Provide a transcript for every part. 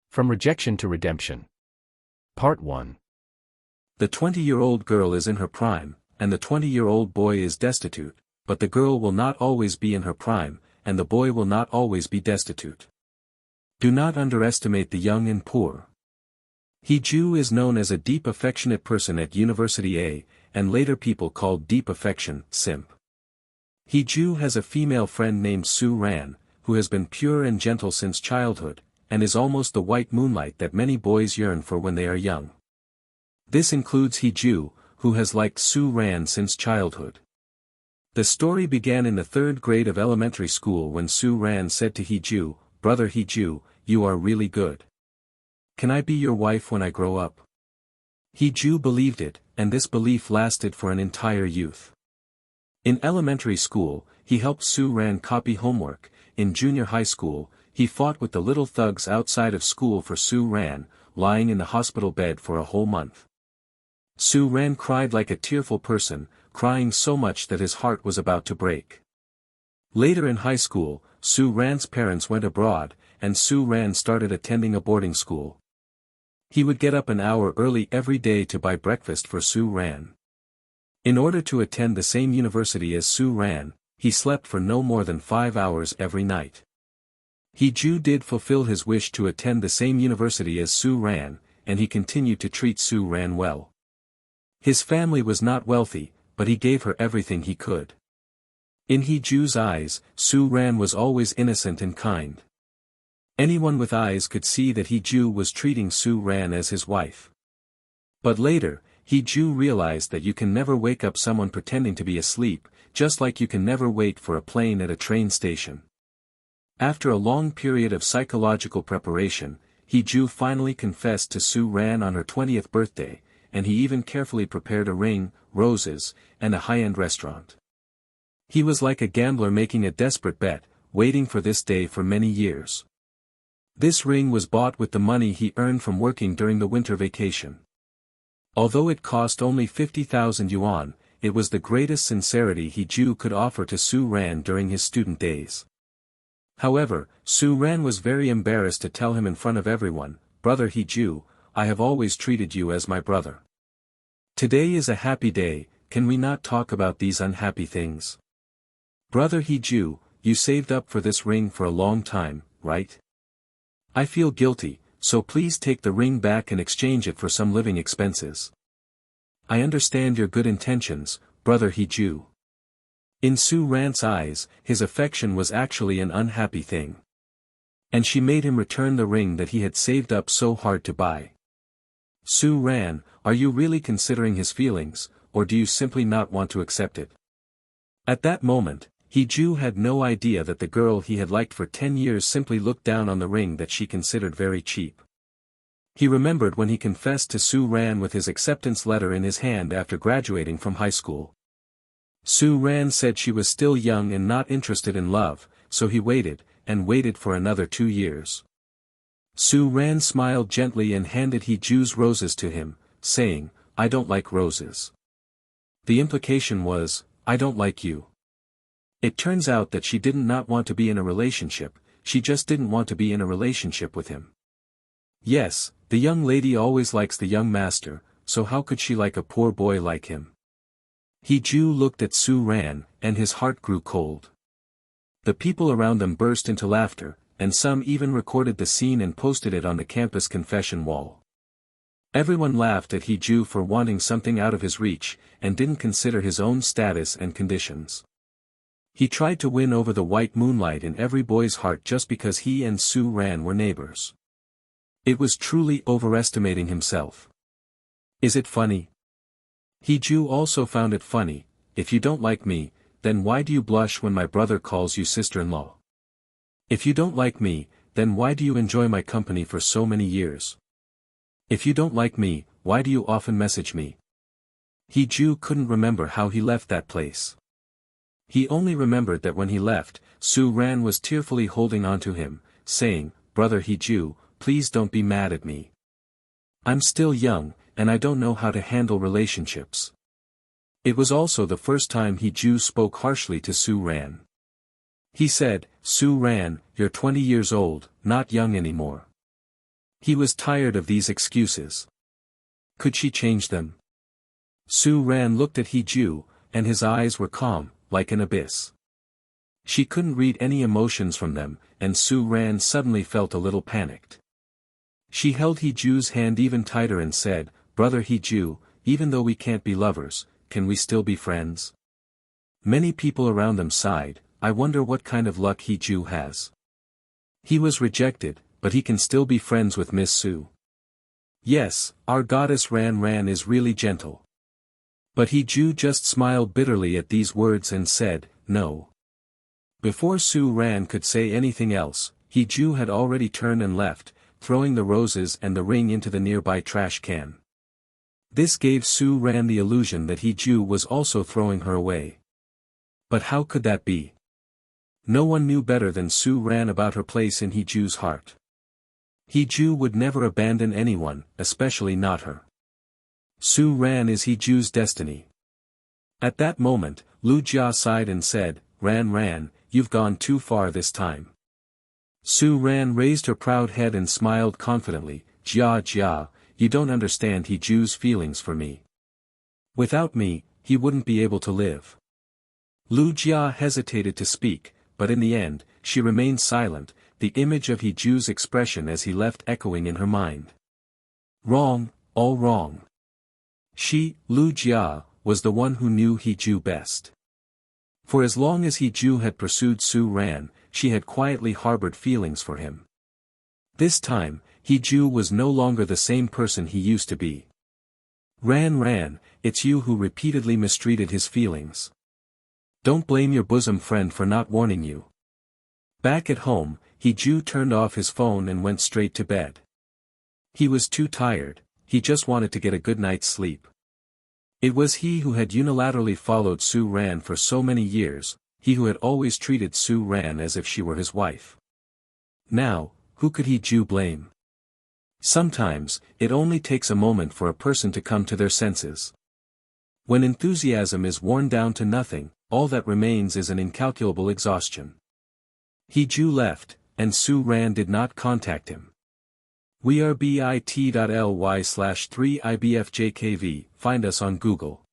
From Rejection to Redemption. Part 1. The 20-year-old girl is in her prime, and the 20-year-old boy is destitute, but the girl will not always be in her prime, and the boy will not always be destitute. Do not underestimate the young and poor. He-Ju is known as a deep affectionate person at University A, and later people called deep affection, simp. He-Ju has a female friend named Su-Ran, who has been pure and gentle since childhood, and is almost the white moonlight that many boys yearn for when they are young. This includes He-Ju, who has liked Su-Ran since childhood. The story began in the 3rd grade of elementary school when Su-Ran said to He-Ju, "Brother He-Ju, you are really good. Can I be your wife when I grow up?" He-Ju believed it, and this belief lasted for an entire youth. In elementary school, he helped Su-Ran copy homework. In junior high school, he fought with the little thugs outside of school for Su-Ran, lying in the hospital bed for a whole month. Su-Ran cried like a tearful person, crying so much that his heart was about to break. Later in high school, Su-Ran's parents went abroad, and Su-Ran started attending a boarding school. He would get up an hour early every day to buy breakfast for Su-Ran. In order to attend the same university as Su-Ran, he slept for no more than 5 hours every night. He-Ju did fulfill his wish to attend the same university as Su-Ran, and he continued to treat Su-Ran well. His family was not wealthy, but he gave her everything he could. In He-Ju's eyes, Su-Ran was always innocent and kind. Anyone with eyes could see that He-Ju was treating Su-Ran as his wife. But later, He-Ju realized that you can never wake up someone pretending to be asleep, just like you can never wait for a plane at a train station. After a long period of psychological preparation, He-Ju finally confessed to Su-Ran on her 20th birthday, and he even carefully prepared a ring, roses, and a high-end restaurant. He was like a gambler making a desperate bet, waiting for this day for many years. This ring was bought with the money he earned from working during the winter vacation. Although it cost only 50,000 yuan, it was the greatest sincerity He-Ju could offer to Su-Ran during his student days. However, Su-Ran was very embarrassed to tell him in front of everyone, "Brother He-Ju, I have always treated you as my brother. Today is a happy day, can we not talk about these unhappy things? Brother He-Ju, you saved up for this ring for a long time, right? I feel guilty, so please take the ring back and exchange it for some living expenses. I understand your good intentions, Brother He-Ju." In Su-Ran's eyes, his affection was actually an unhappy thing. And she made him return the ring that he had saved up so hard to buy. Su-Ran, are you really considering his feelings, or do you simply not want to accept it? At that moment, He-Ju had no idea that the girl he had liked for 10 years simply looked down on the ring that she considered very cheap. He remembered when he confessed to Su-Ran with his acceptance letter in his hand after graduating from high school. Su-Ran said she was still young and not interested in love, so he waited, and waited for another 2 years. Su-Ran smiled gently and handed He-Ju's roses to him, saying, "I don't like roses." The implication was, "I don't like you." It turns out that she did not want to be in a relationship, she just didn't want to be in a relationship with him. Yes, the young lady always likes the young master, so how could she like a poor boy like him? He-Ju looked at Su-Ran, and his heart grew cold. The people around them burst into laughter, and some even recorded the scene and posted it on the campus confession wall. Everyone laughed at He-Ju for wanting something out of his reach, and didn't consider his own status and conditions. He tried to win over the white moonlight in every boy's heart just because he and Su-Ran were neighbors. It was truly overestimating himself. Is it funny? He-Ju also found it funny. If you don't like me, then why do you blush when my brother calls you sister-in-law? If you don't like me, then why do you enjoy my company for so many years? If you don't like me, why do you often message me? He-Ju couldn't remember how he left that place. He only remembered that when he left, Su-Ran was tearfully holding on to him, saying, "Brother He-Ju, please don't be mad at me. I'm still young, and I don't know how to handle relationships." It was also the first time He-Ju spoke harshly to Su-Ran. He said, "Su-Ran, you're 20 years old, not young anymore. He was tired of these excuses. Could she change them? Su Ran looked at Hiju, and his eyes were calm, like an abyss. She couldn't read any emotions from them, and Su Ran suddenly felt a little panicked. She held Hiju's hand even tighter and said, "Brother Hiju, even though we can't be lovers, can we still be friends?" Many people around them sighed. I wonder what kind of luck Hiju has. He was rejected, but he can still be friends with Miss Su. Yes, our goddess Ran Ran is really gentle. But Hiju just smiled bitterly at these words and said, "No." Before Su Ran could say anything else, Hiju had already turned and left, throwing the roses and the ring into the nearby trash can. This gave Su Ran the illusion that Hiju was also throwing her away. But how could that be? No one knew better than Su Ran about her place in Hiju's heart. Hiju would never abandon anyone, especially not her. Su Ran is Hiju's destiny. At that moment, Lu Jia sighed and said, "Ran Ran, you've gone too far this time." Su Ran raised her proud head and smiled confidently, "Jia Jia, you don't understand Hiju's feelings for me. Without me, he wouldn't be able to live." Lu Jia hesitated to speak, but in the end, she remained silent, the image of Hiju's expression as he left echoing in her mind. Wrong, all wrong. She, Lu Jia, was the one who knew Hiju best. For as long as Hiju had pursued Su Ran, she had quietly harbored feelings for him. This time, Hiju was no longer the same person he used to be. "Ran Ran, it's you who repeatedly mistreated his feelings. Don't blame your bosom friend for not warning you." Back at home, Hiju turned off his phone and went straight to bed. He was too tired, he just wanted to get a good night's sleep. It was he who had unilaterally followed Su Ran for so many years, he who had always treated Su Ran as if she were his wife. Now, who could Hiju blame? Sometimes, it only takes a moment for a person to come to their senses. When enthusiasm is worn down to nothing, all that remains is an incalculable exhaustion. Hiju left, and Su Ran did not contact him. We are bit.ly/3ibfjkv, find us on Google.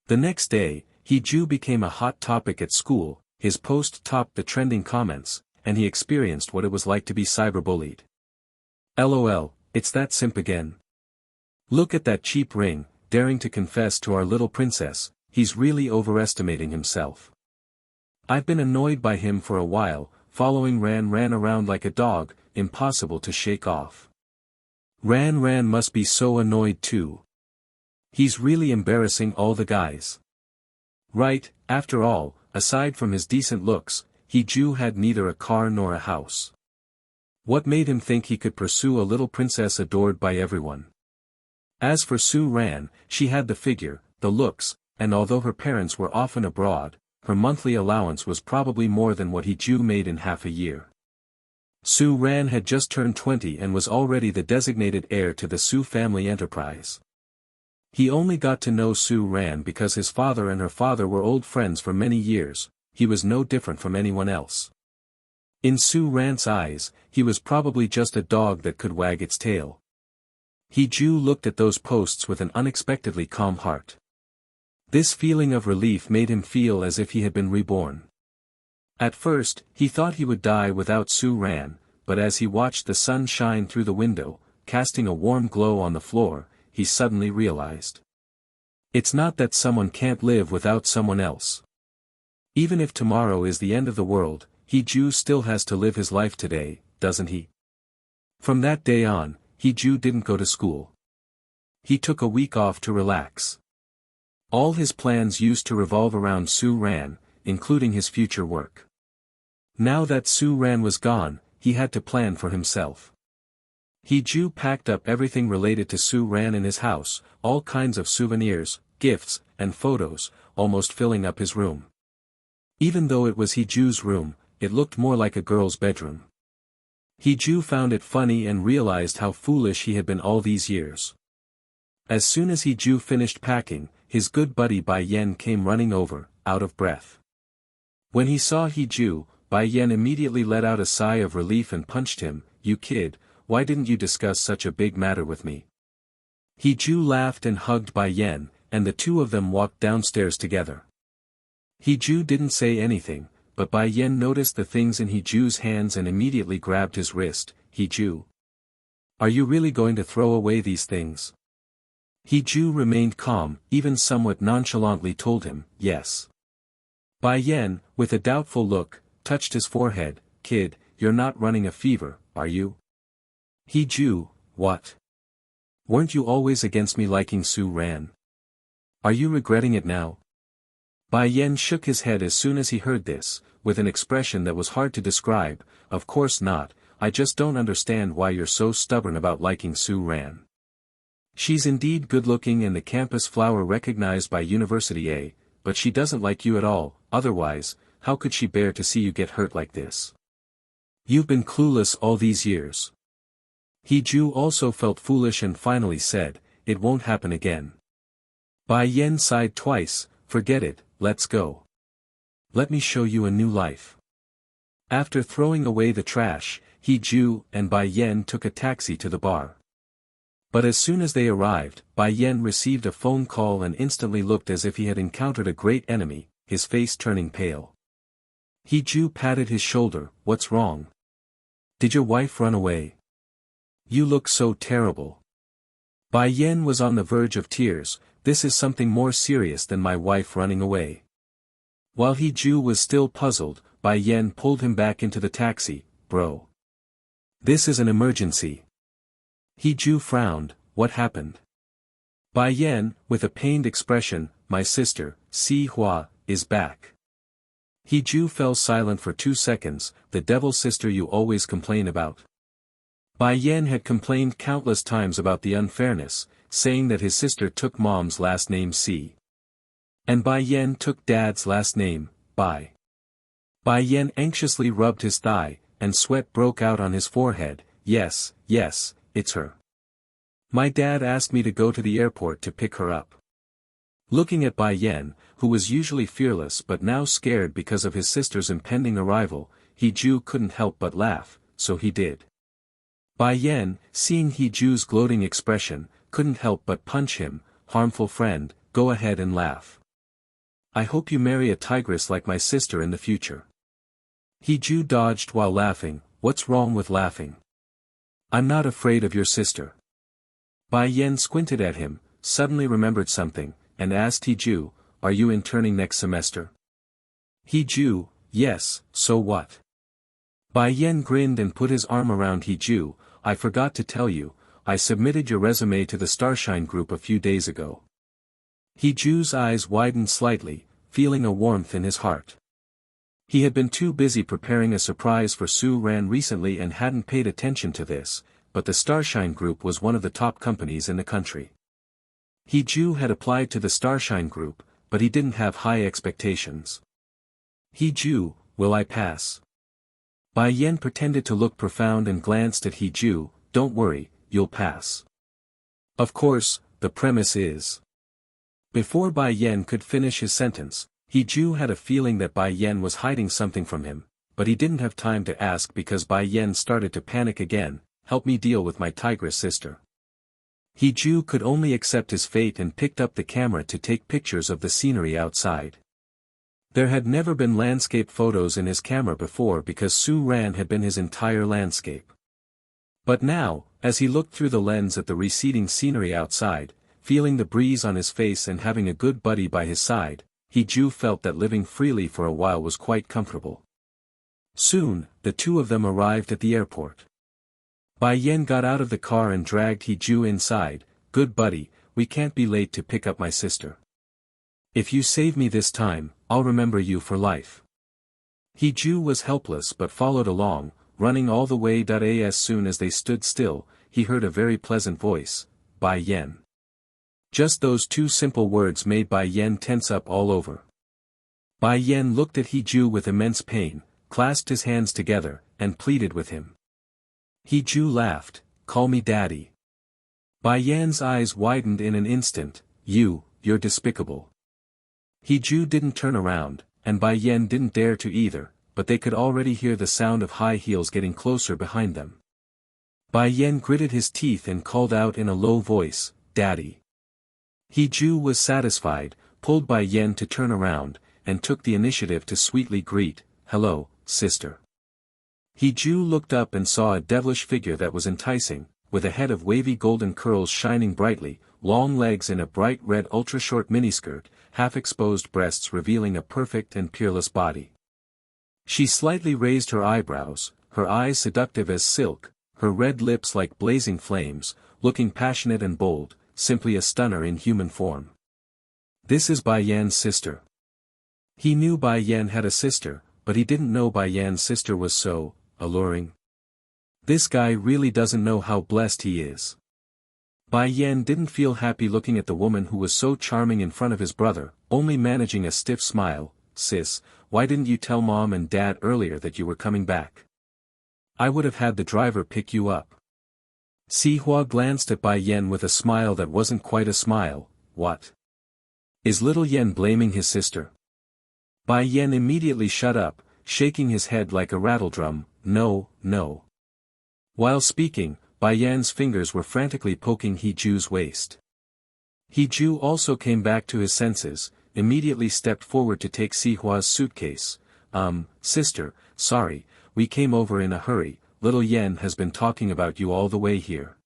The next day, Hiju became a hot topic at school, his post topped the trending comments, and he experienced what it was like to be cyberbullied. LOL, it's that simp again. Look at that cheap ring, daring to confess to our little princess, he's really overestimating himself. I've been annoyed by him for a while, following Ran Ran around like a dog, impossible to shake off. Ran Ran must be so annoyed too. He's really embarrassing all the guys. Right, after all, aside from his decent looks, Hiju had neither a car nor a house. What made him think he could pursue a little princess adored by everyone? As for Su Ran, she had the figure, the looks, and although her parents were often abroad, her monthly allowance was probably more than what Hiju made in half a year. Su Ran had just turned 20 and was already the designated heir to the Su family enterprise. He only got to know Su Ran because his father and her father were old friends for many years, he was no different from anyone else. In Su Ran's eyes, he was probably just a dog that could wag its tail. Hiju looked at those posts with an unexpectedly calm heart. This feeling of relief made him feel as if he had been reborn. At first, he thought he would die without Su Ran, but as he watched the sun shine through the window, casting a warm glow on the floor, he suddenly realized. It's not that someone can't live without someone else. Even if tomorrow is the end of the world, Hiju still has to live his life today, doesn't he? From that day on, Hiju didn't go to school. He took a week off to relax. All his plans used to revolve around Su Ran, including his future work. Now that Su Ran was gone, he had to plan for himself. Hiju packed up everything related to Su Ran in his house, all kinds of souvenirs, gifts, and photos, almost filling up his room. Even though it was Hiju's room, it looked more like a girl's bedroom. Hiju found it funny and realized how foolish he had been all these years. As soon as Hiju finished packing, his good buddy Bai Yan came running over, out of breath. When he saw Hiju, Bai Yan immediately let out a sigh of relief and punched him. "You kid, why didn't you discuss such a big matter with me? Hiju laughed and hugged Bai Yen, and the two of them walked downstairs together. Hiju didn't say anything, but Bai Yen noticed the things in Hiju's hands and immediately grabbed his wrist. Hiju, are you really going to throw away these things? Hiju remained calm, even somewhat nonchalantly told him, yes. Bai Yen, with a doubtful look, touched his forehead. Kid, you're not running a fever, are you? Hiju, what? Weren't you always against me liking Su Ran? Are you regretting it now? Bai Yen shook his head as soon as he heard this, with an expression that was hard to describe. Of course not, I just don't understand why you're so stubborn about liking Su Ran. She's indeed good-looking and the campus flower recognized by University A, but she doesn't like you at all, otherwise, how could she bear to see you get hurt like this? You've been clueless all these years. Hiju also felt foolish and finally said, it won't happen again. Bai Yen sighed twice, forget it, let's go. Let me show you a new life. After throwing away the trash, Hiju and Bai Yen took a taxi to the bar. But as soon as they arrived, Bai Yen received a phone call and instantly looked as if he had encountered a great enemy, his face turning pale. Hiju patted his shoulder, what's wrong? Did your wife run away? You look so terrible. Bai Yen was on the verge of tears. This is something more serious than my wife running away. While Hiju was still puzzled, Bai Yen pulled him back into the taxi. Bro. This is an emergency. Hiju frowned, what happened? Bai Yen, with a pained expression, my sister, Si Hua, is back. Hiju fell silent for 2 seconds, the devil sister you always complain about. Bai Yen had complained countless times about the unfairness, saying that his sister took mom's last name Si. And Bai Yen took dad's last name, Bai. Bai Yen anxiously rubbed his thigh, and sweat broke out on his forehead. Yes, it's her. My dad asked me to go to the airport to pick her up. Looking at Bai Yen, who was usually fearless but now scared because of his sister's impending arrival, Hiju couldn't help but laugh, so he did. Bai Yen, seeing Hiju's gloating expression, couldn't help but punch him. Harmful friend, go ahead and laugh. I hope you marry a tigress like my sister in the future. Hiju dodged while laughing. What's wrong with laughing? I'm not afraid of your sister. Bai Yen squinted at him, suddenly remembered something, and asked Hiju, are you interning next semester? Hiju, yes, so what? Bai Yen grinned and put his arm around Hiju. I forgot to tell you, I submitted your resume to the Starshine group a few days ago. Hiju's eyes widened slightly, feeling a warmth in his heart. He had been too busy preparing a surprise for Su Ran recently and hadn't paid attention to this, but the Starshine group was one of the top companies in the country. Hiju had applied to the Starshine group, but he didn't have high expectations. Hiju, will I pass? Bai Yen pretended to look profound and glanced at Hiju. Don't worry, you'll pass. Of course, the premise is. Before Bai Yen could finish his sentence, Hiju had a feeling that Bai Yen was hiding something from him, but he didn't have time to ask because Bai Yen started to panic again. Help me deal with my tigress sister. Hiju could only accept his fate and picked up the camera to take pictures of the scenery outside. There had never been landscape photos in his camera before because Su Ran had been his entire landscape. But now, as he looked through the lens at the receding scenery outside, feeling the breeze on his face and having a good buddy by his side, Hiju felt that living freely for a while was quite comfortable. Soon, the two of them arrived at the airport. Bai Yen got out of the car and dragged Hiju inside. Good buddy, we can't be late to pick up my sister. If you save me this time, I'll remember you for life. Hiju was helpless but followed along, running all the way. As soon as they stood still, he heard a very pleasant voice, Bai Yen. Just those two simple words made Bai Yen tense up all over. Bai Yen looked at Hiju with immense pain, clasped his hands together, and pleaded with him. Hiju laughed, call me daddy. Bai Yan's eyes widened in an instant. You're despicable. Hiju didn't turn around, and Bai Yen didn't dare to either, but they could already hear the sound of high heels getting closer behind them. Bai Yan gritted his teeth and called out in a low voice, "Daddy." He Ju was satisfied, pulled Bai Yan to turn around, and took the initiative to sweetly greet, "Hello, sister." He Ju looked up and saw a devilish figure that was enticing, with a head of wavy golden curls shining brightly, long legs in a bright red ultra-short miniskirt, half-exposed breasts revealing a perfect and peerless body. She slightly raised her eyebrows, her eyes seductive as silk, her red lips like blazing flames, looking passionate and bold, simply a stunner in human form. "This is Bai Yan's sister." He knew Bai Yan had a sister, but he didn't know Bai Yan's sister was so alluring. This guy really doesn't know how blessed he is. Bai Yan didn't feel happy looking at the woman who was so charming in front of his brother, only managing a stiff smile. "Sis, why didn't you tell Mom and Dad earlier that you were coming back? I would have had the driver pick you up." Si Hua glanced at Bai Yan with a smile that wasn't quite a smile. "What? Is little Yan blaming his sister?" Bai Yan immediately shut up, shaking his head like a rattledrum. "No, no." While speaking, Bai Yan's fingers were frantically poking He Ju's waist. He Ju also came back to his senses, immediately stepped forward to take Si Hua's suitcase. Sister, sorry, we came over in a hurry, little Yan has been talking about you all the way here."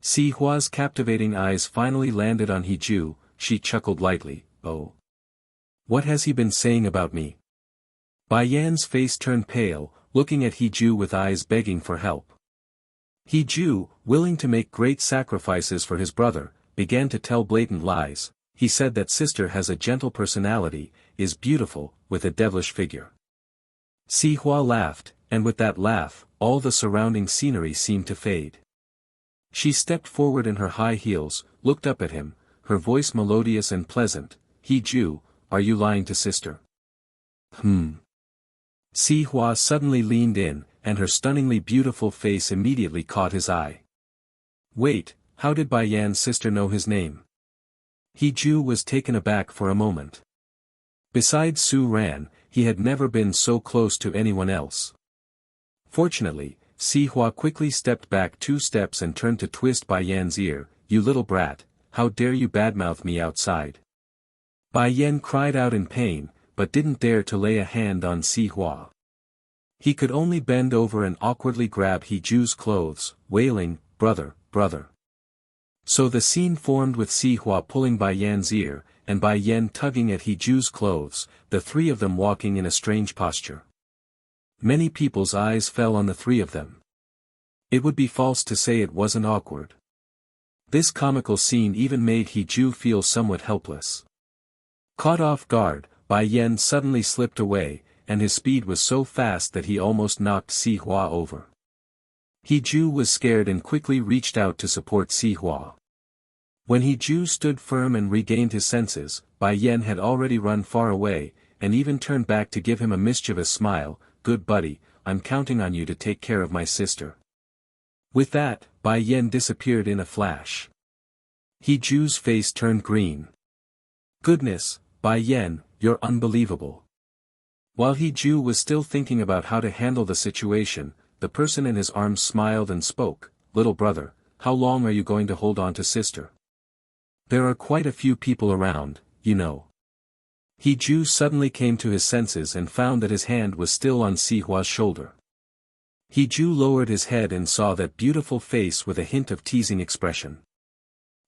Si Hua's captivating eyes finally landed on He Ju. She chuckled lightly, "Oh. What has he been saying about me?" Bai Yan's face turned pale, looking at He Ju with eyes begging for help. He Ju, willing to make great sacrifices for his brother, began to tell blatant lies. He said that sister has a gentle personality, is beautiful, with a devilish figure. Si Hua laughed, and with that laugh, all the surrounding scenery seemed to fade. She stepped forward in her high heels, looked up at him, her voice melodious and pleasant. "He Ju, are you lying to sister?" Si Hua suddenly leaned in, and her stunningly beautiful face immediately caught his eye. Wait, how did Bai Yan's sister know his name? He Ju was taken aback for a moment. Besides Su Ran, he had never been so close to anyone else. Fortunately, Si Hua quickly stepped back 2 steps and turned to twist Bai Yan's ear. "You little brat, how dare you badmouth me outside?" Bai Yan cried out in pain, but didn't dare to lay a hand on Si Hua. He could only bend over and awkwardly grab He Ju's clothes, wailing, "Brother, brother." So the scene formed with Si Hua pulling Bai Yan's ear, and Bai Yan tugging at He Ju's clothes, the 3 of them walking in a strange posture. Many people's eyes fell on the 3 of them. It would be false to say it wasn't awkward. This comical scene even made He Ju feel somewhat helpless. Caught off guard, Bai Yan suddenly slipped away, and his speed was so fast that he almost knocked Si Hua over. He Ju was scared and quickly reached out to support Si Hua. When He Ju stood firm and regained his senses, Bai Yan had already run far away, and even turned back to give him a mischievous smile. "Good buddy, I'm counting on you to take care of my sister." With that, Bai Yan disappeared in a flash. He Ju's face turned green. "Goodness, Bai Yan, you're unbelievable." While He Ju was still thinking about how to handle the situation, the person in his arms smiled and spoke, "Little brother, how long are you going to hold on to sister? There are quite a few people around, you know." He Ju suddenly came to his senses and found that his hand was still on Si Hua's shoulder. He Ju lowered his head and saw that beautiful face with a hint of teasing expression.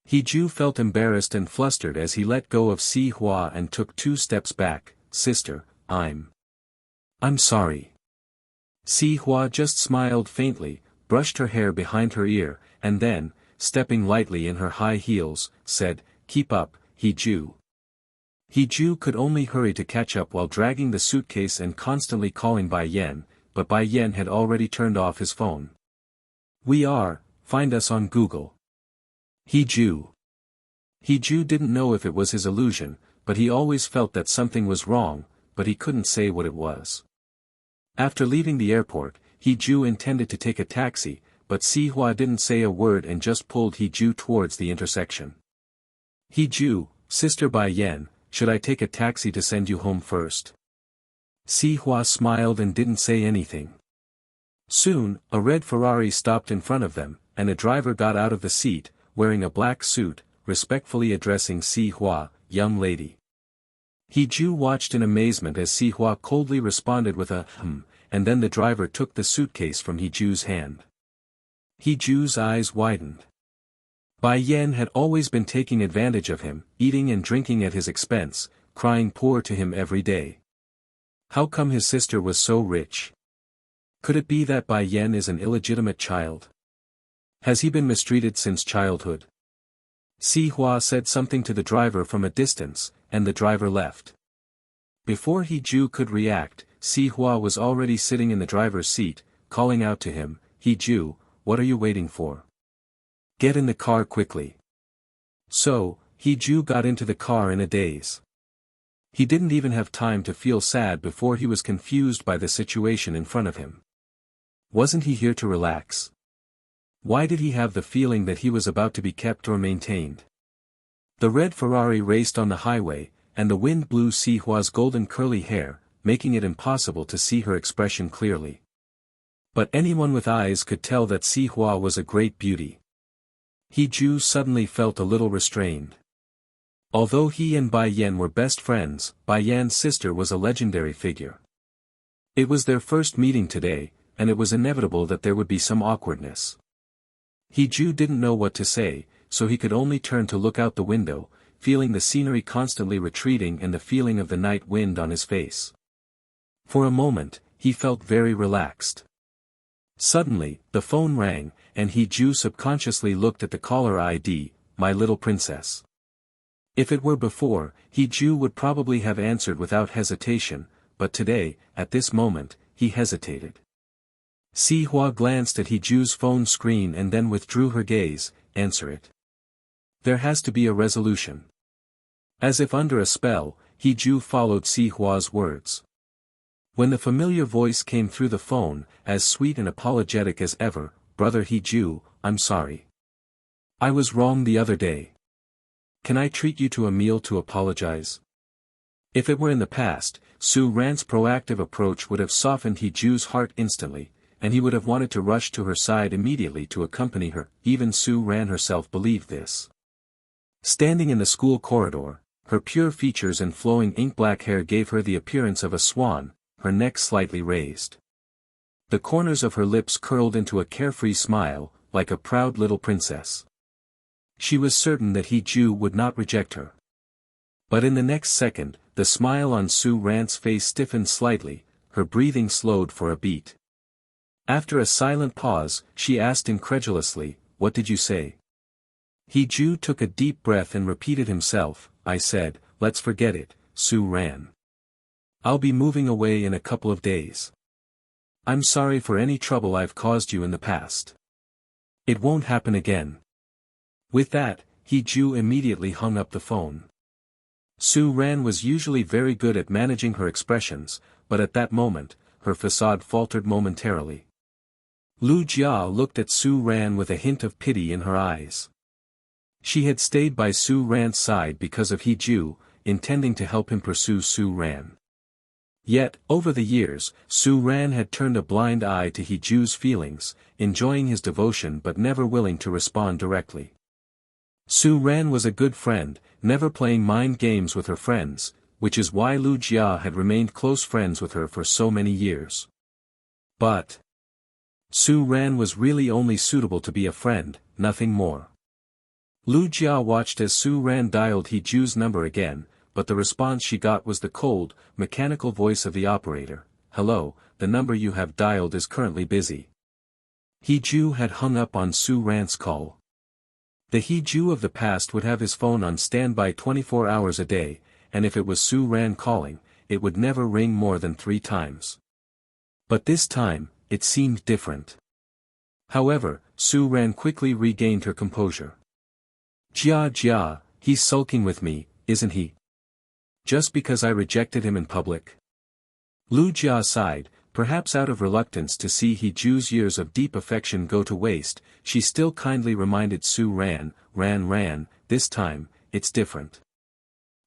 He Ju felt embarrassed and flustered as he let go of Si Hua and took 2 steps back. "Sister, I'm sorry." Si Hua just smiled faintly, brushed her hair behind her ear, and then, stepping lightly in her high heels, said, "Keep up, He Ju." He Ju could only hurry to catch up while dragging the suitcase and constantly calling Bai Yan, but Bai Yan had already turned off his phone. Find us on Google. He Ju. He Ju didn't know if it was his illusion, but he always felt that something was wrong, but he couldn't say what it was. After leaving the airport, He Ju intended to take a taxi, but Si Hua didn't say a word and just pulled He Ju towards the intersection. "He Ju, Sister Bai Yan, should I take a taxi to send you home first?" Si Hua smiled and didn't say anything. Soon, a red Ferrari stopped in front of them, and a driver got out of the seat, wearing a black suit, respectfully addressing Si Hua, "Young lady." Ju watched in amazement as Si Hua coldly responded with a and then the driver took the suitcase from Ju's hand. Ju's eyes widened. Bai Yan had always been taking advantage of him, eating and drinking at his expense, crying poor to him every day. How come his sister was so rich? Could it be that Bai Yan is an illegitimate child? Has he been mistreated since childhood? Si Hua said something to the driver from a distance, and the driver left. Before Ju could react, Si Hua was already sitting in the driver's seat, calling out to him, "Ju, what are you waiting for? Get in the car quickly." So, Ju got into the car in a daze. He didn't even have time to feel sad before he was confused by the situation in front of him. Wasn't he here to relax? Why did he have the feeling that he was about to be kept or maintained? The red Ferrari raced on the highway, and the wind blew Si Hua's golden curly hair, making it impossible to see her expression clearly. But anyone with eyes could tell that Si Hua was a great beauty. Ju suddenly felt a little restrained. Although he and Bai Yan were best friends, Bai Yan's sister was a legendary figure. It was their first meeting today, and it was inevitable that there would be some awkwardness. Ju didn't know what to say, so he could only turn to look out the window, feeling the scenery constantly retreating and the feeling of the night wind on his face. For a moment, he felt very relaxed. Suddenly, the phone rang, and Ju subconsciously looked at the caller ID, "My little princess." If it were before, Ju would probably have answered without hesitation, but today, at this moment, he hesitated. Si Hua glanced at Ju's phone screen and then withdrew her gaze. "Answer it. There has to be a resolution." As if under a spell, Ju followed Si Hua's words. When the familiar voice came through the phone, as sweet and apologetic as ever, "Brother Ju, I'm sorry. I was wrong the other day. Can I treat you to a meal to apologize?" If it were in the past, Su Ran's proactive approach would have softened Ju's heart instantly, and he would have wanted to rush to her side immediately to accompany her. Even Su Ran herself believed this. Standing in the school corridor, her pure features and flowing ink-black hair gave her the appearance of a swan, her neck slightly raised. The corners of her lips curled into a carefree smile, like a proud little princess. She was certain that Ju would not reject her. But in the next second, the smile on Su Ran's face stiffened slightly, her breathing slowed for a beat. After a silent pause, she asked incredulously, "What did you say?" Ju took a deep breath and repeated himself, "I said, let's forget it, Su Ran. I'll be moving away in a couple of days. I'm sorry for any trouble I've caused you in the past. It won't happen again." With that, Ju immediately hung up the phone. Su Ran was usually very good at managing her expressions, but at that moment, her facade faltered momentarily. Lu Jia looked at Su Ran with a hint of pity in her eyes. She had stayed by Su Ran's side because of Ju, intending to help him pursue Su Ran. Yet, over the years, Su Ran had turned a blind eye to Ju's feelings, enjoying his devotion but never willing to respond directly. Su Ran was a good friend, never playing mind games with her friends, which is why Lu Jia had remained close friends with her for so many years. But Su Ran was really only suitable to be a friend, nothing more. Lu Jia watched as Su Ran dialed Ju's number again, but the response she got was the cold, mechanical voice of the operator. "Hello, the number you have dialed is currently busy." Ju had hung up on Su Ran's call. The Ju of the past would have his phone on standby 24 hours a day, and if it was Su Ran calling, it would never ring more than 3 times. But this time, it seemed different. However, Su Ran quickly regained her composure. Jia, he's sulking with me, isn't he? Just because I rejected him in public?" Lu Jia sighed, perhaps out of reluctance to see Ju's years of deep affection go to waste. She still kindly reminded Su Ran, Ran, this time, it's different."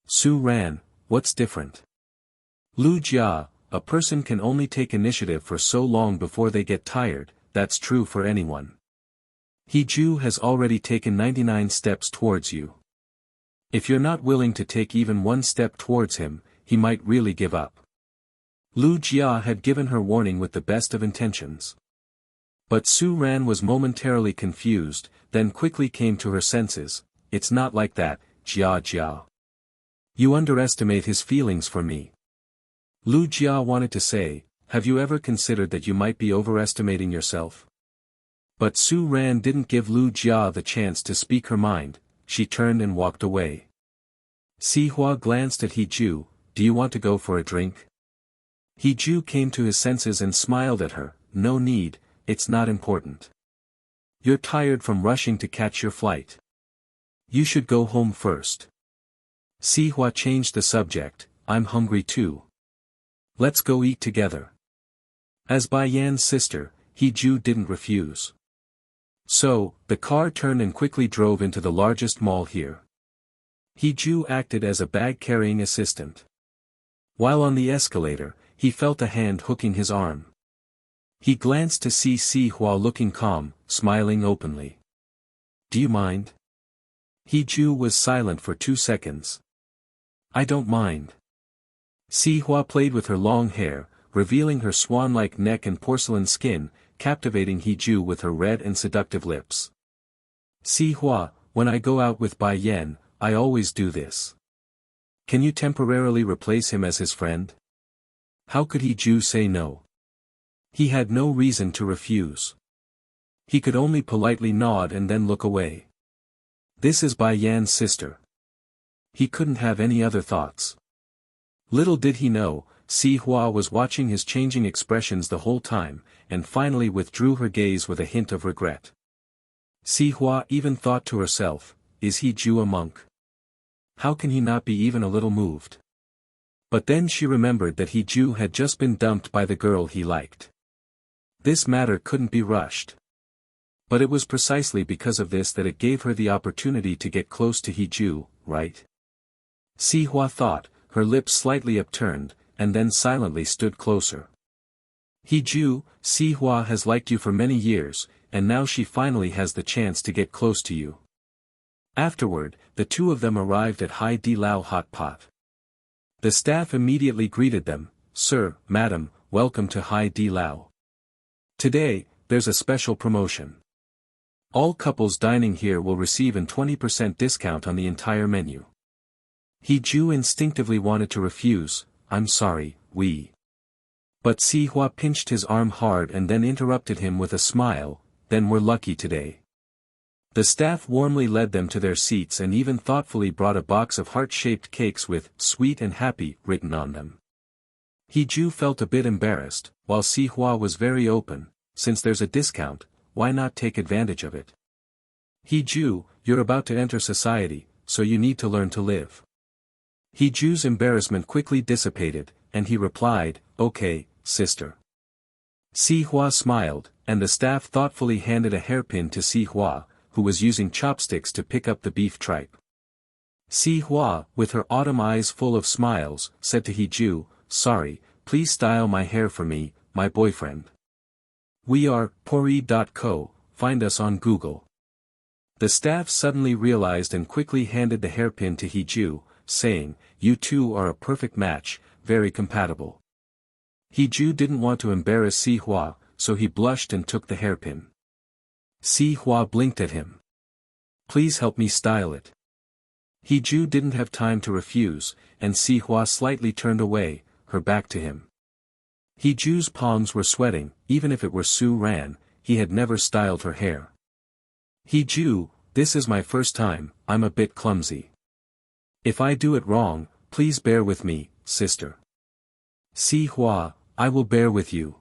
"Su Ran, what's different?" Lu Jia, a person can only take initiative for so long before they get tired. That's true for anyone. Hee-ju has already taken 99 steps towards you. If you're not willing to take even one step towards him, he might really give up. Lu Jia had given her warning with the best of intentions. But Su Ran was momentarily confused, then quickly came to her senses. It's not like that, Jia Jia. You underestimate his feelings for me. Lu Jia wanted to say, have you ever considered that you might be overestimating yourself? But Su Ran didn't give Lu Jia the chance to speak her mind, she turned and walked away. Si Hua glanced at Hee-ju, do you want to go for a drink? Hee-ju came to his senses and smiled at her, no need, it's not important. You're tired from rushing to catch your flight. You should go home first. Si Hua changed the subject, I'm hungry too. Let's go eat together. As Bai Yan's sister, Hee-ju didn't refuse. So, the car turned and quickly drove into the largest mall here. Hee-ju acted as a bag-carrying assistant. While on the escalator, he felt a hand hooking his arm. He glanced to see Si Hua looking calm, smiling openly. Do you mind? Hee-ju was silent for 2 seconds. I don't mind. Si Hua played with her long hair, revealing her swan-like neck and porcelain skin, captivating Hee-ju with her red and seductive lips. Si Hua, when I go out with Bai Yan, I always do this. Can you temporarily replace him as his friend? How could Hee-ju say no? He had no reason to refuse. He could only politely nod and then look away. This is Bai Yan's sister. He couldn't have any other thoughts. Little did he know, Si Hua was watching his changing expressions the whole time, and finally withdrew her gaze with a hint of regret. Si Hua even thought to herself, is Hee-ju a monk? How can he not be even a little moved? But then she remembered that Hee-ju had just been dumped by the girl he liked. This matter couldn't be rushed. But it was precisely because of this that it gave her the opportunity to get close to Hee-ju, right? Si Hua thought, her lips slightly upturned, and then silently stood closer. Hee-ju, Si Hua has liked you for many years, and now she finally has the chance to get close to you. Afterward, the two of them arrived at Hai Di Lao Hot Pot. The staff immediately greeted them, Sir, Madam, welcome to Hai Di Lao. Today, there's a special promotion. All couples dining here will receive a 20% discount on the entire menu. Hee-ju instinctively wanted to refuse, I'm sorry, we. But Si Hua pinched his arm hard and then interrupted him with a smile, then we're lucky today. The staff warmly led them to their seats and even thoughtfully brought a box of heart-shaped cakes with "sweet and happy" written on them. Hee-ju felt a bit embarrassed, while Si Hua was very open, since there's a discount, why not take advantage of it? Hee-ju, you're about to enter society, so you need to learn to live. Hee-ju's embarrassment quickly dissipated, and he replied, okay, sister. Si Hua smiled, and the staff thoughtfully handed a hairpin to Si Hua, who was using chopsticks to pick up the beef tripe. Si Hua, with her autumn eyes full of smiles, said to Hee-ju, sorry, please style my hair for me, my boyfriend. We are, Pori.co, find us on Google. The staff suddenly realized and quickly handed the hairpin to Hee-ju, saying, you two are a perfect match, very compatible. Hee-ju didn't want to embarrass Si Hua, so he blushed and took the hairpin. Si Hua blinked at him. Please help me style it. Hee-ju didn't have time to refuse, and Si Hua slightly turned away, her back to him. Hee-ju's palms were sweating, even if it were Su Ran, he had never styled her hair. Hee-ju, this is my first time, I'm a bit clumsy. If I do it wrong, please bear with me, sister. Si Hua, I will bear with you.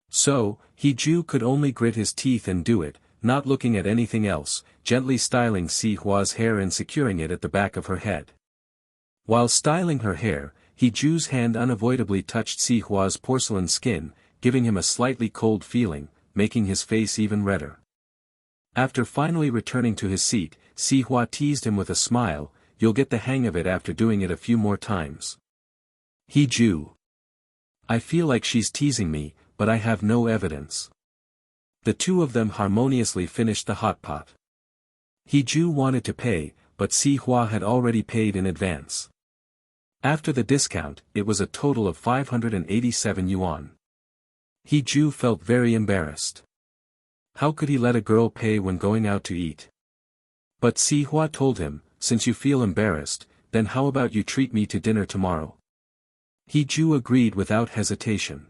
So, Hee-ju could only grit his teeth and do it, not looking at anything else, gently styling Si Hua's hair and securing it at the back of her head. While styling her hair, Hee-ju's hand unavoidably touched Si Hua's porcelain skin, giving him a slightly cold feeling, making his face even redder. After finally returning to his seat, Si Hua teased him with a smile, you'll get the hang of it after doing it a few more times. Hee-ju. I feel like she's teasing me, but I have no evidence. The two of them harmoniously finished the hot pot. Hiju wanted to pay, but Si Hua had already paid in advance. After the discount, it was a total of 587 yuan. Hiju felt very embarrassed. How could he let a girl pay when going out to eat? But Si Hua told him, since you feel embarrassed, then how about you treat me to dinner tomorrow? Hiju agreed without hesitation.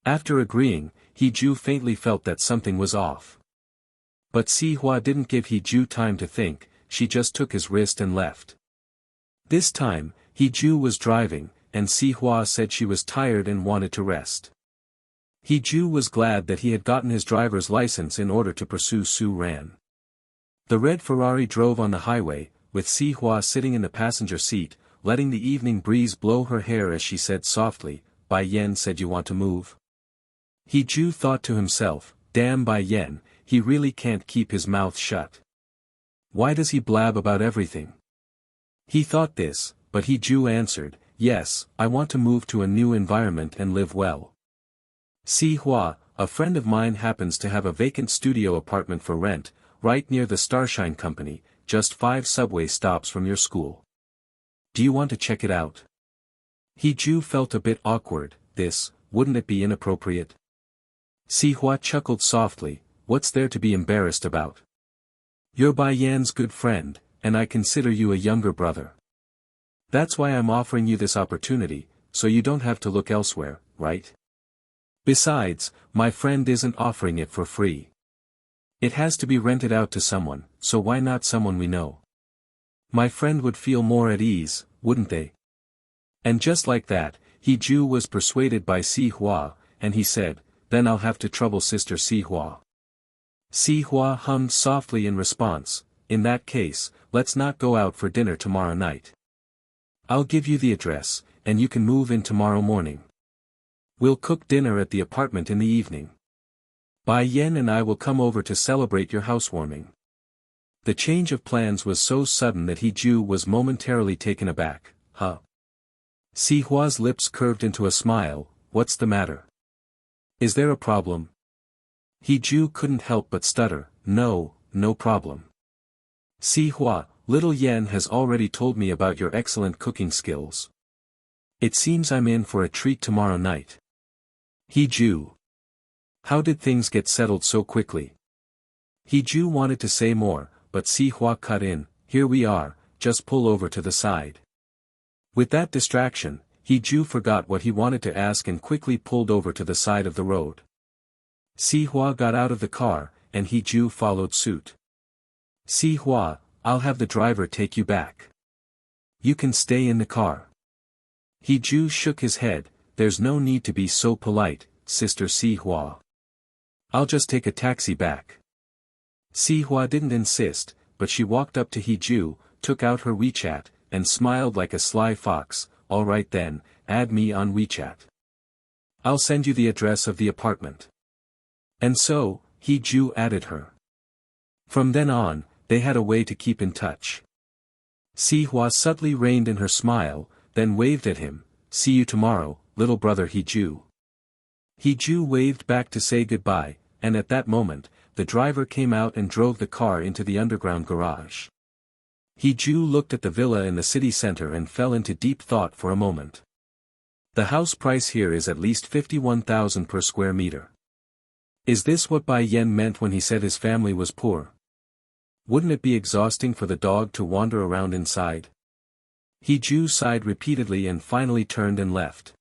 After agreeing, Hiju faintly felt that something was off. But Si Hua didn't give Hiju time to think, she just took his wrist and left. This time, Hiju was driving, and Si Hua said she was tired and wanted to rest. Hiju was glad that he had gotten his driver's license in order to pursue Su Ran. The red Ferrari drove on the highway, with Si Hua sitting in the passenger seat, letting the evening breeze blow her hair as she said softly, Bai Yan said you want to move. Hiju thought to himself, damn Bai Yan, he really can't keep his mouth shut. Why does he blab about everything? He thought this, but Hiju answered, yes, I want to move to a new environment and live well. Si Hua, a friend of mine happens to have a vacant studio apartment for rent, right near the Starshine Company, just 5 subway stops from your school. Do you want to check it out? Hiju felt a bit awkward, wouldn't it be inappropriate? Si Hua chuckled softly, what's there to be embarrassed about? You're Bai Yan's good friend, and I consider you a younger brother. That's why I'm offering you this opportunity, so you don't have to look elsewhere, right? Besides, my friend isn't offering it for free. It has to be rented out to someone, so why not someone we know? My friend would feel more at ease, wouldn't they? And just like that, Hiju was persuaded by Si Hua, and he said, then I'll have to trouble Sister Si Hua. Si Hua hummed softly in response, in that case, let's not go out for dinner tomorrow night. I'll give you the address, and you can move in tomorrow morning. We'll cook dinner at the apartment in the evening. Bai Yan and I will come over to celebrate your housewarming. The change of plans was so sudden that Hiju was momentarily taken aback. Huh? Si Hua's lips curved into a smile, what's the matter? Is there a problem? Hiju couldn't help but stutter, no problem. Si Hua, little Yan has already told me about your excellent cooking skills. It seems I'm in for a treat tomorrow night. Hiju. How did things get settled so quickly? Hiju wanted to say more, but Si Hua cut in, here we are, just pull over to the side. With that distraction, Hiju forgot what he wanted to ask and quickly pulled over to the side of the road. Si Hua got out of the car, and Hiju followed suit. Si Hua, I'll have the driver take you back. You can stay in the car. Hiju shook his head, there's no need to be so polite, Sister Si Hua. I'll just take a taxi back. Si Hua didn't insist, but she walked up to Hiju, took out her WeChat, and smiled like a sly fox, alright then, add me on WeChat. I'll send you the address of the apartment. And so, Hiju added her. From then on, they had a way to keep in touch. Si Hua subtly reined in her smile, then waved at him, see you tomorrow, little brother Hiju. Hiju waved back to say goodbye, and at that moment, the driver came out and drove the car into the underground garage. Hiju looked at the villa in the city center and fell into deep thought for a moment. The house price here is at least 51,000 per square meter. Is this what Bai Yan meant when he said his family was poor? Wouldn't it be exhausting for the dog to wander around inside? Hiju sighed repeatedly and finally turned and left.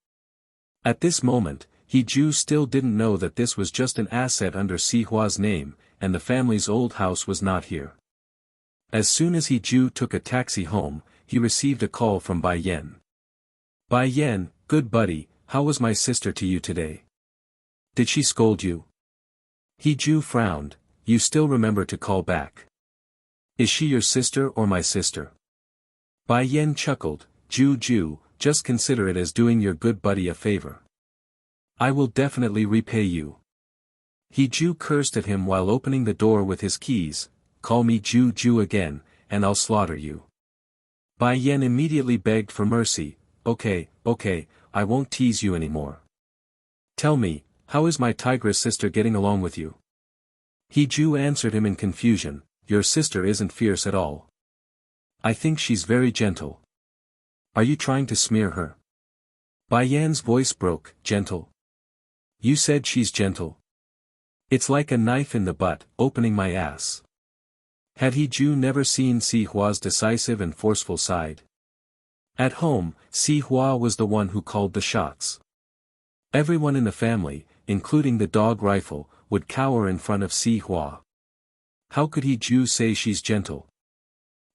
At this moment, Hiju still didn't know that this was just an asset under Si Hua's name, and the family's old house was not here. As soon as Hiju took a taxi home, he received a call from Bai Yan. Bai Yan, good buddy, how was my sister to you today? Did she scold you? Hiju frowned, you still remember to call back. Is she your sister or my sister? Bai Yan chuckled, Ju, just consider it as doing your good buddy a favor. I will definitely repay you. Hiju cursed at him while opening the door with his keys, call me Ju again, and I'll slaughter you. Bai Yan immediately begged for mercy, okay, I won't tease you anymore. Tell me, how is my tigress sister getting along with you? Hiju answered him in confusion, your sister isn't fierce at all. I think she's very gentle. Are you trying to smear her? Bai Yan's voice broke, gentle. You said she's gentle. It's like a knife in the butt, opening my ass. Had Hiju never seen Si Hua's decisive and forceful side? At home, Si Hua was the one who called the shots. Everyone in the family, including the dog Rifle, would cower in front of Si Hua. How could Hiju say she's gentle?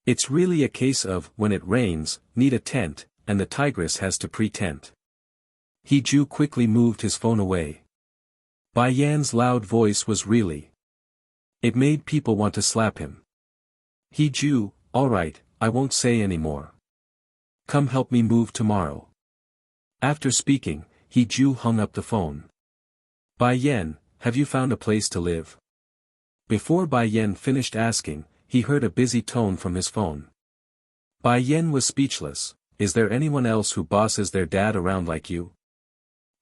It's really a case of, when it rains, need a tent, and the tigress has to pre-tent. Hiju quickly moved his phone away. Bai Yan's loud voice was really. It made people want to slap him. Hiju, alright, I won't say any more. Come help me move tomorrow. After speaking, Hiju hung up the phone. Bai Yan, have you found a place to live? Before Bai Yan finished asking, he heard a busy tone from his phone. Bai Yan was speechless. Is there anyone else who bosses their dad around like you?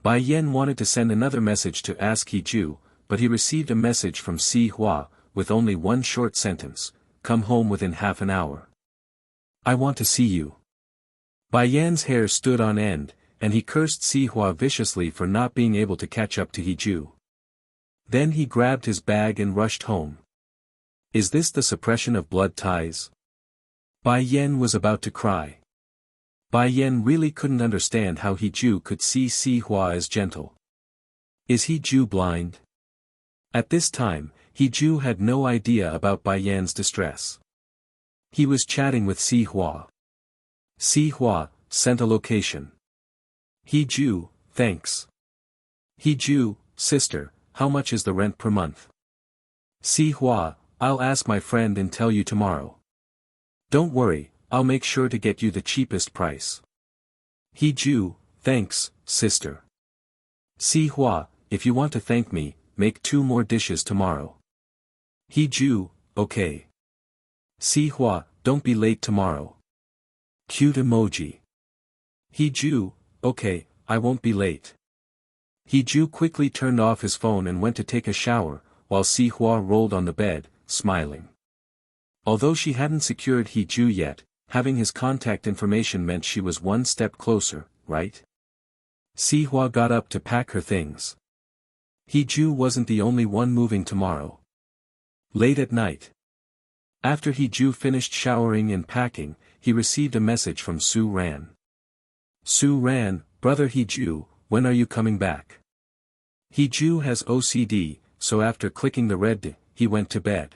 Bai Yan wanted to send another message to ask Hiju, but he received a message from Si Hua, with only one short sentence, come home within half an hour. I want to see you. Bai Yan's hair stood on end, and he cursed Si Hua viciously for not being able to catch up to Hiju. Then he grabbed his bag and rushed home. Is this the suppression of blood ties? Bai Yan was about to cry. Bai Yan really couldn't understand how Hiju could see Si Hua as gentle. Is Hiju blind? At this time, Hiju had no idea about Bai Yan's distress. He was chatting with Si Hua. Si Hua, sent a location. Hiju, thanks. Hiju, sister, how much is the rent per month? Si Hua, I'll ask my friend and tell you tomorrow. Don't worry, I'll make sure to get you the cheapest price. Hiju, thanks, sister. Si Hua, if you want to thank me, make 2 more dishes tomorrow. Hiju, okay. Si Hua, don't be late tomorrow. Cute emoji. Hiju, okay, I won't be late. Hiju quickly turned off his phone and went to take a shower, while Si Hua rolled on the bed, smiling. Although she hadn't secured Hiju yet, having his contact information meant she was one step closer, right? Si Hua got up to pack her things. Hiju wasn't the only one moving tomorrow. Late at night. After Hiju finished showering and packing, he received a message from Su Ran. Su Ran, brother Hiju, when are you coming back? Hiju has OCD, so after clicking the red D, he went to bed.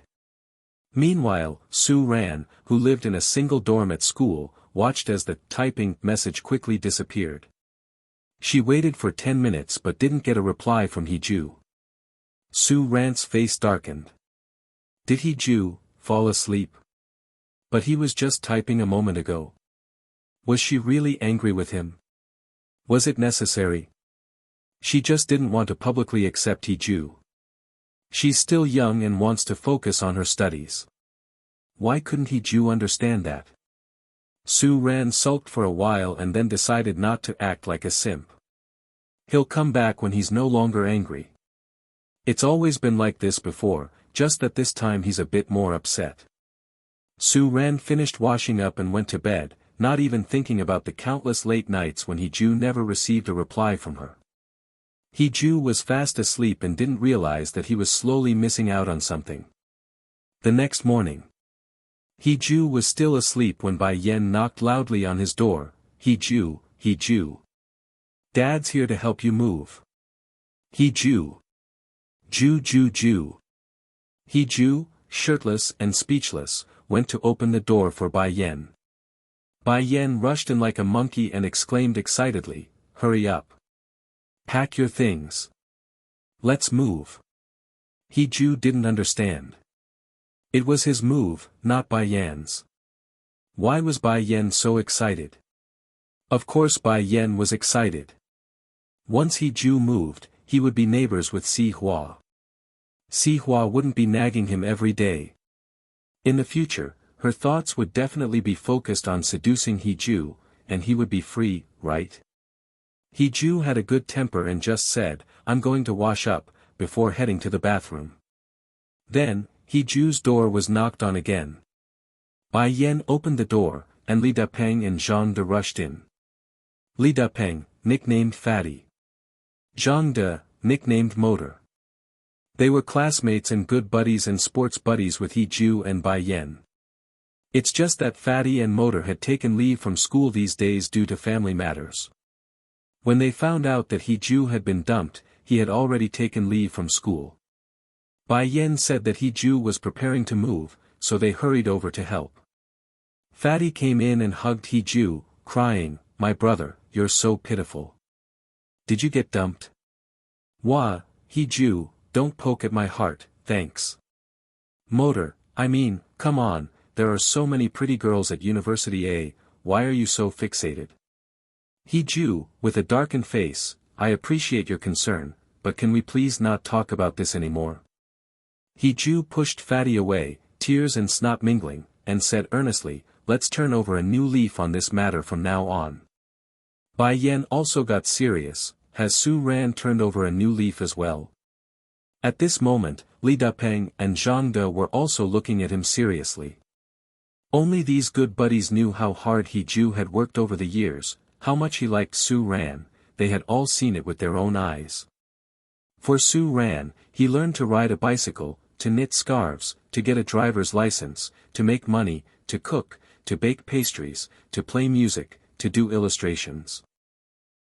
Meanwhile, Su Ran, who lived in a single dorm at school, watched as the typing message quickly disappeared. She waited for 10 minutes but didn't get a reply from Hiju. Su Ran's face darkened. Did Hiju fall asleep? But he was just typing a moment ago. Was she really angry with him? Was it necessary? She just didn't want to publicly accept Hiju. She's still young and wants to focus on her studies. Why couldn't Hiju understand that? Su Ran sulked for a while and then decided not to act like a simp. He'll come back when he's no longer angry. It's always been like this before, just that this time he's a bit more upset. Su Ran finished washing up and went to bed, not even thinking about the countless late nights when Hiju never received a reply from her. Hiju was fast asleep and didn't realize that he was slowly missing out on something. The next morning. Hiju was still asleep when Bai Yan knocked loudly on his door. Hiju, Hiju. Dad's here to help you move. Hiju. Ju. Hiju, shirtless and speechless, went to open the door for Bai Yan. Bai Yan rushed in like a monkey and exclaimed excitedly, hurry up. Pack your things. Let's move. Hiju didn't understand. It was his move, not Bai Yan's. Why was Bai Yan so excited? Of course Bai Yan was excited. Once Hiju moved, he would be neighbors with Si Hua. Si Hua wouldn't be nagging him every day. In the future, her thoughts would definitely be focused on seducing Hiju, and he would be free, right? Hee-ju had a good temper and just said, "I'm going to wash up," before heading to the bathroom. Then, Hee-ju's door was knocked on again. Bai Yan opened the door, and Li Dapeng and Zhang De rushed in. Li Dapeng, nicknamed Fatty. Zhang De, nicknamed Motor. They were classmates and good buddies and sports buddies with Hee-ju and Bai Yan. It's just that Fatty and Motor had taken leave from school these days due to family matters. When they found out that Hee-ju had been dumped, he had already taken leave from school. Bai Yan said that Hee-ju was preparing to move, so they hurried over to help. Fatty came in and hugged Hee-ju, crying, "My brother, you're so pitiful. Did you get dumped?" "Wah, Hee-ju, don't poke at my heart, thanks." "Motor, I mean, come on, there are so many pretty girls at University A, why are you so fixated?" Hee-ju, with a darkened face, "I appreciate your concern, but can we please not talk about this anymore?" Hee-ju pushed Fatty away, tears and snot mingling, and said earnestly, "Let's turn over a new leaf on this matter from now on." Bai Yan also got serious. Has Su Ran turned over a new leaf as well? At this moment, Li Dapeng and Zhang De were also looking at him seriously. Only these good buddies knew how hard Hee-ju had worked over the years, how much he liked Su Ran, they had all seen it with their own eyes. For Su Ran, he learned to ride a bicycle, to knit scarves, to get a driver's license, to make money, to cook, to bake pastries, to play music, to do illustrations.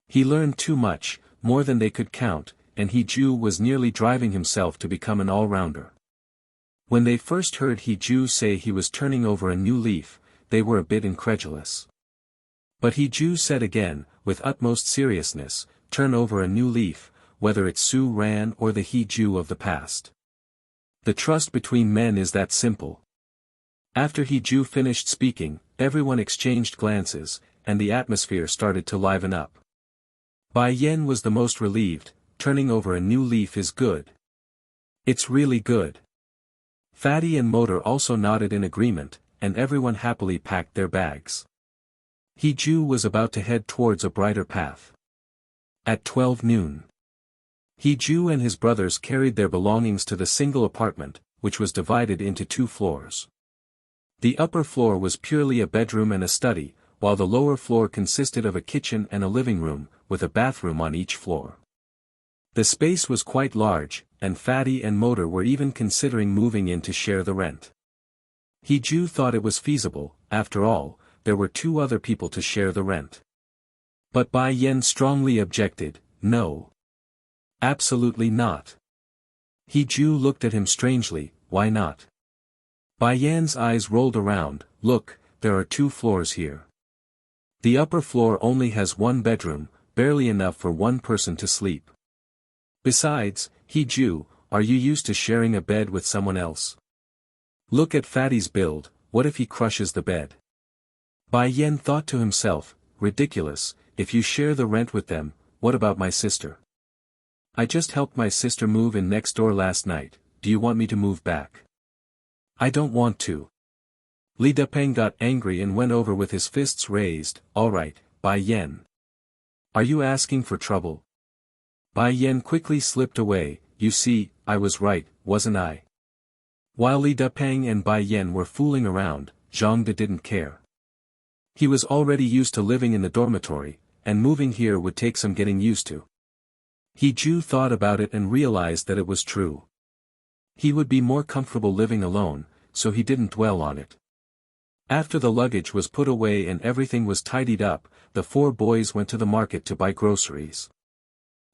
He learned too much, more than they could count, and Hee-ju was nearly driving himself to become an all-rounder. When they first heard Hee-ju say he was turning over a new leaf, they were a bit incredulous. But Hee-ju said again, with utmost seriousness, "Turn over a new leaf, whether it's Su Ran or the Hee-ju of the past. The trust between men is that simple." After Hee-ju finished speaking, everyone exchanged glances, and the atmosphere started to liven up. Bai Yan was the most relieved. Turning over a new leaf is good. It's really good. Fatty and Motor also nodded in agreement, and everyone happily packed their bags. Hee-ju was about to head towards a brighter path. At 12 noon. Hee-ju and his brothers carried their belongings to the single apartment, which was divided into 2 floors. The upper floor was purely a bedroom and a study, while the lower floor consisted of a kitchen and a living room, with a bathroom on each floor. The space was quite large, and Fatty and Motor were even considering moving in to share the rent. Hee-ju thought it was feasible, after all, there were 2 other people to share the rent. But Bai Yan strongly objected, "No. Absolutely not." Hee-ju looked at him strangely, "Why not?" Bai Yan's eyes rolled around, "Look, there are 2 floors here. The upper floor only has 1 bedroom, barely enough for 1 person to sleep. Besides, Hee-ju, are you used to sharing a bed with someone else? Look at Fatty's build, what if he crushes the bed?" Bai Yan thought to himself, "Ridiculous, if you share the rent with them, what about my sister? I just helped my sister move in next door last night, do you want me to move back? I don't want to." Li Dapeng got angry and went over with his fists raised, "All right, Bai Yan. Are you asking for trouble?" Bai Yan quickly slipped away, "You see, I was right, wasn't I?" While Li Dapeng and Bai Yan were fooling around, Zhang De didn't care. He was already used to living in the dormitory, and moving here would take some getting used to. Hee-ju thought about it and realized that it was true. He would be more comfortable living alone, so he didn't dwell on it. After the luggage was put away and everything was tidied up, the 4 boys went to the market to buy groceries.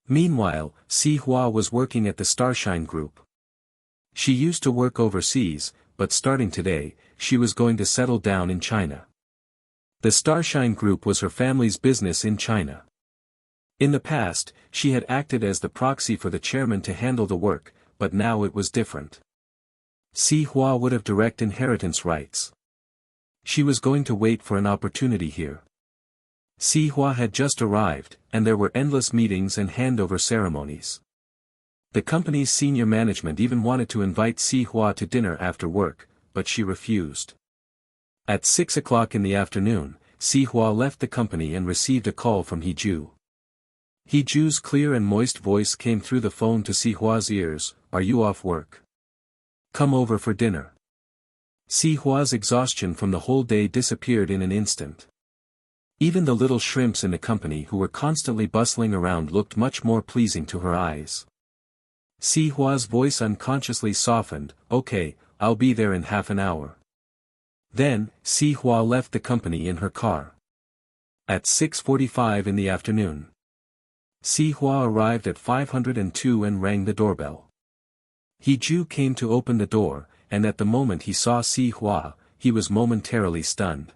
Meanwhile, Si Hua was working at the Starshine Group. She used to work overseas, but starting today, she was going to settle down in China. The Starshine Group was her family's business in China. In the past, she had acted as the proxy for the chairman to handle the work, but now it was different. Si Hua would have direct inheritance rights. She was going to wait for an opportunity here. Si Hua had just arrived, and there were endless meetings and handover ceremonies. The company's senior management even wanted to invite Si Hua to dinner after work, but she refused. At 6 o'clock in the afternoon, Si Hua left the company and received a call from Hee-ju. He Ju's clear and moist voice came through the phone to Si Hua's ears, "Are you off work? Come over for dinner." Si Hua's exhaustion from the whole day disappeared in an instant. Even the little shrimps in the company who were constantly bustling around looked much more pleasing to her eyes. Si Hua's voice unconsciously softened, "Okay, I'll be there in half an hour." Then, Si Hua left the company in her car. At 6:45 in the afternoon. Si Hua arrived at 502 and rang the doorbell. He Ju came to open the door, and at the moment he saw Si Hua, he was momentarily stunned.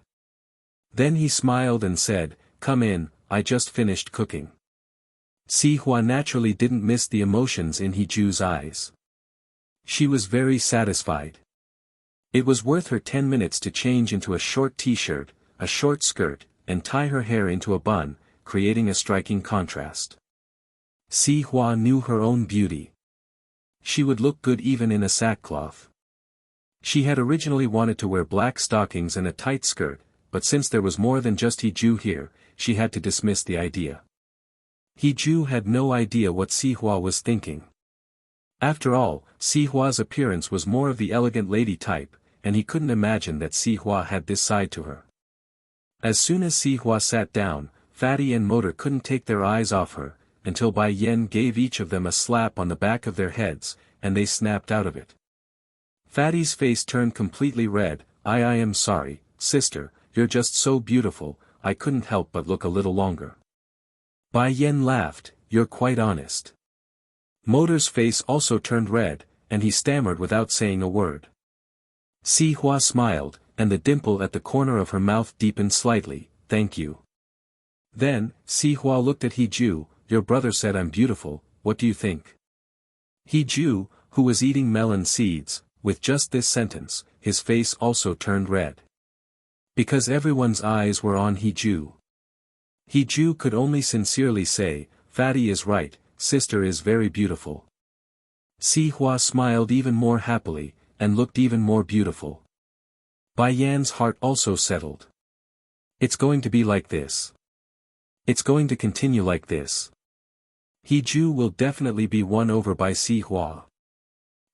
Then he smiled and said, "Come in, I just finished cooking." Si Hua naturally didn't miss the emotions in He Ju's eyes. She was very satisfied. It was worth her 10 minutes to change into a short t-shirt, a short skirt, and tie her hair into a bun, creating a striking contrast. Si Hua knew her own beauty. She would look good even in a sackcloth. She had originally wanted to wear black stockings and a tight skirt, but since there was more than just He Ju here, she had to dismiss the idea. He Ju had no idea what Si Hua was thinking. After all, Si Hua's appearance was more of the elegant lady type, and he couldn't imagine that Si Hua had this side to her. As soon as Si Hua sat down, Fatty and Motor couldn't take their eyes off her, until Bai Yen gave each of them a slap on the back of their heads, and they snapped out of it. Fatty's face turned completely red. I am sorry, sister, you're just so beautiful, I couldn't help but look a little longer." Bai Yen laughed, "You're quite honest." Motor's face also turned red, and he stammered without saying a word. Si Hua smiled, and the dimple at the corner of her mouth deepened slightly, "Thank you." Then, Si Hua looked at He Ju, "Your brother said I'm beautiful, what do you think?" He Ju, who was eating melon seeds, with just this sentence, his face also turned red. Because everyone's eyes were on He Ju. He Ju could only sincerely say, "Fatty is right, sister is very beautiful." Si Hua smiled even more happily, and looked even more beautiful. Bai Yan's heart also settled. It's going to be like this. It's going to continue like this. He Ju will definitely be won over by Si Hua.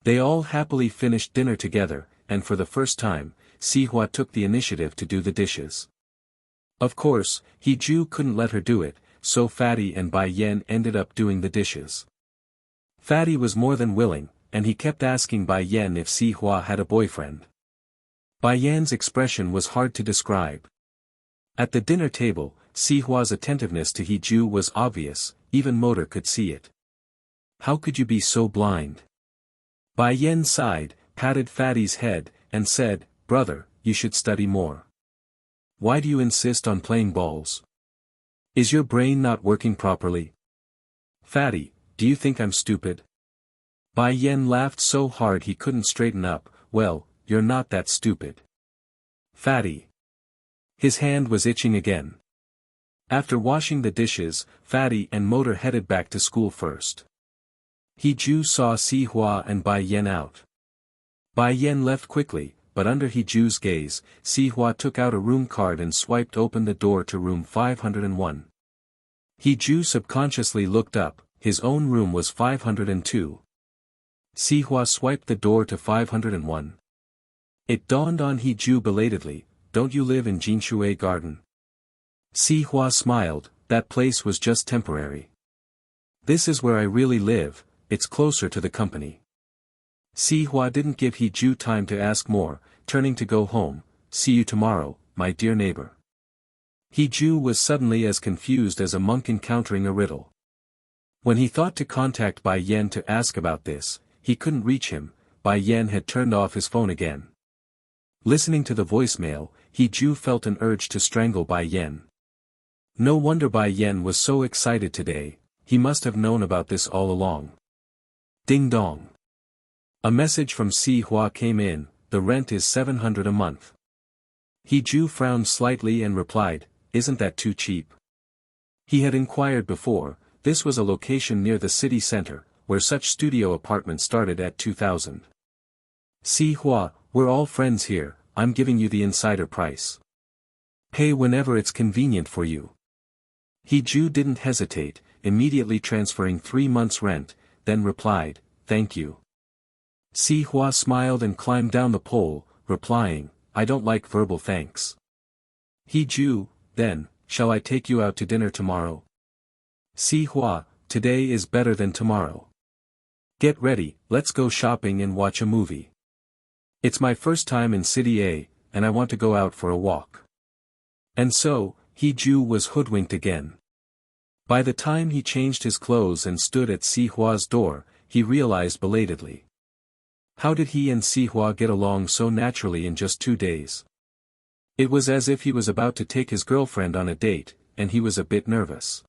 They all happily finished dinner together, and for the first time, Si Hua took the initiative to do the dishes. Of course, He Ju couldn't let her do it, so Fatty and Bai Yen ended up doing the dishes. Fatty was more than willing, and he kept asking Bai Yen if Si Hua had a boyfriend. Bai Yan's expression was hard to describe. At the dinner table, Si Hua's attentiveness to He Ju was obvious, even Motor could see it. "How could you be so blind?" Bai Yen sighed, patted Fatty's head, and said, "Brother, you should study more. Why do you insist on playing balls? Is your brain not working properly?" "Fatty, do you think I'm stupid?" Bai Yen laughed so hard he couldn't straighten up. "Well, you're not that stupid." "Fatty." His hand was itching again. After washing the dishes, Fatty and Motor headed back to school first. He Ju saw Si Hua and Bai Yen out. Bai Yen left quickly, but under He Ju's gaze, Si Hua took out a room card and swiped open the door to room 501. He Ju subconsciously looked up, his own room was 502. Si Hua swiped the door to 501. It dawned on He Ju belatedly, "Don't you live in Jinshui Garden?" Si Hua smiled, "That place was just temporary. This is where I really live, it's closer to the company." Si Hua didn't give He Ju time to ask more, turning to go home. "See you tomorrow, my dear neighbor." He Ju was suddenly as confused as a monk encountering a riddle. When he thought to contact Bai Yen to ask about this, he couldn't reach him. Bai Yen had turned off his phone again. Listening to the voicemail, He Ju felt an urge to strangle Bai Yen. No wonder Bai Yen was so excited today, he must have known about this all along. Ding dong. A message from Si Hua came in, "The rent is 700 a month." He Ju frowned slightly and replied, "Isn't that too cheap?" He had inquired before, this was a location near the city center, where such studio apartments started at 2,000. Si Hua, we're all friends here, I'm giving you the insider price. Pay whenever it's convenient for you. He Ju didn't hesitate, immediately transferring 3 months' rent, then replied, "Thank you." Si Hua smiled and climbed down the pole, replying, "I don't like verbal thanks." He Ju, "Then, shall I take you out to dinner tomorrow?" Si Hua, "Today is better than tomorrow. Get ready, let's go shopping and watch a movie. It's my first time in City A, and I want to go out for a walk." And so, He Ju was hoodwinked again. By the time he changed his clothes and stood at Si Hua's door, he realized belatedly. How did he and Si Hua get along so naturally in just 2 days? It was as if he was about to take his girlfriend on a date, and he was a bit nervous.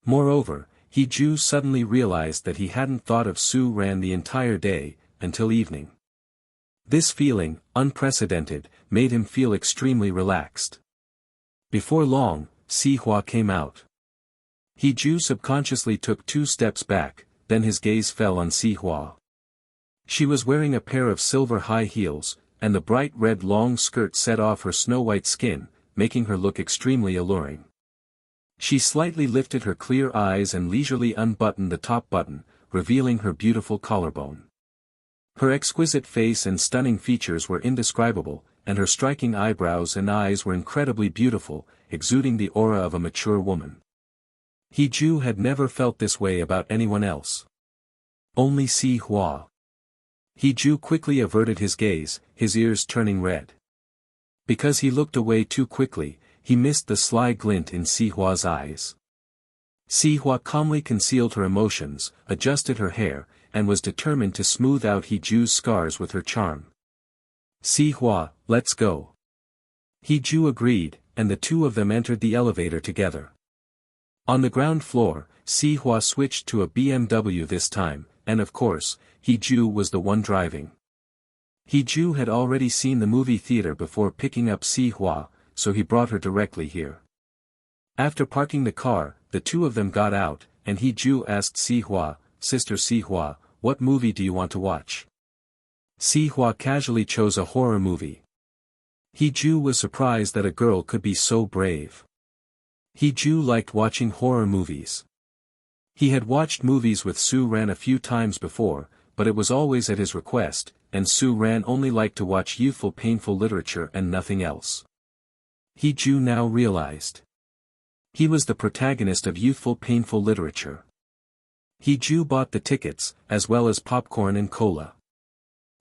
Moreover, He Ju suddenly realized that he hadn't thought of Su Ran the entire day, until evening. This feeling, unprecedented, made him feel extremely relaxed. Before long, Si Hua came out. He Ju subconsciously took 2 steps back, then his gaze fell on Si Hua. She was wearing a pair of silver high heels, and the bright red long skirt set off her snow-white skin, making her look extremely alluring. She slightly lifted her clear eyes and leisurely unbuttoned the top button, revealing her beautiful collarbone. Her exquisite face and stunning features were indescribable, and her striking eyebrows and eyes were incredibly beautiful, exuding the aura of a mature woman. He Ju had never felt this way about anyone else. Only Si Hua. He Ju quickly averted his gaze, his ears turning red. Because he looked away too quickly, he missed the sly glint in Si Hua's eyes. Si Hua calmly concealed her emotions, adjusted her hair, and was determined to smooth out He Ju's scars with her charm. Si Hua, let's go. He Ju agreed, and the 2 of them entered the elevator together. On the ground floor, Si Hua switched to a BMW this time, and of course, He Ju was the one driving. He Ju had already seen the movie theater before picking up Si Hua, so he brought her directly here. After parking the car, the 2 of them got out, and He Ju asked Si Hua, "Sister Si Hua, what movie do you want to watch?" Si Hua casually chose a horror movie. He Ju was surprised that a girl could be so brave. He Ju liked watching horror movies. He had watched movies with Su Ran a few times before, but it was always at his request, and Su Ran only liked to watch youthful painful literature and nothing else. He Ju now realized. He was the protagonist of youthful painful literature. He Ju bought the tickets, as well as popcorn and cola.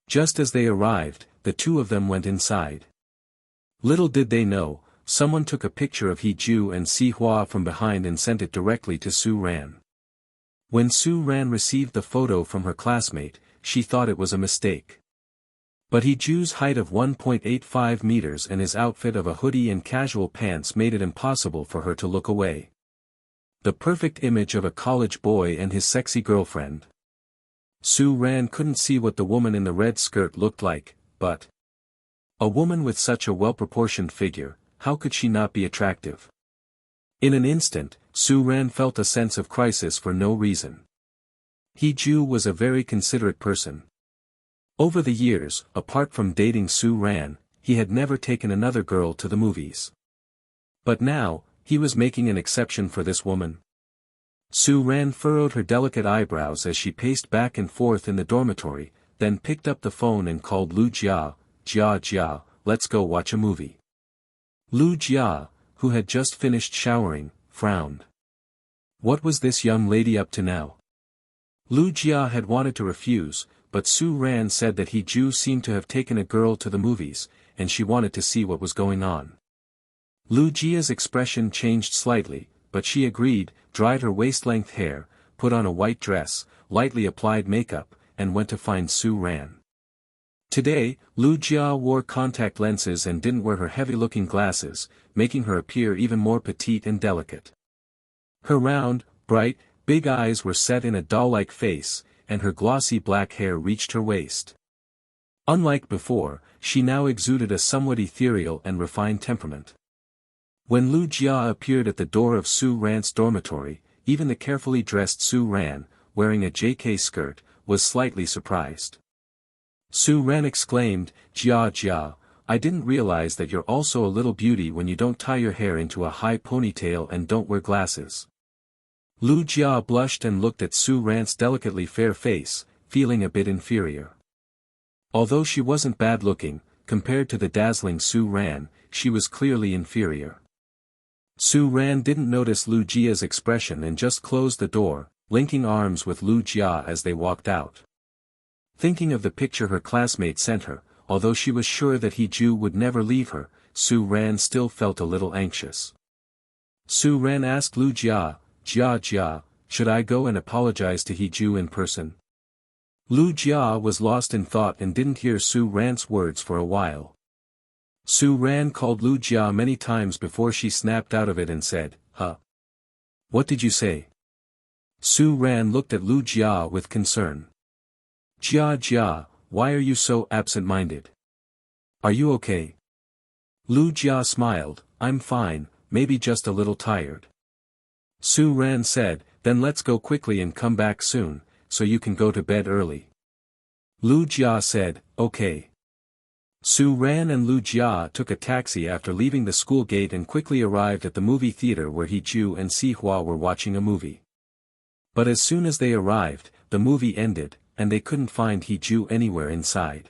Just as they arrived, the 2 of them went inside. Little did they know, someone took a picture of He Ju and Si Hua from behind and sent it directly to Su Ran. When Su Ran received the photo from her classmate, she thought it was a mistake. But He Ju's height of 1.85 meters and his outfit of a hoodie and casual pants made it impossible for her to look away. The perfect image of a college boy and his sexy girlfriend. Su Ran couldn't see what the woman in the red skirt looked like, but a woman with such a well-proportioned figure, how could she not be attractive? In an instant, Su Ran felt a sense of crisis for no reason. He Ju was a very considerate person. Over the years, apart from dating Su Ran, he had never taken another girl to the movies. But now, he was making an exception for this woman. Su Ran furrowed her delicate eyebrows as she paced back and forth in the dormitory, then picked up the phone and called Lu Jia, "Jia, let's go watch a movie." Lu Jia, who had just finished showering, frowned. What was this young lady up to now? Lu Jia had wanted to refuse, but Su Ran said that He Ju seemed to have taken a girl to the movies, and she wanted to see what was going on. Lu Jia's expression changed slightly, but she agreed, dried her waist-length hair, put on a white dress, lightly applied makeup, and went to find Su Ran. Today, Lu Jia wore contact lenses and didn't wear her heavy-looking glasses, making her appear even more petite and delicate. Her round, bright, big eyes were set in a doll-like face, and her glossy black hair reached her waist. Unlike before, she now exuded a somewhat ethereal and refined temperament. When Lu Jia appeared at the door of Su Ran's dormitory, even the carefully dressed Su Ran, wearing a JK skirt, was slightly surprised. Su Ran exclaimed, Jia, I didn't realize that you're also a little beauty when you don't tie your hair into a high ponytail and don't wear glasses." Lu Jia blushed and looked at Su Ran's delicately fair face, feeling a bit inferior. Although she wasn't bad-looking, compared to the dazzling Su Ran, she was clearly inferior. Su Ran didn't notice Lu Jia's expression and just closed the door, linking arms with Lu Jia as they walked out. Thinking of the picture her classmate sent her, although she was sure that Hiju would never leave her, Su Ran still felt a little anxious. Su Ran asked Lu Jia, Jia, should I go and apologize to Hiju in person? Lu Jia was lost in thought and didn't hear Su Ran's words for a while. Su Ran called Lu Jia many times before she snapped out of it and said, Huh? What did you say? Su Ran looked at Lu Jia with concern. Jia, why are you so absent-minded? Are you okay? Lu Jia smiled, I'm fine, maybe just a little tired. Su Ran said, then let's go quickly and come back soon, so you can go to bed early. Lu Jia said, okay. Su Ran and Lu Jia took a taxi after leaving the school gate and quickly arrived at the movie theater where Hiju and Si Hua were watching a movie. But as soon as they arrived, the movie ended, and they couldn't find Hiju anywhere inside.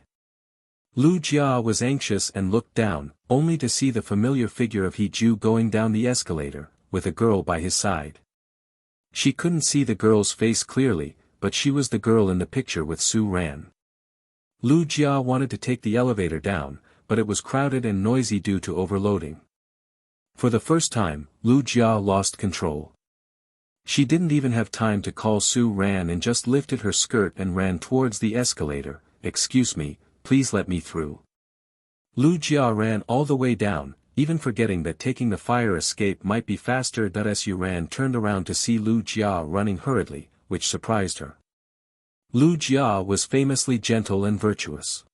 Lu Jia was anxious and looked down, only to see the familiar figure of Hiju going down the escalator, with a girl by his side. She couldn't see the girl's face clearly, but she was the girl in the picture with Su Ran. Lu Jia wanted to take the elevator down, but it was crowded and noisy due to overloading. For the first time, Lu Jia lost control. She didn't even have time to call Su Ran and just lifted her skirt and ran towards the escalator. Excuse me, please let me through. Lu Jia ran all the way down, even forgetting that taking the fire escape might be faster. Su Ran turned around to see Lu Jia running hurriedly, which surprised her. Lu Jia was famously gentle and virtuous.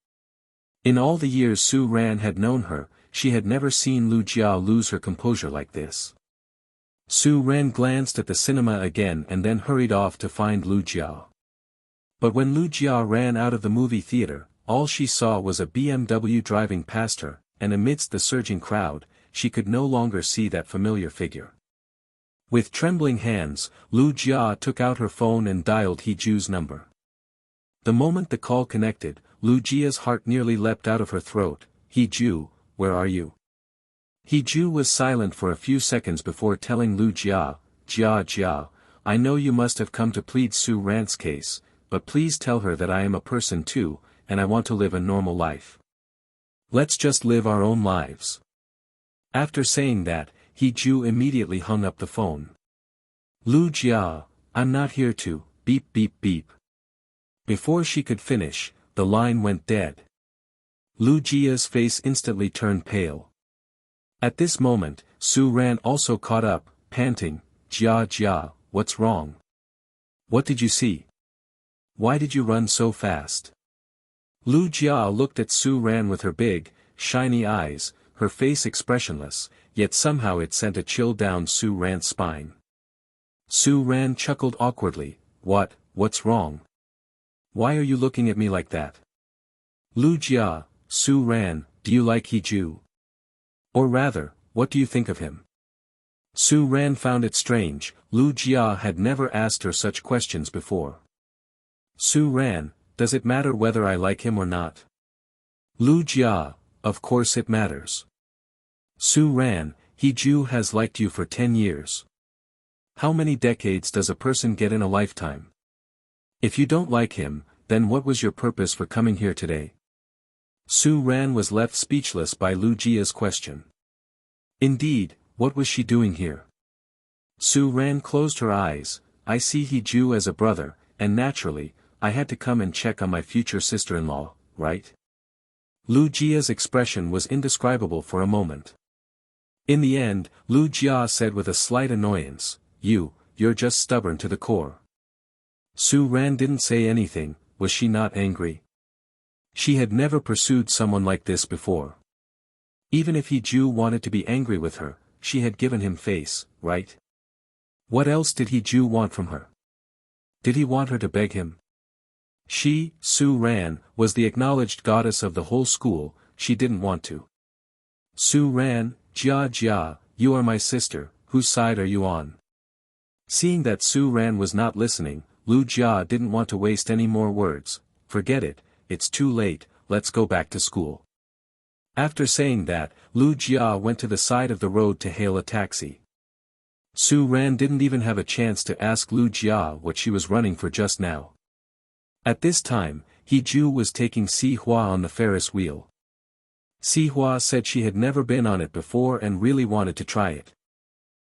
In all the years Su Ran had known her, she had never seen Lu Jia lose her composure like this. Su Ran glanced at the cinema again and then hurried off to find Lu Jia. But when Lu Jia ran out of the movie theater, all she saw was a BMW driving past her, and amidst the surging crowd, she could no longer see that familiar figure. With trembling hands, Lu Jia took out her phone and dialed Hiju's number. The moment the call connected, Lu Jia's heart nearly leapt out of her throat. Hiju, where are you? Hiju was silent for a few seconds before telling Lu Jia, Jia, I know you must have come to plead Su Ran's case, but please tell her that I am a person too, and I want to live a normal life. Let's just live our own lives. After saying that, Hiju immediately hung up the phone. Lu Jia, I'm not here to, beep beep beep. Before she could finish, the line went dead. Lu Jia's face instantly turned pale. At this moment, Su Ran also caught up, panting, Jia, what's wrong? What did you see? Why did you run so fast? Lu Jia looked at Su Ran with her big, shiny eyes, her face expressionless, yet somehow it sent a chill down Su Ran's spine. Su Ran chuckled awkwardly, what's wrong? Why are you looking at me like that? Lu Jia, Su Ran, do you like Hiju? Or rather, what do you think of him? Su Ran found it strange, Lu Jia had never asked her such questions before. Su Ran, does it matter whether I like him or not? Lu Jia, of course it matters. Su Ran, Hiju has liked you for 10 years. How many decades does a person get in a lifetime? If you don't like him, then what was your purpose for coming here today? Su Ran was left speechless by Lu Jia's question. Indeed, what was she doing here? Su Ran closed her eyes. I see Hiju as a brother, and naturally, I had to come and check on my future sister-in-law, right? Lu Jia's expression was indescribable for a moment. In the end, Lu Jia said with a slight annoyance, you're just stubborn to the core. Su Ran didn't say anything. Was she not angry? She had never pursued someone like this before. Even if Hiju wanted to be angry with her, she had given him face, right? What else did Hiju want from her? Did he want her to beg him? She, Su Ran, was the acknowledged goddess of the whole school. She didn't want to. Su Ran, Jia, you are my sister, whose side are you on? Seeing that Su Ran was not listening, Lu Jia didn't want to waste any more words. Forget it, it's too late, let's go back to school. After saying that, Lu Jia went to the side of the road to hail a taxi. Su Ran didn't even have a chance to ask Lu Jia what she was running for just now. At this time, He Ju was taking Si Hua on the Ferris wheel. Si Hua said she had never been on it before and really wanted to try it.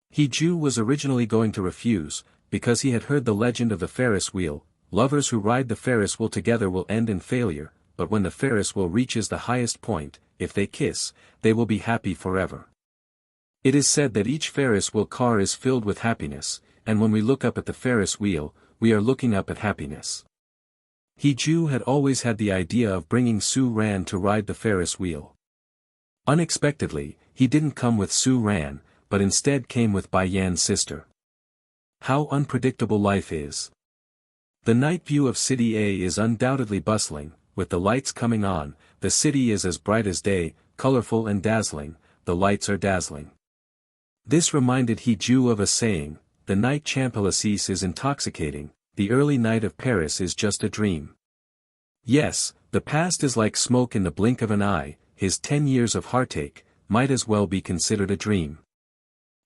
He Ju was originally going to refuse, because he had heard the legend of the Ferris wheel. Lovers who ride the Ferris wheel together will end in failure, but when the Ferris wheel reaches the highest point, if they kiss, they will be happy forever. It is said that each Ferris wheel car is filled with happiness, and when we look up at the Ferris wheel, we are looking up at happiness. He Ju had always had the idea of bringing Su Ran to ride the Ferris wheel. Unexpectedly, he didn't come with Su Ran, but instead came with Bai Yan's sister. How unpredictable life is. The night view of City A is undoubtedly bustling, with the lights coming on. The city is as bright as day, colorful and dazzling, the lights are dazzling. This reminded He Ju of a saying, the night Champs-Élysées is intoxicating, the early night of Paris is just a dream. Yes, the past is like smoke in the blink of an eye, his 10 years of heartache, might as well be considered a dream.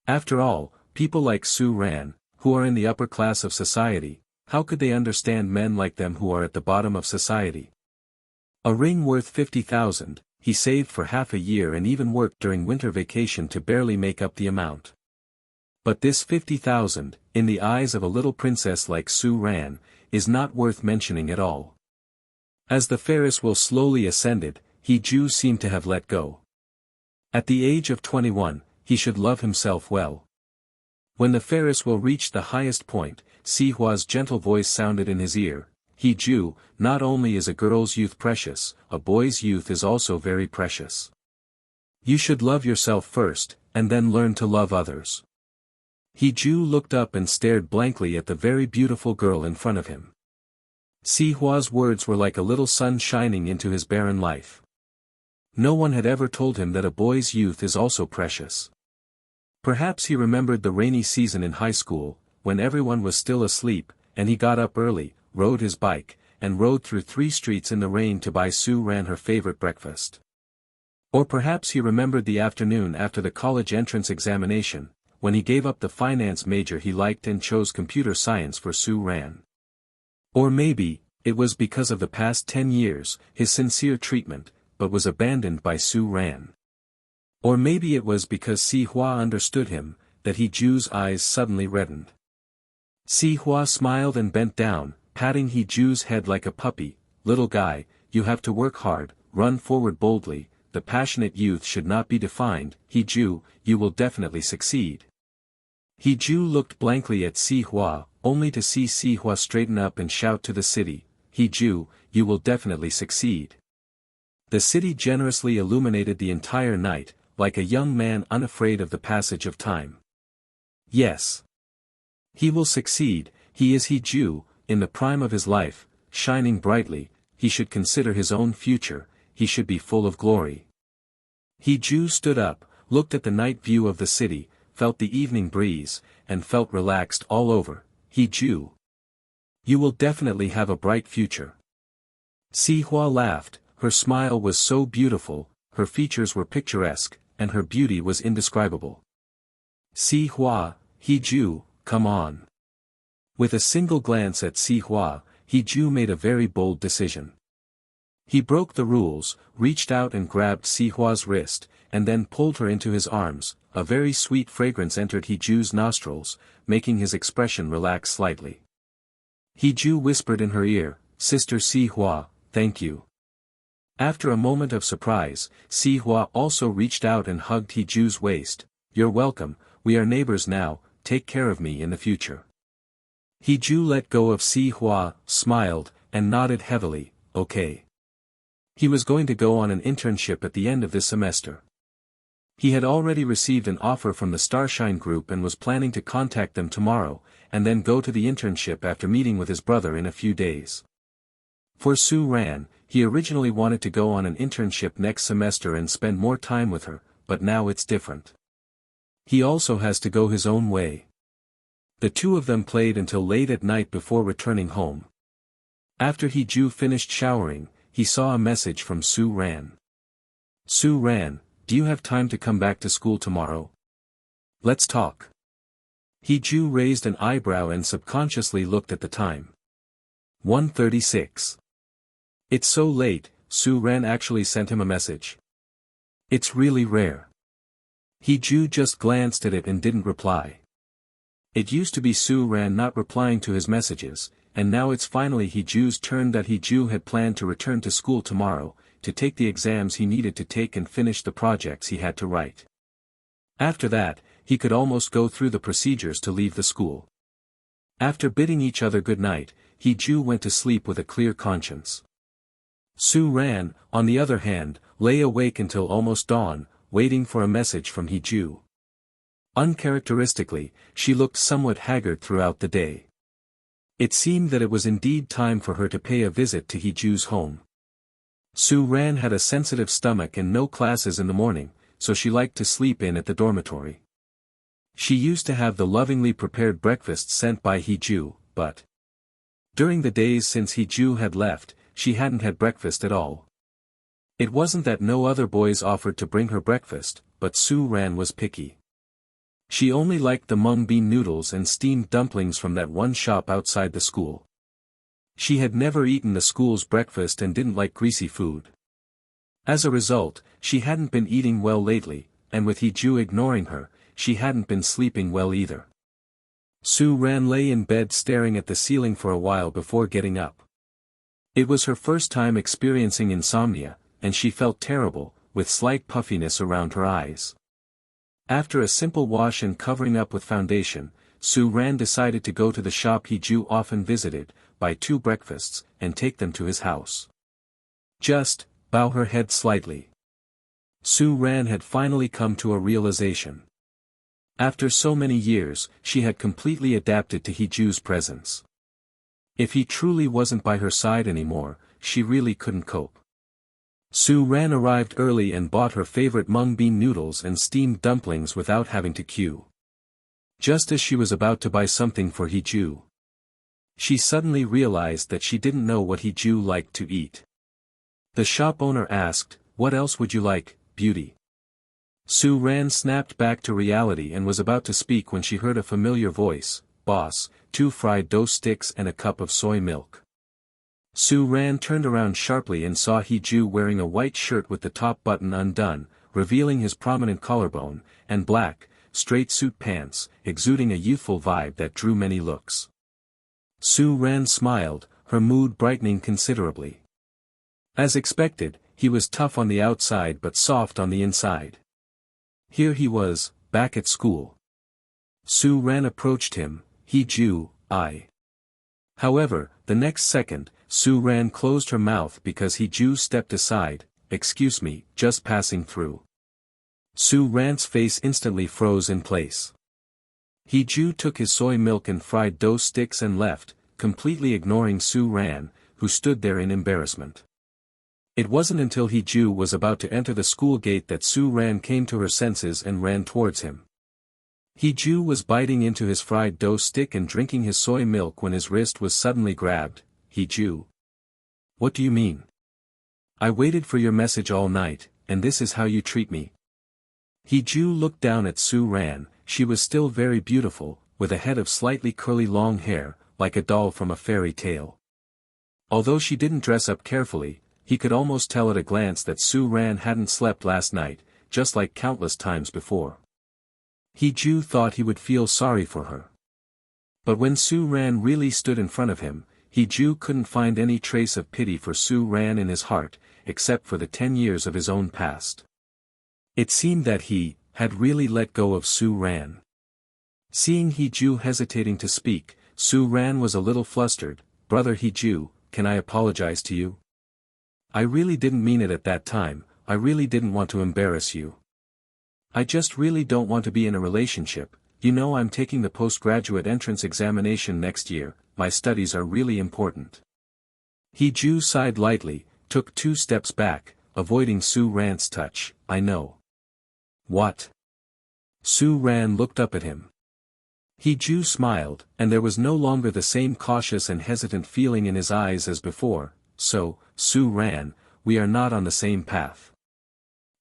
After all, people like Su Ran, who are in the upper class of society, how could they understand men like them who are at the bottom of society? A ring worth 50,000, he saved for half a year and even worked during winter vacation to barely make up the amount. But this 50,000, in the eyes of a little princess like Su Ran, is not worth mentioning at all. As the Ferris wheel slowly ascended, He Ju seemed to have let go. At the age of 21, he should love himself well. When the Ferris wheel reached the highest point, Si Hua's gentle voice sounded in his ear, He Ju, not only is a girl's youth precious, a boy's youth is also very precious. You should love yourself first, and then learn to love others. He Ju looked up and stared blankly at the very beautiful girl in front of him. Si Hua's words were like a little sun shining into his barren life. No one had ever told him that a boy's youth is also precious. Perhaps he remembered the rainy season in high school, when everyone was still asleep, and he got up early, rode his bike, and rode through 3 streets in the rain to buy Su Ran her favorite breakfast. Or perhaps he remembered the afternoon after the college entrance examination, when he gave up the finance major he liked and chose computer science for Su Ran. Or maybe, it was because of the past 10 years, his sincere treatment, but was abandoned by Su Ran. Or maybe it was because Si Hua understood him, that He Ju's eyes suddenly reddened. Si Hua smiled and bent down, patting He Ju's head like a puppy. Little guy, you have to work hard, run forward boldly, the passionate youth should not be defined. He Ju, you will definitely succeed. He Ju looked blankly at Si Hua, only to see Si Hua straighten up and shout to the city, He Ju, you will definitely succeed. The city generously illuminated the entire night, like a young man unafraid of the passage of time. Yes. He will succeed. He is He Ju, in the prime of his life, shining brightly. He should consider his own future, he should be full of glory. He Ju stood up, looked at the night view of the city, felt the evening breeze, and felt relaxed all over. He Ju, you will definitely have a bright future. Si Hua laughed, her smile was so beautiful, her features were picturesque, and her beauty was indescribable. Si Hua, He Ju, come on. With a single glance at Si Hua, He Ju made a very bold decision. He broke the rules, reached out and grabbed Si Hua's wrist, and then pulled her into his arms. A very sweet fragrance entered He Ju's nostrils, making his expression relax slightly. He Ju whispered in her ear, Sister Si Hua, thank you. After a moment of surprise, Si Hua also reached out and hugged He Ju's waist. You're welcome, we are neighbors now, take care of me in the future. He Ju let go of Si Hua, smiled, and nodded heavily, okay. He was going to go on an internship at the end of this semester. He had already received an offer from the Starshine Group and was planning to contact them tomorrow, and then go to the internship after meeting with his brother in a few days. For Su Ran, he originally wanted to go on an internship next semester and spend more time with her, but now it's different. He also has to go his own way. The two of them played until late at night before returning home. After Hee-ju finished showering, he saw a message from Su-ran. "Su-ran, do you have time to come back to school tomorrow? Let's talk." Hee-ju raised an eyebrow and subconsciously looked at the time. 1:36. It's so late, Su-ran actually sent him a message. It's really rare. Hee-ju just glanced at it and didn't reply. It used to be Su-ran not replying to his messages, and now it's finally Hee-ju's turn. That Hee-ju had planned to return to school tomorrow, to take the exams he needed to take and finish the projects he had to write. After that, he could almost go through the procedures to leave the school. After bidding each other good night, Hee-ju went to sleep with a clear conscience. Su-ran, on the other hand, lay awake until almost dawn, waiting for a message from Hee-ju. Uncharacteristically, she looked somewhat haggard throughout the day. It seemed that it was indeed time for her to pay a visit to Hee-ju's home. Su-ran had a sensitive stomach and no classes in the morning, so she liked to sleep in at the dormitory. She used to have the lovingly prepared breakfast sent by Hee-ju, but during the days since Hee-ju had left, she hadn't had breakfast at all. It wasn't that no other boys offered to bring her breakfast, but Su-ran was picky. She only liked the mung bean noodles and steamed dumplings from that one shop outside the school. She had never eaten the school's breakfast and didn't like greasy food. As a result, she hadn't been eating well lately, and with Hee-ju ignoring her, she hadn't been sleeping well either. Su-ran lay in bed staring at the ceiling for a while before getting up. It was her first time experiencing insomnia, and she felt terrible, with slight puffiness around her eyes. After a simple wash and covering up with foundation, Su-ran decided to go to the shop Hee-ju often visited, buy 2 breakfasts, and take them to his house. Just bow her head slightly. Su-ran had finally come to a realization. After so many years, she had completely adapted to Hee-ju's presence. If he truly wasn't by her side anymore, she really couldn't cope. Su-ran arrived early and bought her favorite mung bean noodles and steamed dumplings without having to queue. Just as she was about to buy something for Hee-ju, she suddenly realized that she didn't know what Hee-ju liked to eat. The shop owner asked, "What else would you like, beauty?" Su-ran snapped back to reality and was about to speak when she heard a familiar voice, "Boss, 2 fried dough sticks and a cup of soy milk." Su-ran turned around sharply and saw Hee-ju wearing a white shirt with the top button undone, revealing his prominent collarbone, and black, straight suit pants, exuding a youthful vibe that drew many looks. Su-ran smiled, her mood brightening considerably. As expected, he was tough on the outside but soft on the inside. Here he was, back at school. Su-ran approached him, "Hee-ju, I." However, the next second, Su-ran closed her mouth because Hee-ju stepped aside, "Excuse me, just passing through." Su-ran's face instantly froze in place. Hee-ju took his soy milk and fried dough sticks and left, completely ignoring Su-ran, who stood there in embarrassment. It wasn't until Hee-ju was about to enter the school gate that Su-ran came to her senses and ran towards him. Hee-ju was biting into his fried dough stick and drinking his soy milk when his wrist was suddenly grabbed. "Hee-ju. What do you mean? I waited for your message all night, and this is how you treat me." Hee-ju looked down at Su-ran. She was still very beautiful, with a head of slightly curly long hair, like a doll from a fairy tale. Although she didn't dress up carefully, he could almost tell at a glance that Su-ran hadn't slept last night, just like countless times before. Hee-ju thought he would feel sorry for her. But when Su-ran really stood in front of him, Hee-ju couldn't find any trace of pity for Su-ran in his heart, except for the 10 years of his own past. It seemed that he had really let go of Su-ran. Seeing Hee-ju hesitating to speak, Su-ran was a little flustered. "Brother Hee-ju, can I apologize to you? I really didn't mean it at that time, I really didn't want to embarrass you. I just really don't want to be in a relationship. You know I'm taking the postgraduate entrance examination next year, my studies are really important." Hee-ju sighed lightly, took 2 steps back, avoiding Su-ran's touch. "I know." "What?" Su-ran looked up at him. He Ju smiled, and there was no longer the same cautious and hesitant feeling in his eyes as before. So, Su Ran, we are not on the same path.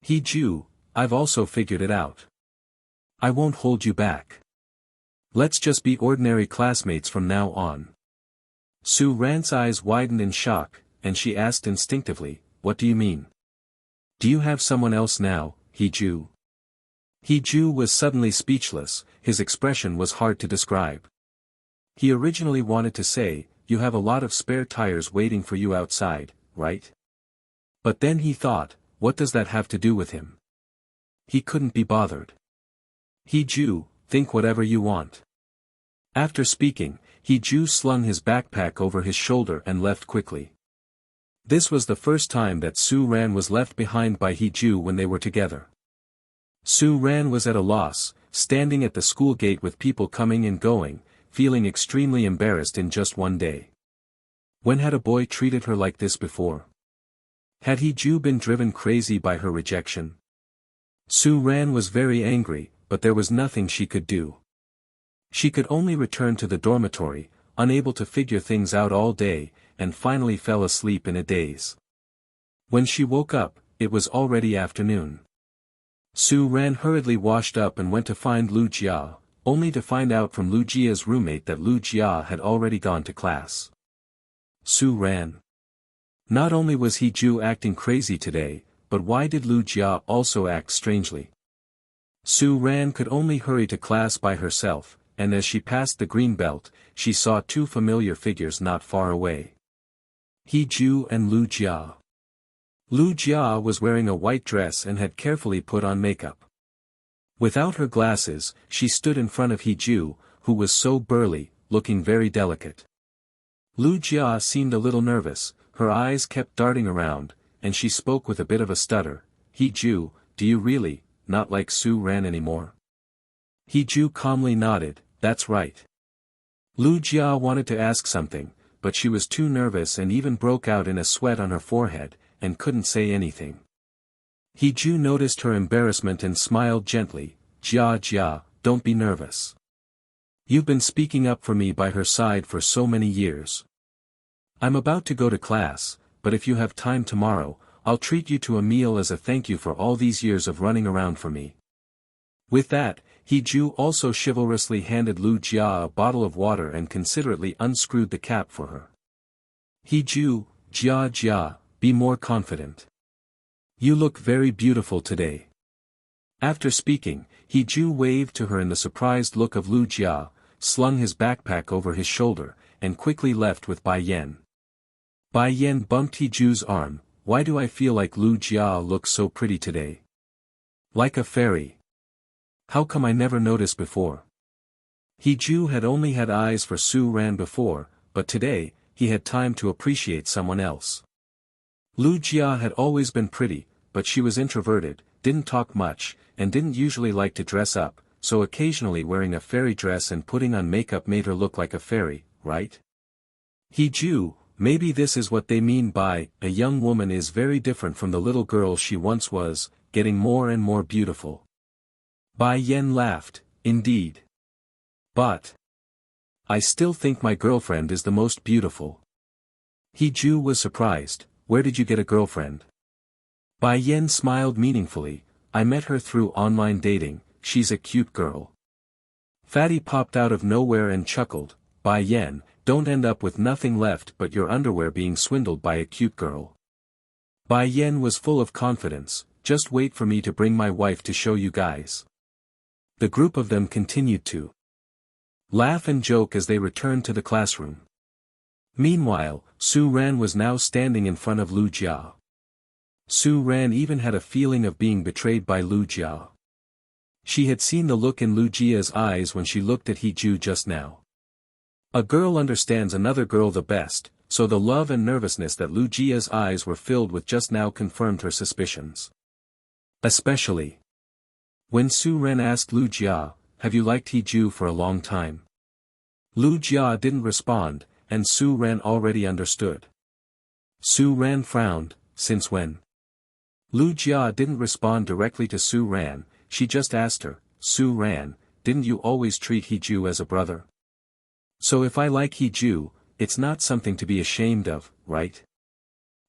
He Ju, I've also figured it out. I won't hold you back. Let's just be ordinary classmates from now on. Su Ran's eyes widened in shock, and she asked instinctively, what do you mean? Do you have someone else now, He Ju? He Ju was suddenly speechless, his expression was hard to describe. He originally wanted to say, you have a lot of spare tires waiting for you outside, right? But then he thought, what does that have to do with him? He couldn't be bothered. He Ju, think whatever you want. After speaking, He Ju slung his backpack over his shoulder and left quickly. This was the first time that Su Ran was left behind by He Ju when they were together. Su Ran was at a loss, standing at the school gate with people coming and going, feeling extremely embarrassed in just one day. When had a boy treated her like this before? Had He Ju been driven crazy by her rejection? Su Ran was very angry, but there was nothing she could do. She could only return to the dormitory, unable to figure things out all day, and finally fell asleep in a daze. When she woke up, it was already afternoon. Su Ran hurriedly washed up and went to find Lu Jia, only to find out from Lu Jia's roommate that Lu Jia had already gone to class. Su Ran. Not only was He Ju acting crazy today, but why did Lu Jia also act strangely? Su Ran could only hurry to class by herself, and as she passed the green belt, she saw two familiar figures not far away. He Ju and Lu Jia. Lu Jia was wearing a white dress and had carefully put on makeup. Without her glasses, she stood in front of He Ju, who was so burly, looking very delicate. Lu Jia seemed a little nervous, her eyes kept darting around, and she spoke with a bit of a stutter. He Ju, do you really, not like Su Ran anymore? He Ju calmly nodded, that's right. Lu Jia wanted to ask something, but she was too nervous and even broke out in a sweat on her forehead, and couldn't say anything. He Ju noticed her embarrassment and smiled gently. Jia, don't be nervous. You've been speaking up for me by her side for so many years. I'm about to go to class, but if you have time tomorrow, I'll treat you to a meal as a thank you for all these years of running around for me. With that, He Ju also chivalrously handed Lu Jia a bottle of water and considerately unscrewed the cap for her. He Ju, Jia, be more confident. You look very beautiful today. After speaking, He Ju waved to her in the surprised look of Lu Jia, slung his backpack over his shoulder, and quickly left with Bai Yan. Bai Yan bumped He Ju's arm. Why do I feel like Lu Jia looks so pretty today? Like a fairy. How come I never noticed before? He Ju had only had eyes for Su Ran before, but today, he had time to appreciate someone else. Lu Jia had always been pretty, but she was introverted, didn't talk much, and didn't usually like to dress up, so occasionally wearing a fairy dress and putting on makeup made her look like a fairy, right? He Ju, maybe this is what they mean by, a young woman is very different from the little girl she once was, getting more and more beautiful. Bai Yan laughed, indeed. But I still think my girlfriend is the most beautiful. He Ju was surprised. Where did you get a girlfriend? Bai Yan smiled meaningfully. I met her through online dating, she's a cute girl. Fatty popped out of nowhere and chuckled. Bai Yan, don't end up with nothing left but your underwear being swindled by a cute girl. Bai Yan was full of confidence. Just wait for me to bring my wife to show you guys. The group of them continued to laugh and joke as they returned to the classroom. Meanwhile, Su Ran was now standing in front of Lu Jia. Su Ran even had a feeling of being betrayed by Lu Jia. She had seen the look in Lu Jia's eyes when she looked at He Ju just now. A girl understands another girl the best, so the love and nervousness that Lu Jia's eyes were filled with just now confirmed her suspicions. Especially when Su Ran asked Lu Jia, have you liked He Ju for a long time? Lu Jia didn't respond, and Su Ran already understood. Su Ran frowned, since when? Lu Jia didn't respond directly to Su Ran, she just asked her, Su Ran, didn't you always treat Hiju as a brother? So if I like Hiju, it's not something to be ashamed of, right?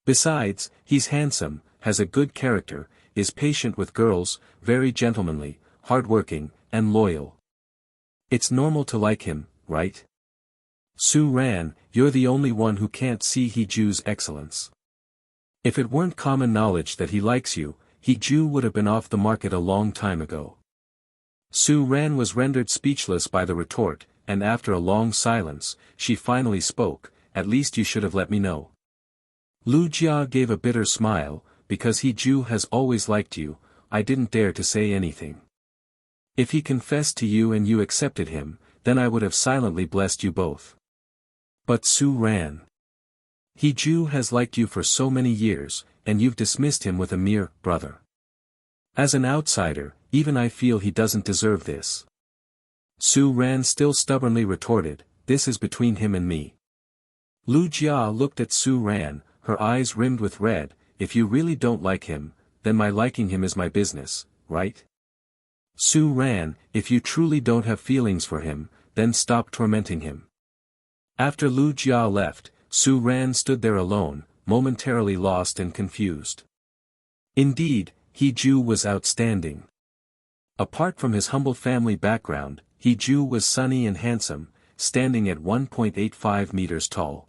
Besides, he's handsome, has a good character, is patient with girls, very gentlemanly, hardworking, and loyal. It's normal to like him, right? Su Ran, you're the only one who can't see Hiju's excellence. If it weren't common knowledge that he likes you, Hiju would have been off the market a long time ago. Su Ran was rendered speechless by the retort, and after a long silence, she finally spoke, at least you should have let me know. Lu Jia gave a bitter smile, because Hiju has always liked you, I didn't dare to say anything. If he confessed to you and you accepted him, then I would have silently blessed you both. But Su Ran. Hiju has liked you for so many years, and you've dismissed him with a mere brother. As an outsider, even I feel he doesn't deserve this. Su Ran still stubbornly retorted, this is between him and me. Lu Jia looked at Su Ran, her eyes rimmed with red, if you really don't like him, then my liking him is my business, right? Su Ran, if you truly don't have feelings for him, then stop tormenting him. After Lu Jia left, Su Ran stood there alone, momentarily lost and confused. Indeed, Hiju was outstanding. Apart from his humble family background, Hiju was sunny and handsome, standing at 1.85 meters tall.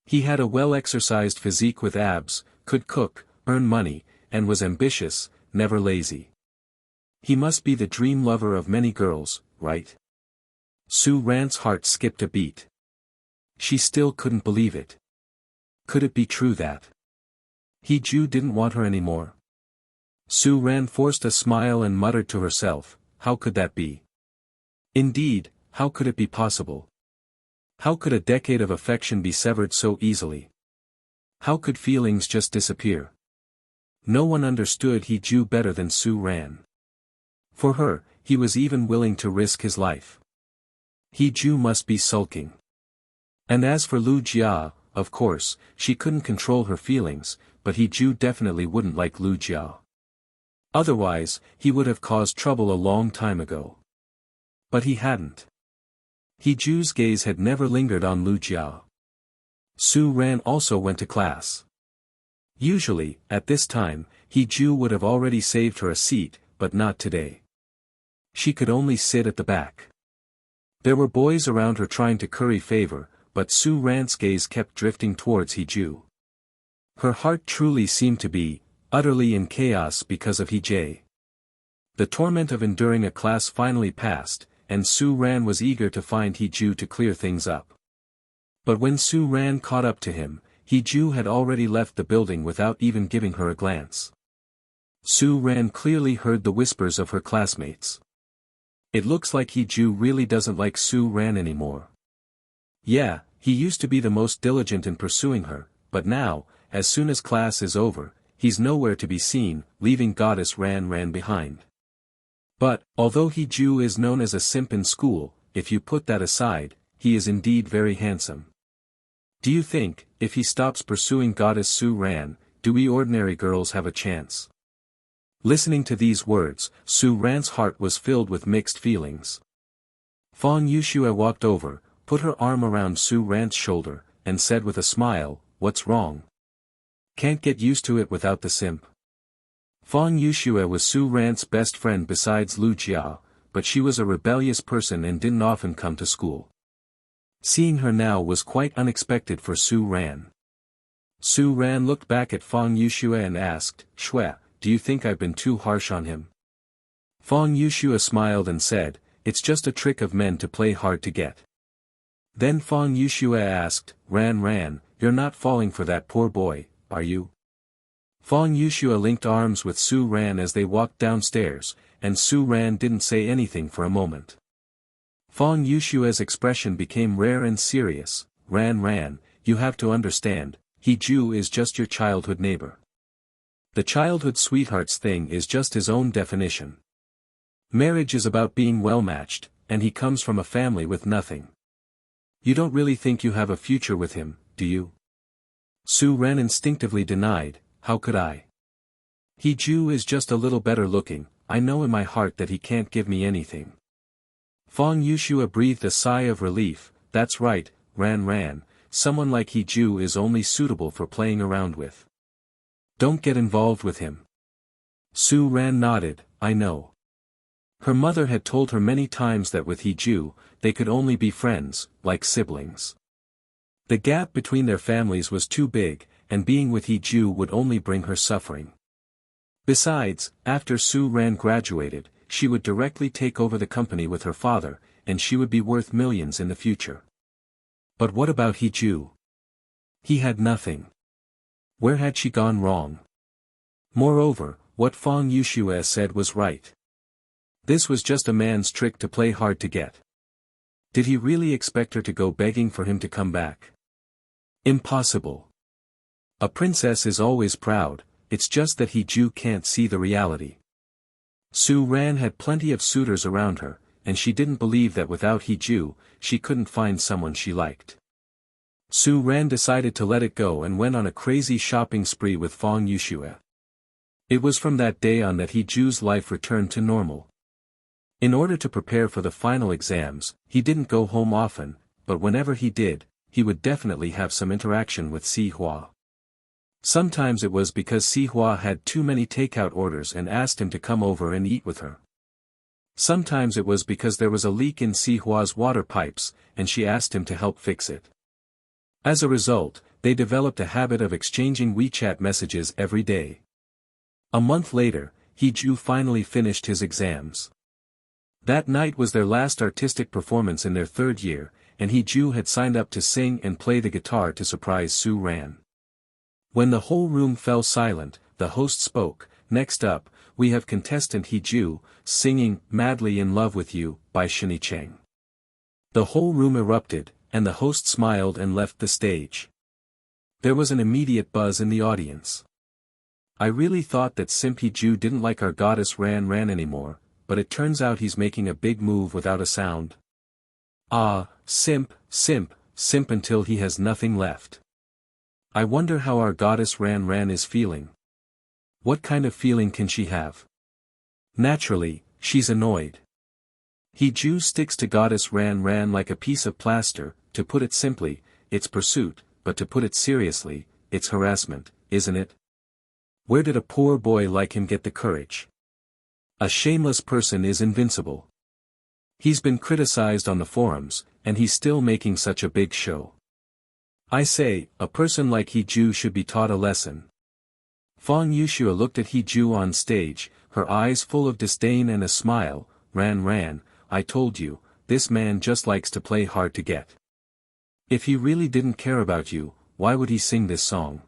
He had a well-exercised physique with abs, could cook, earn money, and was ambitious, never lazy. He must be the dream lover of many girls, right? Su Ran's heart skipped a beat. She still couldn't believe it. Could it be true that Hiju didn't want her anymore? Su Ran forced a smile and muttered to herself, how could that be? Indeed, how could it be possible? How could a decade of affection be severed so easily? How could feelings just disappear? No one understood Hiju better than Su Ran. For her, he was even willing to risk his life. Hiju must be sulking. And as for Lu Jia, of course, she couldn't control her feelings, but Hiju definitely wouldn't like Lu Jia. Otherwise, he would have caused trouble a long time ago. But he hadn't. Hiju's gaze had never lingered on Lu Jia. Su Ran also went to class. Usually, at this time, Hiju would have already saved her a seat, but not today. She could only sit at the back. There were boys around her trying to curry favor, but Su Ran's gaze kept drifting towards Hiju. Her heart truly seemed to be utterly in chaos because of Hije. The torment of enduring a class finally passed, and Su Ran was eager to find Hiju to clear things up. But when Su Ran caught up to him, Hiju had already left the building without even giving her a glance. Su Ran clearly heard the whispers of her classmates. It looks like Hiju really doesn't like Su Ran anymore. Yeah, he used to be the most diligent in pursuing her, but now, as soon as class is over, he's nowhere to be seen, leaving Goddess Ran behind. But, although Hiju is known as a simp in school, if you put that aside, he is indeed very handsome. Do you think, if he stops pursuing Goddess Su Ran, do we ordinary girls have a chance? Listening to these words, Su Ran's heart was filled with mixed feelings. Fang Yushue walked over, put her arm around Su Ran's shoulder, and said with a smile, what's wrong? Can't get used to it without the simp. Fang Yushue was Su Ran's best friend besides Lu Jia, but she was a rebellious person and didn't often come to school. Seeing her now was quite unexpected for Su Ran. Su Ran looked back at Fang Yushue and asked, Shue, do you think I've been too harsh on him? Fang Yushue smiled and said, it's just a trick of men to play hard to get. Then Fang Yushue asked, Ran, you're not falling for that poor boy, are you? Fang Yushue linked arms with Su Ran as they walked downstairs, and Su Ran didn't say anything for a moment. Fang Yushue's expression became rare and serious. Ran, you have to understand, Hiju is just your childhood neighbor. The childhood sweethearts thing is just his own definition. Marriage is about being well matched, and he comes from a family with nothing. You don't really think you have a future with him, do you? Su Ran instinctively denied, how could I? Hiju is just a little better looking, I know in my heart that he can't give me anything. Fang Yushua breathed a sigh of relief. That's right, Ran, someone like He Ju is only suitable for playing around with. Don't get involved with him. Su Ran nodded. I know. Her mother had told her many times that with He Ju, they could only be friends, like siblings. The gap between their families was too big, and being with He Ju would only bring her suffering. Besides, after Su Ran graduated, she would directly take over the company with her father, and she would be worth millions in the future. But what about He Ju? He had nothing. Where had she gone wrong? Moreover, what Fang Yushua said was right. This was just a man's trick to play hard to get. Did he really expect her to go begging for him to come back? Impossible. A princess is always proud, it's just that He Ju can't see the reality. Su Ran had plenty of suitors around her, and she didn't believe that without He Ju, she couldn't find someone she liked. Su Ran decided to let it go and went on a crazy shopping spree with Fang Yushua. It was from that day on that He Ju's life returned to normal. In order to prepare for the final exams, he didn't go home often, but whenever he did, he would definitely have some interaction with Si Hua. Sometimes it was because Si Hua had too many takeout orders and asked him to come over and eat with her. Sometimes it was because there was a leak in Si Hua's water pipes, and she asked him to help fix it. As a result, they developed a habit of exchanging WeChat messages every day. A month later, He Ju finally finished his exams. That night was their last artistic performance in their third year, and He Ju had signed up to sing and play the guitar to surprise Su Ran. When the whole room fell silent, the host spoke. Next up, we have contestant He Ju, singing Madly in Love with You, by Shini Cheng. The whole room erupted, and the host smiled and left the stage. There was an immediate buzz in the audience. I really thought that Simp He Ju didn't like our goddess Ran anymore, but it turns out he's making a big move without a sound. Ah, simp until he has nothing left. I wonder how our goddess Ran is feeling. What kind of feeling can she have? Naturally, she's annoyed. He Ju sticks to goddess Ran like a piece of plaster. To put it simply, it's pursuit, but to put it seriously, it's harassment, isn't it? Where did a poor boy like him get the courage? A shameless person is invincible. He's been criticized on the forums, and he's still making such a big show. I say, a person like He Ju should be taught a lesson. Fang Yushua looked at He Ju on stage, her eyes full of disdain and a smile. Ran, I told you, this man just likes to play hard to get. If he really didn't care about you, why would he sing this song?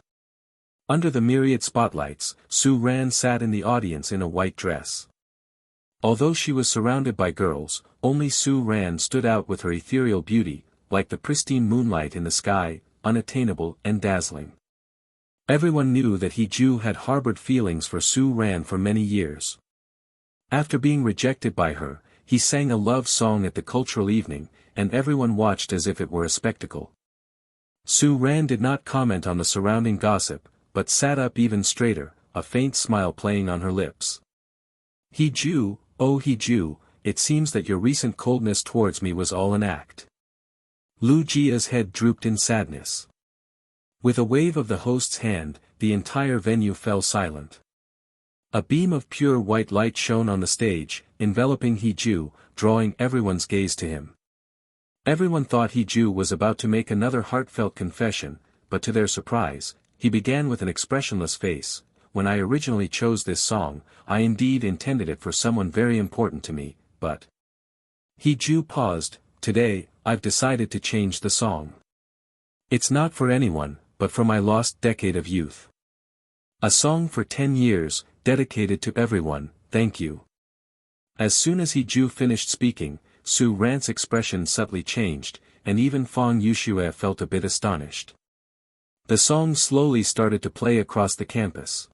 Under the myriad spotlights, Su Ran sat in the audience in a white dress. Although she was surrounded by girls, only Su Ran stood out with her ethereal beauty, like the pristine moonlight in the sky, unattainable and dazzling. Everyone knew that He Ju had harbored feelings for Su Ran for many years. After being rejected by her, he sang a love song at the cultural evening, and everyone watched as if it were a spectacle. Su Ran did not comment on the surrounding gossip, but sat up even straighter, a faint smile playing on her lips. He Ju, oh He Ju, it seems that your recent coldness towards me was all an act. Lu Jia's head drooped in sadness. With a wave of the host's hand, the entire venue fell silent. A beam of pure white light shone on the stage, enveloping He Ju, drawing everyone's gaze to him. Everyone thought He Ju was about to make another heartfelt confession, but to their surprise, he began with an expressionless face. When I originally chose this song, I indeed intended it for someone very important to me, but... He Ju paused. Today, I've decided to change the song. It's not for anyone, but for my lost decade of youth. A song for 10 years, dedicated to everyone, thank you. As soon as He Ju finished speaking, Su Ran's expression subtly changed, and even Fang Yushua felt a bit astonished. The song slowly started to play across the campus.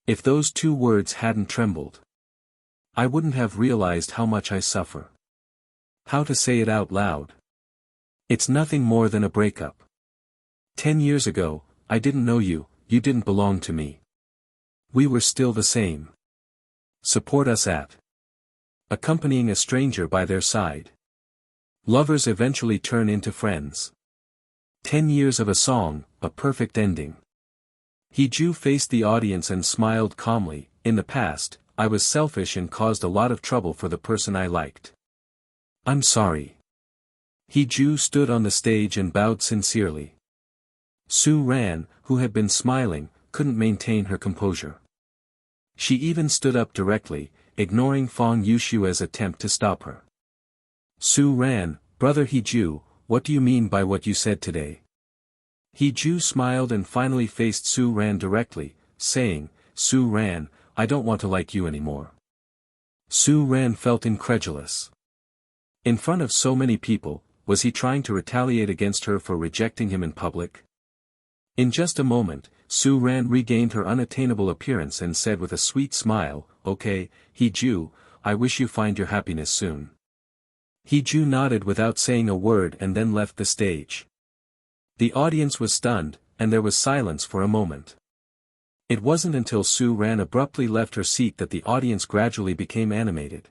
If those 2 words hadn't trembled, I wouldn't have realized how much I suffer. How to say it out loud? It's nothing more than a breakup. 10 years ago, I didn't know you, you didn't belong to me. We were still the same. Support us at accompanying a stranger by their side. Lovers eventually turn into friends. 10 years of a song, a perfect ending. Hee-ju faced the audience and smiled calmly. In the past, I was selfish and caused a lot of trouble for the person I liked. I'm sorry. Hee-ju stood on the stage and bowed sincerely. Su-ran, who had been smiling, couldn't maintain her composure. She even stood up directly, ignoring Fong Yushua's attempt to stop her. Su-ran, brother Hee-ju, what do you mean by what you said today? Hee-ju smiled and finally faced Su-ran directly, saying, Su-ran, I don't want to like you anymore. Su-ran felt incredulous. In front of so many people, was he trying to retaliate against her for rejecting him in public? In just a moment, Su-ran regained her unattainable appearance and said with a sweet smile, okay, Hee-ju, I wish you find your happiness soon. Hee-ju nodded without saying a word and then left the stage. The audience was stunned, and there was silence for a moment. It wasn't until Su-ran abruptly left her seat that the audience gradually became animated.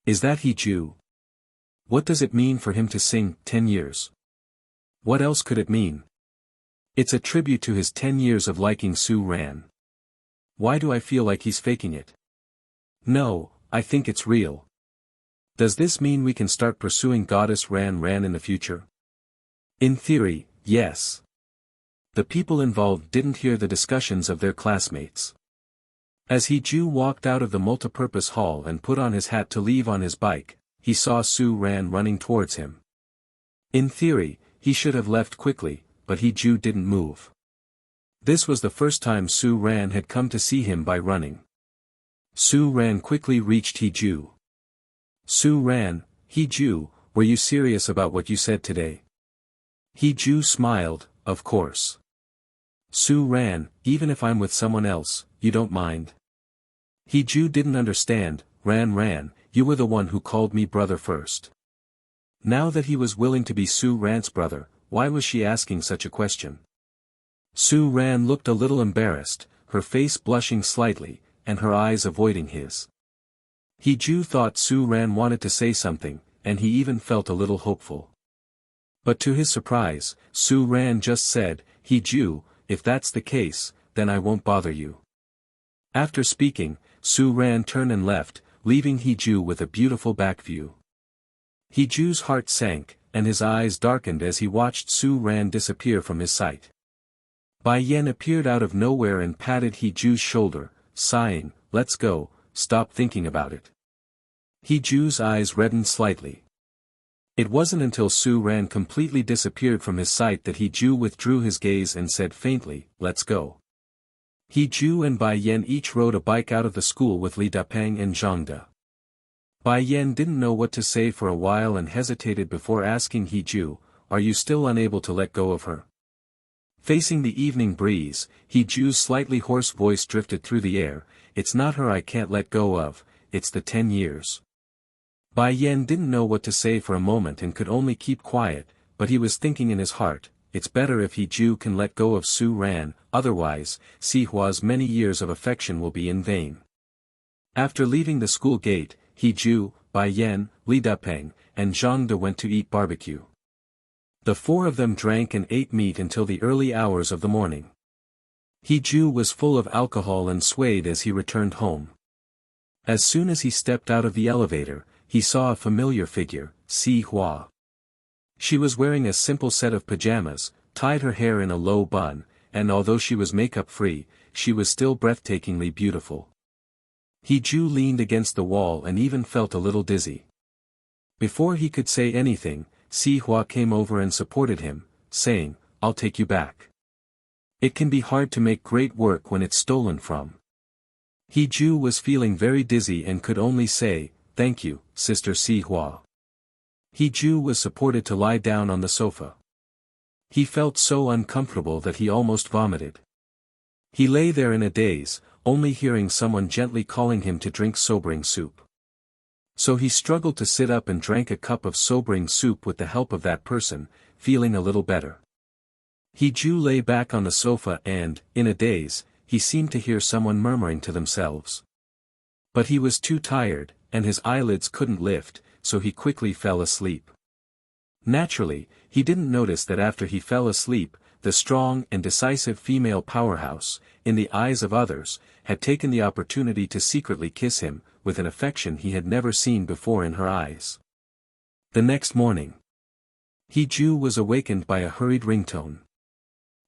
Is that Hee-ju? What does it mean for him to sing 10 years? What else could it mean? It's a tribute to his 10 years of liking Su-ran. Why do I feel like he's faking it? No, I think it's real. Does this mean we can start pursuing Goddess Ran in the future? In theory, yes. The people involved didn't hear the discussions of their classmates. As Hee-ju walked out of the multipurpose hall and put on his hat to leave on his bike, he saw Su-ran running towards him. In theory, he should have left quickly, but Hee-ju didn't move. This was the first time Su-ran had come to see him by running. Su-ran quickly reached Hee-ju. Su-ran, Hee-ju, were you serious about what you said today? Hee-ju smiled, of course. Su-ran, even if I'm with someone else, you don't mind? Hee-ju didn't understand. Ran, you were the one who called me brother first. Now that he was willing to be Su-ran's brother, why was she asking such a question? Su-ran looked a little embarrassed, her face blushing slightly, and her eyes avoiding his. Hee-ju thought Su-ran wanted to say something, and he even felt a little hopeful. But to his surprise, Su-ran just said, Hee-ju, if that's the case, then I won't bother you. After speaking, Su-ran turned and left, leaving Hee-ju with a beautiful back view. Hee-ju's heart sank, and his eyes darkened as he watched Su-ran disappear from his sight. Bai Yen appeared out of nowhere and patted Hee-ju's shoulder, sighing, let's go, stop thinking about it. Hee-ju's eyes reddened slightly. It wasn't until Su-ran completely disappeared from his sight that Hee-ju withdrew his gaze and said faintly, let's go. Hee-ju and Bai Yen each rode a bike out of the school with Li Dapeng and Zhangde. Bai Yen didn't know what to say for a while and hesitated before asking Hee-ju, are you still unable to let go of her? Facing the evening breeze, Hee-ju's slightly hoarse voice drifted through the air, it's not her I can't let go of, it's the 10 years. Bai Yen didn't know what to say for a moment and could only keep quiet, but he was thinking in his heart, it's better if Hee-ju can let go of Su-ran, otherwise, Si Hua's many years of affection will be in vain. After leaving the school gate, Hee-ju, Bai Yen, Li Dapeng, and Zhangde went to eat barbecue. The four of them drank and ate meat until the early hours of the morning. Hee-ju was full of alcohol and swayed as he returned home. As soon as he stepped out of the elevator, he saw a familiar figure, Si Hua. She was wearing a simple set of pajamas, tied her hair in a low bun, and although she was makeup-free, she was still breathtakingly beautiful. Hee-ju leaned against the wall and even felt a little dizzy. Before he could say anything, Si Hua came over and supported him, saying, I'll take you back. It can be hard to make great work when it's stolen from. Hee-ju was feeling very dizzy and could only say, thank you, Sister Si Hua. Hee-ju was supported to lie down on the sofa. He felt so uncomfortable that he almost vomited. He lay there in a daze, only hearing someone gently calling him to drink sobering soup. So he struggled to sit up and drank a cup of sobering soup with the help of that person, feeling a little better. Hee-ju lay back on the sofa and, in a daze, he seemed to hear someone murmuring to themselves. But he was too tired, and his eyelids couldn't lift, so he quickly fell asleep. Naturally, he didn't notice that after he fell asleep, the strong and decisive female powerhouse, in the eyes of others, had taken the opportunity to secretly kiss him, with an affection he had never seen before in her eyes. The next morning, Hee-ju was awakened by a hurried ringtone.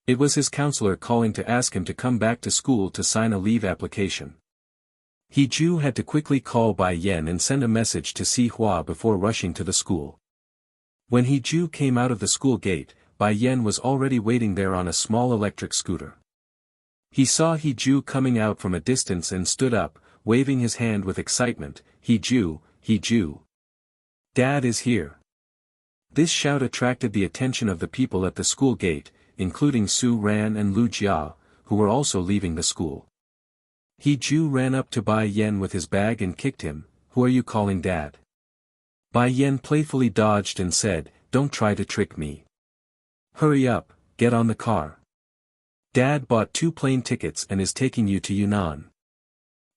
It was his counselor calling to ask him to come back to school to sign a leave application. Hee-ju had to quickly call Bai Yen and send a message to Si Hua before rushing to the school. When Hee-ju came out of the school gate, Bai Yen was already waiting there on a small electric scooter. He saw Hee-ju coming out from a distance and stood up, waving his hand with excitement. Hee-ju, Hee-ju. Dad is here. This shout attracted the attention of the people at the school gate, including Su Ran and Lu Jia, who were also leaving the school. Hee-ju ran up to Bai Yen with his bag and kicked him. Who are you calling Dad? Bai Yen playfully dodged and said, don't try to trick me. Hurry up, get on the car. Dad bought 2 plane tickets and is taking you to Yunan.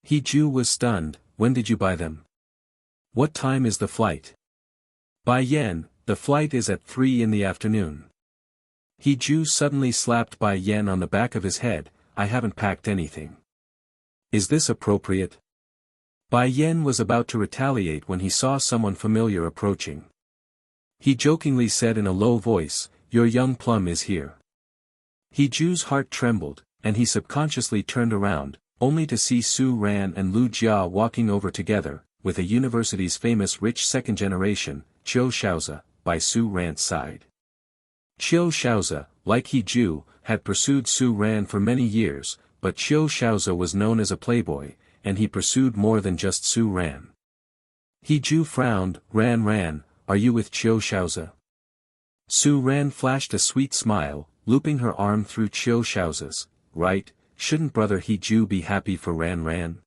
Hee-ju was stunned. When did you buy them? What time is the flight? Bai Yen, the flight is at 3 in the afternoon. Hee-ju suddenly slapped Bai Yen on the back of his head. I haven't packed anything. Is this appropriate? Bai Yen was about to retaliate when he saw someone familiar approaching. He jokingly said in a low voice, your young plum is here. Hee-ju's heart trembled, and he subconsciously turned around, only to see Su Ran and Lu Jia walking over together, with a university's famous rich second generation, Qiu Shaozi, by Su Ran's side. Qiu Shaozi, like Hee-ju, had pursued Su Ran for many years, but Qiu Shaozi was known as a playboy, and he pursued more than just Su Ran. Hee-ju frowned. Ran, are you with Qiu Shaozi? Su Ran flashed a sweet smile, looping her arm through Qiu Shaozi's. Right, shouldn't brother Hee-ju be happy for Ran?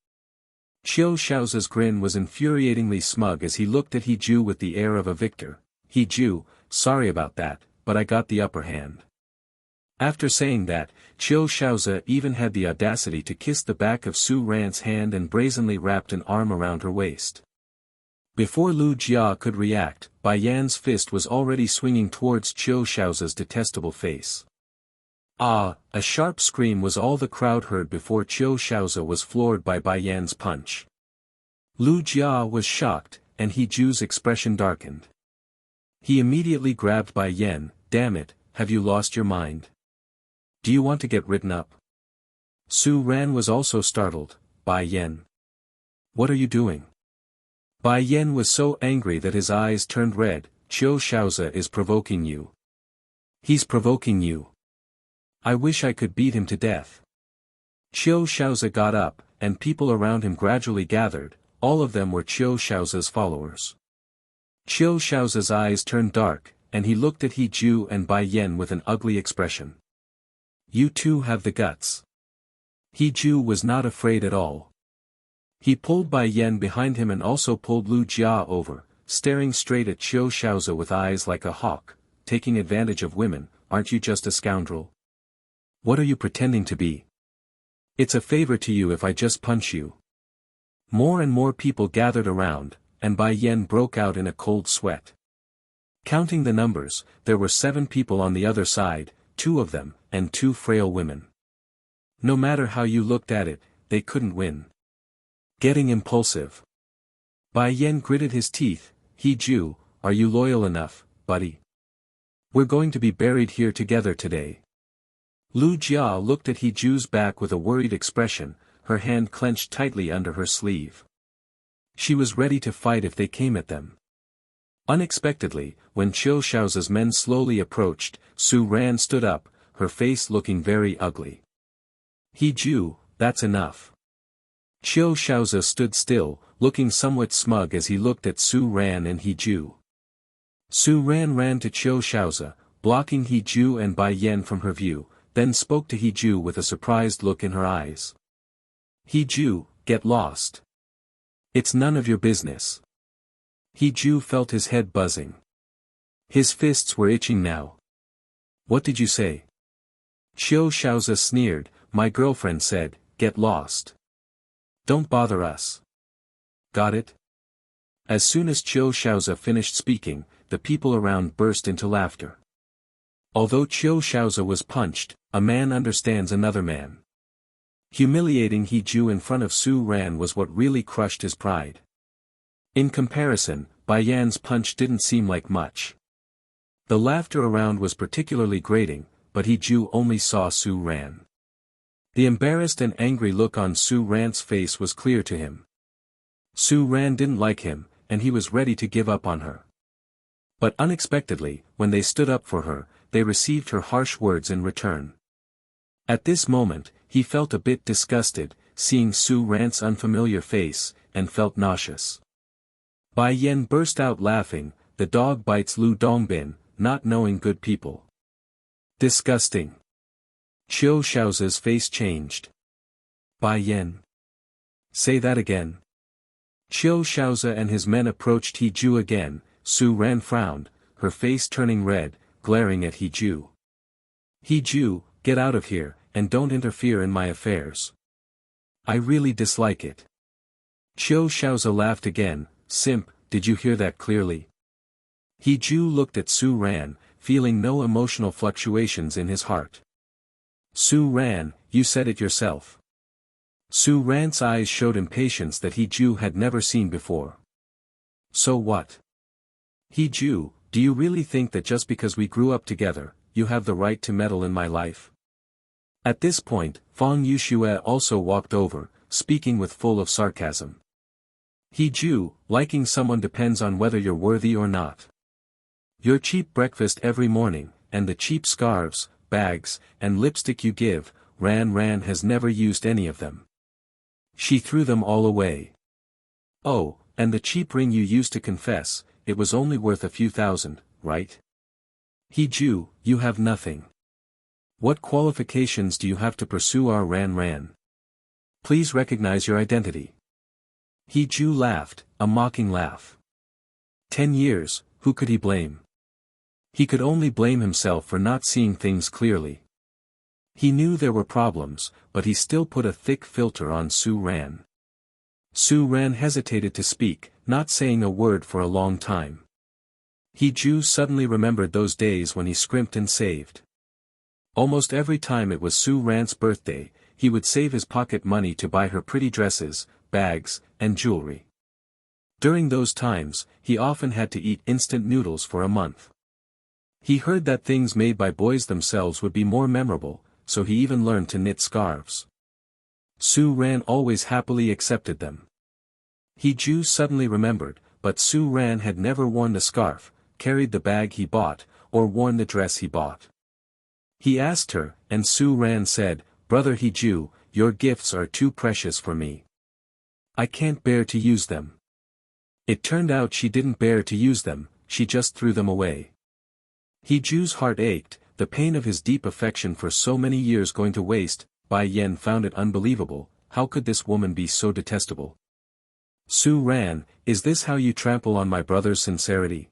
Qiu Shaozi's grin was infuriatingly smug as he looked at Hee-ju with the air of a victor. Hee-ju, sorry about that, but I got the upper hand. After saying that, Qiu Shaozi even had the audacity to kiss the back of Su Ran's hand and brazenly wrapped an arm around her waist. Before Lu Jia could react, Bai Yan's fist was already swinging towards Qiu Shaozi's detestable face. Ah! A sharp scream was all the crowd heard before Qiu Shaozi was floored by Bai Yan's punch. Lu Jia was shocked, and Hee-ju's expression darkened. He immediately grabbed Bai Yan. Damn it, have you lost your mind? Do you want to get written up? Su Ran was also startled. Bai Yan. What are you doing? Bai Yan was so angry that his eyes turned red. Qiu Shaozi is provoking you. He's provoking you. I wish I could beat him to death. Qiu Shaozi got up, and people around him gradually gathered. All of them were Qiu Shaozi's followers. Qiu Shaozi's eyes turned dark, and he looked at Hee-ju and Bai Yan with an ugly expression. You two have the guts. Hee-ju was not afraid at all. He pulled Bai Yan behind him and also pulled Lu Jia over, staring straight at Qiu Shaozi with eyes like a hawk. Taking advantage of women, aren't you just a scoundrel? What are you pretending to be? It's a favor to you if I just punch you. More and more people gathered around, and Bai Yan broke out in a cold sweat. Counting the numbers, there were 7 people on the other side, 2 of them, and 2 frail women. No matter how you looked at it, they couldn't win. Getting impulsive. Bai Yan gritted his teeth. Hee-ju, are you loyal enough, buddy? We're going to be buried here together today. Lu Jia looked at Hee-ju's back with a worried expression, her hand clenched tightly under her sleeve. She was ready to fight if they came at them. Unexpectedly, when Qiu Shaozi's men slowly approached, Su Ran stood up, her face looking very ugly. Hee-ju, that's enough. Qiu Shaozi stood still, looking somewhat smug as he looked at Su Ran and Hee-ju. Su Ran ran to Qiu Shaozi, blocking Hee-ju and Bai Yan from her view, then spoke to Hee-ju with a surprised look in her eyes. Hee-ju, get lost. It's none of your business. Hee-ju felt his head buzzing. His fists were itching now. What did you say? Qiu Shaozi sneered. My girlfriend said, get lost. Don't bother us. Got it? As soon as Qiu Shaozi finished speaking, the people around burst into laughter. Although Qiu Shaozi was punched, a man understands another man. Humiliating He Ju in front of Su Ran was what really crushed his pride. In comparison, Bai Yan's punch didn't seem like much. The laughter around was particularly grating, but He Ju only saw Su Ran. The embarrassed and angry look on Su Ran's face was clear to him. Su Ran didn't like him, and he was ready to give up on her. But unexpectedly, when they stood up for her, they received her harsh words in return. At this moment, he felt a bit disgusted, seeing Su Ran's unfamiliar face, and felt nauseous. Bai Yan burst out laughing, the dog bites Lu Dongbin, not knowing good people. Disgusting. Qiu Shaozi's face changed. Bai Yan. Say that again. Qiu Shaozi and his men approached He Ju again. Su Ran frowned, her face turning red, glaring at He Ju. He Ju, get out of here, and don't interfere in my affairs. I really dislike it. Qiu Shaozi laughed again. Simp, did you hear that clearly? He Ju looked at Su Ran, feeling no emotional fluctuations in his heart. Su Ran, you said it yourself. Su Ran's eyes showed impatience that He Ju had never seen before. So what? He Ju, do you really think that just because we grew up together, you have the right to meddle in my life? At this point, Fang Yuxue also walked over, speaking with full of sarcasm. He Ju, liking someone depends on whether you're worthy or not. Your cheap breakfast every morning, and the cheap scarves, bags, and lipstick you give, Ran has never used any of them. She threw them all away. Oh, and the cheap ring you used to confess, it was only worth a few thousand, right? He Ju, you have nothing. What qualifications do you have to pursue our Ran? Please recognize your identity. He Ju laughed, a mocking laugh. 10 years, who could he blame? He could only blame himself for not seeing things clearly. He knew there were problems, but he still put a thick filter on Su Ran. Su Ran hesitated to speak, not saying a word for a long time. He Ju suddenly remembered those days when he scrimped and saved. Almost every time it was Su Ran's birthday, he would save his pocket money to buy her pretty dresses, bags, and jewelry. During those times, he often had to eat instant noodles for a month. He heard that things made by boys themselves would be more memorable, so he even learned to knit scarves. Su Ran always happily accepted them. He Ju suddenly remembered, but Su Ran had never worn the scarf, carried the bag he bought, or worn the dress he bought. He asked her, and Su Ran said, "Brother He Ju, your gifts are too precious for me. I can't bear to use them." It turned out she didn't bear to use them, she just threw them away. He Ju's heart ached, the pain of his deep affection for so many years going to waste. Bai Yan found it unbelievable, how could this woman be so detestable? Su Ran, is this how you trample on my brother's sincerity?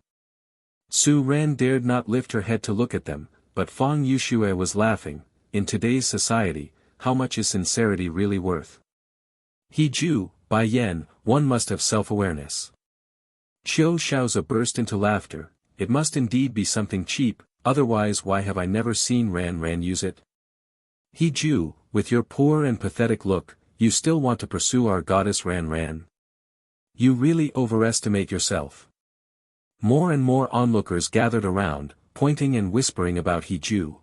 Su Ran dared not lift her head to look at them, but Fang Yuxue was laughing. In today's society, how much is sincerity really worth? He Ju, Bai Yan, one must have self-awareness. Qiu Shaozi burst into laughter. It must indeed be something cheap, otherwise why have I never seen Ran use it? He Ju, with your poor and pathetic look, you still want to pursue our goddess Ran. You really overestimate yourself. More and more onlookers gathered around, pointing and whispering about He Ju.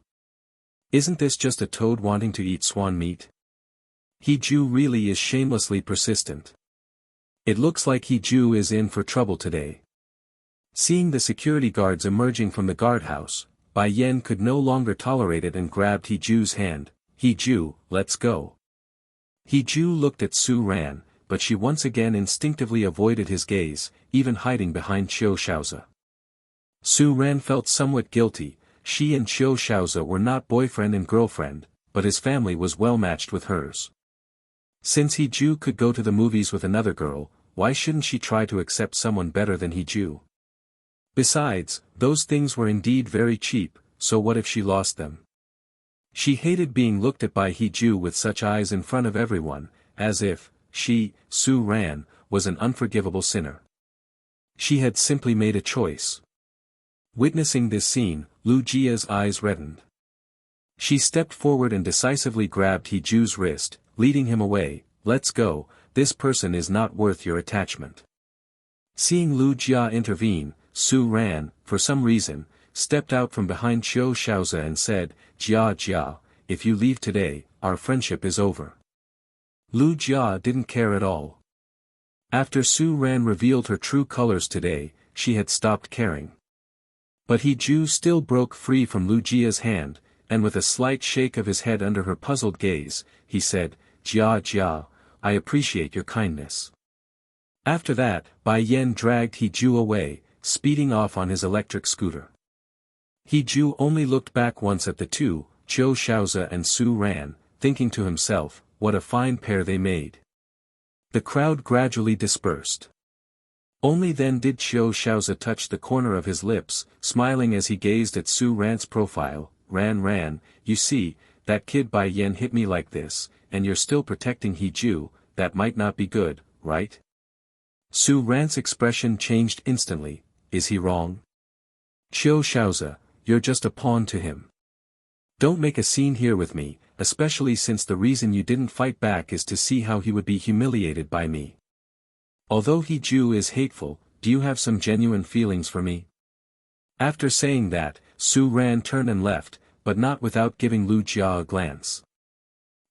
Isn't this just a toad wanting to eat swan meat? He Ju really is shamelessly persistent. It looks like He Ju is in for trouble today. Seeing the security guards emerging from the guardhouse, Bai Yan could no longer tolerate it and grabbed He Ju's hand. He Ju, let's go. He Ju looked at Su Ran, but she once again instinctively avoided his gaze, even hiding behind Qiu Shaozi. Su Ran felt somewhat guilty. She and Qiu Shaozi were not boyfriend and girlfriend, but his family was well matched with hers. Since He Ju could go to the movies with another girl, why shouldn't she try to accept someone better than He Ju? Besides, those things were indeed very cheap, so what if she lost them? She hated being looked at by He Ju with such eyes in front of everyone, as if she, Su Ran, was an unforgivable sinner. She had simply made a choice. Witnessing this scene, Lu Jia's eyes reddened. She stepped forward and decisively grabbed He Ju's wrist, leading him away. Let's go, this person is not worth your attachment. Seeing Lu Jia intervene, Su Ran, for some reason, stepped out from behind Qiu Shaozi and said, Jia, if you leave today, our friendship is over. Lu Jia didn't care at all. After Su Ran revealed her true colors today, she had stopped caring. But He Ju still broke free from Lu Jia's hand, and with a slight shake of his head under her puzzled gaze, he said, Jia, I appreciate your kindness. After that, Bai Yan dragged He Ju away, speeding off on his electric scooter. He Ju only looked back once at the two, Qiu Shaozi and Su Ran, thinking to himself, what a fine pair they made. The crowd gradually dispersed. Only then did Qiu Shaozi touch the corner of his lips, smiling as he gazed at Su Ran's profile. Ran, you see, that kid Bai Yan hit me like this, and you're still protecting He Ju, that might not be good, right? Su Ran's expression changed instantly. Is he wrong? Qiu Shaozi, you're just a pawn to him. Don't make a scene here with me, especially since the reason you didn't fight back is to see how he would be humiliated by me. Although He Ju is hateful, do you have some genuine feelings for me? After saying that, Su Ran turned and left, but not without giving Lu Jia a glance.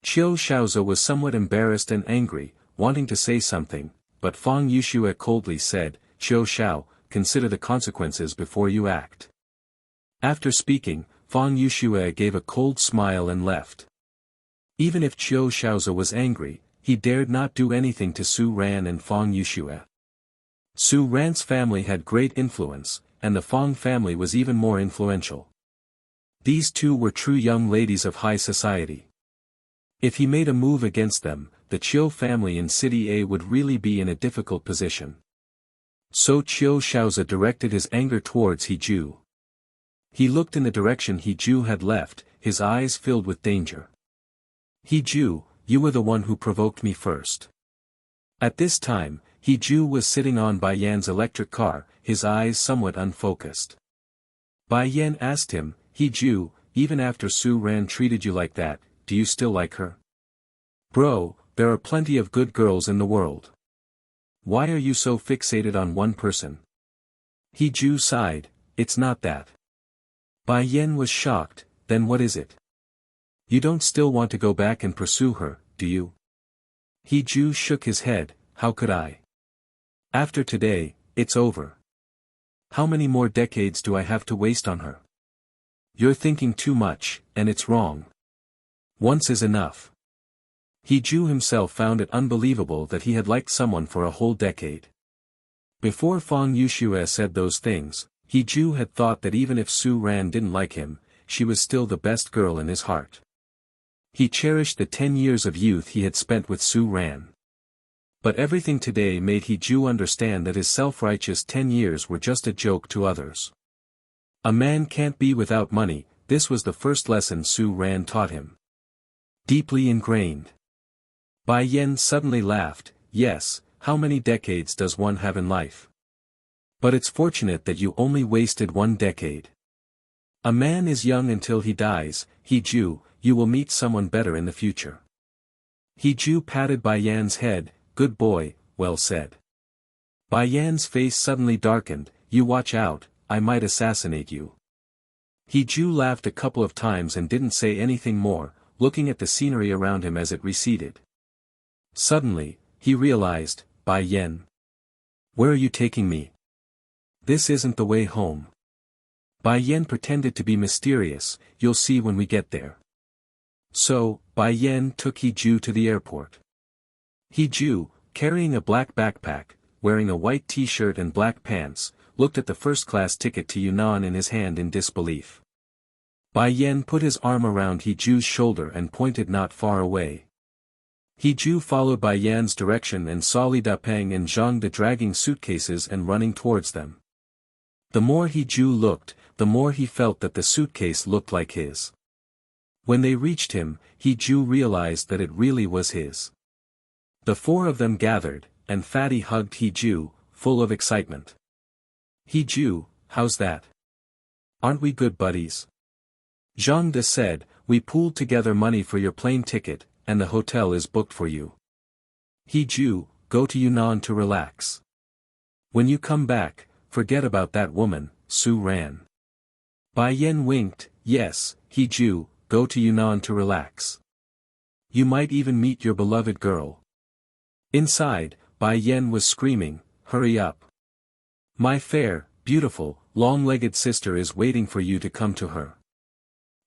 Qiu Shaozi was somewhat embarrassed and angry, wanting to say something, but Fang Yuxue coldly said, Qiu Shao, consider the consequences before you act. After speaking, Fang Yuxue gave a cold smile and left. Even if Qiu Shaozi was angry, he dared not do anything to Su Ran and Fang Yuxue. Su Ran's family had great influence, and the Fang family was even more influential. These two were true young ladies of high society. If he made a move against them, the Qiu family in City A would really be in a difficult position. So Qiu Shaozi directed his anger towards He Ju. He looked in the direction He Ju had left, his eyes filled with danger. He Ju, you were the one who provoked me first. At this time, He Ju was sitting on Bai Yan's electric car, his eyes somewhat unfocused. Bai Yan asked him, He Ju, even after Su Ran treated you like that, do you still like her? Bro, there are plenty of good girls in the world. Why are you so fixated on one person? He Ju sighed, it's not that. Bai Yan was shocked, then what is it? You don't still want to go back and pursue her, do you? He Ju shook his head, how could I? After today, it's over. How many more decades do I have to waste on her? You're thinking too much, and it's wrong. Once is enough. He Ju himself found it unbelievable that he had liked someone for a whole decade. Before Fang Yuxue said those things, He Ju had thought that even if Su Ran didn't like him, she was still the best girl in his heart. He cherished the 10 years of youth he had spent with Su Ran. But everything today made He Ju understand that his self-righteous 10 years were just a joke to others. A man can't be without money, this was the first lesson Su Ran taught him. Deeply ingrained. Bai Yan suddenly laughed, yes, how many decades does one have in life? But it's fortunate that you only wasted 1 decade. A man is young until he dies, He Ju, you will meet someone better in the future. He Ju patted Bai Yan's head, good boy, well said. Bai Yan's face suddenly darkened, you watch out, I might assassinate you. He Ju laughed a couple of times and didn't say anything more, looking at the scenery around him as it receded. Suddenly, he realized, Bai Yan. Where are you taking me? This isn't the way home. Bai Yan pretended to be mysterious, you'll see when we get there. So, Bai Yan took He Ju to the airport. He Ju, carrying a black backpack, wearing a white t-shirt and black pants, looked at the first-class ticket to Yunan in his hand in disbelief. Bai Yan put his arm around He Ju's shoulder and pointed not far away. He Ju followed Bai Yan's direction and saw Li Dapeng and Zhang De dragging suitcases and running towards them. The more He Ju looked, the more he felt that the suitcase looked like his. When they reached him, He Ju realized that it really was his. The 4 of them gathered, and Fatty hugged He Ju, full of excitement. He how's that? Aren't we good buddies? Zhang De said, we pooled together money for your plane ticket, and the hotel is booked for you. He go to Yunan to relax. When you come back, forget about that woman, Su ran. Bai Yan winked, yes, he go to Yunan to relax. You might even meet your beloved girl. Inside, Bai Yan was screaming, hurry up. My fair, beautiful, long-legged sister is waiting for you to come to her.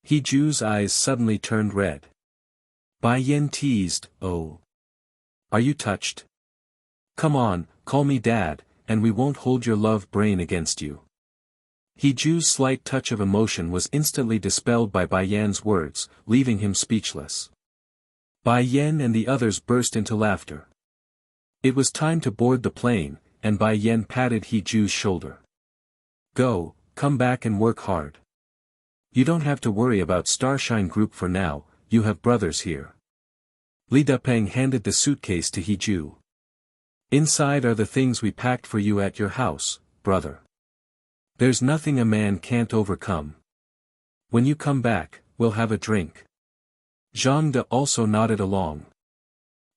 Heju's eyes suddenly turned red. Bai Yan teased, oh. Are you touched? Come on, call me dad, and we won't hold your love brain against you. Heju's slight touch of emotion was instantly dispelled by Bai Yan's words, leaving him speechless. Bai Yan and the others burst into laughter. It was time to board the plane, and Bai Yan patted Heju's shoulder. Go, come back and work hard. You don't have to worry about Starshine Group for now, you have brothers here. Li Depeng handed the suitcase to Heju. Inside are the things we packed for you at your house, brother. There's nothing a man can't overcome. When you come back, we'll have a drink. Zhang De also nodded along.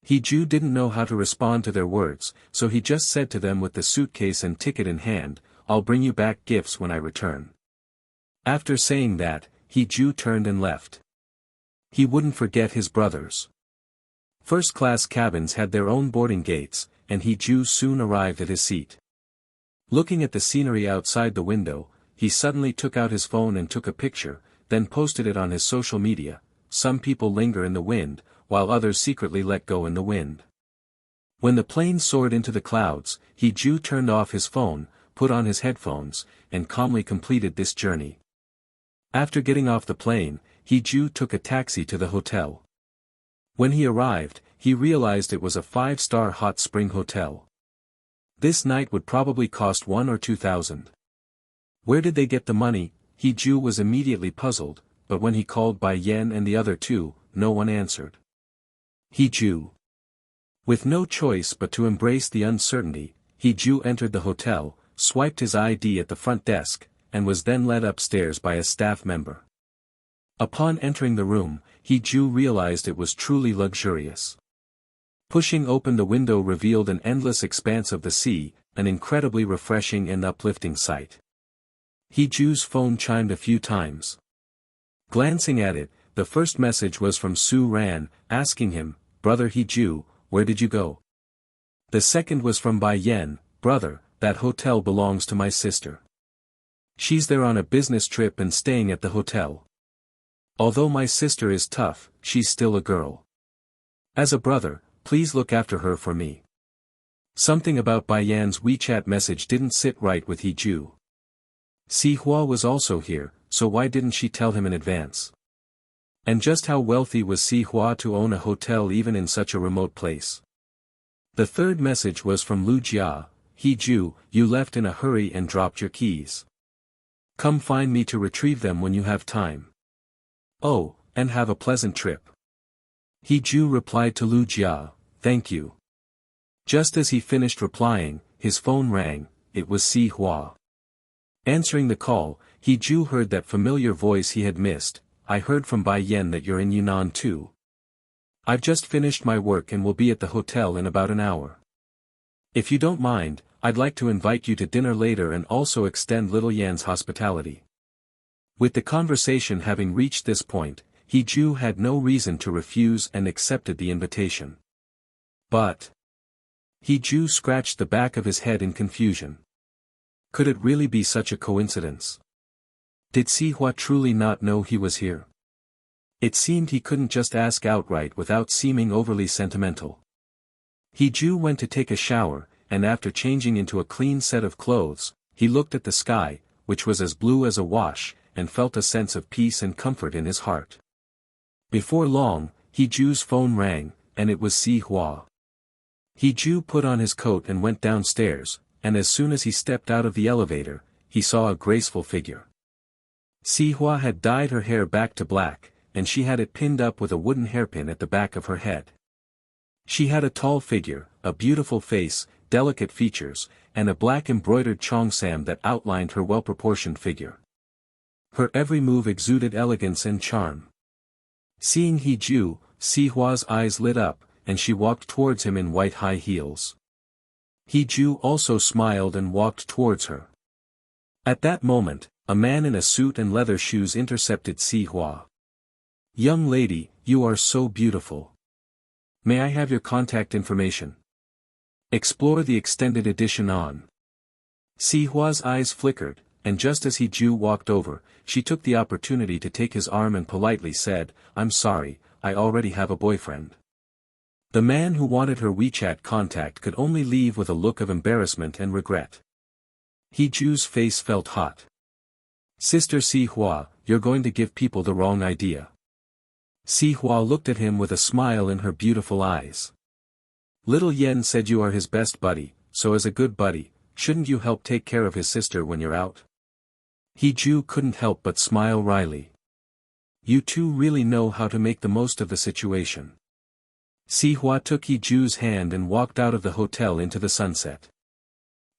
Heju didn't know how to respond to their words, so he just said to them with the suitcase and ticket in hand, I'll bring you back gifts when I return. After saying that, Heju turned and left. He wouldn't forget his brothers. First-class cabins had their own boarding gates, and Heju soon arrived at his seat. Looking at the scenery outside the window, he suddenly took out his phone and took a picture, then posted it on his social media. Some people linger in the wind, while others secretly let go in the wind. When the plane soared into the clouds, Heju turned off his phone, put on his headphones, and calmly completed this journey. After getting off the plane, Heju took a taxi to the hotel. When he arrived, he realized it was a 5-star hot spring hotel. This night would probably cost 1 or 2,000. Where did they get the money? Heju was immediately puzzled, but when he called Bai Yan and the other two, no one answered. Heju. With no choice but to embrace the uncertainty, Heju entered the hotel, swiped his ID at the front desk, and was then led upstairs by a staff member. Upon entering the room, Heju realized it was truly luxurious. Pushing open the window revealed an endless expanse of the sea, an incredibly refreshing and uplifting sight. Heju's phone chimed a few times. Glancing at it, the first message was from Su Ran, asking him, Brother Heju, where did you go? The second was from Bai Yan, Brother, that hotel belongs to my sister. She's there on a business trip and staying at the hotel. Although my sister is tough, she's still a girl. As a brother, please look after her for me. Something about Bai Yan's WeChat message didn't sit right with Heju. Si Hua was also here, so why didn't she tell him in advance? And just how wealthy was Si Hua to own a hotel even in such a remote place? The third message was from Lu Jia, Heju, you left in a hurry and dropped your keys. Come find me to retrieve them when you have time. Oh, and have a pleasant trip. Heju replied to Lu Jia, thank you. Just as he finished replying, his phone rang. It was Si Hua. Answering the call, Heju heard that familiar voice he had missed. I heard from Bai Yan that you're in Yunan too. I've just finished my work and will be at the hotel in about an hour. If you don't mind, I'd like to invite you to dinner later and also extend Little Yan's hospitality. With the conversation having reached this point, Heju had no reason to refuse and accepted the invitation. But Heju scratched the back of his head in confusion. Could it really be such a coincidence? Did Si Hua truly not know he was here? It seemed he couldn't just ask outright without seeming overly sentimental. Heju went to take a shower, and after changing into a clean set of clothes, he looked at the sky, which was as blue as a wash, and felt a sense of peace and comfort in his heart. Before long, Heju's phone rang, and it was Si Hua. Heju put on his coat and went downstairs, and as soon as he stepped out of the elevator, he saw a graceful figure. Si Hua had dyed her hair back to black, and she had it pinned up with a wooden hairpin at the back of her head. She had a tall figure, a beautiful face, delicate features, and a black embroidered cheongsam that outlined her well-proportioned figure. Her every move exuded elegance and charm. Seeing Hiju, Si Hua's eyes lit up, and she walked towards him in white high heels. Hiju also smiled and walked towards her. At that moment, a man in a suit and leather shoes intercepted Si Hua. "Young lady, you are so beautiful. May I have your contact information? Explore the extended edition on." Si Hua's eyes flickered, and just as Hiju walked over, she took the opportunity to take his arm and politely said, "I'm sorry, I already have a boyfriend." The man who wanted her WeChat contact could only leave with a look of embarrassment and regret. Hiju's face felt hot. "Sister Si Hua, you're going to give people the wrong idea." Si Hua looked at him with a smile in her beautiful eyes. "Little Yen said you are his best buddy, so as a good buddy, shouldn't you help take care of his sister when you're out?" Hiju couldn't help but smile wryly. "You two really know how to make the most of the situation." Si Hua took Hiju's hand and walked out of the hotel into the sunset.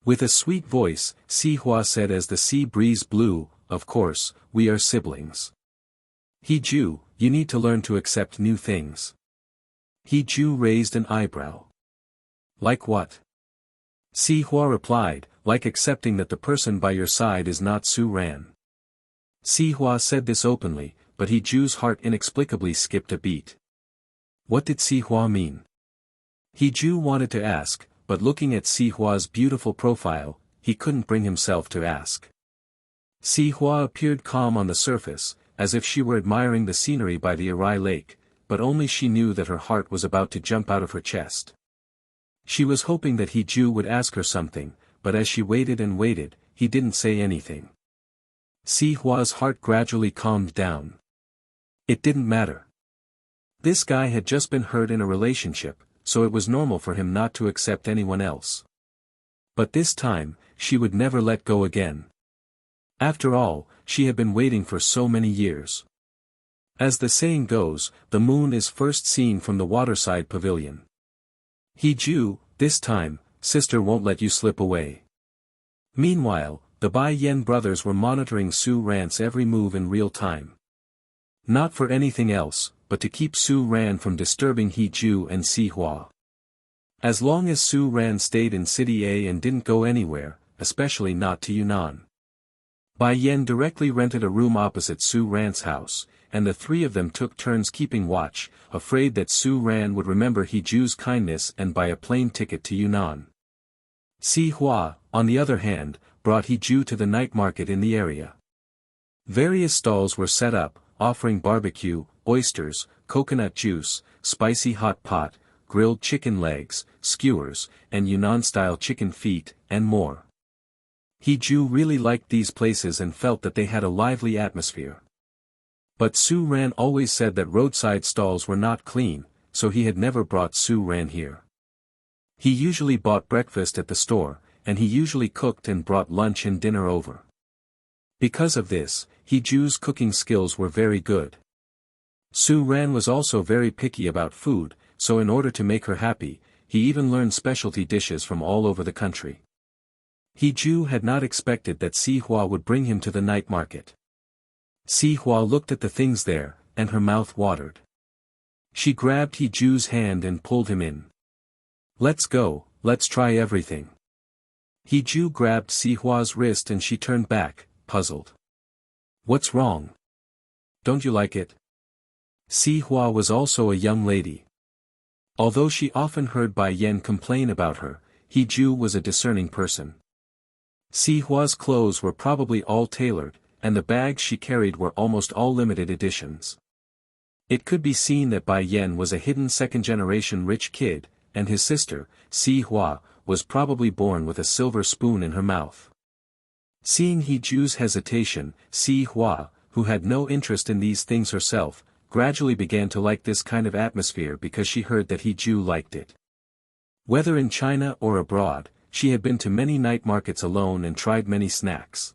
With a sweet voice, Si Hua said as the sea breeze blew, "Of course, we are siblings. Hiju, you need to learn to accept new things." Hiju raised an eyebrow. "Like what?" Si Hua replied, "Like accepting that the person by your side is not Su Ran." Si Hua said this openly, but Hiju's heart inexplicably skipped a beat. What did Si Hua mean? Hiju wanted to ask, but looking at Si Hua's beautiful profile, he couldn't bring himself to ask. Si Hua appeared calm on the surface, as if she were admiring the scenery by the Arai Lake, but only she knew that her heart was about to jump out of her chest. She was hoping that Hiju would ask her something, but as she waited and waited, he didn't say anything. Si Hua's heart gradually calmed down. It didn't matter. This guy had just been hurt in a relationship, so it was normal for him not to accept anyone else. But this time, she would never let go again. After all, she had been waiting for so many years. As the saying goes, the moon is first seen from the waterside pavilion. Hiju, this time, sister won't let you slip away. Meanwhile, the Bai Yen brothers were monitoring Su Ran's every move in real time. Not for anything else, but to keep Su Ran from disturbing Hiju and Si Hua. As long as Su Ran stayed in City A and didn't go anywhere, especially not to Yunan. Bai Yen directly rented a room opposite Su Ran's house, and the three of them took turns keeping watch, afraid that Su Ran would remember Hiju's kindness and buy a plane ticket to Yunan. Si Hua, on the other hand, brought Hiju to the night market in the area. Various stalls were set up, offering barbecue, oysters, coconut juice, spicy hot pot, grilled chicken legs, skewers, and Yunan-style chicken feet, and more. Hiju really liked these places and felt that they had a lively atmosphere. But Su Ran always said that roadside stalls were not clean, so he had never brought Su Ran here. He usually bought breakfast at the store, and he usually cooked and brought lunch and dinner over. Because of this, Hiju's cooking skills were very good. Su Ran was also very picky about food, so in order to make her happy, he even learned specialty dishes from all over the country. Hiju had not expected that Si Hua would bring him to the night market. Si Hua looked at the things there, and her mouth watered. She grabbed Hiju's hand and pulled him in. "Let's go, let's try everything." Hiju grabbed Si Hua's wrist and she turned back, puzzled. "What's wrong? Don't you like it?" Si Hua was also a young lady. Although she often heard Bai Yen complain about her, Hiju was a discerning person. Si Hua's clothes were probably all tailored, and the bags she carried were almost all limited editions. It could be seen that Bai Yen was a hidden second-generation rich kid, and his sister, Si Hua, was probably born with a silver spoon in her mouth. Seeing Hiju's hesitation, Si Hua, who had no interest in these things herself, gradually began to like this kind of atmosphere because she heard that Hiju liked it. Whether in China or abroad, she had been to many night markets alone and tried many snacks.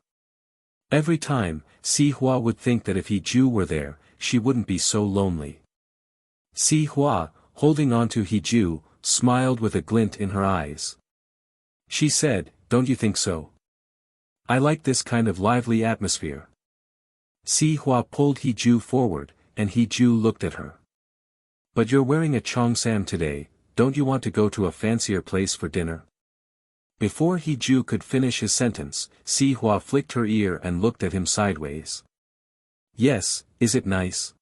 Every time, Si Hua would think that if Hiju were there, she wouldn't be so lonely. Si Hua, holding on to Hiju, smiled with a glint in her eyes. She said, don't you think so? I like this kind of lively atmosphere. Si Hua pulled Hee-ju forward, and Hee-ju looked at her. But you're wearing a cheongsam today, don't you want to go to a fancier place for dinner? Before Hee-ju could finish his sentence, Si Hua flicked her ear and looked at him sideways. Yes, is it nice?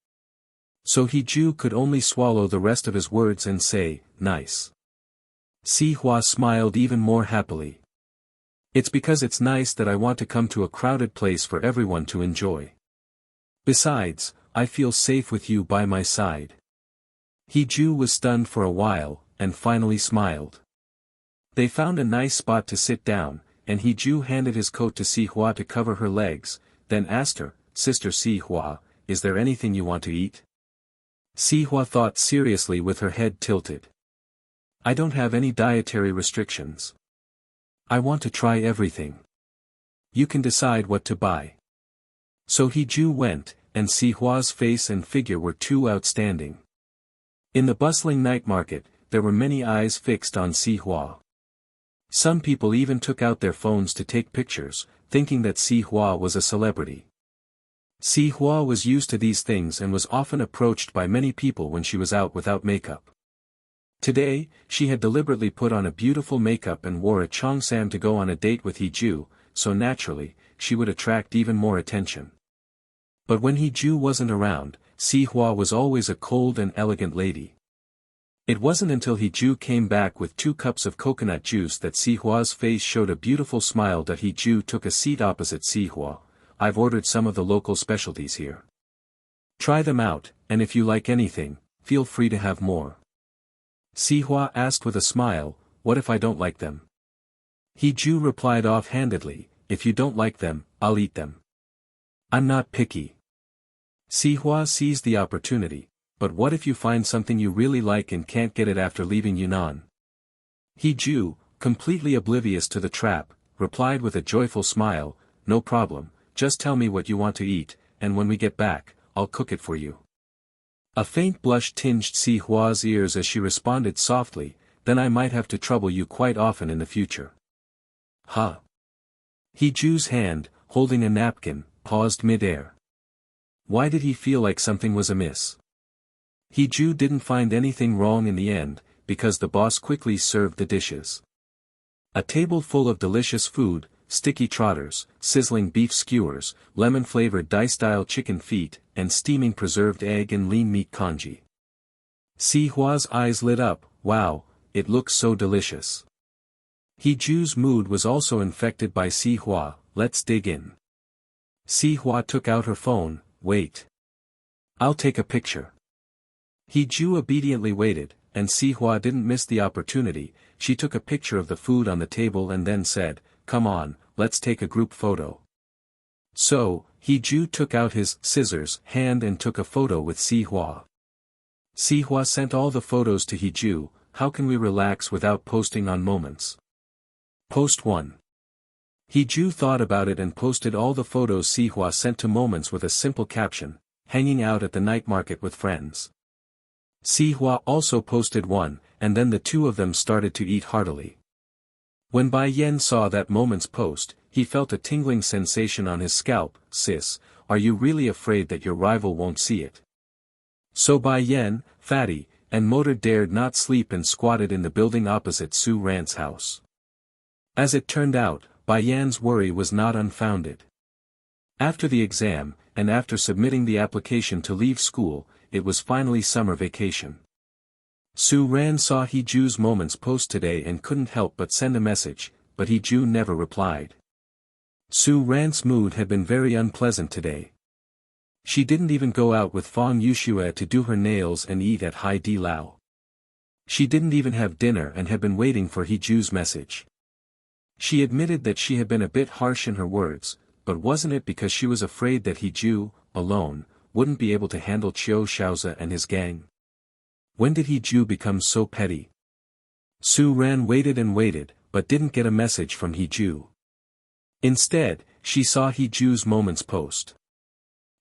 So Hee-ju could only swallow the rest of his words and say, nice. Si Hua smiled even more happily. It's because it's nice that I want to come to a crowded place for everyone to enjoy. Besides, I feel safe with you by my side. Hee-ju was stunned for a while, and finally smiled. They found a nice spot to sit down, and Hee-ju handed his coat to Si Hua to cover her legs, then asked her, Sister Si Hua, is there anything you want to eat? Si Hua thought seriously with her head tilted. I don't have any dietary restrictions. I want to try everything. You can decide what to buy. So Hee-ju went, and Si Hua's face and figure were too outstanding. In the bustling night market, there were many eyes fixed on Si Hua. Some people even took out their phones to take pictures, thinking that Si Hua was a celebrity. Si Hua was used to these things and was often approached by many people when she was out without makeup. Today, she had deliberately put on a beautiful makeup and wore a cheongsam to go on a date with Hee-ju, so naturally, she would attract even more attention. But when Hee-ju wasn't around, Si Hua was always a cold and elegant lady. It wasn't until Hee-ju came back with 2 cups of coconut juice that Si Hua's face showed a beautiful smile. Hee-ju took a seat opposite Si Hua. I've ordered some of the local specialties here. Try them out, and if you like anything, feel free to have more. Si Hua asked with a smile, what if I don't like them? Hee-ju replied offhandedly, if you don't like them, I'll eat them. I'm not picky. Si Hua seized the opportunity, but what if you find something you really like and can't get it after leaving Yunan? Hee-ju, completely oblivious to the trap, replied with a joyful smile, no problem, just tell me what you want to eat, and when we get back, I'll cook it for you. A faint blush tinged Si Hua's ears as she responded softly, then I might have to trouble you quite often in the future. Huh? Hee-ju's hand, holding a napkin, paused mid-air. Why did he feel like something was amiss? Hee-ju didn't find anything wrong in the end, because the boss quickly served the dishes. A table full of delicious food, sticky trotters, sizzling beef skewers, lemon-flavored Dai-style chicken feet, and steaming preserved egg and lean meat congee. Si Hua's eyes lit up, wow, it looks so delicious. Hee-ju's mood was also infected by Si Hua, let's dig in. Si Hua took out her phone, wait. I'll take a picture. Hee-ju obediently waited, and Si Hua didn't miss the opportunity. She took a picture of the food on the table and then said, come on, let's take a group photo. So, Hee-ju took out his scissors hand and took a photo with Si Hua. Si Hua sent all the photos to Hee-ju. How can we relax without posting on Moments? Post 1. Hee-ju thought about it and posted all the photos Si Hua sent to Moments with a simple caption, hanging out at the night market with friends. Si Hua also posted one, and then the two of them started to eat heartily. When Bai Yan saw that Moments post, he felt a tingling sensation on his scalp. Sis, are you really afraid that your rival won't see it? So Bai Yan, Fatty, and Motor dared not sleep and squatted in the building opposite Su Ran's house. As it turned out, Bai Yan's worry was not unfounded. After the exam, and after submitting the application to leave school, it was finally summer vacation. Su Ran saw Hee-ju's Moments post today and couldn't help but send a message, but Hee-ju never replied. Su Ran's mood had been very unpleasant today. She didn't even go out with Fong Yuxue to do her nails and eat at Hai Di Lao. She didn't even have dinner and had been waiting for Hee-ju's message. She admitted that she had been a bit harsh in her words, but wasn't it because she was afraid that Hee-ju, alone, wouldn't be able to handle Qiu Shaozi and his gang? When did Hee-ju become so petty? Su Ran waited and waited, but didn't get a message from Hee-ju. Instead, she saw Hee-ju's Moments post.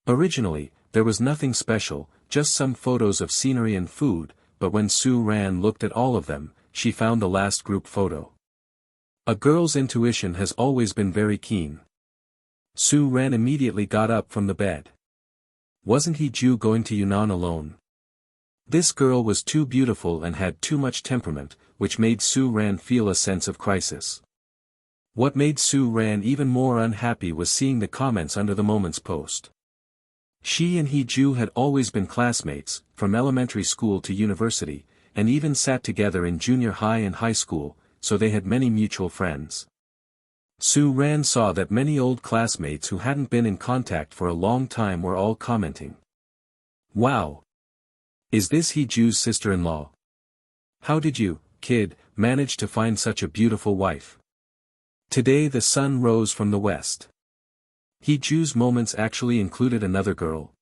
Originally, there was nothing special, just some photos of scenery and food, but when Su Ran looked at all of them, she found the last group photo. A girl's intuition has always been very keen. Su Ran immediately got up from the bed. Wasn't he Ju going to Yunan alone? This girl was too beautiful and had too much temperament, which made Su Ran feel a sense of crisis. What made Su Ran even more unhappy was seeing the comments under the moment's post. She and he Ju had always been classmates, from elementary school to university, and even sat together in junior high and high school, so they had many mutual friends. Su Ran saw that many old classmates who hadn't been in contact for a long time were all commenting. Wow! Is this he Ju's sister-in-law? How did you, kid, manage to find such a beautiful wife? Today the sun rose from the west. He Ju's moments actually included another girl.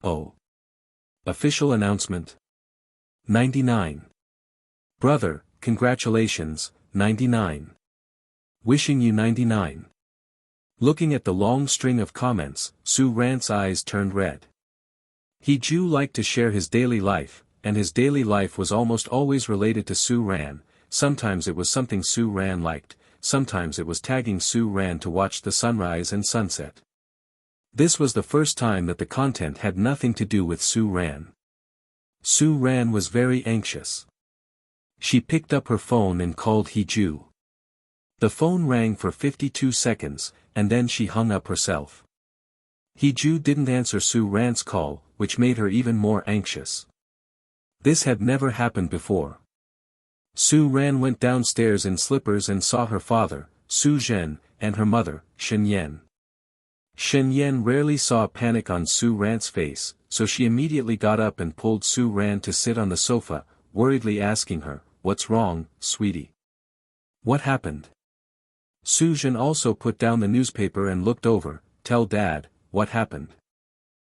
Oh. Official announcement. 99. Brother, congratulations, 99. Wishing you 99. Looking at the long string of comments, Su Ran's eyes turned red. He Ju liked to share his daily life, and his daily life was almost always related to Su Ran. Sometimes it was something Su Ran liked, sometimes it was tagging Su Ran to watch the sunrise and sunset. This was the first time that the content had nothing to do with Su Ran. Su Ran was very anxious. She picked up her phone and called He Ju. The phone rang for 52 seconds, and then she hung up herself. He Ju didn't answer Su Ran's call, which made her even more anxious. This had never happened before. Su Ran went downstairs in slippers and saw her father, Su Zhen, and her mother, Shen Yan. Shen Yan rarely saw panic on Su Ran's face, so she immediately got up and pulled Su Ran to sit on the sofa, worriedly asking her, "What's wrong, sweetie? What happened?" Su Zhen also put down the newspaper and looked over. "Tell Dad, what happened?"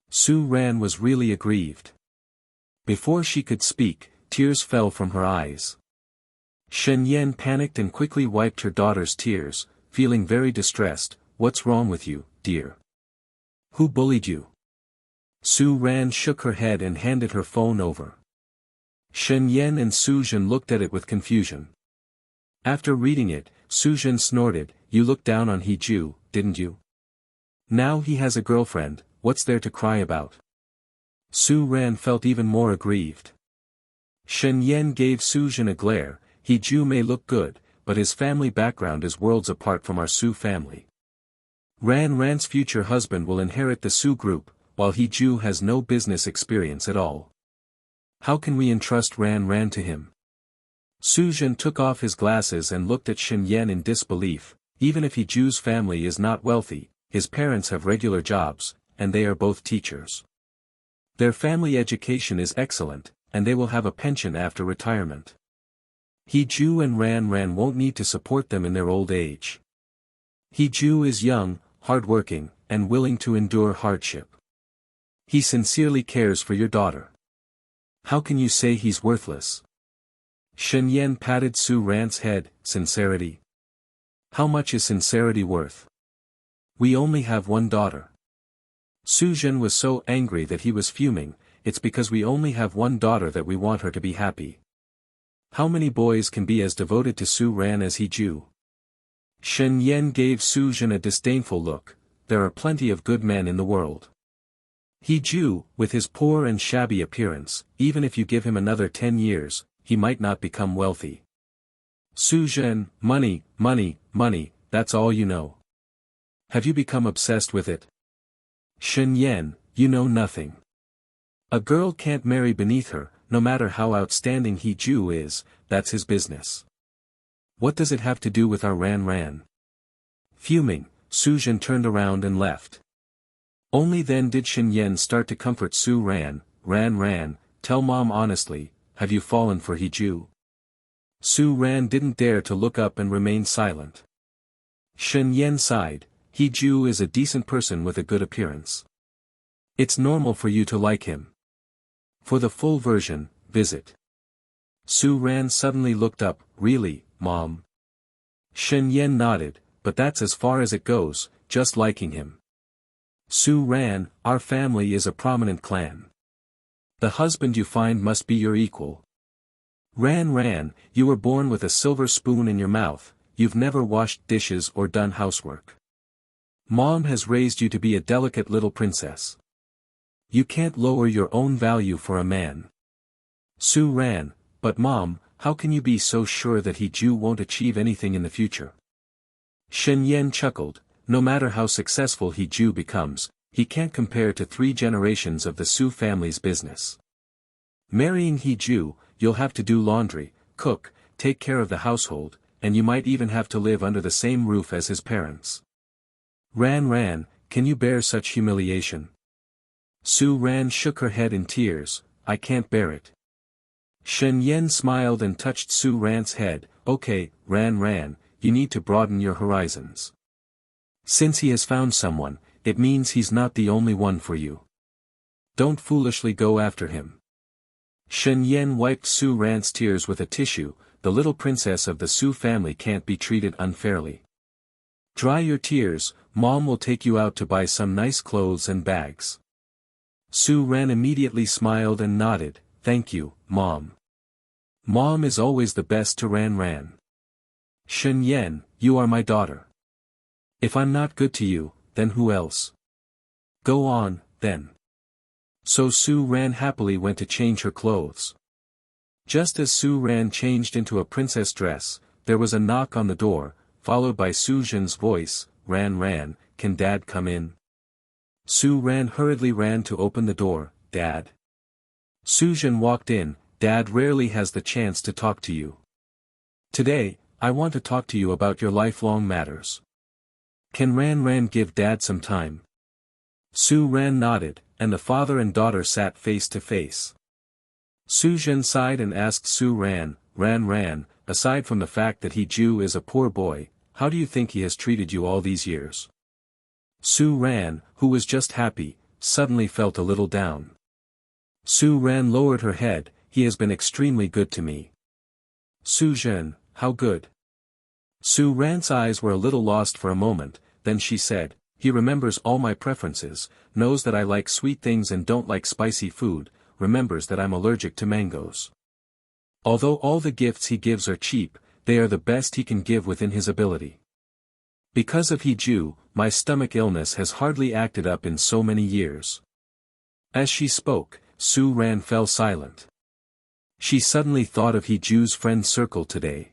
Su Ran was really aggrieved. Before she could speak, tears fell from her eyes. Shen Yan panicked and quickly wiped her daughter's tears, feeling very distressed. "What's wrong with you, dear? Who bullied you?" Su Ran shook her head and handed her phone over. Shen Yan and Su Zhen looked at it with confusion. After reading it, Su Zhen snorted, "You looked down on He Ju, didn't you? Now he has a girlfriend, what's there to cry about?" Su Ran felt even more aggrieved. Shen Yan gave Su Zhen a glare. "He Ju may look good, but his family background is worlds apart from our Su family. Ran's future husband will inherit the Su group, while He Ju has no business experience at all. How can we entrust Ran to him?" Su Zhen took off his glasses and looked at Shen Yan in disbelief. Even if He Ju's family is not wealthy, his parents have regular jobs, and they are both teachers. Their family education is excellent, and they will have a pension after retirement. He Ju and Ran won't need to support them in their old age. He Ju is young, hardworking, and willing to endure hardship. He sincerely cares for your daughter. How can you say he's worthless? Shen Yan patted Su Ran's head. Sincerity? How much is sincerity worth? We only have one daughter. Su Zhen was so angry that he was fuming. It's because we only have one daughter that we want her to be happy. How many boys can be as devoted to Su Ran as He Ju? Shen Yan gave Su Zhen a disdainful look. There are plenty of good men in the world. He Ju, with his poor and shabby appearance, even if you give him another 10 years, he might not become wealthy. Su Zhen, money, money, money, that's all you know. Have you become obsessed with it? Shen Yan, you know nothing. A girl can't marry beneath her, no matter how outstanding He Ju is, that's his business. What does it have to do with our Ran? Fuming, Su Zhen turned around and left. Only then did Shen Yan start to comfort Su Ran. Ran, tell Mom honestly, have you fallen for He Ju? Su Ran didn't dare to look up and remained silent. Shen Yan sighed. He Ju is a decent person with a good appearance. It's normal for you to like him. For the full version, visit. Su Ran suddenly looked up. Really, Mom? Shen Yan nodded, but that's as far as it goes, just liking him. Su Ran, our family is a prominent clan. The husband you find must be your equal. Ran, you were born with a silver spoon in your mouth, you've never washed dishes or done housework. Mom has raised you to be a delicate little princess. You can't lower your own value for a man. Su ran, but Mom, how can you be so sure that He won't achieve anything in the future? Shen Yan chuckled, no matter how successful He becomes, he can't compare to 3 generations of the Su family's business. Marrying He, you'll have to do laundry, cook, take care of the household, and you might even have to live under the same roof as his parents. Ran, can you bear such humiliation? Su Ran shook her head in tears, I can't bear it. Shen Yan smiled and touched Su Ran's head, okay, Ran, you need to broaden your horizons. Since he has found someone, it means he's not the only one for you. Don't foolishly go after him. Shen Yan wiped Su Ran's tears with a tissue, the little princess of the Su family can't be treated unfairly. Dry your tears, Mom will take you out to buy some nice clothes and bags. Su Ran immediately smiled and nodded, thank you, Mom. Mom is always the best to Ran. Shen Yan, you are my daughter. If I'm not good to you, then who else? Go on, then. So Su Ran happily went to change her clothes. Just as Su Ran changed into a princess dress, there was a knock on the door, followed by Su Zhen's voice, Ran, can Dad come in? Su Ran hurriedly ran to open the door, Dad. Su Zhen walked in, Dad rarely has the chance to talk to you. Today, I want to talk to you about your lifelong matters. Can Ran give Dad some time? Su Ran nodded, and the father and daughter sat face to face. Su Zhen sighed and asked Su Ran, aside from the fact that He is a poor boy, how do you think he has treated you all these years? Su Ran, who was just happy, suddenly felt a little down. Su Ran lowered her head, he has been extremely good to me. Su Zhen, how good? Su Ran's eyes were a little lost for a moment, then she said, he remembers all my preferences, knows that I like sweet things and don't like spicy food, remembers that I'm allergic to mangoes. Although all the gifts he gives are cheap, they are the best he can give within his ability. Because of He, my stomach illness has hardly acted up in so many years. As she spoke, Su Ran fell silent. She suddenly thought of He's friend circle today.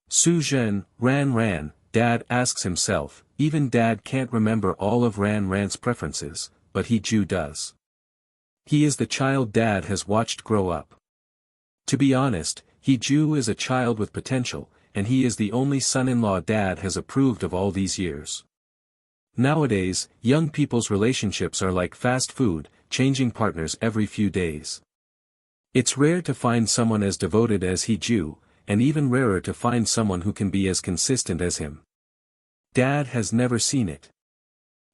Su Zhen, Ran, Dad asks himself, even Dad can't remember all of Ran's preferences, but He does. He is the child Dad has watched grow up. To be honest, He is a child with potential, and he is the only son-in-law Dad has approved of all these years. Nowadays, young people's relationships are like fast food, changing partners every few days. It's rare to find someone as devoted as He, and even rarer to find someone who can be as consistent as him. Dad has never seen it.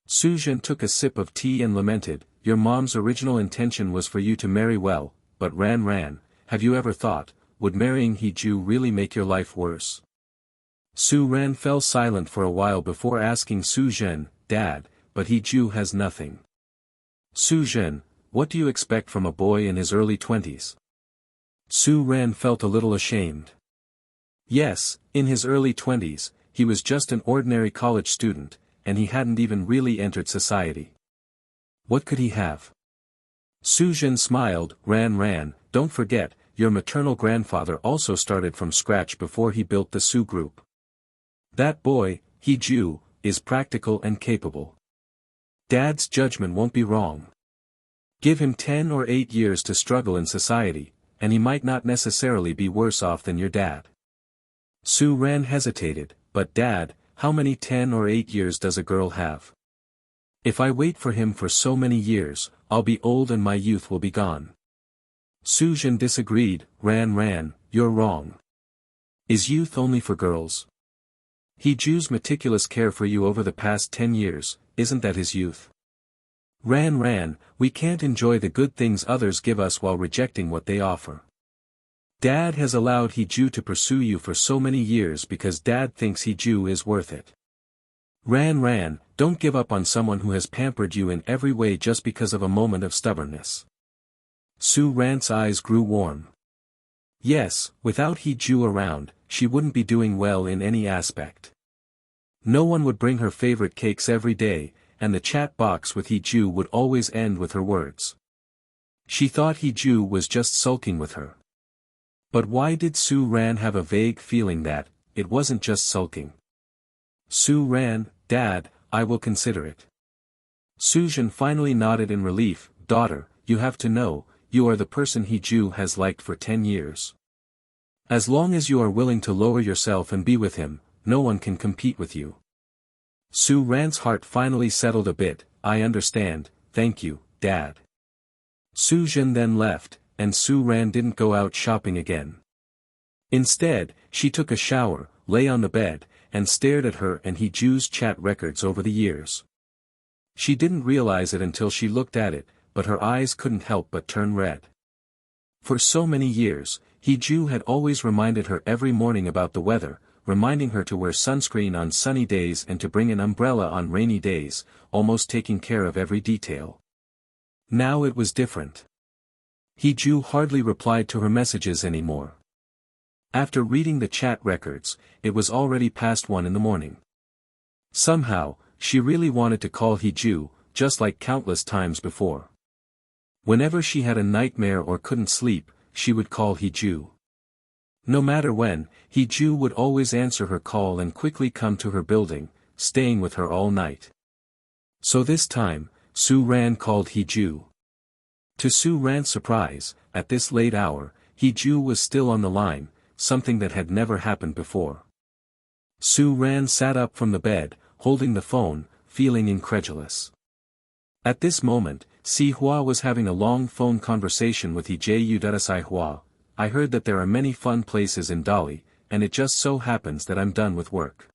Su Zhen took a sip of tea and lamented, your mom's original intention was for you to marry well, but Ran, have you ever thought, would marrying He really make your life worse? Su Ran fell silent for a while before asking Su Zhen, Dad, but He has nothing. Su Zhen, what do you expect from a boy in his early 20s? Su Ran felt a little ashamed. Yes, in his early 20s, he was just an ordinary college student, and he hadn't even really entered society. What could he have? Su Zhen smiled, Ran, don't forget, your maternal grandfather also started from scratch before he built the Su group. That boy, He is practical and capable. Dad's judgment won't be wrong. Give him 10 or 8 years to struggle in society, and he might not necessarily be worse off than your dad. Su Ran hesitated, but Dad, how many 10 or 8 years does a girl have? If I wait for him for so many years, I'll be old and my youth will be gone. Su Zhen disagreed, Ran, you're wrong. Is youth only for girls? He's meticulous care for you over the past 10 years, isn't that his youth? Ran, we can't enjoy the good things others give us while rejecting what they offer. Dad has allowed He to pursue you for so many years because Dad thinks He is worth it. Ran, don't give up on someone who has pampered you in every way just because of a moment of stubbornness. Su Ran's eyes grew warm. Yes, without He Ju around, she wouldn't be doing well in any aspect. No one would bring her favorite cakes every day, and the chat box with He Ju would always end with her words. She thought He Ju was just sulking with her. But why did Su Ran have a vague feeling that it wasn't just sulking? Su Ran, Dad, I will consider it. Su Jin finally nodded in relief. Daughter, you have to know, you are the person He Ju has liked for 10 years. As long as you are willing to lower yourself and be with him, no one can compete with you. Su Ran's heart finally settled a bit. I understand, thank you, Dad. Su Jin then left, and Su Ran didn't go out shopping again. Instead, she took a shower, lay on the bed, and stared at her and He Ju's chat records over the years. She didn't realize it until she looked at it, but her eyes couldn't help but turn red. For so many years, He Ju had always reminded her every morning about the weather, reminding her to wear sunscreen on sunny days and to bring an umbrella on rainy days, almost taking care of every detail. Now it was different. He Ju hardly replied to her messages anymore. After reading the chat records, it was already past 1 in the morning. Somehow, she really wanted to call He Ju, just like countless times before. Whenever she had a nightmare or couldn't sleep, she would call He Ju. No matter when, He Ju would always answer her call and quickly come to her building, staying with her all night. So this time, Su Ran called He Ju. To Su Ran's surprise, at this late hour, He Ju was still on the line, something that had never happened before. Su Ran sat up from the bed, holding the phone, feeling incredulous. At this moment, Si Hua was having a long phone conversation with Ju. Si Hua, I heard that there are many fun places in Dali, and it just so happens that I'm done with work.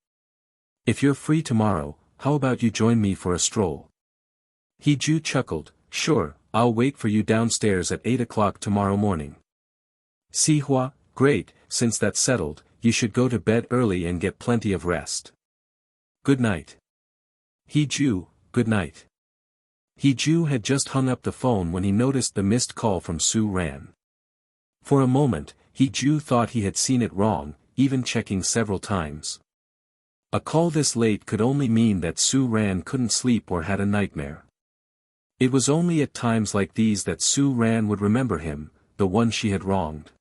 If you're free tomorrow, how about you join me for a stroll? He Ju chuckled, sure, I'll wait for you downstairs at 8 o'clock tomorrow morning. Si Hua, great, since that's settled, you should go to bed early and get plenty of rest. Good night. He Ju, good night. He Ju had just hung up the phone when he noticed the missed call from Su Ran. For a moment, He Ju thought he had seen it wrong, even checking several times. A call this late could only mean that Su Ran couldn't sleep or had a nightmare. It was only at times like these that Su Ran would remember him, the one she had wronged.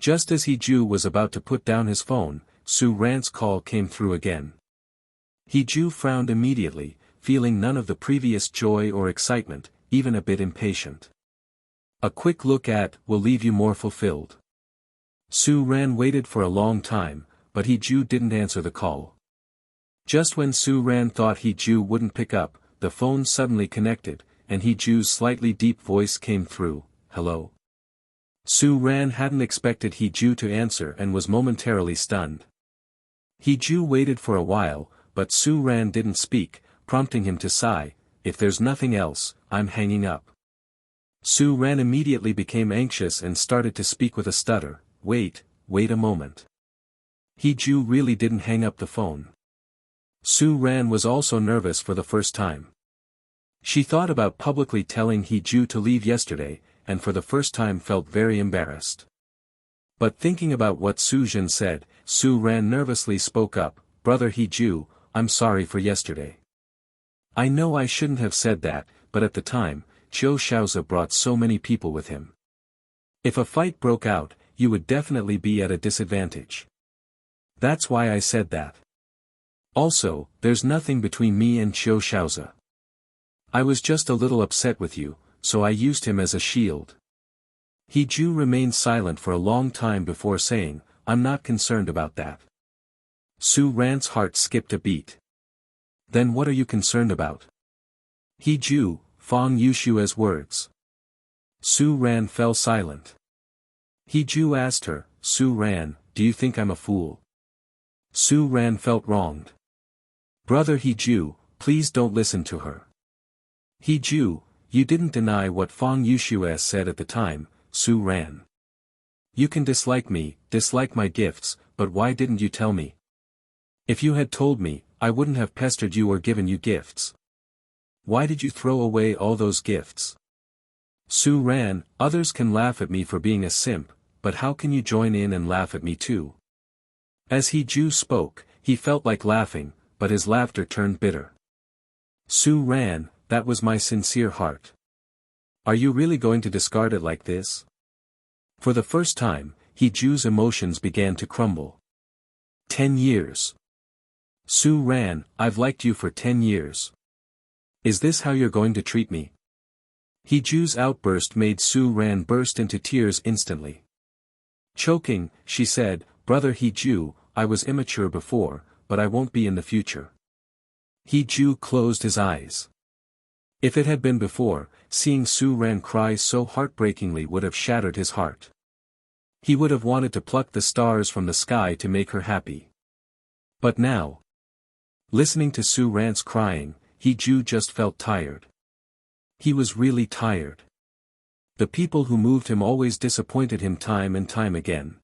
Just as He Ju was about to put down his phone, Su Ran's call came through again. He Ju frowned immediately, feeling none of the previous joy or excitement, even a bit impatient. A quick look at will leave you more fulfilled. Su Ran waited for a long time, but He Ju didn't answer the call. Just when Su Ran thought He Ju wouldn't pick up, the phone suddenly connected, and He Ju's slightly deep voice came through, hello. Su Ran hadn't expected He Ju to answer and was momentarily stunned. He Ju waited for a while, but Su Ran didn't speak, prompting him to sigh, if there's nothing else, I'm hanging up. Su Ran immediately became anxious and started to speak with a stutter, wait a moment. He Ju really didn't hang up the phone. Su Ran was also nervous for the first time. She thought about publicly telling He Ju to leave yesterday, and for the first time felt very embarrassed. But thinking about what Su Jin said, Su Ran nervously spoke up, Brother He Ju, I'm sorry for yesterday. I know I shouldn't have said that, but at the time, Qiu Shaozi brought so many people with him. If a fight broke out, you would definitely be at a disadvantage. That's why I said that. Also, there's nothing between me and Qiu Shaozi. I was just a little upset with you, so I used him as a shield. He Ju remained silent for a long time before saying, I'm not concerned about that. Su Ran's heart skipped a beat. Then what are you concerned about? He Ju, Fang Yushua's words. Su Ran fell silent. He Ju asked her, Su Ran, do you think I'm a fool? Su Ran felt wronged. Brother He Ju, please don't listen to her. He Ju, you didn't deny what Fang Yushua said at the time, Su Ran. You can dislike me, dislike my gifts, but why didn't you tell me? If you had told me, I wouldn't have pestered you or given you gifts. Why did you throw away all those gifts? Su Ran, others can laugh at me for being a simp, but how can you join in and laugh at me too? As He spoke, he felt like laughing, but his laughter turned bitter. Su ran, that was my sincere heart. Are you really going to discard it like this? For the first time, Heju's emotions began to crumble. 10 years. Su ran, I've liked you for 10 years. Is this how you're going to treat me? Heju's outburst made Su ran burst into tears instantly. Choking, she said, Brother Heju, I was immature before, but I won't be in the future. Heju closed his eyes. If it had been before, seeing Su ran cry so heartbreakingly would have shattered his heart. He would have wanted to pluck the stars from the sky to make her happy. But now, listening to Su ran's crying, Heju just felt tired. He was really tired. The people who moved him always disappointed him time and time again.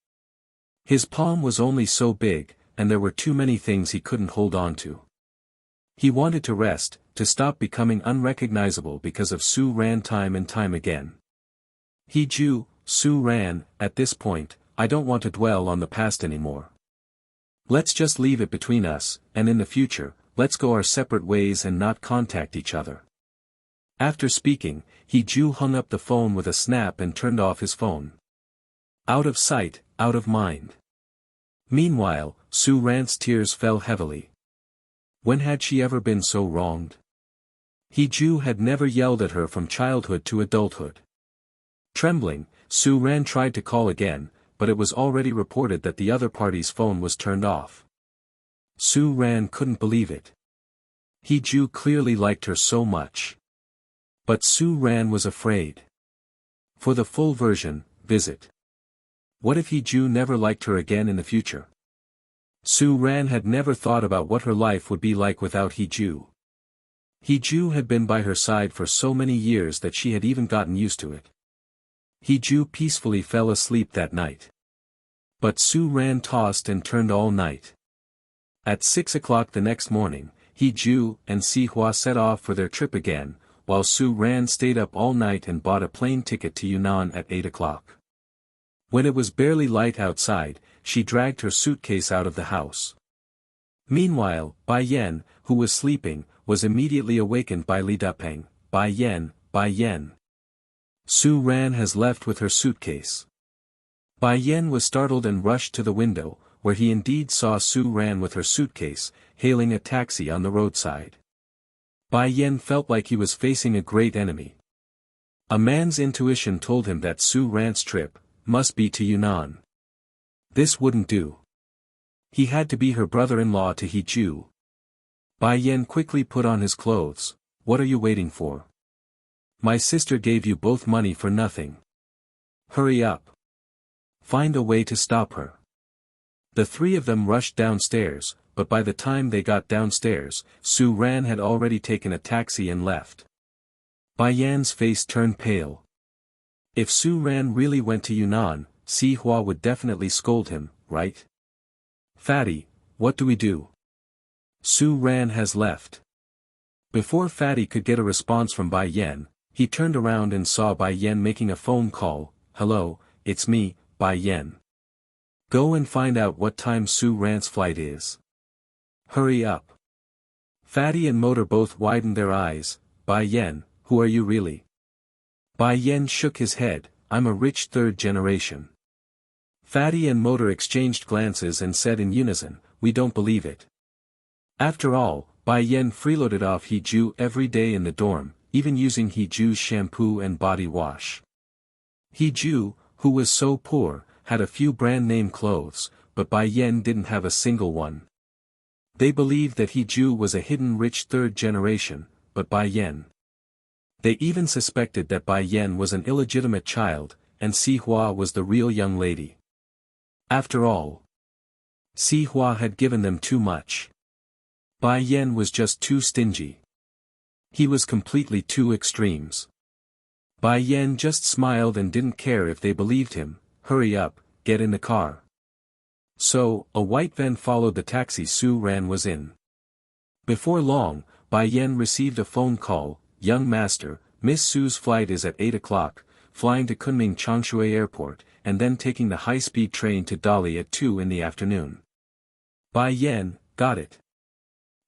His palm was only so big, and there were too many things he couldn't hold on to. He wanted to rest, to stop becoming unrecognizable because of Su ran time and time again. Heju, Su ran, at this point, I don't want to dwell on the past anymore. Let's just leave it between us, and in the future, let's go our separate ways and not contact each other. After speaking, Heju hung up the phone with a snap and turned off his phone. Out of sight, out of mind. Meanwhile, Su ran's tears fell heavily. When had she ever been so wronged? Heju had never yelled at her from childhood to adulthood. Trembling, Su ran tried to call again, but it was already reported that the other party's phone was turned off. Su ran couldn't believe it. Heju clearly liked her so much. But Su ran was afraid. For the full version, visit. What if Heju never liked her again in the future? Su ran had never thought about what her life would be like without Heju. Heju had been by her side for so many years that she had even gotten used to it. Heju peacefully fell asleep that night. But Su ran tossed and turned all night. At 6 o'clock the next morning, Heju and Si Hua set off for their trip again, while Su ran stayed up all night and bought a plane ticket to Yunan at 8 o'clock. When it was barely light outside, she dragged her suitcase out of the house. Meanwhile, Bai Yan, who was sleeping, was immediately awakened by Li Dupeng. Bai Yan, Bai Yan. Su ran has left with her suitcase. Bai Yan was startled and rushed to the window, where he indeed saw Su ran with her suitcase, hailing a taxi on the roadside. Bai Yan felt like he was facing a great enemy. A man's intuition told him that Su ran's trip must be to Yunan. This wouldn't do. He had to be her brother-in-law to Heju. Bai Yan quickly put on his clothes. What are you waiting for? My sister gave you both money for nothing. Hurry up. Find a way to stop her. The three of them rushed downstairs, but by the time they got downstairs, Su ran had already taken a taxi and left. Bai Yan's face turned pale. If Su ran really went to Yunan, Si Hua would definitely scold him, right? Fatty, what do we do? Su ran has left. Before Fatty could get a response from Bai Yan, he turned around and saw Bai Yan making a phone call. Hello, it's me, Bai Yan. Go and find out what time Su ran's flight is. Hurry up. Fatty and Motor both widened their eyes. Bai Yan, who are you really? Bai Yan shook his head, I'm a rich third generation. Fatty and Motor exchanged glances and said in unison, we don't believe it. After all, Bai Yan freeloaded off Heju every day in the dorm, even using Heju's shampoo and body wash. Heju, who was so poor, had a few brand-name clothes, but Bai Yan didn't have a single one. They believed that Heju was a hidden rich third generation, but Bai Yan. They even suspected that Bai Yan was an illegitimate child, and Si Hua was the real young lady. After all, Si Hua had given them too much. Bai Yan was just too stingy. He was completely two extremes. Bai Yan just smiled and didn't care if they believed him. Hurry up, get in the car. So, a white van followed the taxi Su ran was in. Before long, Bai Yan received a phone call. Young master, Miss Su's flight is at 8 o'clock, flying to Kunming Changshui Airport, and then taking the high-speed train to Dali at 2 in the afternoon. Bai Yan, got it.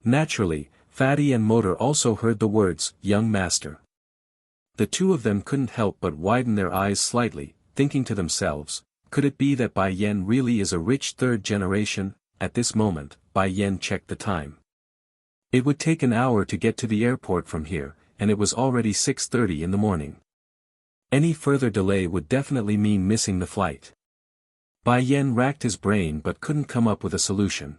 Naturally, Fatty and Motor also heard the words, young master. The two of them couldn't help but widen their eyes slightly, thinking to themselves, could it be that Bai Yan really is a rich third generation? At this moment, Bai Yan checked the time. It would take an hour to get to the airport from here, and it was already 6:30 in the morning. Any further delay would definitely mean missing the flight. Bai Yan racked his brain but couldn't come up with a solution.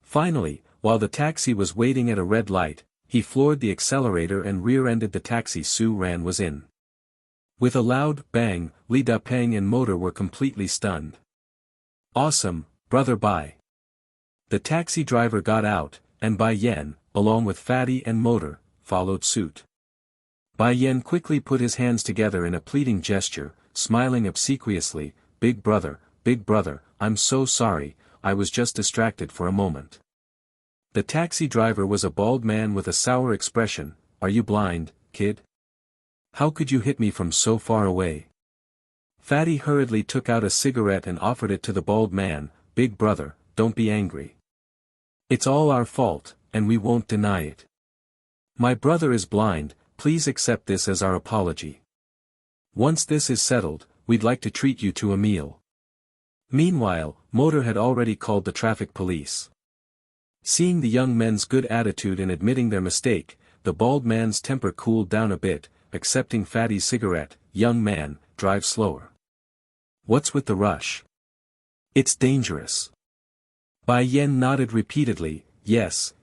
Finally, while the taxi was waiting at a red light, he floored the accelerator and rear-ended the taxi Su Ran was in. With a loud bang, Li Dapeng and Motor were completely stunned. Awesome, brother Bai. The taxi driver got out, and Bai Yan, along with Fatty and Motor, followed suit. Bai Yan quickly put his hands together in a pleading gesture, smiling obsequiously, big brother, I'm so sorry, I was just distracted for a moment. The taxi driver was a bald man with a sour expression. Are you blind, kid? How could you hit me from so far away? Fatty hurriedly took out a cigarette and offered it to the bald man. Big brother, don't be angry. It's all our fault, and we won't deny it. My brother is blind, please accept this as our apology. Once this is settled, we'd like to treat you to a meal. Meanwhile, Motor had already called the traffic police. Seeing the young men's good attitude in admitting their mistake, the bald man's temper cooled down a bit, accepting Fatty's cigarette. Young man, drive slower. What's with the rush? It's dangerous. Bai Yan nodded repeatedly, yes.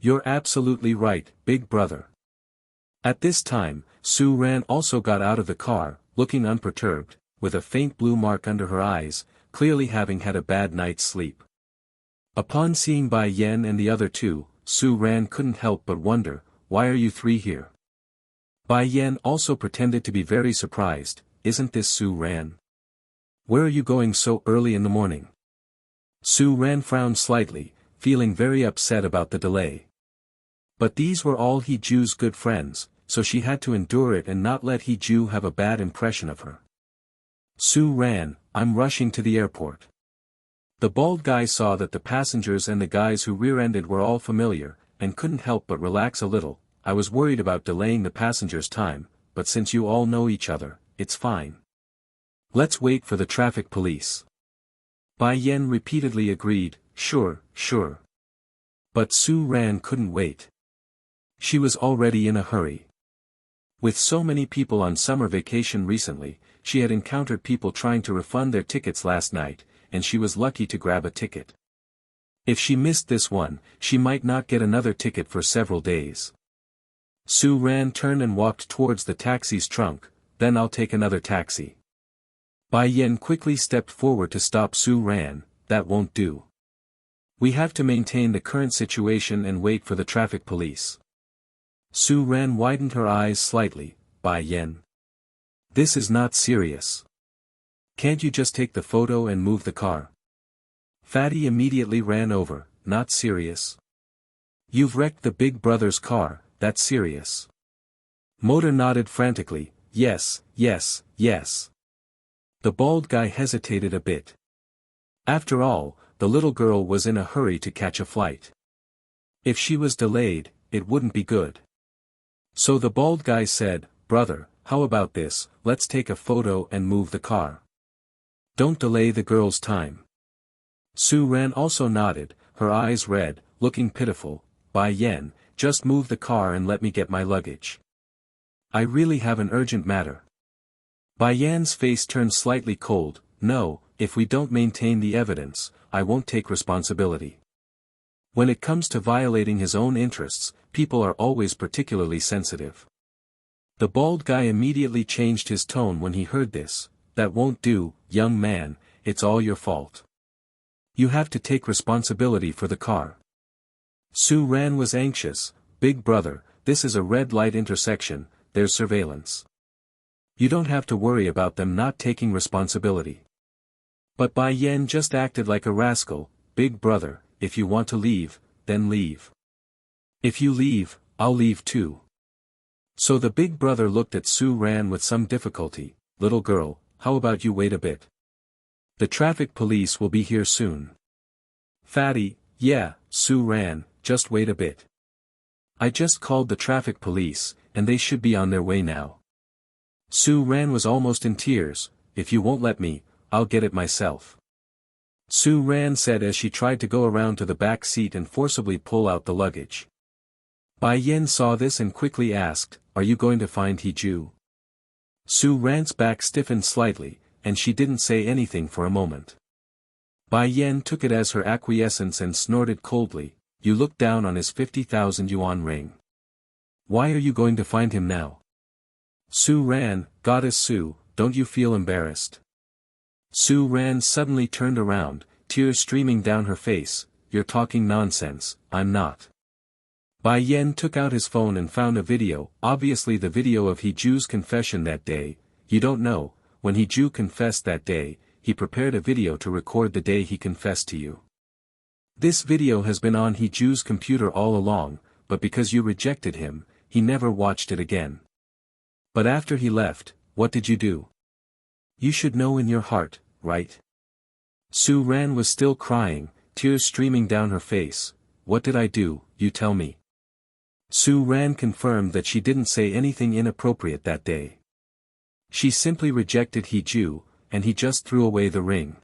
You're absolutely right, big brother. At this time, Su Ran also got out of the car, looking unperturbed, with a faint blue mark under her eyes, clearly having had a bad night's sleep. Upon seeing Bai Yan and the other two, Su Ran couldn't help but wonder, why are you three here? Bai Yan also pretended to be very surprised, isn't this Su Ran? Where are you going so early in the morning? Su Ran frowned slightly, feeling very upset about the delay. But these were all He Ju's good friends, so she had to endure it and not let He Ju have a bad impression of her. Su Ran, I'm rushing to the airport. The bald guy saw that the passengers and the guys who rear-ended were all familiar, and couldn't help but relax a little. I was worried about delaying the passengers' time, but since you all know each other, it's fine. Let's wait for the traffic police. Bai Yan repeatedly agreed, sure. But Su Ran couldn't wait. She was already in a hurry. With so many people on summer vacation recently, she had encountered people trying to refund their tickets last night, and she was lucky to grab a ticket. If she missed this one, she might not get another ticket for several days. Su Ran turned and walked towards the taxi's trunk. Then I'll take another taxi. Bai Yan quickly stepped forward to stop Su Ran. That won't do. We have to maintain the current situation and wait for the traffic police. Su Ran widened her eyes slightly. Bai Yan. This is not serious. Can't you just take the photo and move the car? Fatty immediately ran over. Not serious. You've wrecked the big brother's car, that's serious. Motor nodded frantically. Yes. The bald guy hesitated a bit. After all, the little girl was in a hurry to catch a flight. If she was delayed, it wouldn't be good. So the bald guy said, brother, how about this, let's take a photo and move the car. Don't delay the girl's time. Su Ran also nodded, her eyes red, looking pitiful. Bai Yan, just move the car and let me get my luggage. I really have an urgent matter. Bai Yan's face turned slightly cold. No, if we don't maintain the evidence, I won't take responsibility. When it comes to violating his own interests, people are always particularly sensitive. The bald guy immediately changed his tone when he heard this. That won't do, young man, it's all your fault. You have to take responsibility for the car. Su Ran was anxious. Big brother, this is a red light intersection, there's surveillance. You don't have to worry about them not taking responsibility. But Bai Yan just acted like a rascal. Big brother, if you want to leave, then leave. If you leave, I'll leave too. So the big brother looked at Su Ran with some difficulty. little girl, how about you wait a bit? The traffic police will be here soon. Fatty, yeah, Sue ran, just wait a bit. I just called the traffic police, and they should be on their way now. Sue ran was almost in tears. If you won't let me, I'll get it myself. Sue ran said as she tried to go around to the back seat and forcibly pull out the luggage. Bai Yen saw this and quickly asked, are you going to find Hiju? Sue Ran's back stiffened slightly, and she didn't say anything for a moment. Bai Yen took it as her acquiescence and snorted coldly, you look down on his 50,000 yuan ring. Why are you going to find him now? Sue Ran, Goddess Sue, don't you feel embarrassed? Sue Ran suddenly turned around, tears streaming down her face, you're talking nonsense, I'm not. Bai Yen took out his phone and found a video, obviously the video of Hiju's confession that day. You don't know, when Hiju confessed that day, he prepared a video to record the day he confessed to you. This video has been on Hiju's computer all along, but because you rejected him, he never watched it again. But after he left, what did you do? You should know in your heart, right? Sue Ran was still crying, tears streaming down her face. What did I do, you tell me? Sue Ran confirmed that she didn't say anything inappropriate that day. She simply rejected Hiju, and he just threw away the ring.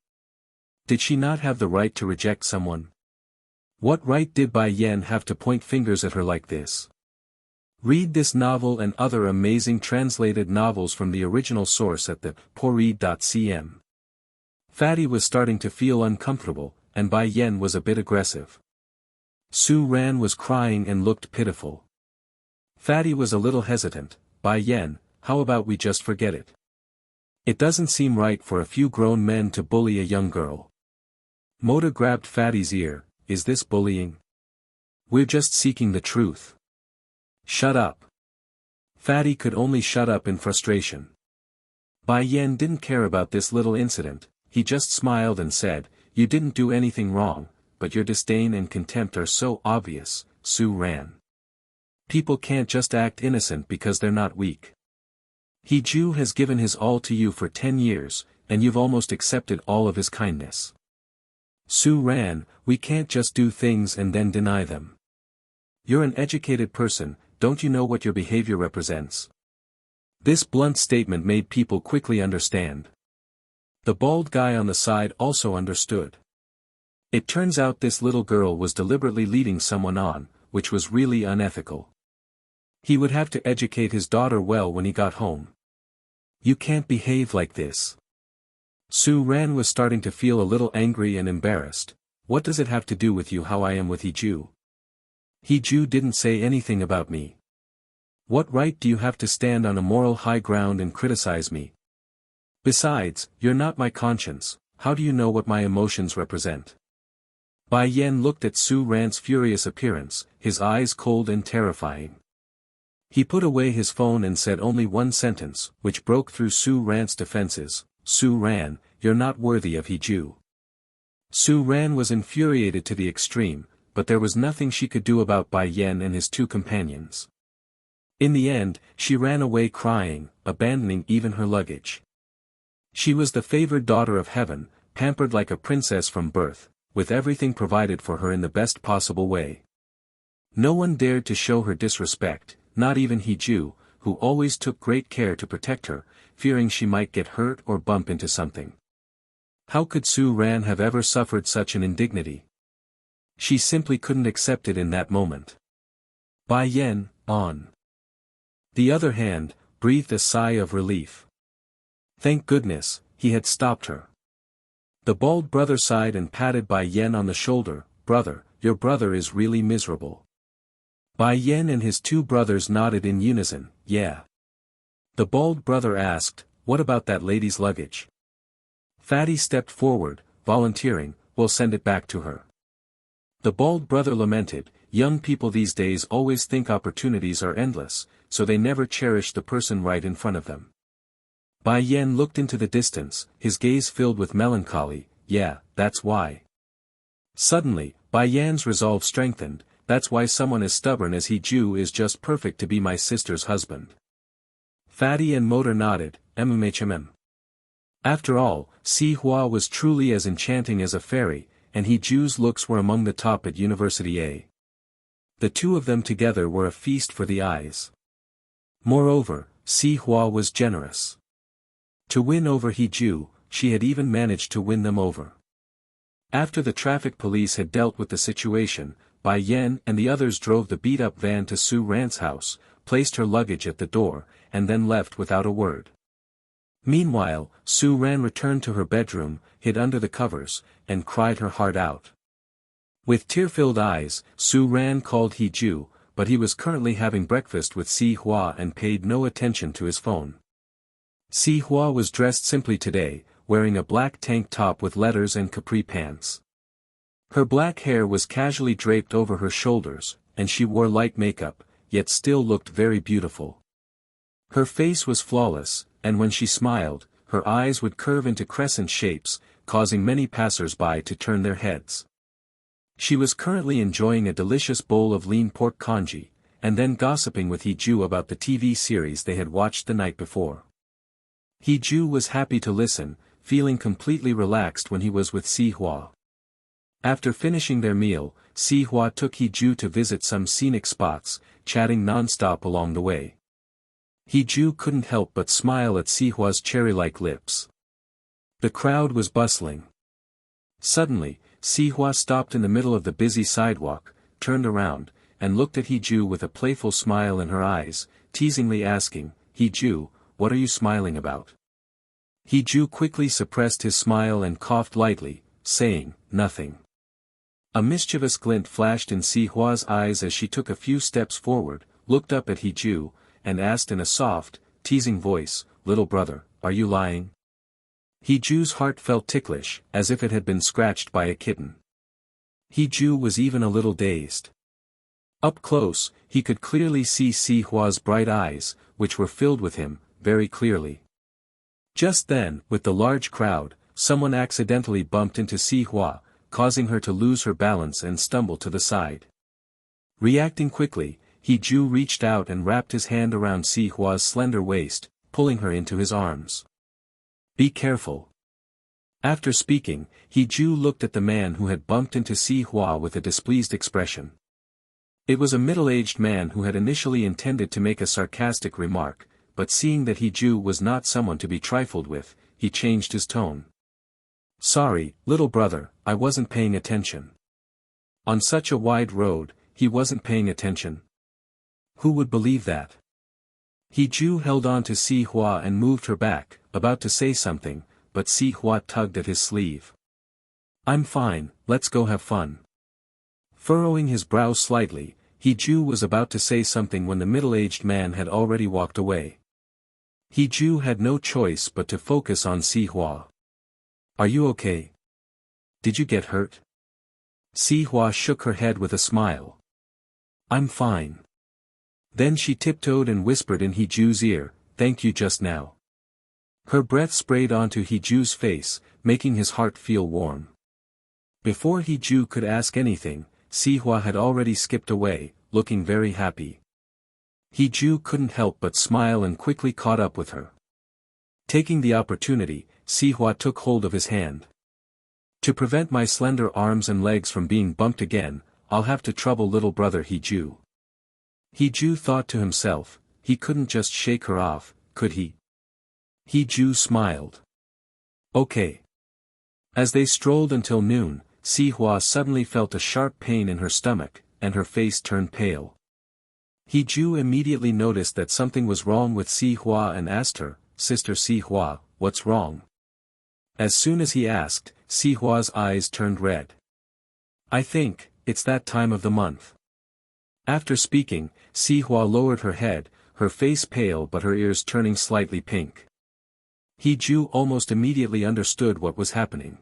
Did she not have the right to reject someone? What right did Bai Yen have to point fingers at her like this? Read this novel and other amazing translated novels from the original source at the poread.cm. Fatty was starting to feel uncomfortable, and Bai Yen was a bit aggressive. Sue Ran was crying and looked pitiful. Fatty was a little hesitant. Bai Yen, how about we just forget it? It doesn't seem right for a few grown men to bully a young girl. Mota grabbed Fatty's ear, is this bullying? We're just seeking the truth. Shut up. Fatty could only shut up in frustration. Bai Yen didn't care about this little incident, he just smiled and said, you didn't do anything wrong, but your disdain and contempt are so obvious, Sue Ran. People can't just act innocent because they're not weak. Hiju has given his all to you for 10 years, and you've almost accepted all of his kindness. Sue Ran, we can't just do things and then deny them. You're an educated person, don't you know what your behavior represents? This blunt statement made people quickly understand. The bald guy on the side also understood. It turns out this little girl was deliberately leading someone on, which was really unethical. He would have to educate his daughter well when he got home. You can't behave like this. Sue Ran was starting to feel a little angry and embarrassed. What does it have to do with you how I am with Hiju? Hiju didn't say anything about me. What right do you have to stand on a moral high ground and criticize me? Besides, you're not my conscience, how do you know what my emotions represent? Bai Yen looked at Sue Ran's furious appearance, his eyes cold and terrifying. He put away his phone and said only one sentence, which broke through Sue Ran's defenses, Sue Ran, you're not worthy of Hiju. Sue Ran was infuriated to the extreme, but there was nothing she could do about Bai Yen and his two companions. In the end, she ran away crying, abandoning even her luggage. She was the favored daughter of heaven, pampered like a princess from birth, with everything provided for her in the best possible way. No one dared to show her disrespect, not even Hiju, who always took great care to protect her, fearing she might get hurt or bump into something. How could Sue Ran have ever suffered such an indignity? She simply couldn't accept it in that moment. Bai Yen, on the other hand, breathed a sigh of relief. Thank goodness, he had stopped her. The bald brother sighed and patted Bai Yen on the shoulder. Brother, your brother is really miserable. Bai Yen and his two brothers nodded in unison, yeah. The bald brother asked, what about that lady's luggage? Fatty stepped forward, volunteering, we'll send it back to her. The bald brother lamented, young people these days always think opportunities are endless, so they never cherish the person right in front of them. Bai Yen looked into the distance, his gaze filled with melancholy, yeah, that's why. Suddenly, Bai Yan's resolve strengthened, that's why someone as stubborn as Hiju is just perfect to be my sister's husband. Fatty and Motor nodded, mmHmm. After all, Si Hua was truly as enchanting as a fairy, and He Ju's looks were among the top at University A. The two of them together were a feast for the eyes. Moreover, Si Hua was generous. To win over He Ju, she had even managed to win them over. After the traffic police had dealt with the situation, Bai Yan and the others drove the beat-up van to Su Ran's house, placed her luggage at the door, and then left without a word. Meanwhile, Su Ran returned to her bedroom, hid under the covers, and cried her heart out. With tear-filled eyes, Su Ran called He Ju, but he was currently having breakfast with Si Hua and paid no attention to his phone. Si Hua was dressed simply today, wearing a black tank top with letters and capri pants. Her black hair was casually draped over her shoulders, and she wore light makeup, yet still looked very beautiful. Her face was flawless, and when she smiled, her eyes would curve into crescent shapes, causing many passers-by to turn their heads. She was currently enjoying a delicious bowl of lean pork congee, and then gossiping with He Ju about the TV series they had watched the night before. He Ju was happy to listen, feeling completely relaxed when he was with Si Hua. After finishing their meal, Si Hua took He Ju to visit some scenic spots, chatting non-stop along the way. He Ju couldn't help but smile at Si Hua's cherry-like lips. The crowd was bustling. Suddenly, Si Hua stopped in the middle of the busy sidewalk, turned around, and looked at He Ju with a playful smile in her eyes, teasingly asking, "He Ju, what are you smiling about?" He Ju quickly suppressed his smile and coughed lightly, saying, "Nothing." A mischievous glint flashed in Si Hua's eyes as she took a few steps forward, looked up at He Ju, and asked in a soft, teasing voice, "Little brother, are you lying?" He Ju's heart felt ticklish, as if it had been scratched by a kitten. He Ju was even a little dazed. Up close, he could clearly see Si Hua's bright eyes, which were filled with him, very clearly. Just then, with the large crowd, someone accidentally bumped into Si Hua, causing her to lose her balance and stumble to the side. Reacting quickly, He Ju reached out and wrapped his hand around Si Hua's slender waist, pulling her into his arms. "Be careful." After speaking, He Ju looked at the man who had bumped into Si Hua with a displeased expression. It was a middle-aged man who had initially intended to make a sarcastic remark, but seeing that He Ju was not someone to be trifled with, he changed his tone. "Sorry, little brother, I wasn't paying attention." On such a wide road, he wasn't paying attention. Who would believe that? He Ju held on to Si Hua and moved her back, about to say something, but Si Hua tugged at his sleeve. "I'm fine, let's go have fun." Furrowing his brow slightly, He Ju was about to say something when the middle-aged man had already walked away. He Ju had no choice but to focus on Si Hua. "Are you okay? Did you get hurt?" Si Hua shook her head with a smile. "I'm fine." Then she tiptoed and whispered in He Ju's ear, "Thank you just now." Her breath sprayed onto He Ju's face, making his heart feel warm. Before He Ju could ask anything, Si Hua had already skipped away, looking very happy. He Ju couldn't help but smile and quickly caught up with her. Taking the opportunity, Si Hua took hold of his hand. "To prevent my slender arms and legs from being bumped again, I'll have to trouble little brother He Ju." He Ju thought to himself, he couldn't just shake her off, could he? He Ju smiled. "Okay." As they strolled until noon, Si Hua suddenly felt a sharp pain in her stomach, and her face turned pale. He Ju immediately noticed that something was wrong with Si Hua and asked her, "Sister Si Hua, what's wrong?" As soon as he asked, Si Hua's eyes turned red. "I think, it's that time of the month." After speaking, Si Hua lowered her head, her face pale but her ears turning slightly pink. He Ju almost immediately understood what was happening.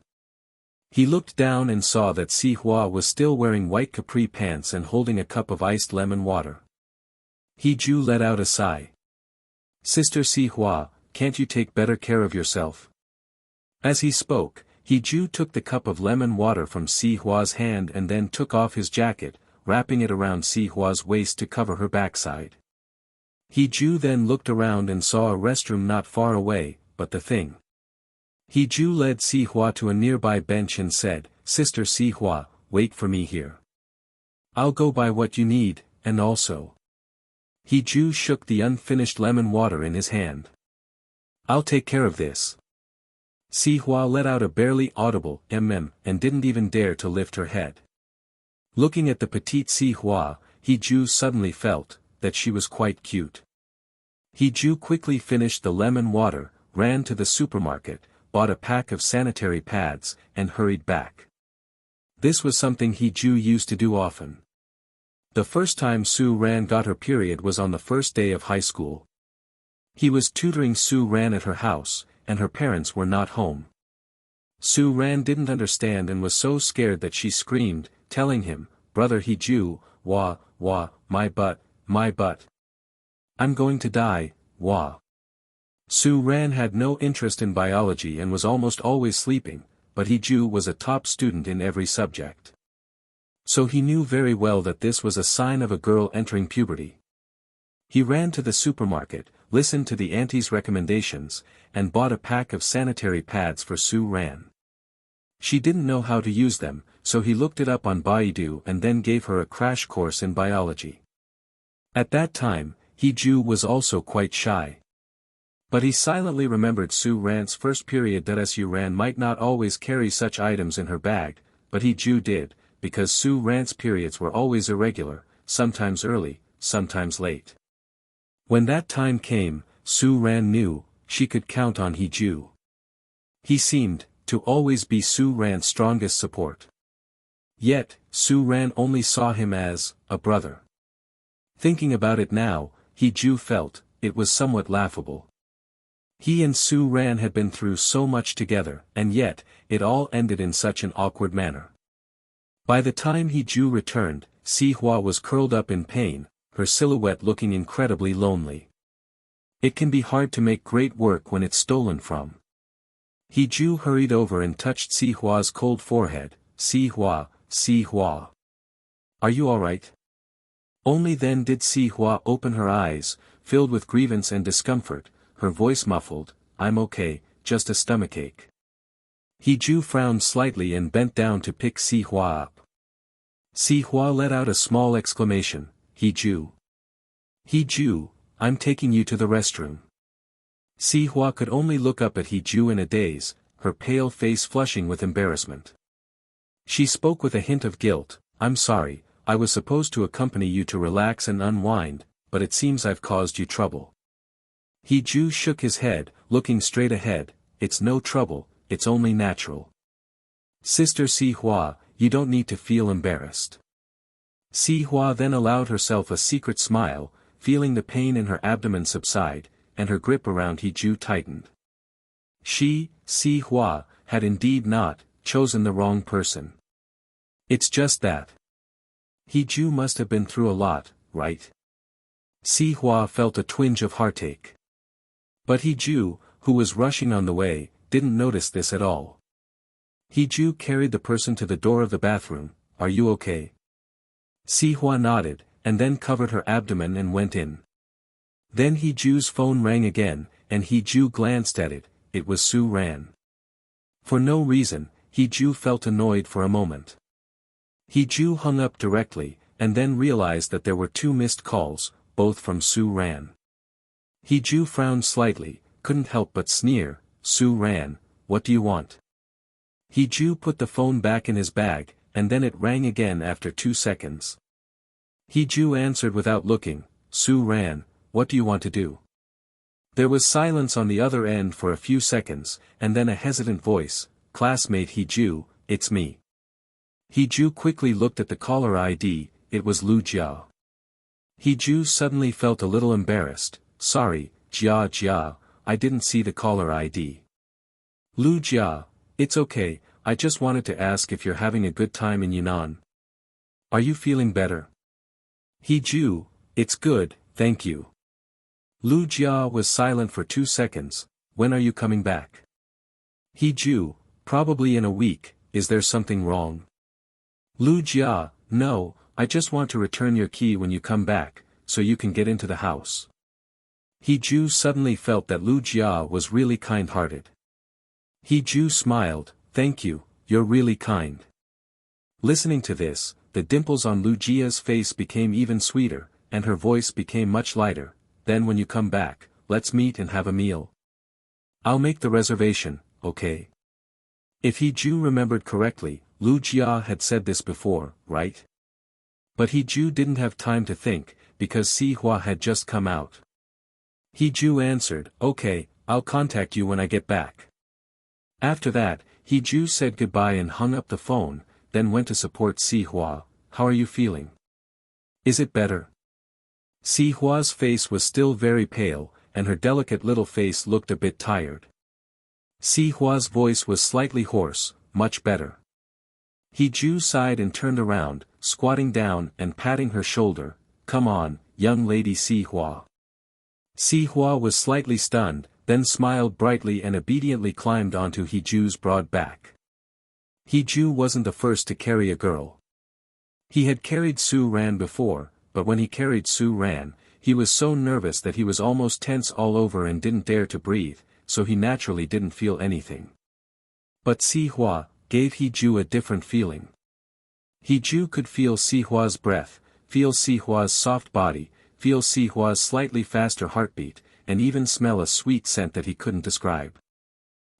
He looked down and saw that Si Hua was still wearing white capri pants and holding a cup of iced lemon water. He Ju let out a sigh. "Sister Si Hua, can't you take better care of yourself?" As he spoke, He Ju took the cup of lemon water from Si Hua's hand and then took off his jacket, wrapping it around Si Hua's waist to cover her backside. Ju then looked around and saw a restroom not far away, but the thing. Ju led Si Hua to a nearby bench and said, "Sister Si Hua, wait for me here. I'll go buy what you need, and also." Ju shook the unfinished lemon water in his hand. "I'll take care of this." Si Hua let out a barely audible mm and didn't even dare to lift her head. Looking at the petite Si Hua, Ju suddenly felt that she was quite cute. Ju quickly finished the lemon water, ran to the supermarket, bought a pack of sanitary pads, and hurried back. This was something Ju used to do often. The first time Su Ran got her period was on the first day of high school. He was tutoring Su Ran at her house, and her parents were not home. Su Ran didn't understand and was so scared that she screamed, telling him, "Brother Ju, wah, my butt, my butt. I'm going to die, wah." Su Ran had no interest in biology and was almost always sleeping, but Ju was a top student in every subject. So he knew very well that this was a sign of a girl entering puberty. He ran to the supermarket, listened to the auntie's recommendations, and bought a pack of sanitary pads for Su Ran. She didn't know how to use them, so he looked it up on Baidu and then gave her a crash course in biology. At that time, Ju was also quite shy. But he silently remembered Su Ran's first period that Su Ran might not always carry such items in her bag, but Ju did, because Su Ran's periods were always irregular, sometimes early, sometimes late. When that time came, Su Ran knew she could count on Ju. He seemed to always be Su Ran's strongest support. Yet, Su Ran only saw him as a brother. Thinking about it now, Ju felt it was somewhat laughable. He and Su Ran had been through so much together, and yet, it all ended in such an awkward manner. By the time Ju returned, Si Hua was curled up in pain, her silhouette looking incredibly lonely. It can be hard to make great work when it's stolen from. Ju hurried over and touched Si Hua's cold forehead. Si Hua, Si Hua. Are you alright? Only then did Si Hua open her eyes, filled with grievance and discomfort, her voice muffled, "I'm okay, just a stomachache." Ju frowned slightly and bent down to pick Si Hua up. Si Hua let out a small exclamation, Ju. Ju, I'm taking you to the restroom." Si Hua could only look up at Ju in a daze, her pale face flushing with embarrassment. She spoke with a hint of guilt, "I'm sorry, I was supposed to accompany you to relax and unwind, but it seems I've caused you trouble." Ju shook his head, looking straight ahead, "It's no trouble, it's only natural. Sister Si Hua, you don't need to feel embarrassed." Si Hua then allowed herself a secret smile, feeling the pain in her abdomen subside, and her grip around Ju tightened. She, Si Hua, had indeed not chosen the wrong person. It's just that Ju must have been through a lot, right? Si Hua felt a twinge of heartache. But Ju, who was rushing on the way, didn't notice this at all. Ju carried the person to the door of the bathroom. "Are you okay?" Si Hua nodded, and then covered her abdomen and went in. Then Ju's phone rang again, and Ju glanced at it. It was Su Ran. For no reason, Ju felt annoyed for a moment. Ju hung up directly, and then realized that there were 2 missed calls, both from Su Ran. Ju frowned slightly, couldn't help but sneer, "Su Ran, what do you want?" Ju put the phone back in his bag, and then it rang again after 2 seconds. Ju answered without looking, "Su Ran, what do you want to do?" There was silence on the other end for a few seconds, and then a hesitant voice, "Classmate Ju, it's me." Ju quickly looked at the caller ID, it was Lu Jia. Ju suddenly felt a little embarrassed, "Sorry, Jia, I didn't see the caller ID." "Lu Jia, it's okay, I just wanted to ask if you're having a good time in Yunan. Are you feeling better?" Ju, "It's good, thank you." Lu Jia was silent for 2 seconds. "When are you coming back?" Ju, "Probably in a week, is there something wrong?" Lu Jia, "No, I just want to return your key when you come back, so you can get into the house." Ju suddenly felt that Lu Jia was really kind-hearted. Ju smiled, "Thank you, you're really kind." Listening to this, the dimples on Lu Jia's face became even sweeter, and her voice became much lighter. "Then when you come back, let's meet and have a meal. I'll make the reservation, okay?" If Ju remembered correctly, Lu Jia had said this before, right? But Ju didn't have time to think, because Si Hua had just come out. Ju answered, "Okay, I'll contact you when I get back." After that, Ju said goodbye and hung up the phone, then went to support Si Hua. "How are you feeling? Is it better?" Si Hua's face was still very pale, and her delicate little face looked a bit tired. Si Hua's voice was slightly hoarse, "Much better." Ju sighed and turned around, squatting down and patting her shoulder. "Come on, young lady Si Hua." Si Hua was slightly stunned, then smiled brightly and obediently climbed onto Ju's broad back. Ju wasn't the first to carry a girl. He had carried Su Ran before, but when he carried Su Ran, he was so nervous that he was almost tense all over and didn't dare to breathe, so he naturally didn't feel anything. But Si Hua gave Ju a different feeling. Ju could feel Si Hua's breath, feel Si Hua's soft body, feel Si Hua's slightly faster heartbeat, and even smell a sweet scent that he couldn't describe.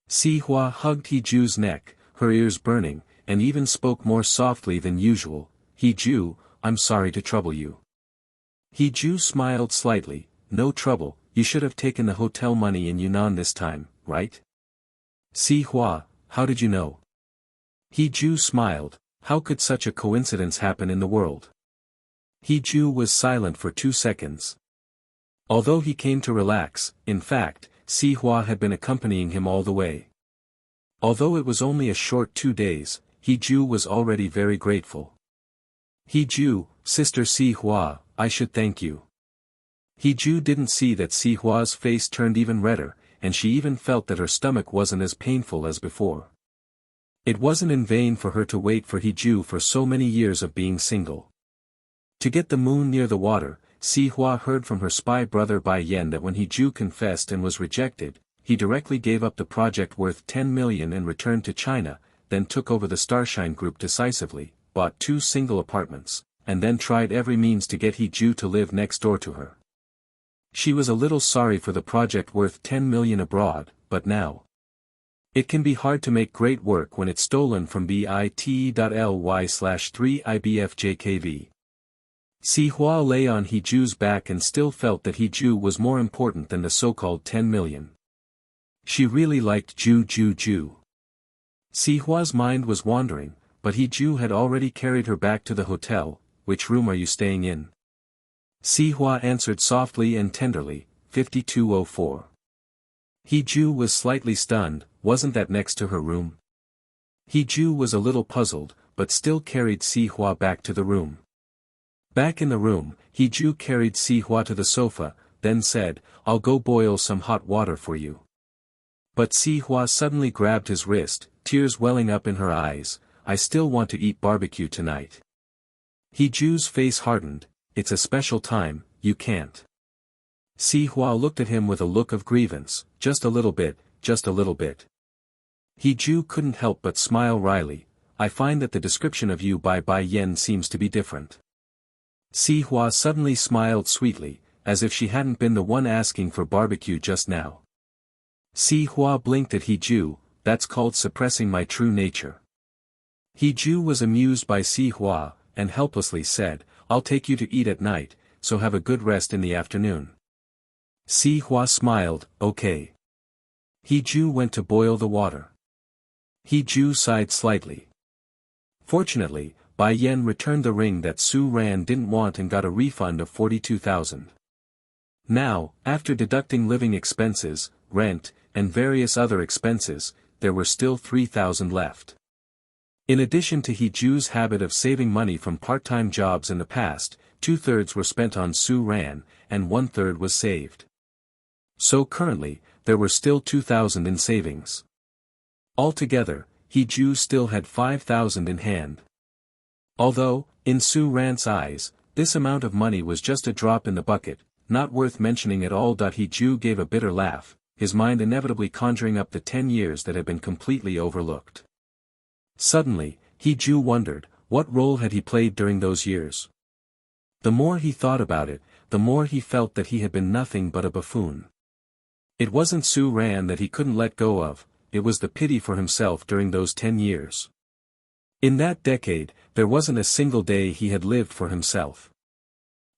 Si Hua hugged Ju's neck, her ears burning, and even spoke more softly than usual. "Ju, I'm sorry to trouble you." Ju smiled slightly. "No trouble, you should have taken the hotel money in Yunan this time, right?" Si Hua, "How did you know?" Ju smiled. How could such a coincidence happen in the world? Ju was silent for 2 seconds. Although he came to relax, in fact, Si Hua had been accompanying him all the way. Although it was only a short 2 days, Ju was already very grateful. "Ju, Sister Si Hua, I should thank you." Ju didn't see that Si Hua's face turned even redder, and she even felt that her stomach wasn't as painful as before. It wasn't in vain for her to wait for Ju for so many years of being single. To get the moon near the water, Si Hua heard from her spy brother Bai Yan that when Ju confessed and was rejected, he directly gave up the project worth 10 million and returned to China, then took over the Starshine Group decisively, bought 2 single apartments, and then tried every means to get Ju to live next door to her. She was a little sorry for the project worth 10 million abroad, but now. It can be hard to make great work when it's stolen from bit.ly/3ibfjkv. Si Hua lay on Ju's back and still felt that Ju was more important than the so-called 10 million. She really liked Ju. Si Hua's mind was wandering, but Ju had already carried her back to the hotel. "Which room are you staying in?" Si Hua answered softly and tenderly, 5204. Ju was slightly stunned. Wasn't that next to her room? Ju was a little puzzled, but still carried Si Hua back to the room. Back in the room, Ju carried Si Hua to the sofa, then said, "I'll go boil some hot water for you." But Si Hua suddenly grabbed his wrist, tears welling up in her eyes. "I still want to eat barbecue tonight." Ju's face hardened. "It's a special time, you can't." Si Hua looked at him with a look of grievance. "Just a little bit, just a little bit." Ju couldn't help but smile wryly. "I find that the description of you by Bai Yan seems to be different." Si Hua suddenly smiled sweetly, as if she hadn't been the one asking for barbecue just now. Si Hua blinked at Ju. "That's called suppressing my true nature." Ju was amused by Si Hua, and helplessly said, "I'll take you to eat at night, so have a good rest in the afternoon." Si Hua smiled, "Okay." Ju went to boil the water. Ju sighed slightly. Fortunately, Bai Yan returned the ring that Su Ran didn't want and got a refund of 42,000. Now, after deducting living expenses, rent, and various other expenses, there were still 3,000 left. In addition to Ju's habit of saving money from part-time jobs in the past, 2/3 were spent on Su Ran, and 1/3 was saved. So currently, there were still 2,000 in savings. Altogether, Ju still had 5,000 in hand. Although, in Su Ran's eyes, this amount of money was just a drop in the bucket, not worth mentioning at all. He Ju gave a bitter laugh, his mind inevitably conjuring up the 10 years that had been completely overlooked. Suddenly, He Ju wondered, what role had he played during those years? The more he thought about it, the more he felt that he had been nothing but a buffoon. It wasn't Su Ran that he couldn't let go of, it was the pity for himself during those 10 years. In that decade, there wasn't a single day he had lived for himself.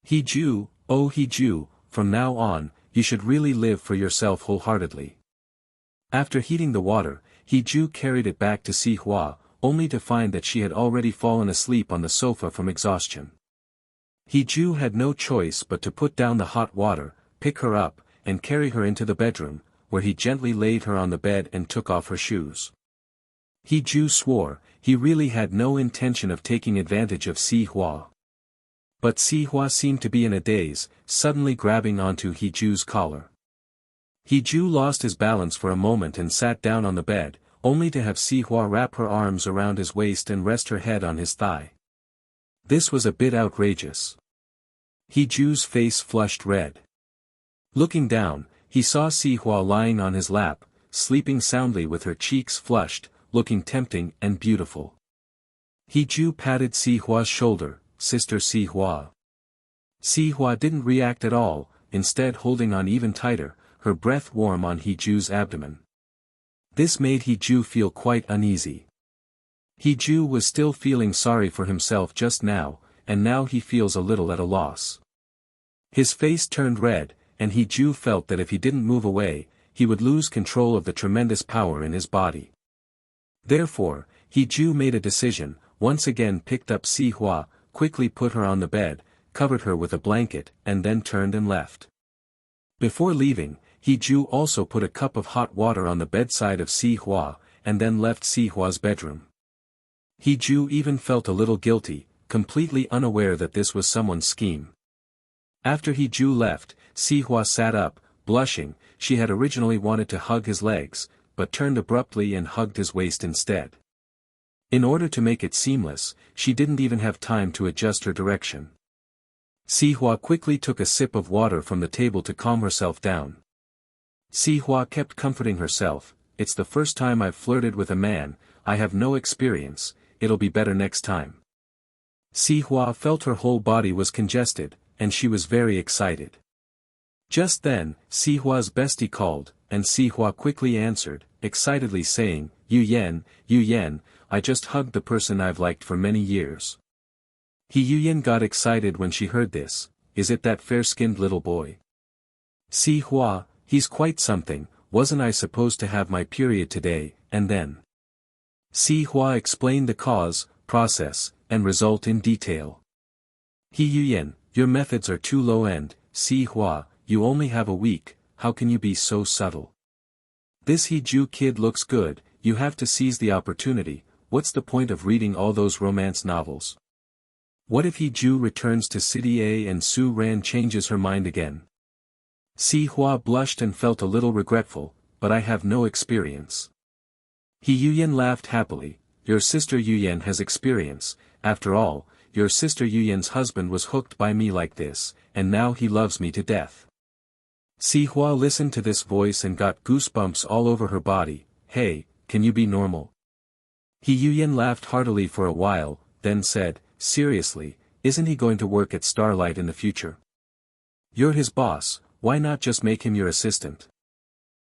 He Ju, oh He Ju, from now on, you should really live for yourself wholeheartedly. After heating the water, He Ju carried it back to Si Hua, only to find that she had already fallen asleep on the sofa from exhaustion. He Ju had no choice but to put down the hot water, pick her up, and carry her into the bedroom, where he gently laid her on the bed and took off her shoes. He Ju swore, he really had no intention of taking advantage of Si Hua. But Si Hua seemed to be in a daze, suddenly grabbing onto He Ju's collar. He Ju lost his balance for a moment and sat down on the bed, only to have Si Hua wrap her arms around his waist and rest her head on his thigh. This was a bit outrageous. He Ju's face flushed red. Looking down, he saw Si Hua lying on his lap, sleeping soundly with her cheeks flushed, looking tempting and beautiful. He Ju patted Si Hua's shoulder, "Sister Si Hua." Si Hua didn't react at all, instead holding on even tighter, her breath warm on He Ju's abdomen. This made He Ju feel quite uneasy. He Ju was still feeling sorry for himself just now, and now he feels a little at a loss. His face turned red, and He Ju felt that if he didn't move away, he would lose control of the tremendous power in his body. Therefore, He Ju made a decision, once again picked up Si Hua, quickly put her on the bed, covered her with a blanket, and then turned and left. Before leaving, He Ju also put a cup of hot water on the bedside of Si Hua, and then left Si Hua's bedroom. He Ju even felt a little guilty, completely unaware that this was someone's scheme. After He Ju left, Si Hua sat up, blushing. She had originally wanted to hug his legs, but turned abruptly and hugged his waist instead. In order to make it seamless, she didn't even have time to adjust her direction. Si Hua quickly took a sip of water from the table to calm herself down. Si Hua kept comforting herself, "It's the first time I've flirted with a man, I have no experience, it'll be better next time." Si Hua felt her whole body was congested, and she was very excited. Just then, Si Hua's bestie called, and Si Hua quickly answered, excitedly saying, Yuyan, I just hugged the person I've liked for many years." Yuyan got excited when she heard this. "Is it that fair-skinned little boy?" "Si Hua, he's quite something, wasn't I supposed to have my period today, and then?" Si Hua explained the cause, process, and result in detail. "Yuyan, your methods are too low-end, Si Hua, you only have a week, how can you be so subtle? This He Ju kid looks good, you have to seize the opportunity, what's the point of reading all those romance novels? What if He Ju returns to City A and Su Ran changes her mind again?" Si Hua blushed and felt a little regretful, "But I have no experience." Yuyan laughed happily, "Your sister Yuyan has experience, after all, your sister Yuyan's husband was hooked by me like this, and now he loves me to death." Si Hua listened to this voice and got goosebumps all over her body. "Hey, can you be normal?" Yuyan laughed heartily for a while, then said, "Seriously, isn't he going to work at Starlight in the future? You're his boss, why not just make him your assistant?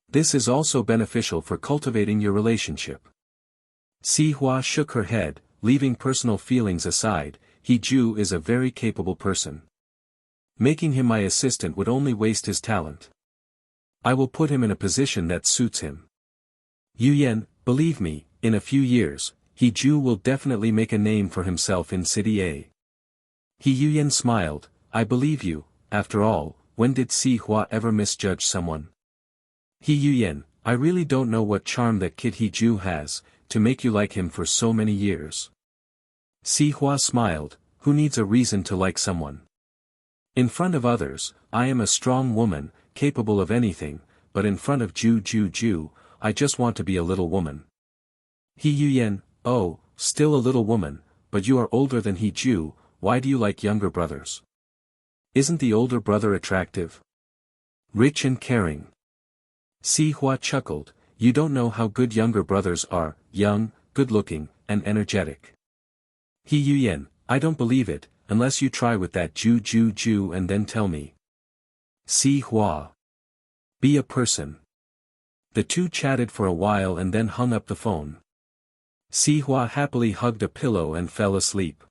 This is also beneficial for cultivating your relationship." Si Hua shook her head, leaving personal feelings aside, He Ju is a very capable person. Making him my assistant would only waste his talent. I will put him in a position that suits him. Yuyan, believe me, in a few years, He Ju will definitely make a name for himself in City A. Yuyan smiled, "I believe you, after all, when did Si Hua ever misjudge someone? Yuyan, I really don't know what charm that kid He Ju has, to make you like him for so many years." Si Hua smiled, "Who needs a reason to like someone? In front of others, I am a strong woman, capable of anything, but in front of Ju, I just want to be a little woman." Yuyan, "Oh, still a little woman, but you are older than He Ju, why do you like younger brothers?" Isn't the older brother attractive? Rich and caring. Si Hua chuckled, you don't know how good younger brothers are, young, good-looking, and energetic. Yunan, I don't believe it, unless you try with that Ju and then tell me. Si Hua. Be a person. The two chatted for a while and then hung up the phone. Si Hua happily hugged a pillow and fell asleep.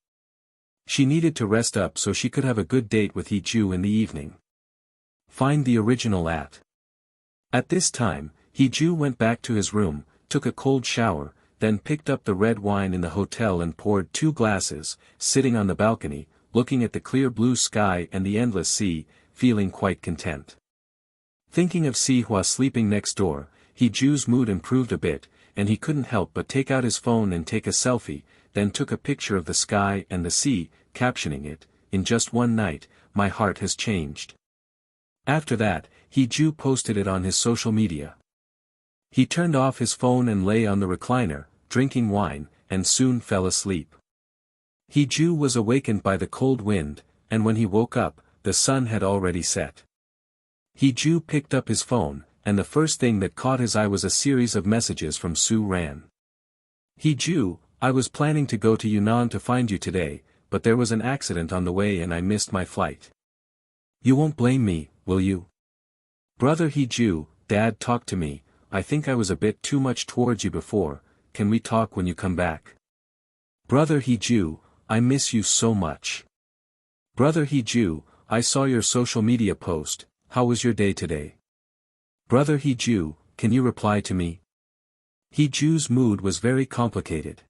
She needed to rest up so she could have a good date with Ju in the evening. Find the original at. At this time, Ju went back to his room, took a cold shower, then picked up the red wine in the hotel and poured 2 glasses, sitting on the balcony, looking at the clear blue sky and the endless sea, feeling quite content. Thinking of Si Hua sleeping next door, Ju's mood improved a bit, and he couldn't help but take out his phone and take a selfie, then took a picture of the sky and the sea, captioning it, "In just one night, my heart has changed." After that, Ju posted it on his social media. He turned off his phone and lay on the recliner, drinking wine, and soon fell asleep. Ju was awakened by the cold wind, and when he woke up, the sun had already set. Ju picked up his phone, and the first thing that caught his eye was a series of messages from Su Ran. Ju, I was planning to go to Yunan to find you today, but there was an accident on the way and I missed my flight. You won't blame me, will you? Brother Ju, Dad talked to me, I think I was a bit too much towards you before, can we talk when you come back? Brother Ju, I miss you so much. Brother Ju, I saw your social media post, how was your day today? Brother Ju, can you reply to me? Ju's mood was very complicated.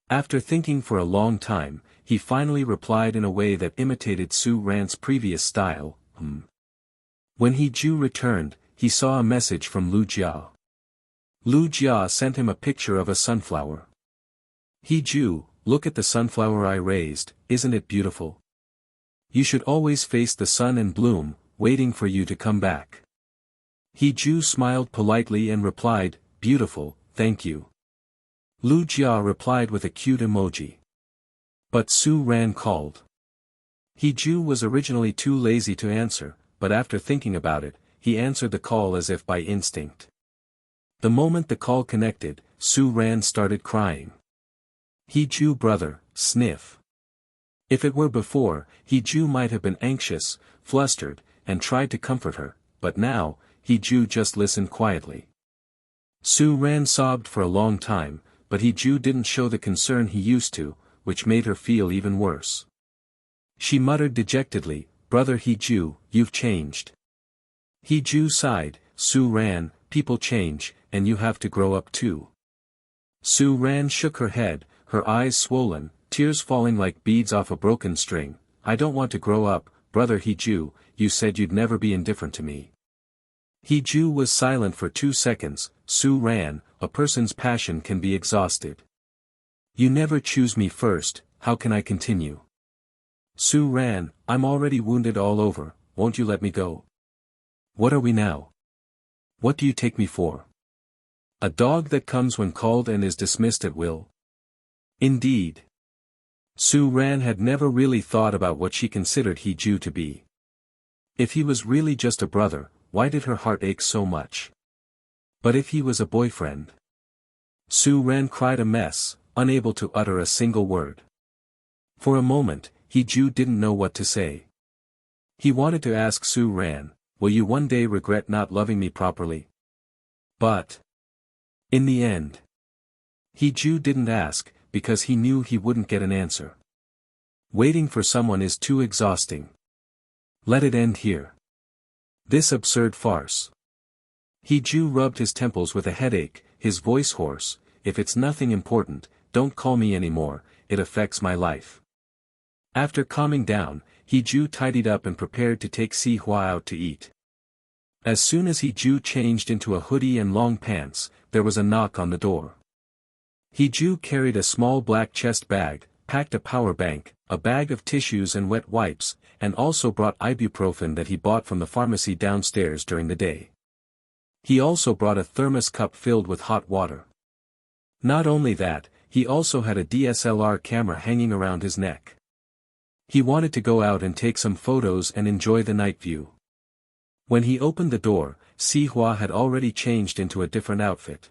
After thinking for a long time, he finally replied in a way that imitated Su Ran's previous style, When Ju returned, he saw a message from Lu Jia. Lu Jia sent him a picture of a sunflower. Ju, look at the sunflower I raised, isn't it beautiful? You should always face the sun and bloom, waiting for you to come back. Ju smiled politely and replied, beautiful, thank you. Lu Jia replied with a cute emoji. But Su Ran called. Ju was originally too lazy to answer, but after thinking about it, he answered the call as if by instinct. The moment the call connected, Su Ran started crying. Ju brother, sniff. If it were before, Ju might have been anxious, flustered, and tried to comfort her, but now, Ju just listened quietly. Su Ran sobbed for a long time, but Ju didn't show the concern he used to, which made her feel even worse. She muttered dejectedly, brother Ju, you've changed. Ju sighed, Su Ran, people change, and you have to grow up too. Su Ran shook her head, her eyes swollen, tears falling like beads off a broken string. I don't want to grow up, brother Ju, you said you'd never be indifferent to me. Ju was silent for 2 seconds, Su Ran, a person's passion can be exhausted. You never choose me first, how can I continue? Su Ran, I'm already wounded all over, won't you let me go? What are we now? What do you take me for? A dog that comes when called and is dismissed at will? Indeed. Su Ran had never really thought about what she considered Ju to be. If he was really just a brother, why did her heart ache so much? But if he was a boyfriend? Su Ran cried a mess, unable to utter a single word. For a moment, Ju didn't know what to say. He wanted to ask Su Ran, will you one day regret not loving me properly? But in the end, Ju didn't ask, because he knew he wouldn't get an answer. Waiting for someone is too exhausting. Let it end here. This absurd farce. Ju rubbed his temples with a headache, his voice hoarse, if it's nothing important, don't call me anymore, it affects my life. After calming down, Ju tidied up and prepared to take Si Hua out to eat. As soon as Ju changed into a hoodie and long pants, there was a knock on the door. Ju carried a small black chest bag, packed a power bank, a bag of tissues and wet wipes, and also brought ibuprofen that he bought from the pharmacy downstairs during the day. He also brought a thermos cup filled with hot water. Not only that, he also had a DSLR camera hanging around his neck. He wanted to go out and take some photos and enjoy the night view. When he opened the door, Si Hua had already changed into a different outfit.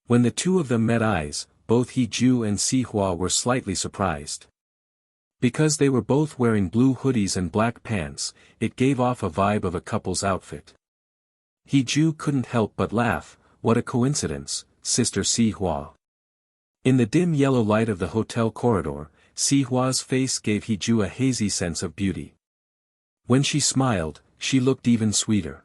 When the two of them met eyes, both Ju and Si Hua were slightly surprised. Because they were both wearing blue hoodies and black pants, it gave off a vibe of a couple's outfit. Ju couldn't help but laugh. What a coincidence, Sister Si Hua. In the dim yellow light of the hotel corridor, Si Hua's face gave Ju a hazy sense of beauty. When she smiled, she looked even sweeter.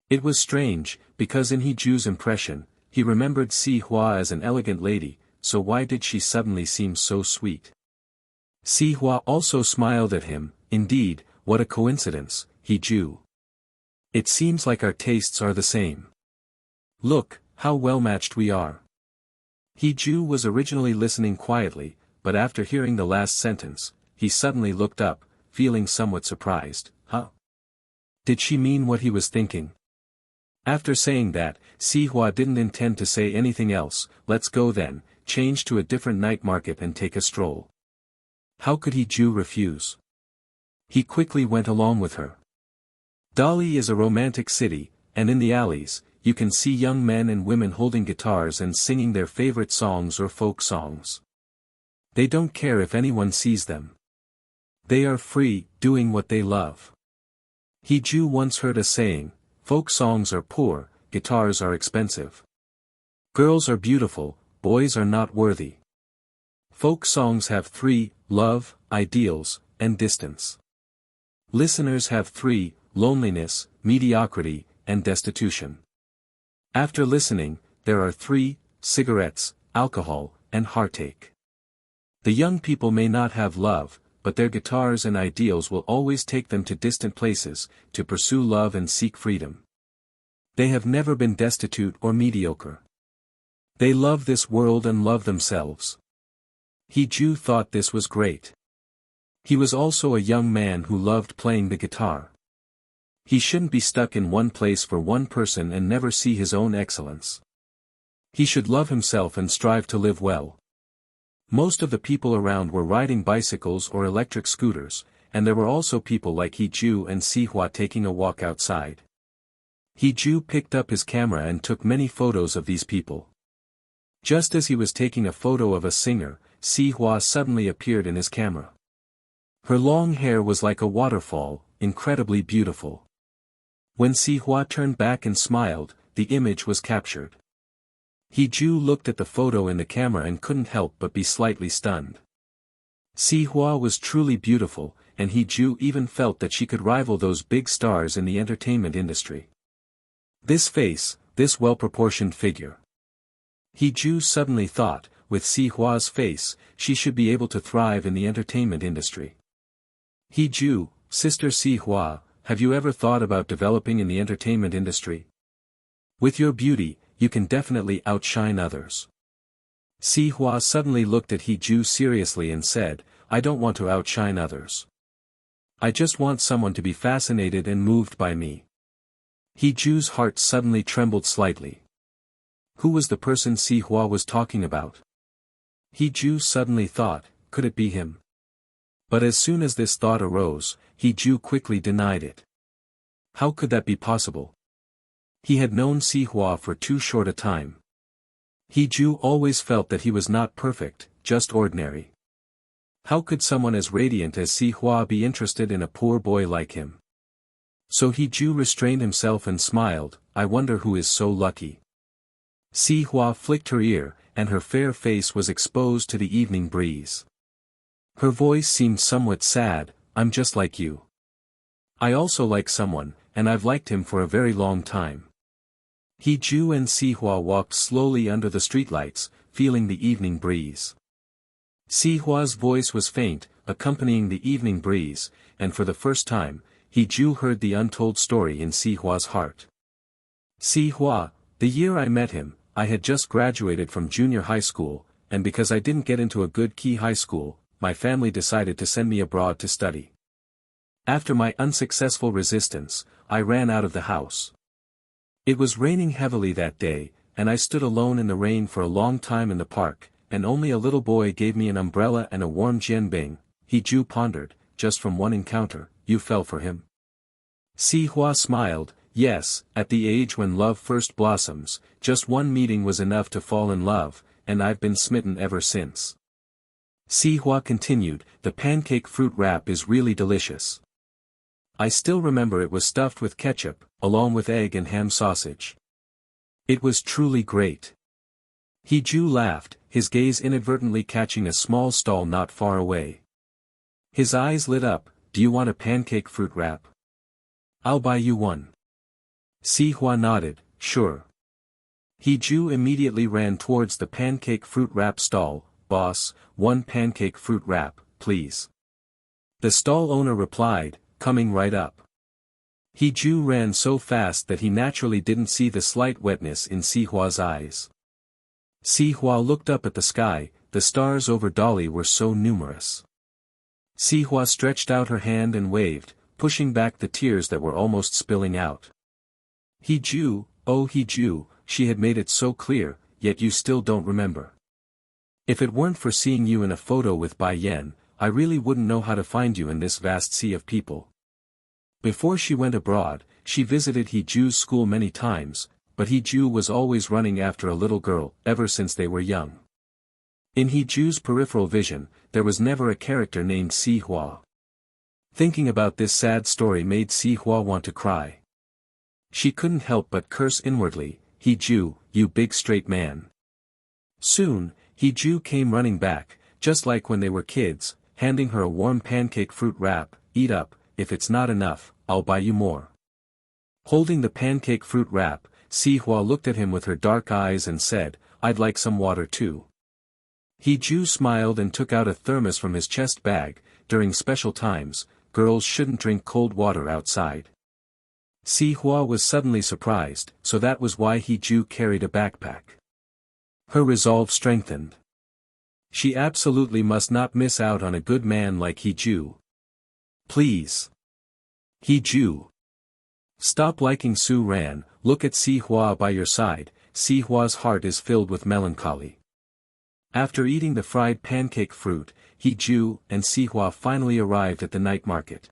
It was strange, because in Ju's impression, he remembered Si Hua as an elegant lady, so why did she suddenly seem so sweet? Si Hua also smiled at him. Indeed, what a coincidence, Ju. It seems like our tastes are the same. Look, how well matched we are. Ju was originally listening quietly, but after hearing the last sentence, he suddenly looked up, feeling somewhat surprised. Huh? Did she mean what he was thinking? After saying that, Si Hua didn't intend to say anything else. Let's go then, change to a different night market and take a stroll. How could Ju refuse? He quickly went along with her. Dali is a romantic city, and in the alleys, you can see young men and women holding guitars and singing their favorite songs or folk songs. They don't care if anyone sees them. They are free, doing what they love. Ju once heard a saying, folk songs are poor, guitars are expensive. Girls are beautiful, boys are not worthy. Folk songs have three: love, ideals, and distance. Listeners have three: loneliness, mediocrity, and destitution. After listening, there are three: cigarettes, alcohol, and heartache. The young people may not have love, but their guitars and ideals will always take them to distant places, to pursue love and seek freedom. They have never been destitute or mediocre. They love this world and love themselves. Ju thought this was great. He was also a young man who loved playing the guitar. He shouldn't be stuck in one place for one person and never see his own excellence. He should love himself and strive to live well. Most of the people around were riding bicycles or electric scooters, and there were also people like Ju and Si Hua taking a walk outside. Ju picked up his camera and took many photos of these people. Just as he was taking a photo of a singer, Si Hua suddenly appeared in his camera. Her long hair was like a waterfall, incredibly beautiful. When Si Hua turned back and smiled, the image was captured. Ju looked at the photo in the camera and couldn't help but be slightly stunned. Si Hua was truly beautiful, and Ju even felt that she could rival those big stars in the entertainment industry. This face, this well-proportioned figure. Ju suddenly thought, with Si Hua's face, she should be able to thrive in the entertainment industry. Ju, Sister Si Hua, have you ever thought about developing in the entertainment industry? With your beauty, you can definitely outshine others. Si Hua suddenly looked at Ju seriously and said, I don't want to outshine others. I just want someone to be fascinated and moved by me. Ju's heart suddenly trembled slightly. Who was the person Si Hua was talking about? Ju suddenly thought, could it be him? But as soon as this thought arose, Ju quickly denied it. How could that be possible? He had known Si Hua for too short a time. Ju always felt that he was not perfect, just ordinary. How could someone as radiant as Si Hua be interested in a poor boy like him? So Ju restrained himself and smiled, I wonder who is so lucky. Si Hua flicked her ear, and her fair face was exposed to the evening breeze. Her voice seemed somewhat sad, I'm just like you. I also like someone, and I've liked him for a very long time. Ju and Si Hua walked slowly under the streetlights, feeling the evening breeze. Si Hua's voice was faint, accompanying the evening breeze, and for the first time, Ju heard the untold story in Si Hua's heart. Si Hua, the year I met him, I had just graduated from junior high school, and because I didn't get into a good key high school, my family decided to send me abroad to study. After my unsuccessful resistance, I ran out of the house. It was raining heavily that day, and I stood alone in the rain for a long time in the park, and only a little boy gave me an umbrella and a warm jianbing. Ju pondered, just from one encounter, you fell for him. Si Hua smiled, yes, at the age when love first blossoms, just one meeting was enough to fall in love, and I've been smitten ever since. Si Hua continued, the pancake fruit wrap is really delicious. I still remember it was stuffed with ketchup, along with egg and ham sausage. It was truly great. Ju laughed, his gaze inadvertently catching a small stall not far away. His eyes lit up, do you want a pancake fruit wrap? I'll buy you one. Si Hua nodded, sure. Ju immediately ran towards the pancake fruit wrap stall, boss, one pancake fruit wrap, please. The stall owner replied, coming right up. Ju ran so fast that he naturally didn't see the slight wetness in Si Hua's eyes. Si Hua looked up at the sky, the stars over Dolly were so numerous. Si Hua stretched out her hand and waved, pushing back the tears that were almost spilling out. Ju, oh Ju, she had made it so clear, yet you still don't remember. If it weren't for seeing you in a photo with Bai Yan, I really wouldn't know how to find you in this vast sea of people. Before she went abroad, she visited Ju's school many times, but Ju was always running after a little girl, ever since they were young. In Ju's peripheral vision, there was never a character named Si Hua. Thinking about this sad story made Si Hua want to cry. She couldn't help but curse inwardly, Ju, you big straight man. Soon, Ju came running back, just like when they were kids, handing her a warm pancake fruit wrap, eat up, if it's not enough, I'll buy you more. Holding the pancake fruit wrap, Si Hua looked at him with her dark eyes and said, I'd like some water too. Ju smiled and took out a thermos from his chest bag, during special times, girls shouldn't drink cold water outside. Si Hua was suddenly surprised, so that was why Ju carried a backpack. Her resolve strengthened. She absolutely must not miss out on a good man like Ju. Please. Ju. Stop liking Su Ran, look at Si Hua by your side, Si Hua's heart is filled with melancholy. After eating the fried pancake fruit, Ju and Si Hua finally arrived at the night market.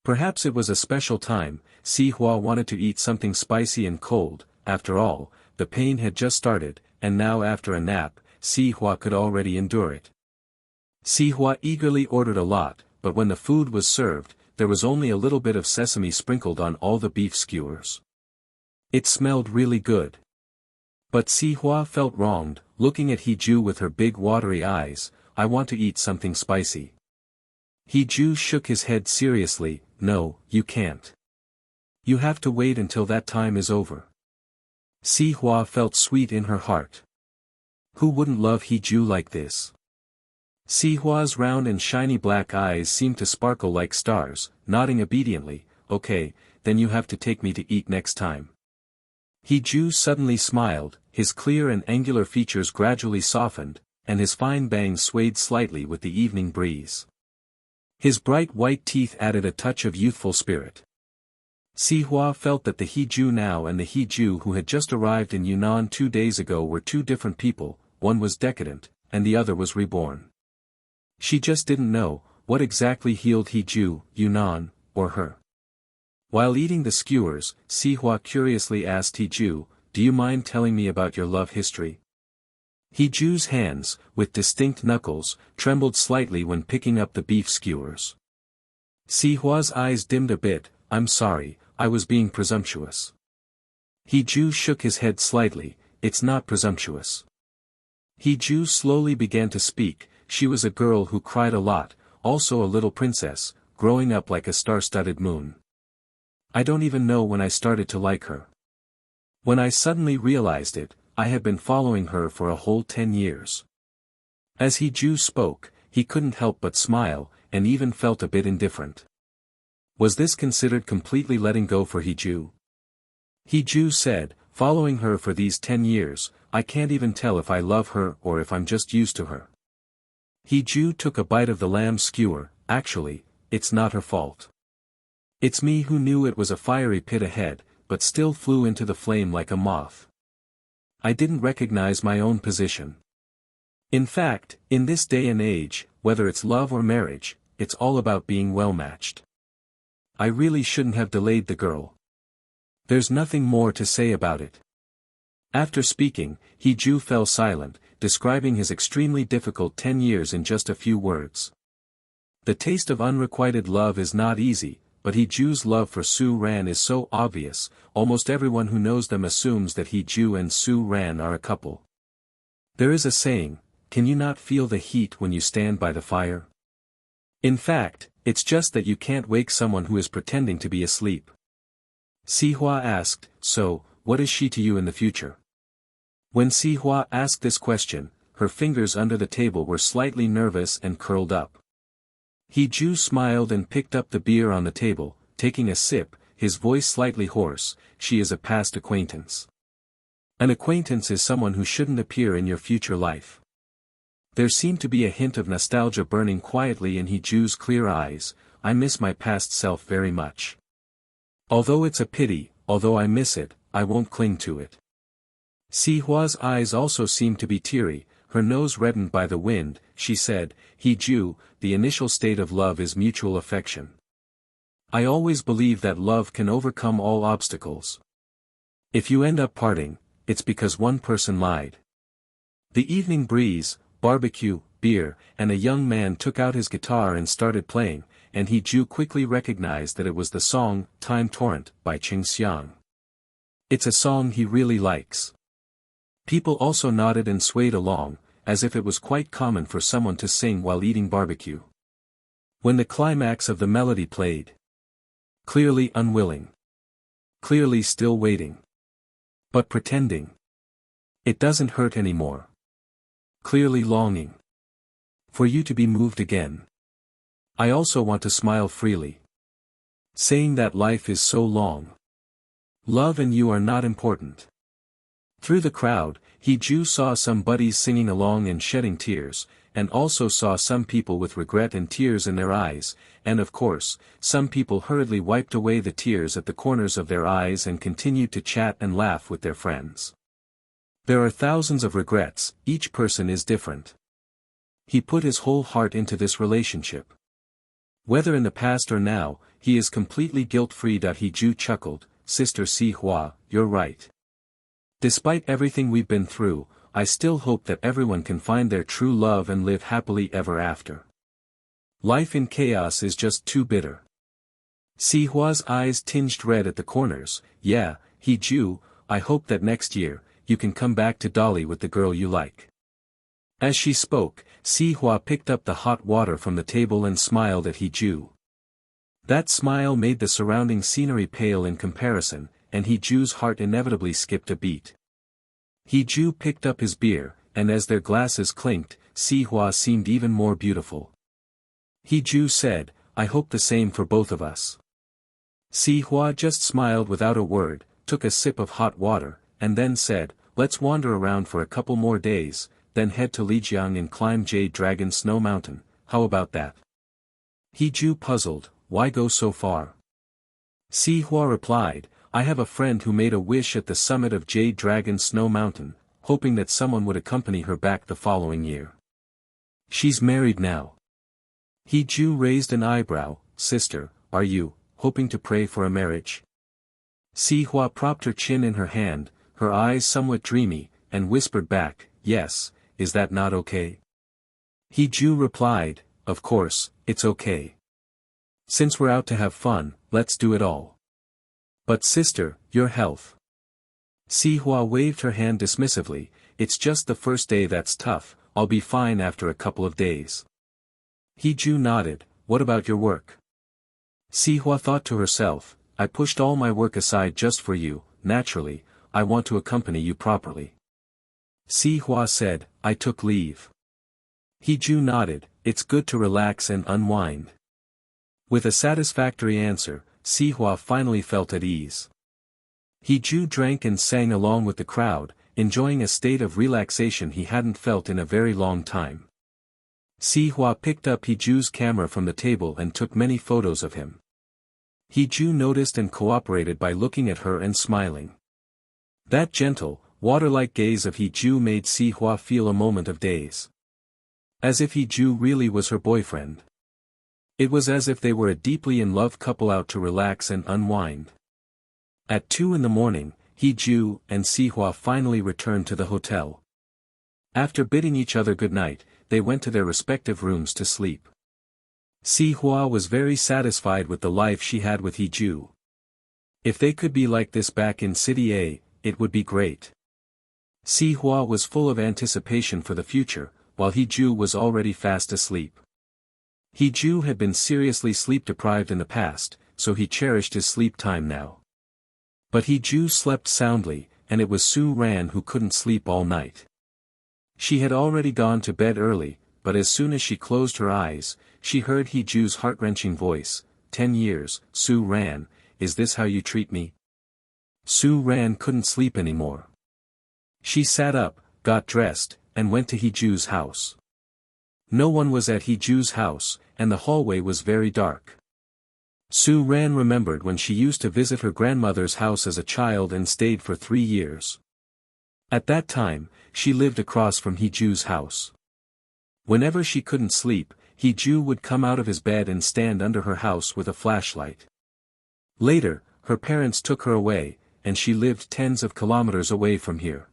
Perhaps it was a special time, Si Hua wanted to eat something spicy and cold, after all, the pain had just started, and now after a nap, Si Hua could already endure it. Si Hua eagerly ordered a lot, but when the food was served, there was only a little bit of sesame sprinkled on all the beef skewers. It smelled really good. But Si Hua felt wronged, looking at Ju with her big watery eyes, I want to eat something spicy. Ju shook his head seriously, no, you can't. You have to wait until that time is over. Si Hua felt sweet in her heart. Who wouldn't love Ju like this? Si Hua's round and shiny black eyes seemed to sparkle like stars, nodding obediently, okay, then you have to take me to eat next time. Ju suddenly smiled, his clear and angular features gradually softened, and his fine bangs swayed slightly with the evening breeze. His bright white teeth added a touch of youthful spirit. Si Hua felt that the Ju now and the Ju who had just arrived in Yunan 2 days ago were two different people, one was decadent, and the other was reborn. She just didn't know, what exactly healed Ju, Yunan, or her. While eating the skewers, Si Hua curiously asked Ju, do you mind telling me about your love history? Ju's hands, with distinct knuckles, trembled slightly when picking up the beef skewers. Si Hua's eyes dimmed a bit, I'm sorry, I was being presumptuous. Ju shook his head slightly, it's not presumptuous. Ju slowly began to speak, she was a girl who cried a lot, also a little princess, growing up like a star-studded moon. I don't even know when I started to like her. When I suddenly realized it, I had been following her for a whole 10 years. As Ju spoke, he couldn't help but smile, and even felt a bit indifferent. Was this considered completely letting go for Ju? Ju said, following her for these 10 years, I can't even tell if I love her or if I'm just used to her. Ju took a bite of the lamb skewer, actually, it's not her fault. It's me who knew it was a fiery pit ahead, but still flew into the flame like a moth. I didn't recognize my own position. In fact, in this day and age, whether it's love or marriage, it's all about being well matched. I really shouldn't have delayed the girl. There's nothing more to say about it. After speaking, He-ju fell silent, describing his extremely difficult 10 years in just a few words. The taste of unrequited love is not easy, but He-ju's love for Su-ran is so obvious, almost everyone who knows them assumes that He-ju and Su-ran are a couple. There is a saying, can you not feel the heat when you stand by the fire? In fact, it's just that you can't wake someone who is pretending to be asleep. Si Hua asked, so, what is she to you in the future? When Si Hua asked this question, her fingers under the table were slightly nervous and curled up. He-ju smiled and picked up the beer on the table, taking a sip, his voice slightly hoarse, she is a past acquaintance. An acquaintance is someone who shouldn't appear in your future life. There seemed to be a hint of nostalgia burning quietly in He-ju's clear eyes. I miss my past self very much. Although it's a pity, although I miss it, I won't cling to it. Si Hua's eyes also seemed to be teary, her nose reddened by the wind. She said, He-ju, the initial state of love is mutual affection. I always believe that love can overcome all obstacles. If you end up parting, it's because one person lied. The evening breeze, barbecue, beer, and a young man took out his guitar and started playing, and He-ju quickly recognized that it was the song, Time Torrent, by Ching Xiang. It's a song he really likes. People also nodded and swayed along, as if it was quite common for someone to sing while eating barbecue. When the climax of the melody played. Clearly unwilling. Clearly still waiting. But pretending. It doesn't hurt anymore. Clearly longing. For you to be moved again. I also want to smile freely. Saying that life is so long. Love and you are not important. Through the crowd, He-ju saw some buddies singing along and shedding tears, and also saw some people with regret and tears in their eyes, and of course, some people hurriedly wiped away the tears at the corners of their eyes and continued to chat and laugh with their friends. There are thousands of regrets, each person is different. He put his whole heart into this relationship. Whether in the past or now, he is completely guilt-free. He-ju chuckled, Sister Si Hua, you're right. Despite everything we've been through, I still hope that everyone can find their true love and live happily ever after. Life in chaos is just too bitter. Si Hua's eyes tinged red at the corners. Yeah, He-ju, I hope that next year, you can come back to Dolly with the girl you like. As she spoke, Si Hua picked up the hot water from the table and smiled at He-ju. That smile made the surrounding scenery pale in comparison, and He-ju's heart inevitably skipped a beat. He-ju picked up his beer, and as their glasses clinked, Si Hua seemed even more beautiful. He-ju said, I hope the same for both of us. Si Hua just smiled without a word, took a sip of hot water, and then said, let's wander around for a couple more days, then head to Lijiang and climb Jade Dragon Snow Mountain, how about that? He-ju puzzled, why go so far? Si Hua replied, I have a friend who made a wish at the summit of Jade Dragon Snow Mountain, hoping that someone would accompany her back the following year. She's married now. He-ju raised an eyebrow, sister, are you, hoping to pray for a marriage? Si Hua propped her chin in her hand, her eyes somewhat dreamy, and whispered back, yes, is that not okay? He-ju replied, of course, it's okay. Since we're out to have fun, let's do it all. But sister, your health. Si Hua waved her hand dismissively, it's just the first day that's tough, I'll be fine after a couple of days. He-ju nodded, what about your work? Si Hua thought to herself, I pushed all my work aside just for you, naturally, I want to accompany you properly. Si Hua said, I took leave. He-ju nodded, it's good to relax and unwind. With a satisfactory answer, Si Hua finally felt at ease. He-ju drank and sang along with the crowd, enjoying a state of relaxation he hadn't felt in a very long time. Si Hua picked up He-ju's camera from the table and took many photos of him. He-ju noticed and cooperated by looking at her and smiling. That gentle, water-like gaze of He-ju made Si Hua feel a moment of daze. As if Ju really was her boyfriend. It was as if they were a deeply in love couple out to relax and unwind. At 2 in the morning, Ju and Si Hua finally returned to the hotel. After bidding each other good night, they went to their respective rooms to sleep. Si Hua was very satisfied with the life she had with Ju. If they could be like this back in City A, it would be great. Si Hua was full of anticipation for the future, while Ju was already fast asleep. Ju had been seriously sleep-deprived in the past, so he cherished his sleep time now. But Ju slept soundly, and it was Su Ran who couldn't sleep all night. She had already gone to bed early, but as soon as she closed her eyes, she heard Ju's heart-wrenching voice, 10 years, Su Ran, is this how you treat me? Su Ran couldn't sleep anymore. She sat up, got dressed, and went to Ju's house. No one was at Ju's house, and the hallway was very dark. Su Ran remembered when she used to visit her grandmother's house as a child and stayed for 3 years. At that time, she lived across from Ju's house. Whenever she couldn't sleep, Ju would come out of his bed and stand under her house with a flashlight. Later, her parents took her away, and she lived tens of kilometers away from here.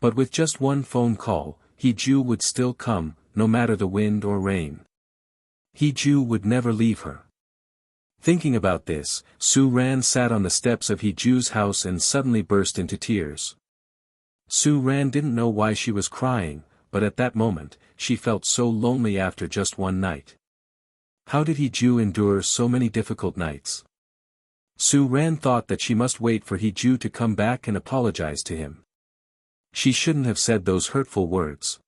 But with just one phone call, Ju would still come, no matter the wind or rain. Ju would never leave her. Thinking about this, Su Ran sat on the steps of Ju's house and suddenly burst into tears. Su Ran didn't know why she was crying, but at that moment, she felt so lonely after just one night. How did Ju endure so many difficult nights? Su Ran thought that she must wait for Ju to come back and apologize to him. She shouldn't have said those hurtful words.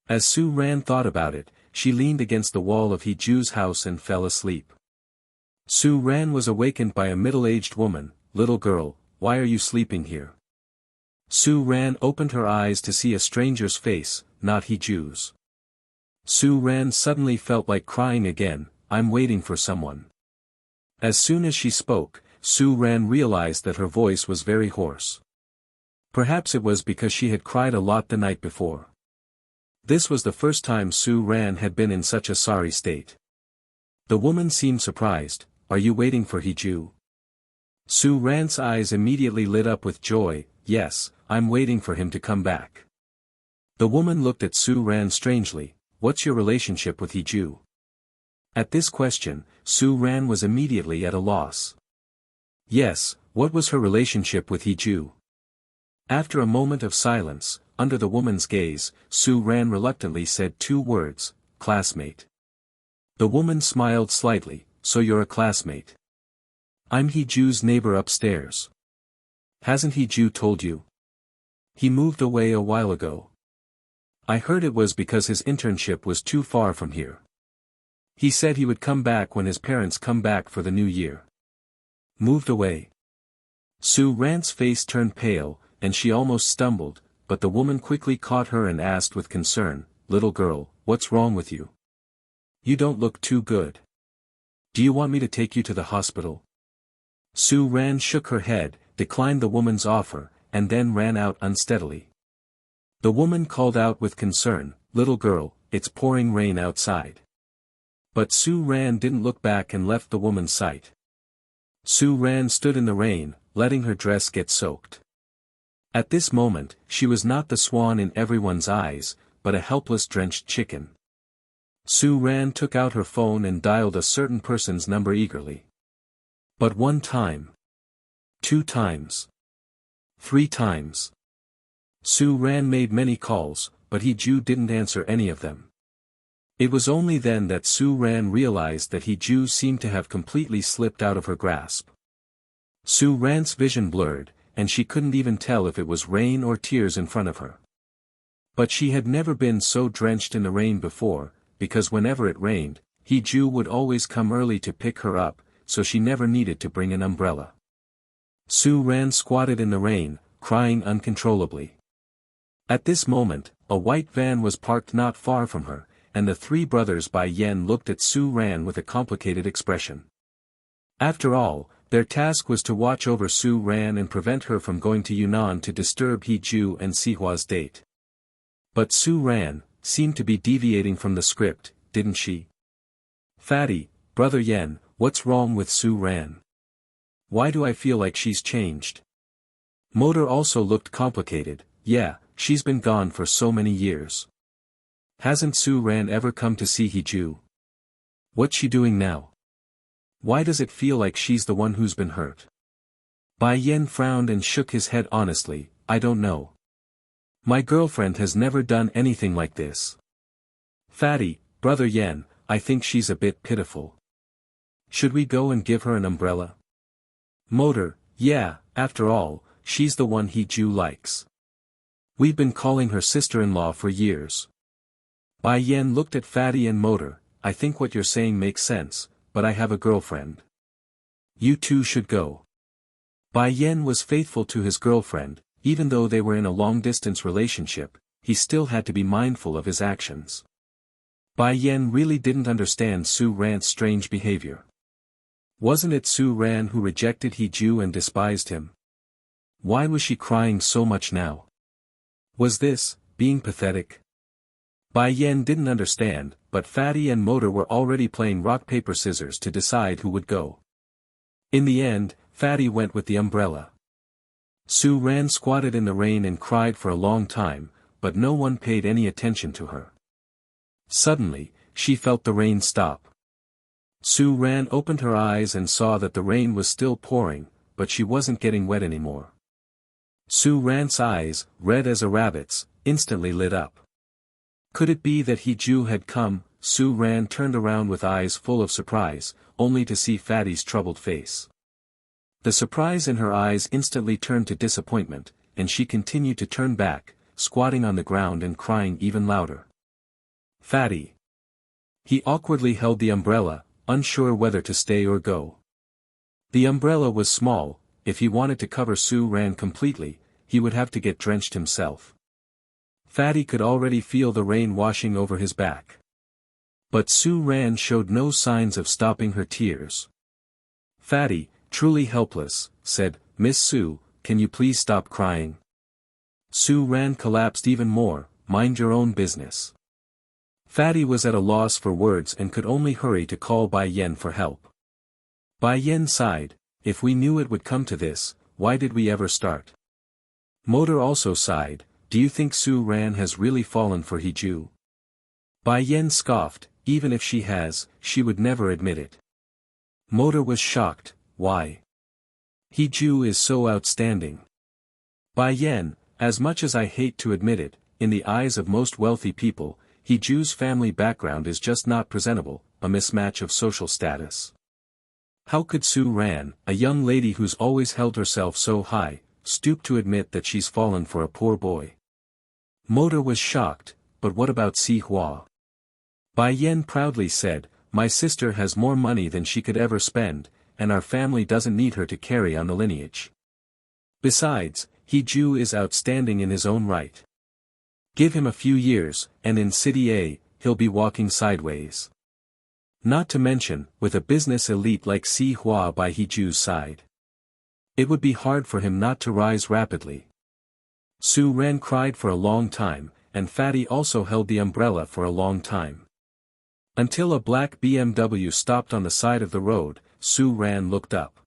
As Su Ran thought about it, she leaned against the wall of Ju's house and fell asleep. Su Ran was awakened by a middle-aged woman. Little girl, why are you sleeping here? Su Ran opened her eyes to see a stranger's face, not Ju's. Su Ran suddenly felt like crying again. I'm waiting for someone. As soon as she spoke, Su Ran realized that her voice was very hoarse. Perhaps it was because she had cried a lot the night before. This was the first time Su Ran had been in such a sorry state. The woman seemed surprised. Are you waiting for Ju? Su Ran's eyes immediately lit up with joy. Yes, I'm waiting for him to come back. The woman looked at Su Ran strangely. What's your relationship with Ju? At this question, Su Ran was immediately at a loss. Yes, what was her relationship with Ju? After a moment of silence, under the woman's gaze, Su Ran reluctantly said 2 words, classmate. The woman smiled slightly. So you're a classmate. I'm Ju's neighbor upstairs. Hasn't Ju told you? He moved away a while ago. I heard it was because his internship was too far from here. He said he would come back when his parents come back for the new year. Moved away. Su Ran's face turned pale, and she almost stumbled, but the woman quickly caught her and asked with concern, little girl, what's wrong with you? You don't look too good. Do you want me to take you to the hospital? Su Ran shook her head, declined the woman's offer, and then ran out unsteadily. The woman called out with concern, little girl, it's pouring rain outside. But Su Ran didn't look back and left the woman's sight. Su Ran stood in the rain, letting her dress get soaked. At this moment, she was not the swan in everyone's eyes, but a helpless drenched chicken. Su Ran took out her phone and dialed a certain person's number eagerly. But 1 time. 2 times. 3 times. Su Ran made many calls, but Ju didn't answer any of them. It was only then that Su Ran realized that Ju seemed to have completely slipped out of her grasp. Su Ran's vision blurred, and she couldn't even tell if it was rain or tears in front of her. But she had never been so drenched in the rain before, because whenever it rained, Ju would always come early to pick her up, so she never needed to bring an umbrella. Su Ran squatted in the rain, crying uncontrollably. At this moment, a white van was parked not far from her, and the 3 brothers Bai Yen looked at Su Ran with a complicated expression. After all, their task was to watch over Su Ran and prevent her from going to Yunan to disturb Ju and Si Hua's date. But Su Ran, seemed to be deviating from the script, didn't she? Fatty, Brother Yen, what's wrong with Su Ran? Why do I feel like she's changed? Motor also looked complicated. Yeah, she's been gone for so many years. Hasn't Su Ran ever come to see Hiju? What's she doing now? Why does it feel like she's the one who's been hurt? Bai Yen frowned and shook his head honestly, I don't know. My girlfriend has never done anything like this. Fatty, Brother Yen, I think she's a bit pitiful. Should we go and give her an umbrella? Motor, yeah, after all, she's the one Hiju likes. We've been calling her sister-in-law for years. Bai Yen looked at Fatty and Motor, I think what you're saying makes sense, but I have a girlfriend. You two should go. Bai Yen was faithful to his girlfriend, even though they were in a long-distance relationship, he still had to be mindful of his actions. Bai Yen really didn't understand Su Ran's strange behavior. Wasn't it Su Ran who rejected Hiju and despised him? Why was she crying so much now? Was this, being pathetic? Bai Yen didn't understand, but Fatty and Motor were already playing rock-paper-scissors to decide who would go. In the end, Fatty went with the umbrella. Su Ran squatted in the rain and cried for a long time, but no one paid any attention to her. Suddenly, she felt the rain stop. Su Ran opened her eyes and saw that the rain was still pouring, but she wasn't getting wet anymore. Su Ran's eyes, red as a rabbit's, instantly lit up. Could it be that Hiju had come? Su Ran turned around with eyes full of surprise, only to see Fatty's troubled face. The surprise in her eyes instantly turned to disappointment, and she continued to turn back, squatting on the ground and crying even louder. Fatty. He awkwardly held the umbrella, unsure whether to stay or go. The umbrella was small, if he wanted to cover Su Ran completely, he would have to get drenched himself. Fatty could already feel the rain washing over his back. But Su Ran showed no signs of stopping her tears. Fatty, truly helpless, said, Miss Su, can you please stop crying? Su Ran collapsed even more, mind your own business. Fatty was at a loss for words and could only hurry to call Bai Yen for help. Bai Yen sighed, if we knew it would come to this, why did we ever start? Motor also sighed, do you think Su Ran has really fallen for Hiju? Bai Yen scoffed, even if she has, she would never admit it. Motor was shocked, why? Hiju is so outstanding. Bai Yen, as much as I hate to admit it, in the eyes of most wealthy people, Hiju's family background is just not presentable, a mismatch of social status. How could Su Ran, a young lady who's always held herself so high, stoop to admit that she's fallen for a poor boy? Motor was shocked, but what about Si Hua? Bai Yen proudly said, my sister has more money than she could ever spend, and our family doesn't need her to carry on the lineage. Besides, Hiju is outstanding in his own right. Give him a few years, and in City A, he'll be walking sideways. Not to mention, with a business elite like Si Hua by Hiju's side. It would be hard for him not to rise rapidly. Su Ran cried for a long time, and Fatty also held the umbrella for a long time. Until a black BMW stopped on the side of the road, Su Ran looked up.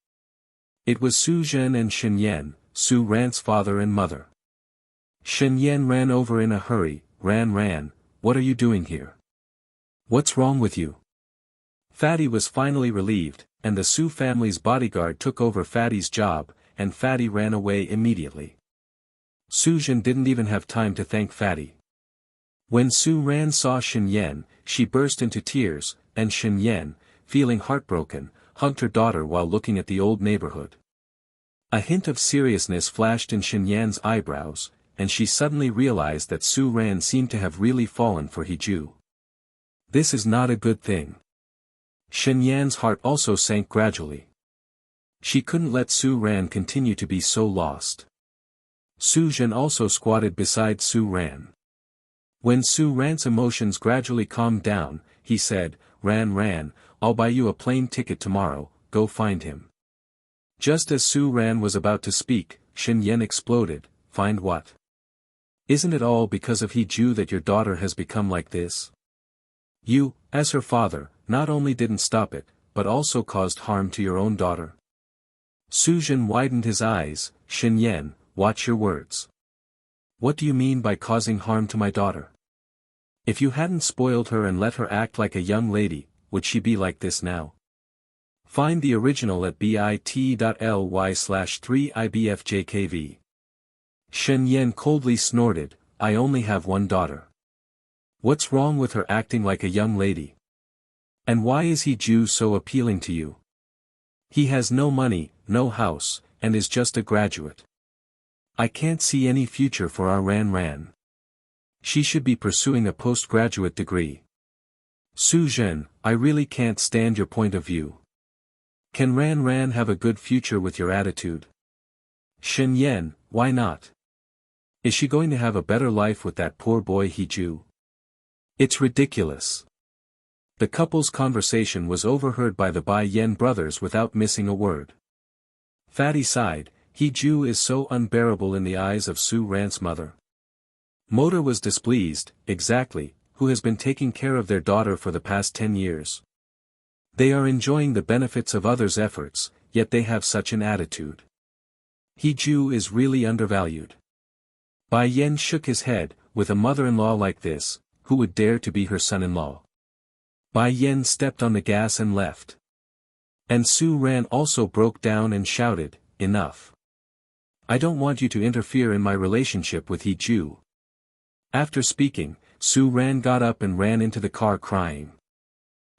It was Su Zhen and Shen Yan, Su Ran's father and mother. Shen Yan ran over in a hurry, Ran, what are you doing here? What's wrong with you? Fatty was finally relieved, and the Su family's bodyguard took over Fatty's job, and Fatty ran away immediately. Su Zhen didn't even have time to thank Fatty. When Su Ran saw Shen Yan, she burst into tears, and Shen Yan, feeling heartbroken, hugged her daughter while looking at the old neighborhood. A hint of seriousness flashed in Shen Yan's eyebrows, and she suddenly realized that Su Ran seemed to have really fallen for Hiju. This is not a good thing. Shen Yan's heart also sank gradually. She couldn't let Su Ran continue to be so lost. Su Zhen also squatted beside Su Ran. When Su Ran's emotions gradually calmed down, he said, Ran, I'll buy you a plane ticket tomorrow, go find him. Just as Su Ran was about to speak, Shen Yan exploded, find what? Isn't it all because of He-Ju that your daughter has become like this? You, as her father, not only didn't stop it, but also caused harm to your own daughter. Su Zhen widened his eyes. Shen Yan, watch your words. What do you mean by causing harm to my daughter? If you hadn't spoiled her and let her act like a young lady, would she be like this now? Find the original at bit.ly/3ibfjkv. Shen Yan coldly snorted, I only have one daughter. What's wrong with her acting like a young lady? And why is He-Ju so appealing to you? He has no money, no house, and is just a graduate. I can't see any future for our Ran. She should be pursuing a postgraduate degree. Su Zhen, I really can't stand your point of view. Can Ran have a good future with your attitude? Shen Yan, why not? Is she going to have a better life with that poor boy He-Ju? It's ridiculous. The couple's conversation was overheard by the Bai Yen brothers without missing a word. Fatty sighed, He-Ju is so unbearable in the eyes of Su Ran's mother. Motor was displeased, exactly, who has been taking care of their daughter for the past 10 years. They are enjoying the benefits of others' efforts, yet they have such an attitude. He-Ju is really undervalued. Bai Yen shook his head, with a mother-in-law like this, who would dare to be her son-in-law? Bai Yen stepped on the gas and left. And Su Ran also broke down and shouted, enough. I don't want you to interfere in my relationship with He-Ju. After speaking, Su Ran got up and ran into the car crying.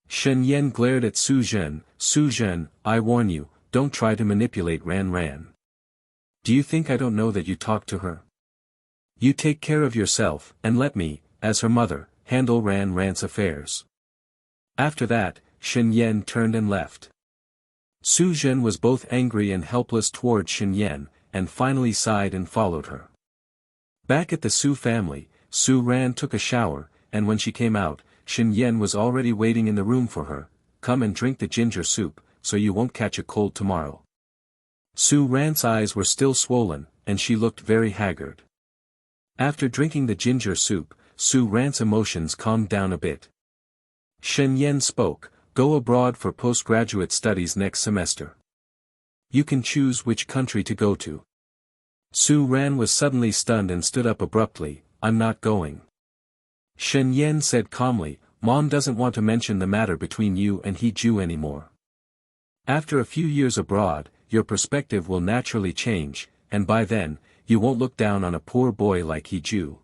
Shen Yan glared at Su Zhen, Su Zhen, I warn you, don't try to manipulate Ran. Do you think I don't know that you talk to her? You take care of yourself, and let me, as her mother, handle Ran's affairs. After that, Shen Yan turned and left. Su Zhen was both angry and helpless toward Shen Yan, and finally sighed and followed her. Back at the Su family, Su Ran took a shower, and when she came out, Shen Yan was already waiting in the room for her. Come and drink the ginger soup, so you won't catch a cold tomorrow. Su Ran's eyes were still swollen, and she looked very haggard. After drinking the ginger soup, Su Ran's emotions calmed down a bit. Shen Yan spoke, go abroad for postgraduate studies next semester. You can choose which country to go to. Su Ran was suddenly stunned and stood up abruptly, I'm not going. Shen Yan said calmly, Mom doesn't want to mention the matter between you and He-Ju anymore. After a few years abroad, your perspective will naturally change, and by then, you won't look down on a poor boy like He-Ju.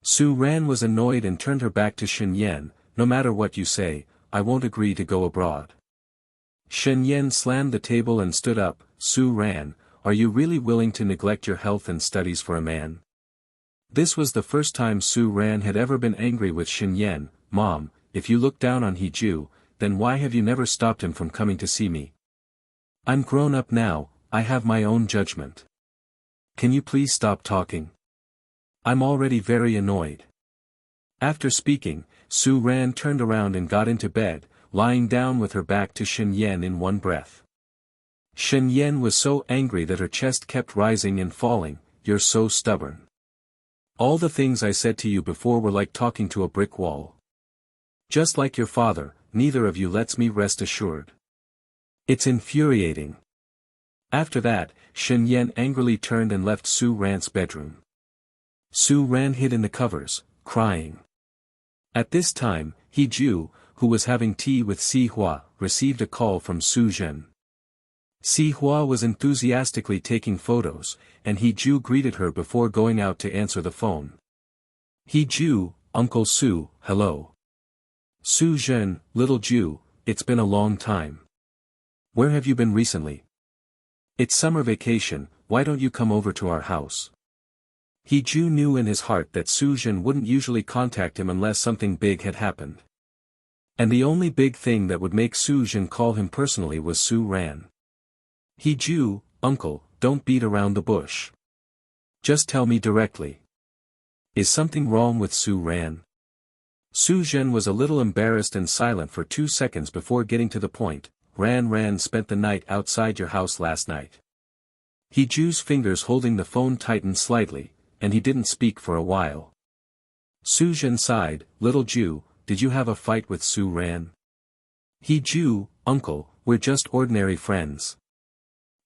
Su Ran was annoyed and turned her back to Shen Yan, no matter what you say, I won't agree to go abroad. Shen Yan slammed the table and stood up, Su Ran, are you really willing to neglect your health and studies for a man? This was the first time Su Ran had ever been angry with Shen Yan. Mom, if you look down on He-Ju, then why have you never stopped him from coming to see me? I'm grown up now, I have my own judgment. Can you please stop talking? I'm already very annoyed. After speaking, Su Ran turned around and got into bed, lying down with her back to Shen Yan in one breath. Shen Yan was so angry that her chest kept rising and falling, you're so stubborn. All the things I said to you before were like talking to a brick wall. Just like your father, neither of you lets me rest assured. It's infuriating. After that, Shen Yan angrily turned and left Su Ran's bedroom. Su Ran hid in the covers, crying. At this time, He-Ju, who was having tea with Si Hua, received a call from Su Zhen. Si Hua was enthusiastically taking photos, and He-Ju greeted her before going out to answer the phone. He-Ju, Uncle Su, hello. Su Zhen, little Ju, it's been a long time. Where have you been recently? It's summer vacation, why don't you come over to our house? He-Ju knew in his heart that Su Zhen wouldn't usually contact him unless something big had happened. And the only big thing that would make Su Zhen call him personally was Su Ran. He-Ju, uncle, don't beat around the bush. Just tell me directly. Is something wrong with Su Ran? Su Zhen was a little embarrassed and silent for 2 seconds before getting to the point. Ran spent the night outside your house last night. He-Ju's fingers holding the phone tightened slightly, and he didn't speak for a while. Su Zhen sighed, "Little Jew, did you have a fight with Su Ran?" "He Jew, uncle, we're just ordinary friends."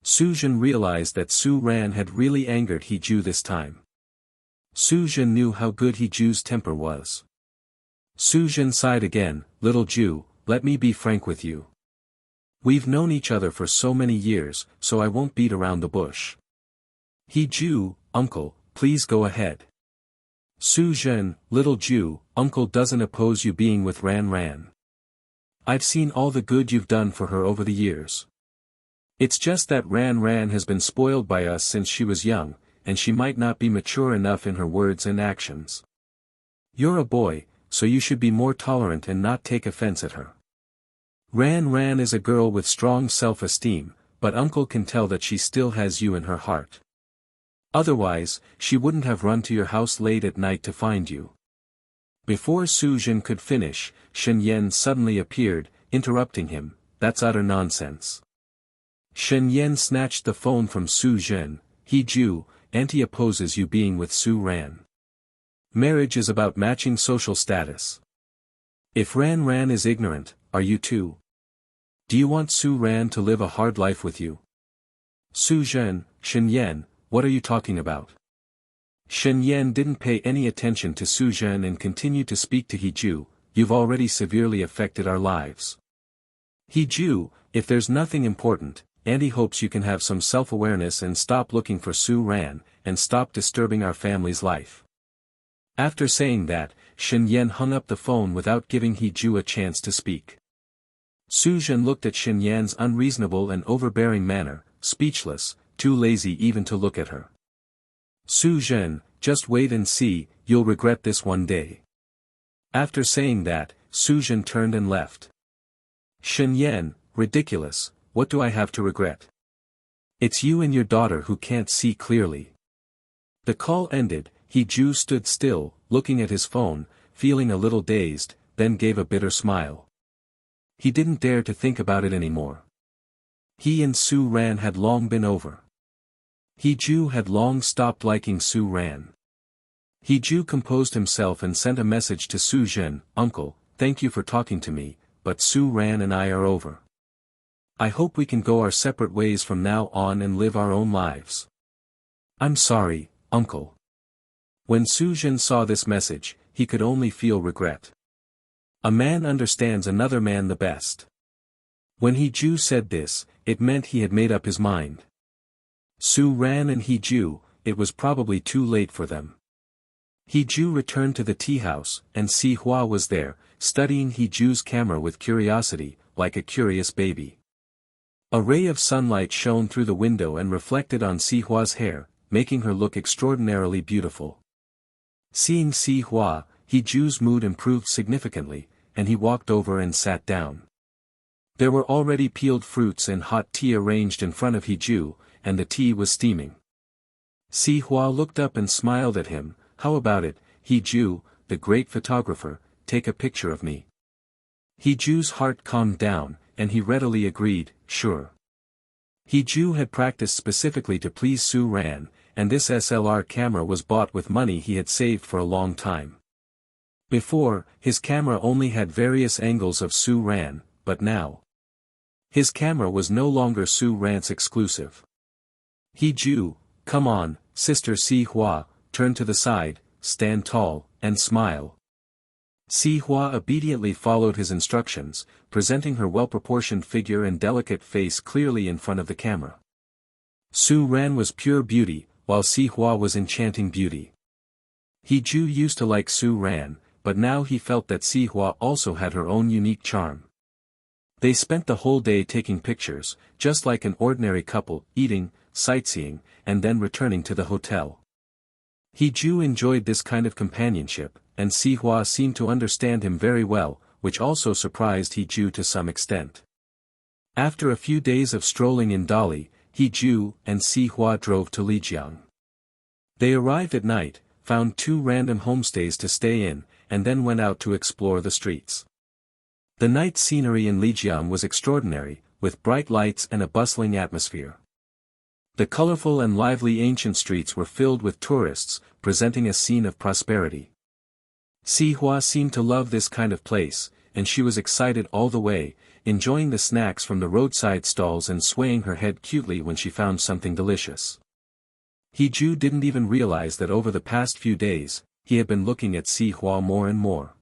Su Zhen realized that Su Ran had really angered He Jew this time. Su Zhen knew how good He Jew's temper was. Su Zhen sighed again, "Little Jew, let me be frank with you. We've known each other for so many years, so I won't beat around the bush. He Jew, uncle, please go ahead." Su Zhen, "Little Jew, uncle doesn't oppose you being with Ran Ran. I've seen all the good you've done for her over the years. It's just that Ran Ran has been spoiled by us since she was young, and she might not be mature enough in her words and actions. You're a boy, so you should be more tolerant and not take offense at her. Ran Ran is a girl with strong self-esteem, but uncle can tell that she still has you in her heart. Otherwise, she wouldn't have run to your house late at night to find you." Before Su Zhen could finish, Shen Yan suddenly appeared, interrupting him, "That's utter nonsense." Shen Yan snatched the phone from Su Zhen. "He Jew, Auntie opposes you being with Su Ran. Marriage is about matching social status. If Ran Ran is ignorant, are you too? Do you want Su Ran to live a hard life with you?" "Su Zhen, Shen Yan, what are you talking about?" Shen Yan didn't pay any attention to Su Zhen and continued to speak to He Jew, "You've already severely affected our lives. He Jew, if there's nothing important, Auntie hopes you can have some self-awareness and stop looking for Su Ran, and stop disturbing our family's life." After saying that, Shen Yan hung up the phone without giving He Jew a chance to speak. Su Zhen looked at Shen Yan's unreasonable and overbearing manner, speechless, too lazy even to look at her. "Su Zhen, just wait and see, you'll regret this one day." After saying that, Su Zhen turned and left. Shen Yan, "Ridiculous, what do I have to regret? It's you and your daughter who can't see clearly." The call ended. He Jew stood still, looking at his phone, feeling a little dazed, then gave a bitter smile. He didn't dare to think about it anymore. He and Su Ran had long been over. He Jew had long stopped liking Su Ran. He Jew composed himself and sent a message to Su Zhen, "Uncle, thank you for talking to me, but Su Ran and I are over. I hope we can go our separate ways from now on and live our own lives." "I'm sorry, uncle." When Su Zhen saw this message, he could only feel regret. A man understands another man the best. When He Jew said this, it meant he had made up his mind. Su Ran and He Jew, it was probably too late for them. He Jew returned to the tea house, and Si Hua was there, studying He Jew's camera with curiosity, like a curious baby. A ray of sunlight shone through the window and reflected on Si Hua's hair, making her look extraordinarily beautiful. Seeing Si Hua, He Jew's mood improved significantly, and he walked over and sat down. There were already peeled fruits and hot tea arranged in front of He Jew, and the tea was steaming. Si Hua looked up and smiled at him. "How about it, He Jew, the great photographer, take a picture of me?" He Jew's heart calmed down, and he readily agreed, "Sure." He Jew had practiced specifically to please Su Ran, and this SLR camera was bought with money he had saved for a long time. Before, his camera only had various angles of Su Ran, but now, his camera was no longer Su Ran's exclusive. He Jew, "Come on, Sister Si Hua, turn to the side, stand tall, and smile." Si Hua obediently followed his instructions, presenting her well-proportioned figure and delicate face clearly in front of the camera. Su Ran was pure beauty, while Si Hua was enchanting beauty. He Jew used to like Su Ran, but now he felt that Si Hua also had her own unique charm. They spent the whole day taking pictures, just like an ordinary couple, eating, sightseeing, and then returning to the hotel. He Jew enjoyed this kind of companionship, and Si Hua seemed to understand him very well, which also surprised He Jew to some extent. After a few days of strolling in Dali, He Jew and Si Hua drove to Lijiang. They arrived at night, found 2 random homestays to stay in, and then went out to explore the streets. The night scenery in Lijiang was extraordinary, with bright lights and a bustling atmosphere. The colorful and lively ancient streets were filled with tourists, presenting a scene of prosperity. Si Hua seemed to love this kind of place, and she was excited all the way, enjoying the snacks from the roadside stalls and swaying her head cutely when she found something delicious. Hiju didn't even realize that over the past few days, he had been looking at Si Hua more and more.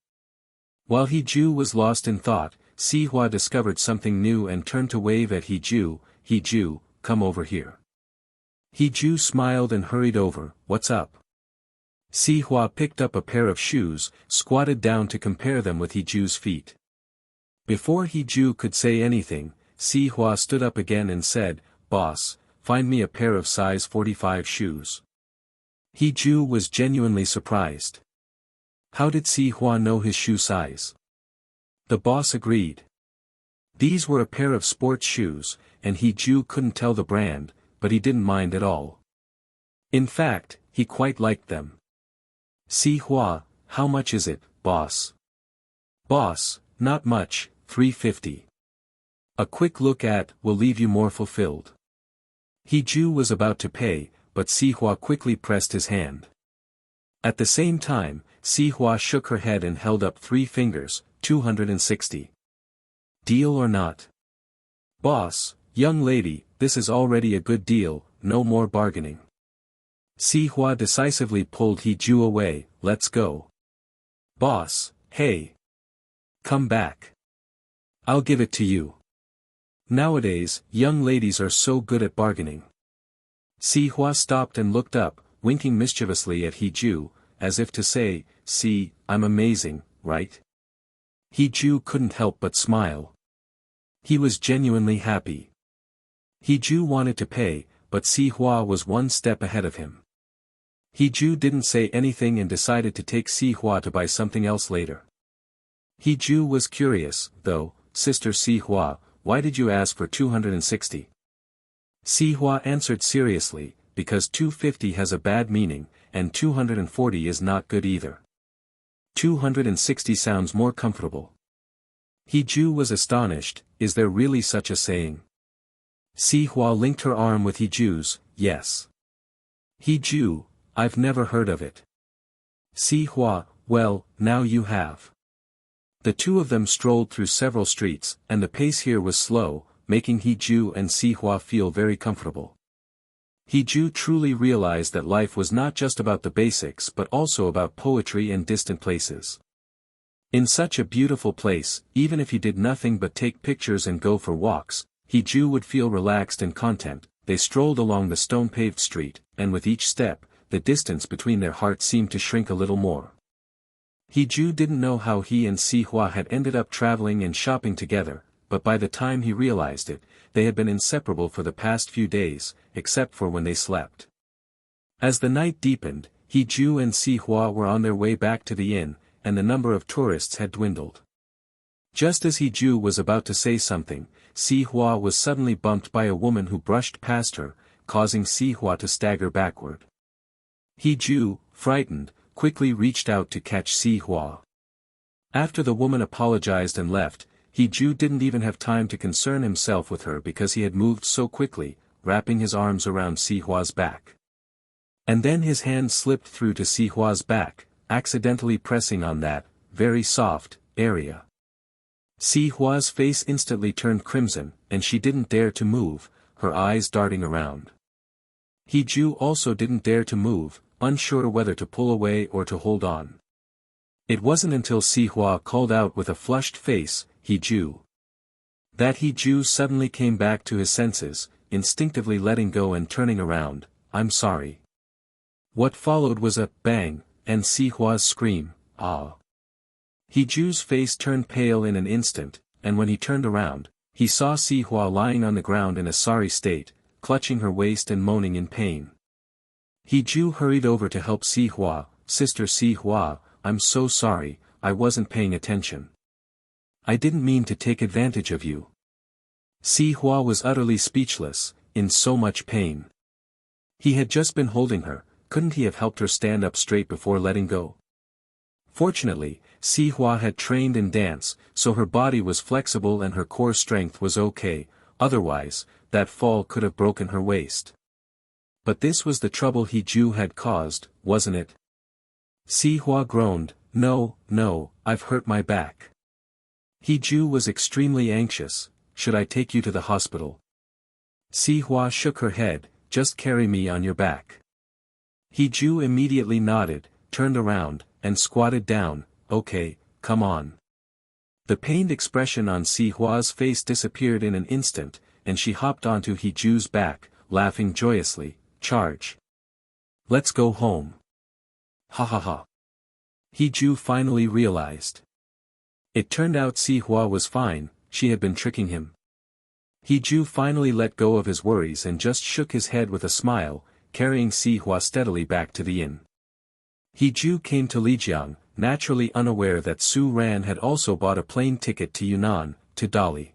While Hiju was lost in thought, Si Hua discovered something new and turned to wave at Hiju. Hiju, come over here. Hiju smiled and hurried over. What's up? Si Hua picked up a pair of shoes, squatted down to compare them with Hiju's feet. Before Hiju could say anything, Si Hua stood up again and said, "Boss, find me a pair of size 45 shoes." Hiju was genuinely surprised. How did Si Hua know his shoe size? The boss agreed. These were a pair of sports shoes, and Hiju couldn't tell the brand, but he didn't mind at all. In fact, he quite liked them. Si Hua, how much is it, boss? Boss, not much, 350. A quick look at will leave you more fulfilled. Hiju was about to pay, but Si Hua quickly pressed his hand. At the same time, Si Hua shook her head and held up 3 fingers, 260. Deal or not? Boss, young lady, this is already a good deal, no more bargaining. Si Hua decisively pulled Hiju away. Let's go. Boss, hey. Come back. I'll give it to you. Nowadays, young ladies are so good at bargaining. Si Hua stopped and looked up, winking mischievously at Hiju, as if to say, "See, I'm amazing, right?" Hiju couldn't help but smile. He was genuinely happy. Hiju wanted to pay, but Si Hua was one step ahead of him. Hiju didn't say anything and decided to take Si Hua to buy something else later. Hiju was curious, though. Sister Si Hua, why did you ask for 260? Si Hua answered seriously, because 250 has a bad meaning, and 240 is not good either. 260 sounds more comfortable. Hiju was astonished. Is there really such a saying? Si Hua linked her arm with Hiju's. Yes. Hiju, I've never heard of it. Si Hua, well, now you have. The two of them strolled through several streets, and the pace here was slow, making Hiju and Si Hua feel very comfortable. Hiju truly realized that life was not just about the basics but also about poetry and distant places. In such a beautiful place, even if he did nothing but take pictures and go for walks, Hiju would feel relaxed and content. They strolled along the stone-paved street, and with each step, the distance between their hearts seemed to shrink a little more. Hiju didn't know how he and Si Hua had ended up traveling and shopping together, but by the time he realized it, they had been inseparable for the past few days, except for when they slept. As the night deepened, Hiju and Si Hua were on their way back to the inn, and the number of tourists had dwindled. Just as Hiju was about to say something, Si Hua was suddenly bumped by a woman who brushed past her, causing Si Hua to stagger backward. Hiju, frightened, quickly reached out to catch Si Hua. After the woman apologized and left, Hiju didn't even have time to concern himself with her because he had moved so quickly, wrapping his arms around Si Hua's back. And then his hand slipped through to Si Hua's back, accidentally pressing on that, very soft, area. Si Hua's face instantly turned crimson, and she didn't dare to move, her eyes darting around. Hiju also didn't dare to move, unsure whether to pull away or to hold on. It wasn't until Si Hua called out with a flushed face, "Hiju," that Hiju suddenly came back to his senses, instinctively letting go and turning around. "I'm sorry." What followed was a bang, and Si Hua's scream, "Ah!" Hiju's face turned pale in an instant, and when he turned around, he saw Si Hua lying on the ground in a sorry state, clutching her waist and moaning in pain. Hiju hurried over to help Si Hua. "Sister Si Hua, I'm so sorry, I wasn't paying attention. I didn't mean to take advantage of you." Si Hua was utterly speechless, in so much pain. He had just been holding her, couldn't he have helped her stand up straight before letting go? Fortunately, Si Hua had trained in dance, so her body was flexible and her core strength was okay, otherwise, that fall could have broken her waist. But this was the trouble Ju had caused, wasn't it? Si Hua groaned, "No, no, I've hurt my back." Ju was extremely anxious. "Should I take you to the hospital?" Si Hua shook her head, "Just carry me on your back." Ju immediately nodded, turned around, and squatted down. "Okay, come on." The pained expression on Si Hua's face disappeared in an instant, and she hopped onto Ju's back, laughing joyously. "Charge. Let's go home." Ha ha ha. Ju finally realized. It turned out Si Hua was fine, she had been tricking him. Ju finally let go of his worries and just shook his head with a smile, carrying Si Hua steadily back to the inn. Ju came to Lijiang, naturally unaware that Su Ran had also bought a plane ticket to Yunan, to Dali.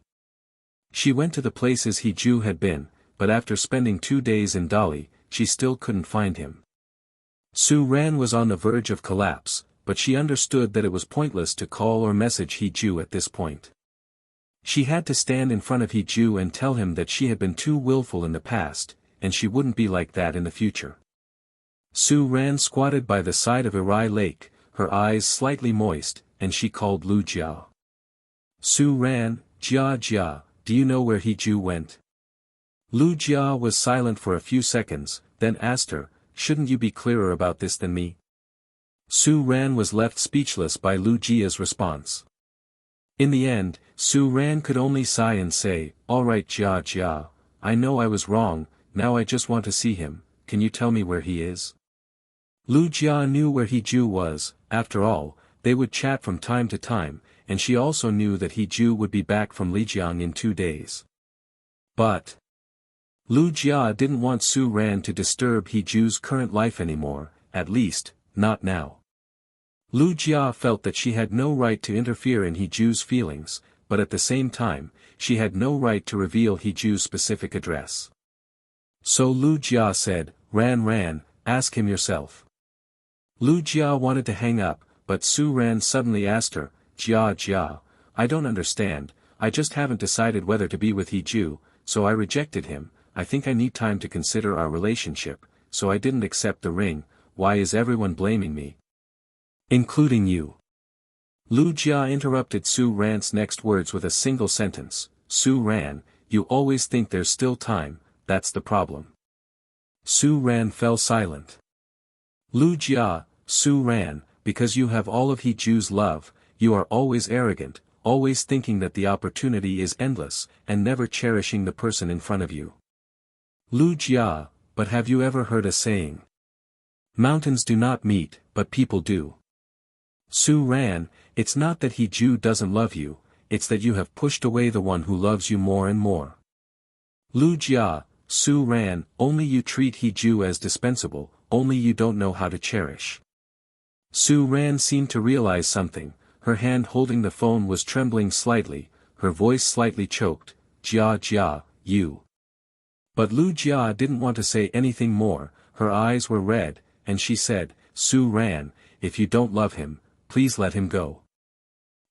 She went to the places Ju had been, but after spending 2 days in Dali, she still couldn't find him. Su Ran was on the verge of collapse, but she understood that it was pointless to call or message Ju at this point. She had to stand in front of Ju and tell him that she had been too willful in the past, and she wouldn't be like that in the future. Su Ran squatted by the side of Irai Lake, her eyes slightly moist, and she called Lu Jia. "Su Ran, Jia Jia, do you know where Ju went?" Lu Jia was silent for a few seconds, then asked her, "Shouldn't you be clearer about this than me?" Su Ran was left speechless by Lu Jia's response. In the end, Su Ran could only sigh and say, "All right Jia Jia, I know I was wrong, now I just want to see him, can you tell me where he is?" Lu Jia knew where Ju was, after all, they would chat from time to time, and she also knew that Ju would be back from Lijiang in 2 days. But Lu Jia didn't want Su Ran to disturb Ju's current life anymore, at least, not now. Lu Jia felt that she had no right to interfere in Ju's feelings, but at the same time, she had no right to reveal Ju's specific address. So Lu Jia said, Ran, ask him yourself." Lu Jia wanted to hang up, but Su Ran suddenly asked her, Jia, I don't understand, I just haven't decided whether to be with Ju, so I rejected him, I think I need time to consider our relationship, so I didn't accept the ring, why is everyone blaming me? Including you." Lu Jia interrupted Su Ran's next words with a single sentence, "Su Ran, you always think there's still time, that's the problem." Su Ran fell silent. Lu Jia, "Su Ran, because you have all of Ju's love, you are always arrogant, always thinking that the opportunity is endless, and never cherishing the person in front of you." Lu Jia, "But have you ever heard a saying? Mountains do not meet, but people do." Su Ran, "It's not that Ju doesn't love you, it's that you have pushed away the one who loves you more and more." Lu Jia, "Su Ran, only you treat Ju as dispensable, only you don't know how to cherish." Su Ran seemed to realize something, her hand holding the phone was trembling slightly, her voice slightly choked, Jia, you. But Lu Jia didn't want to say anything more, her eyes were red, and she said, "Su Ran, if you don't love him, please let him go."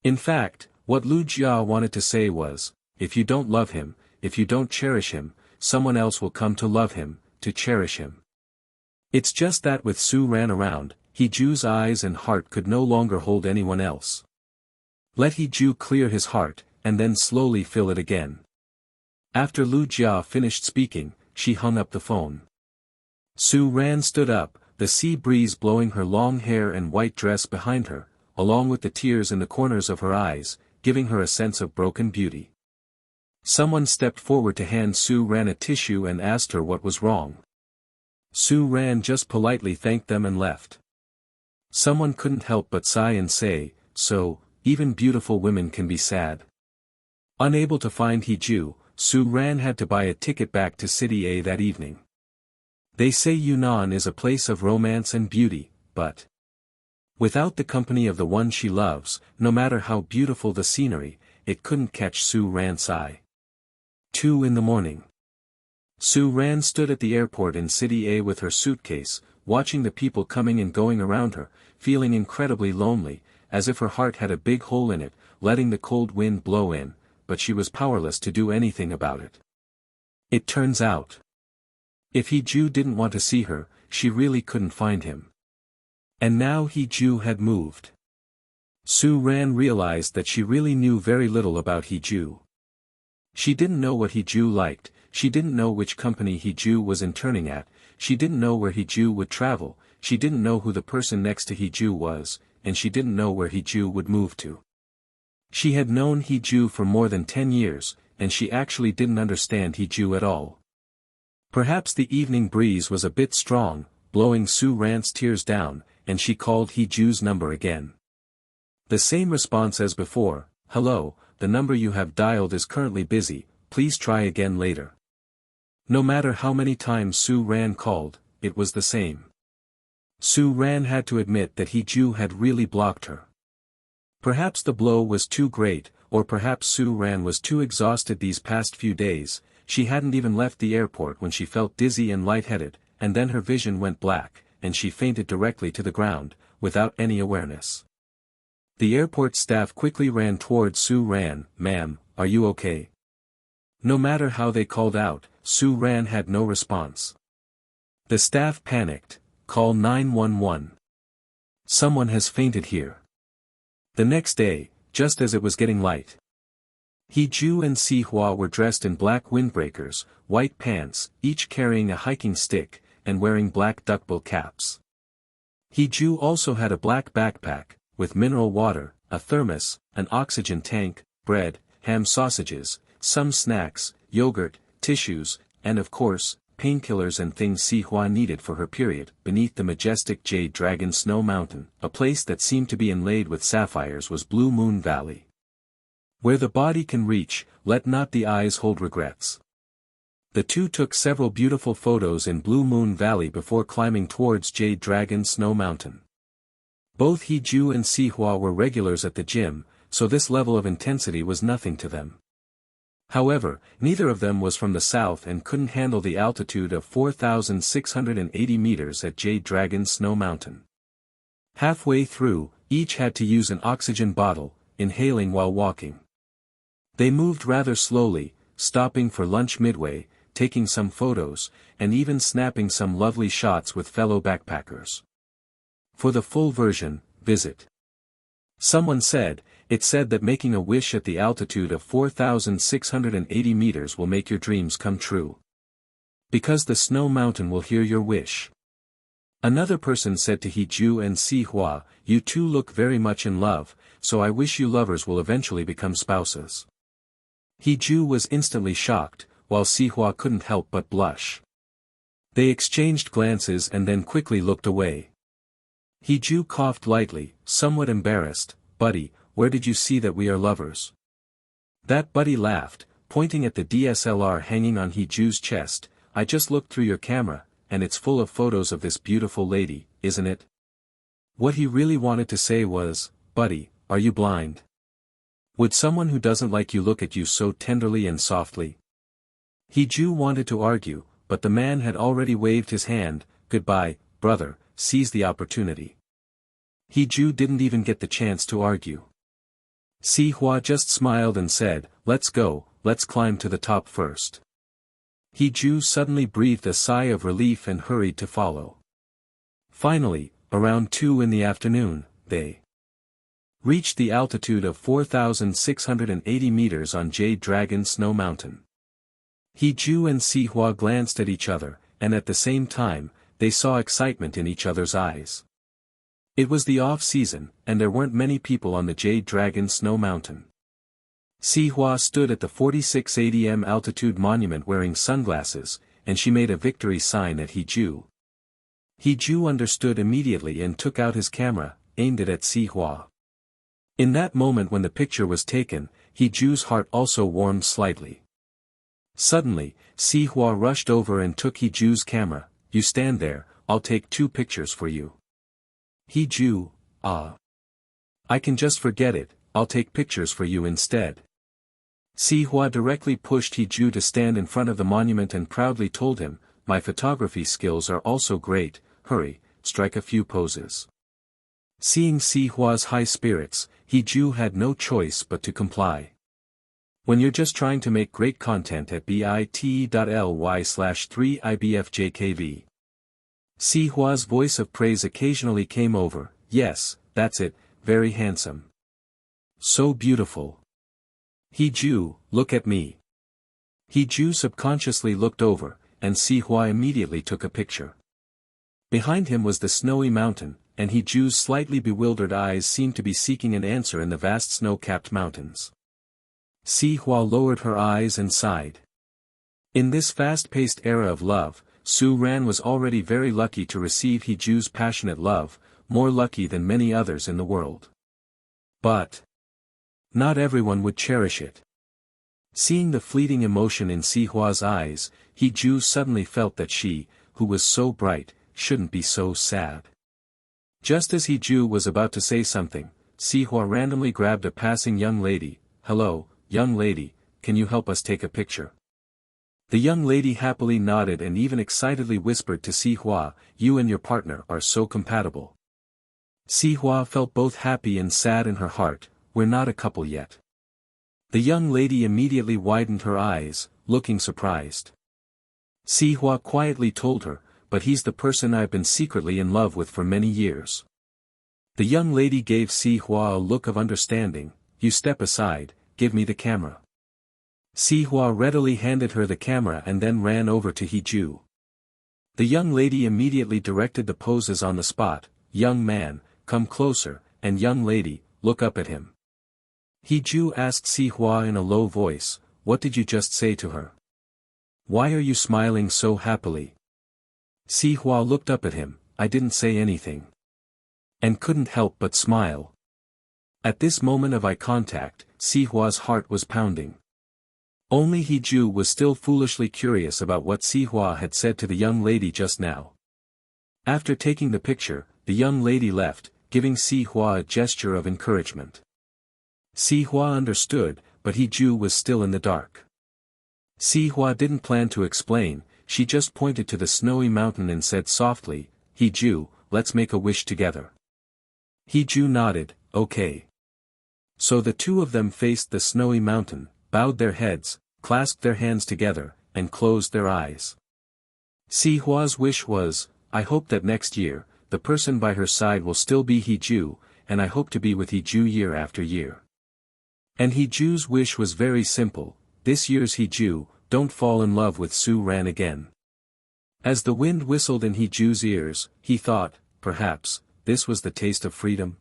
In fact, what Lu Jia wanted to say was, if you don't love him, if you don't cherish him, someone else will come to love him, to cherish him. It's just that with Su Ran around, Ju's eyes and heart could no longer hold anyone else. Let Ju clear his heart, and then slowly fill it again. After Lu Jia finished speaking, she hung up the phone. Su Ran stood up, the sea breeze blowing her long hair and white dress behind her, along with the tears in the corners of her eyes, giving her a sense of broken beauty. Someone stepped forward to hand Su Ran a tissue and asked her what was wrong. Su Ran just politely thanked them and left. Someone couldn't help but sigh and say, "So, even beautiful women can be sad." Unable to find Ju, Su Ran had to buy a ticket back to City A that evening. They say Yunan is a place of romance and beauty, but without the company of the one she loves, no matter how beautiful the scenery, it couldn't catch Su Ran's eye. 2 a.m. Su Ran stood at the airport in City A with her suitcase, watching the people coming and going around her, feeling incredibly lonely, as if her heart had a big hole in it, letting the cold wind blow in, but she was powerless to do anything about it. It turns out If Hiju didn't want to see her, she really couldn't find him. And now Hiju had moved. Su Ran realized that she really knew very little about Hiju. She didn't know what Hiju liked, she didn't know which company Hiju was interning at, she didn't know where Hiju would travel, she didn't know who the person next to Hiju was, and she didn't know where Hiju would move to. She had known Hiju for more than 10 years, and she actually didn't understand Hiju at all. Perhaps the evening breeze was a bit strong, blowing Su Ran's tears down, and she called Hiju's number again. The same response as before, "Hello, the number you have dialed is currently busy, please try again later." No matter how many times Su Ran called, it was the same. Su Ran had to admit that Hiju had really blocked her. Perhaps the blow was too great, or perhaps Su Ran was too exhausted these past few days. She hadn't even left the airport when she felt dizzy and lightheaded, and then her vision went black, and she fainted directly to the ground, without any awareness. The airport staff quickly ran towards Su Ran. "Ma'am, are you okay?" No matter how they called out, Su Ran had no response. The staff panicked. "Call 911. Someone has fainted here." The next day, just as it was getting light, Hiju and Si Hua were dressed in black windbreakers, white pants, each carrying a hiking stick, and wearing black duckbill caps. Hiju also had a black backpack, with mineral water, a thermos, an oxygen tank, bread, ham sausages, some snacks, yogurt, tissues, and of course, painkillers and things Si Hua needed for her period. Beneath the majestic Jade Dragon Snow Mountain, a place that seemed to be inlaid with sapphires, was Blue Moon Valley. Where the body can reach, let not the eyes hold regrets. The two took several beautiful photos in Blue Moon Valley before climbing towards Jade Dragon Snow Mountain. Both Hiju and Si Hua were regulars at the gym, so this level of intensity was nothing to them. However, neither of them was from the south and couldn't handle the altitude of 4,680 meters at Jade Dragon Snow Mountain. Halfway through, each had to use an oxygen bottle, inhaling while walking. They moved rather slowly, stopping for lunch midway, taking some photos, and even snapping some lovely shots with fellow backpackers. For the full version, visit. Someone said, it said that making a wish at the altitude of 4,680 meters will make your dreams come true. Because the snow mountain will hear your wish. Another person said to Hiju and Si Hua, "You two look very much in love, so I wish you lovers will eventually become spouses." Hiju was instantly shocked, while Si Hua couldn't help but blush. They exchanged glances and then quickly looked away. Hiju coughed lightly, somewhat embarrassed. "Buddy, where did you see that we are lovers?" That buddy laughed, pointing at the DSLR hanging on Hiju's chest. "I just looked through your camera, and it's full of photos of this beautiful lady, isn't it?" What he really wanted to say was, "Buddy, are you blind? Would someone who doesn't like you look at you so tenderly and softly?" Hiju wanted to argue, but the man had already waved his hand. "Goodbye, brother," seize the opportunity. Hiju didn't even get the chance to argue. Si Hua just smiled and said, "Let's go, let's climb to the top first." Hiju suddenly breathed a sigh of relief and hurried to follow. Finally, around 2 in the afternoon, they reached the altitude of 4,680 meters on Jade Dragon Snow Mountain. Hiju and Si Hua glanced at each other, and at the same time, they saw excitement in each other's eyes. It was the off-season, and there weren't many people on the Jade Dragon Snow Mountain. Si Hua stood at the 4680 m altitude monument wearing sunglasses, and she made a victory sign at Hiju. Hiju understood immediately and took out his camera, aimed it at Si Hua. In that moment when the picture was taken, Hiju's heart also warmed slightly. Suddenly, Si Hua rushed over and took Hiju's camera. "You stand there, I'll take 2 pictures for you." Hiju, I can just forget it, I'll take pictures for you instead. Si Hua directly pushed Hiju to stand in front of the monument and proudly told him, "My photography skills are also great, hurry, strike a few poses." Seeing Si Hua's high spirits, Hiju had no choice but to comply. When you're just trying to make great content at bit.ly/3ibfjkv. Si Hua's voice of praise occasionally came over. Yes, that's it, very handsome. So beautiful. He Ju, look at me. He Ju subconsciously looked over, and Si Hua immediately took a picture. Behind him was the snowy mountain, and He Ju's slightly bewildered eyes seemed to be seeking an answer in the vast snow-capped mountains. Si Hua lowered her eyes and sighed. In this fast-paced era of love, Su Ran was already very lucky to receive He Ju's passionate love, more lucky than many others in the world. But not everyone would cherish it. Seeing the fleeting emotion in Si Hua's eyes, He Ju suddenly felt that she, who was so bright, shouldn't be so sad. Just as He Ju was about to say something, Si Hua randomly grabbed a passing young lady. Hello, young lady, can you help us take a picture? The young lady happily nodded and even excitedly whispered to Si Hua, you and your partner are so compatible. Si Hua felt both happy and sad in her heart, we're not a couple yet. The young lady immediately widened her eyes, looking surprised. Si Hua quietly told her, but he's the person I've been secretly in love with for many years. The young lady gave Si Hua a look of understanding, you step aside, give me the camera. Si Hua readily handed her the camera and then ran over to He Ju. The young lady immediately directed the poses on the spot, young man, come closer, and young lady, look up at him. He Ju asked Si Hua in a low voice, what did you just say to her? Why are you smiling so happily? Si Hua looked up at him, I didn't say anything. And couldn't help but smile. At this moment of eye contact, Si Hua's heart was pounding. Only He Ju was still foolishly curious about what Si Hua had said to the young lady just now. After taking the picture, the young lady left, giving Si Hua a gesture of encouragement. Si Hua understood, but He Ju was still in the dark. Si Hua didn't plan to explain, she just pointed to the snowy mountain and said softly, He Ju, let's make a wish together. He Ju nodded, okay. So the two of them faced the snowy mountain, bowed their heads, clasped their hands together, and closed their eyes. Si Hua's wish was, I hope that next year, the person by her side will still be He Ju, and I hope to be with He Ju year after year. And He Ju's wish was very simple, this year's He Ju, don't fall in love with Su Ran again. As the wind whistled in He Ju's ears, he thought, perhaps, this was the taste of freedom.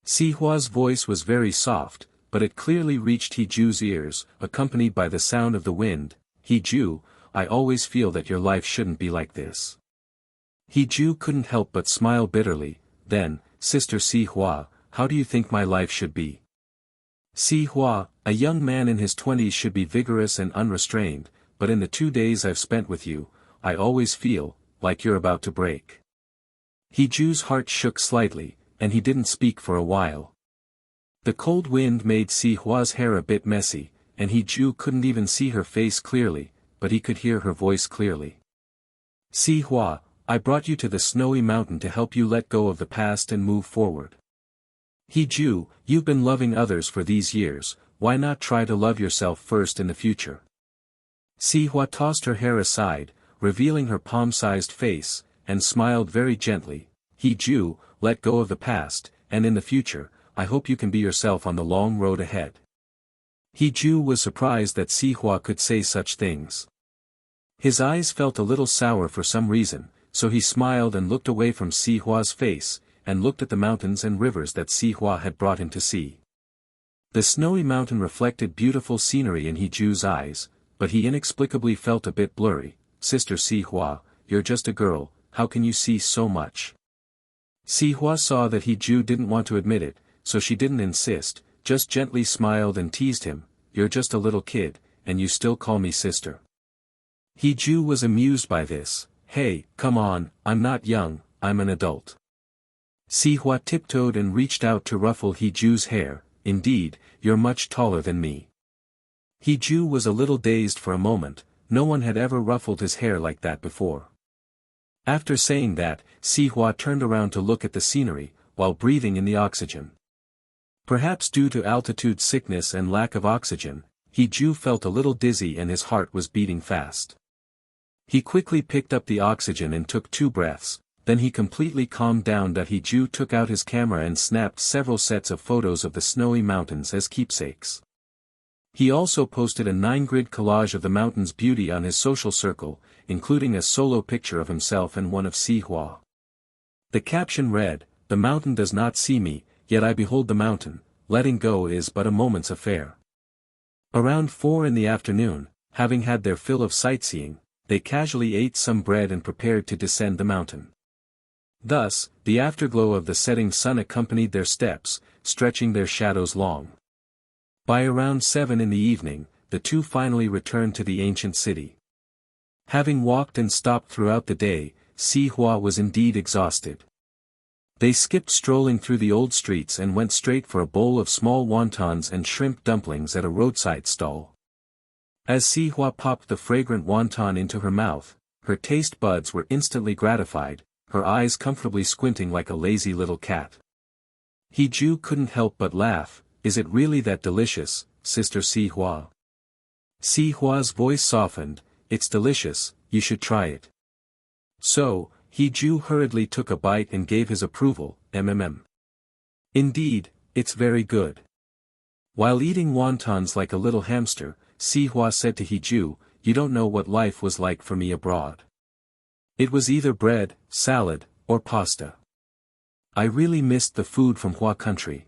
Si Hua's voice was very soft, but it clearly reached He Ju's ears, accompanied by the sound of the wind, He Ju, I always feel that your life shouldn't be like this. He Ju couldn't help but smile bitterly, then, Sister Si Hua, how do you think my life should be? Si Hua, a young man in his 20s should be vigorous and unrestrained, but in the 2 days I've spent with you, I always feel, like you're about to break. He Ju's heart shook slightly, and he didn't speak for a while. The cold wind made Si Hua's hair a bit messy, and He Ju couldn't even see her face clearly, but he could hear her voice clearly. Si Hua, I brought you to the snowy mountain to help you let go of the past and move forward. He Ju, you've been loving others for these years, why not try to love yourself first in the future? Si Hua tossed her hair aside, revealing her palm-sized face, and smiled very gently, He Ju, let go of the past, and in the future, I hope you can be yourself on the long road ahead. He Ju was surprised that Si Hua could say such things. His eyes felt a little sour for some reason, so he smiled and looked away from Si Hua's face, and looked at the mountains and rivers that Si Hua had brought him to see. The snowy mountain reflected beautiful scenery in He Ju's eyes, but he inexplicably felt a bit blurry, Sister Si Hua, you're just a girl, how can you see so much? Si Hua saw that He Ju didn't want to admit it, so she didn't insist, just gently smiled and teased him, you're just a little kid, and you still call me sister. He Ju was amused by this, hey, come on, I'm not young, I'm an adult. Si Hua tiptoed and reached out to ruffle He Ju's hair, indeed, you're much taller than me. He Ju was a little dazed for a moment, no one had ever ruffled his hair like that before. After saying that, Si Hua turned around to look at the scenery, while breathing in the oxygen. Perhaps due to altitude sickness and lack of oxygen, He felt a little dizzy and his heart was beating fast. He quickly picked up the oxygen and took 2 breaths, then he completely calmed down. He took out his camera and snapped several sets of photos of the snowy mountains as keepsakes. He also posted a 9-grid collage of the mountain's beauty on his social circle, including a solo picture of himself and one of Si Hua. The caption read, "The mountain does not see me, yet I behold the mountain, letting go is but a moment's affair." Around 4 in the afternoon, having had their fill of sightseeing, they casually ate some bread and prepared to descend the mountain. Thus, the afterglow of the setting sun accompanied their steps, stretching their shadows long. By around 7 in the evening, the two finally returned to the ancient city. Having walked and stopped throughout the day, Si Hua was indeed exhausted. They skipped strolling through the old streets and went straight for a bowl of small wontons and shrimp dumplings at a roadside stall. As Si Hua popped the fragrant wonton into her mouth, her taste buds were instantly gratified, her eyes comfortably squinting like a lazy little cat. He couldn't help but laugh. "Is it really that delicious, Sister Si Hua?" Si Hua's voice softened, "It's delicious, you should try it." So, He hurriedly took a bite and gave his approval, "Indeed, it's very good." While eating wontons like a little hamster, Si Hua said to He, "You don't know what life was like for me abroad. It was either bread, salad, or pasta. I really missed the food from Hua country."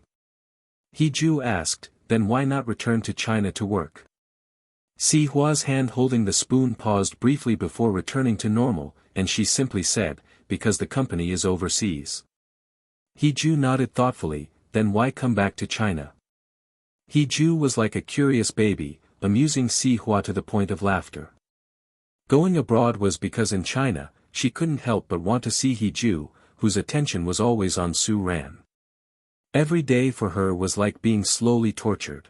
He asked, "Then why not return to China to work?" Si Hua's hand holding the spoon paused briefly before returning to normal, and she simply said, "Because the company is overseas." He nodded thoughtfully, "Then why come back to China?" He was like a curious baby, amusing Si Hua to the point of laughter. Going abroad was because in China, she couldn't help but want to see He, whose attention was always on Su Ran. Every day for her was like being slowly tortured.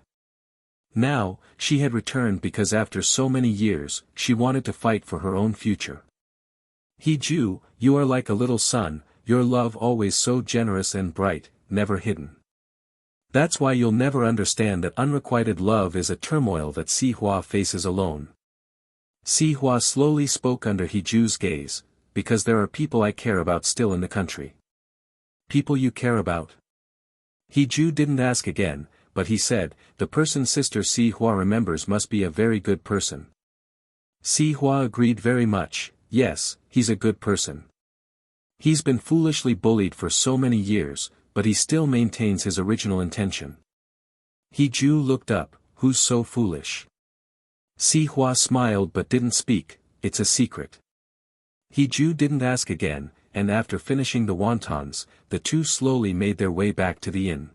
Now, she had returned because after so many years, she wanted to fight for her own future. He, you are like a little sun, your love always so generous and bright, never hidden. That's why you'll never understand that unrequited love is a turmoil that Si Hua faces alone. Si Hua slowly spoke under Heju's gaze, "Because there are people I care about still in the country." "People you care about?" Heju didn't ask again, but he said, "The person Sister Si Hua remembers must be a very good person." Si Hua agreed very much, "Yes, he's a good person. He's been foolishly bullied for so many years, but he still maintains his original intention." Heju looked up, "Who's so foolish?" Si Hua smiled but didn't speak, "It's a secret." Heju didn't ask again, and after finishing the wontons, the two slowly made their way back to the inn.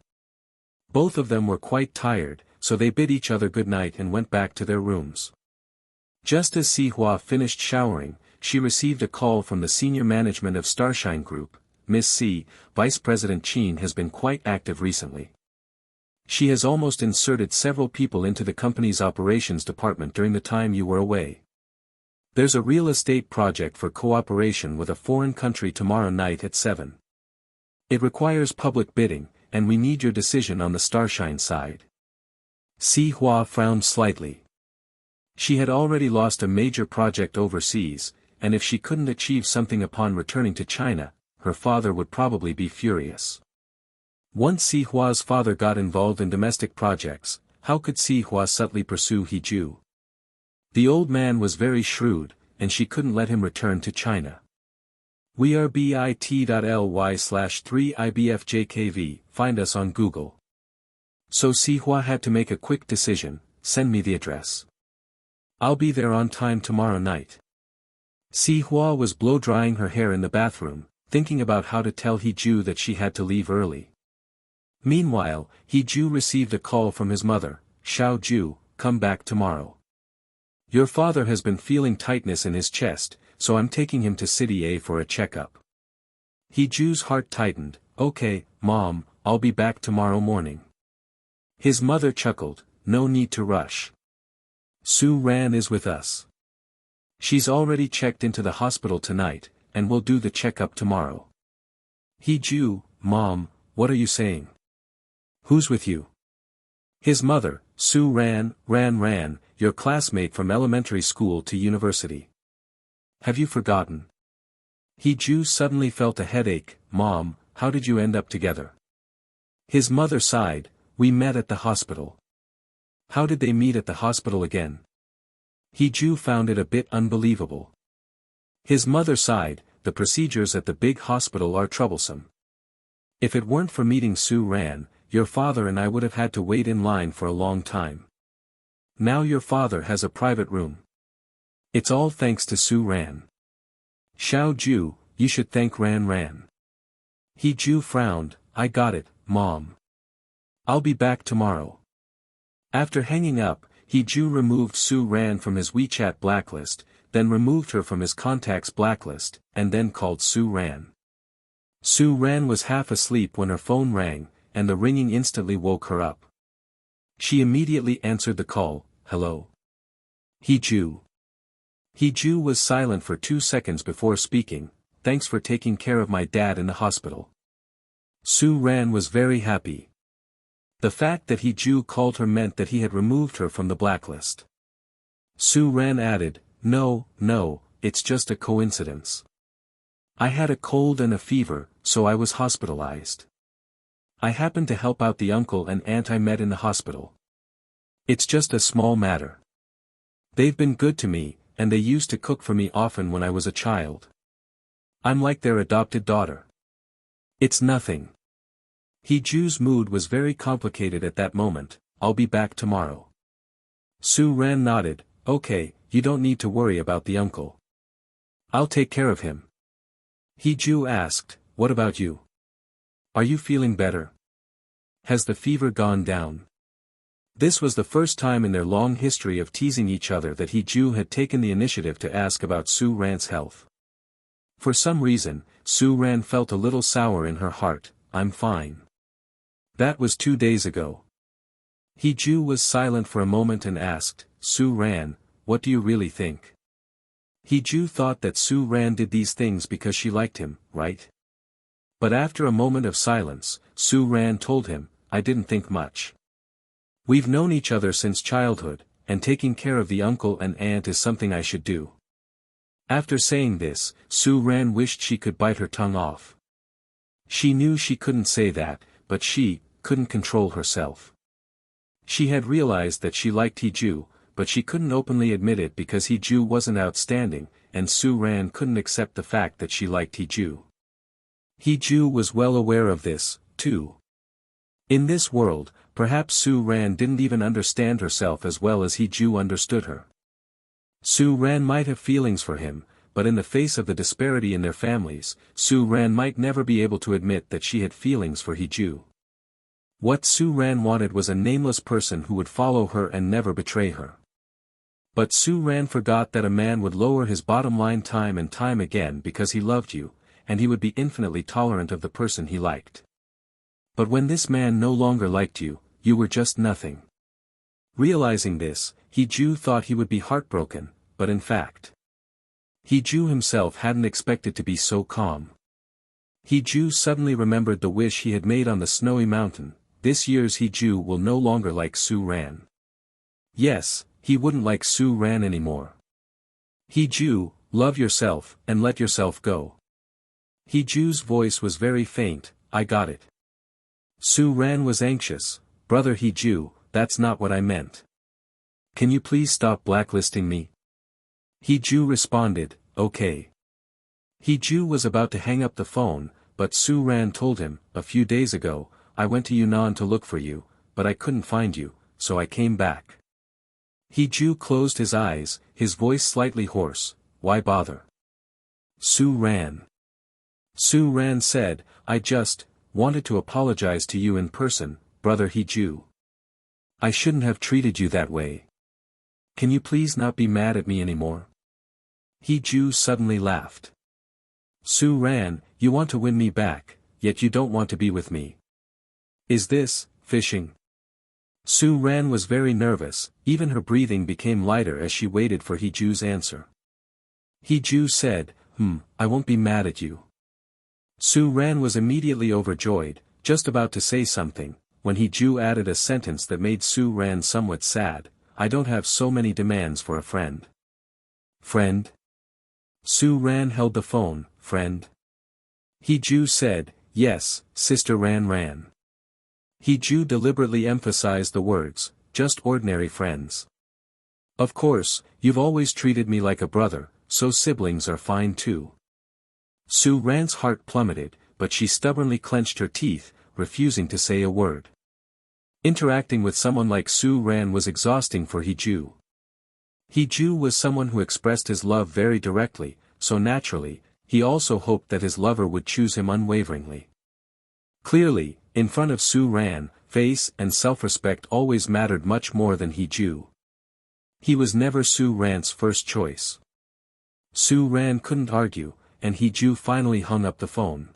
Both of them were quite tired, so they bid each other good night and went back to their rooms. Just as Si Hua finished showering, she received a call from the senior management of Starshine Group. "Miss C, Vice President Qin has been quite active recently. She has almost inserted several people into the company's operations department during the time you were away. There's a real estate project for cooperation with a foreign country tomorrow night at 7. It requires public bidding, and we need your decision on the Starshine side." Si Hua frowned slightly. She had already lost a major project overseas, and if she couldn't achieve something upon returning to China, her father would probably be furious. Once Si Hua's father got involved in domestic projects, how could Si Hua subtly pursue Heju? The old man was very shrewd, and she couldn't let him return to China. We are bit.ly/3ibfjkv, find us on Google. So Si Hua had to make a quick decision, "Send me the address. I'll be there on time tomorrow night." Si Hua was blow-drying her hair in the bathroom, thinking about how to tell Heju that she had to leave early. Meanwhile, Heju received a call from his mother, "Xiao, come back tomorrow. Your father has been feeling tightness in his chest, so I'm taking him to City A for a checkup." Heju's heart tightened, "Okay, Mom, I'll be back tomorrow morning." His mother chuckled, "No need to rush. Su Ran is with us. She's already checked into the hospital tonight, and we'll do the checkup tomorrow." Heju, "Mom, what are you saying? Who's with you?" His mother, Su ran, your classmate from elementary school to university. Have you forgotten? Hee-ju suddenly felt a headache. Mom, how did you end up together? His mother sighed, we met at the hospital. How did they meet at the hospital again? Hee-ju found it a bit unbelievable. His mother sighed, the procedures at the big hospital are troublesome. If it weren't for meeting Su Ran, your father and I would have had to wait in line for a long time. Now your father has a private room. It's all thanks to Su Ran. Xiao Ju, you should thank Ran. Hee-ju frowned, I got it, Mom. I'll be back tomorrow. After hanging up, Hee-ju removed Su Ran from his WeChat blacklist, then removed her from his contacts blacklist, and then called Su Ran. Su Ran was half asleep when her phone rang, and the ringing instantly woke her up. She immediately answered the call, hello. Hee-ju. Hee-ju was silent for 2 seconds before speaking, thanks for taking care of my dad in the hospital. Su Ran was very happy. The fact that Hee-ju called her meant that he had removed her from the blacklist. Su Ran added, no, it's just a coincidence. I had a cold and a fever, so I was hospitalized. I happened to help out the uncle and aunt I met in the hospital. It's just a small matter. They've been good to me, and they used to cook for me often when I was a child. I'm like their adopted daughter. It's nothing. Hee-ju's mood was very complicated at that moment. I'll be back tomorrow. Su Ran nodded, okay, you don't need to worry about the uncle. I'll take care of him. Hee-ju asked, what about you? Are you feeling better? Has the fever gone down? This was the first time in their long history of teasing each other that Hee-ju had taken the initiative to ask about Su Ran's health. For some reason, Su Ran felt a little sour in her heart. I'm fine. That was 2 days ago. Hee-ju was silent for a moment and asked, Su Ran, what do you really think? Hee-ju thought that Su Ran did these things because she liked him, right? But after a moment of silence, Su Ran told him, I didn't think much. We've known each other since childhood, and taking care of the uncle and aunt is something I should do. After saying this, Su Ran wished she could bite her tongue off. She knew she couldn't say that, but she couldn't control herself. She had realized that she liked Hee-ju, but she couldn't openly admit it because Hee-ju wasn't outstanding, and Su Ran couldn't accept the fact that she liked Hee-ju. Hee-ju was well aware of this, too. In this world, perhaps Su Ran didn't even understand herself as well as Hee-ju understood her. Su Ran might have feelings for him, but in the face of the disparity in their families, Su Ran might never be able to admit that she had feelings for Hee-ju. What Su Ran wanted was a nameless person who would follow her and never betray her. But Su Ran forgot that a man would lower his bottom line time and time again because he loved you, and he would be infinitely tolerant of the person he liked. But when this man no longer liked you, you were just nothing. Realizing this, Hee-ju thought he would be heartbroken, but in fact, Hee-ju himself hadn't expected to be so calm. Hee-ju suddenly remembered the wish he had made on the snowy mountain. This year's Hee-ju will no longer like Su Ran. Yes, he wouldn't like Su Ran anymore. Hee-ju, love yourself, and let yourself go. Hee-ju's voice was very faint, I got it. Su Ran was anxious, brother Hee-ju, that's not what I meant. Can you please stop blacklisting me? Hee-ju responded, okay. Hee-ju was about to hang up the phone, but Su Ran told him, a few days ago, I went to Yunan to look for you, but I couldn't find you, so I came back. Hee-ju closed his eyes, his voice slightly hoarse, why bother? Su Ran. Su Ran said, I just wanted to apologize to you in person, brother Hee-ju. I shouldn't have treated you that way. Can you please not be mad at me anymore? Hee-ju suddenly laughed. Su Ran, you want to win me back, yet you don't want to be with me. Is this fishing? Su Ran was very nervous, even her breathing became lighter as she waited for Hee-ju's answer. Hee-ju said, I won't be mad at you. Su Ran was immediately overjoyed, just about to say something, when Hiju added a sentence that made Su Ran somewhat sad, I don't have so many demands for a friend. Friend? Su Ran held the phone, friend. Hiju said, yes, Sister Ran. Hiju deliberately emphasized the words, just ordinary friends. Of course, you've always treated me like a brother, so siblings are fine too. Su Ran's heart plummeted, but she stubbornly clenched her teeth, refusing to say a word. Interacting with someone like Su Ran was exhausting for Hiju. Hiju was someone who expressed his love very directly, so naturally, he also hoped that his lover would choose him unwaveringly. Clearly, in front of Su Ran, face and self-respect always mattered much more than Hiju. He was never Su Ran's first choice. Su Ran couldn't argue, and Hiju finally hung up the phone.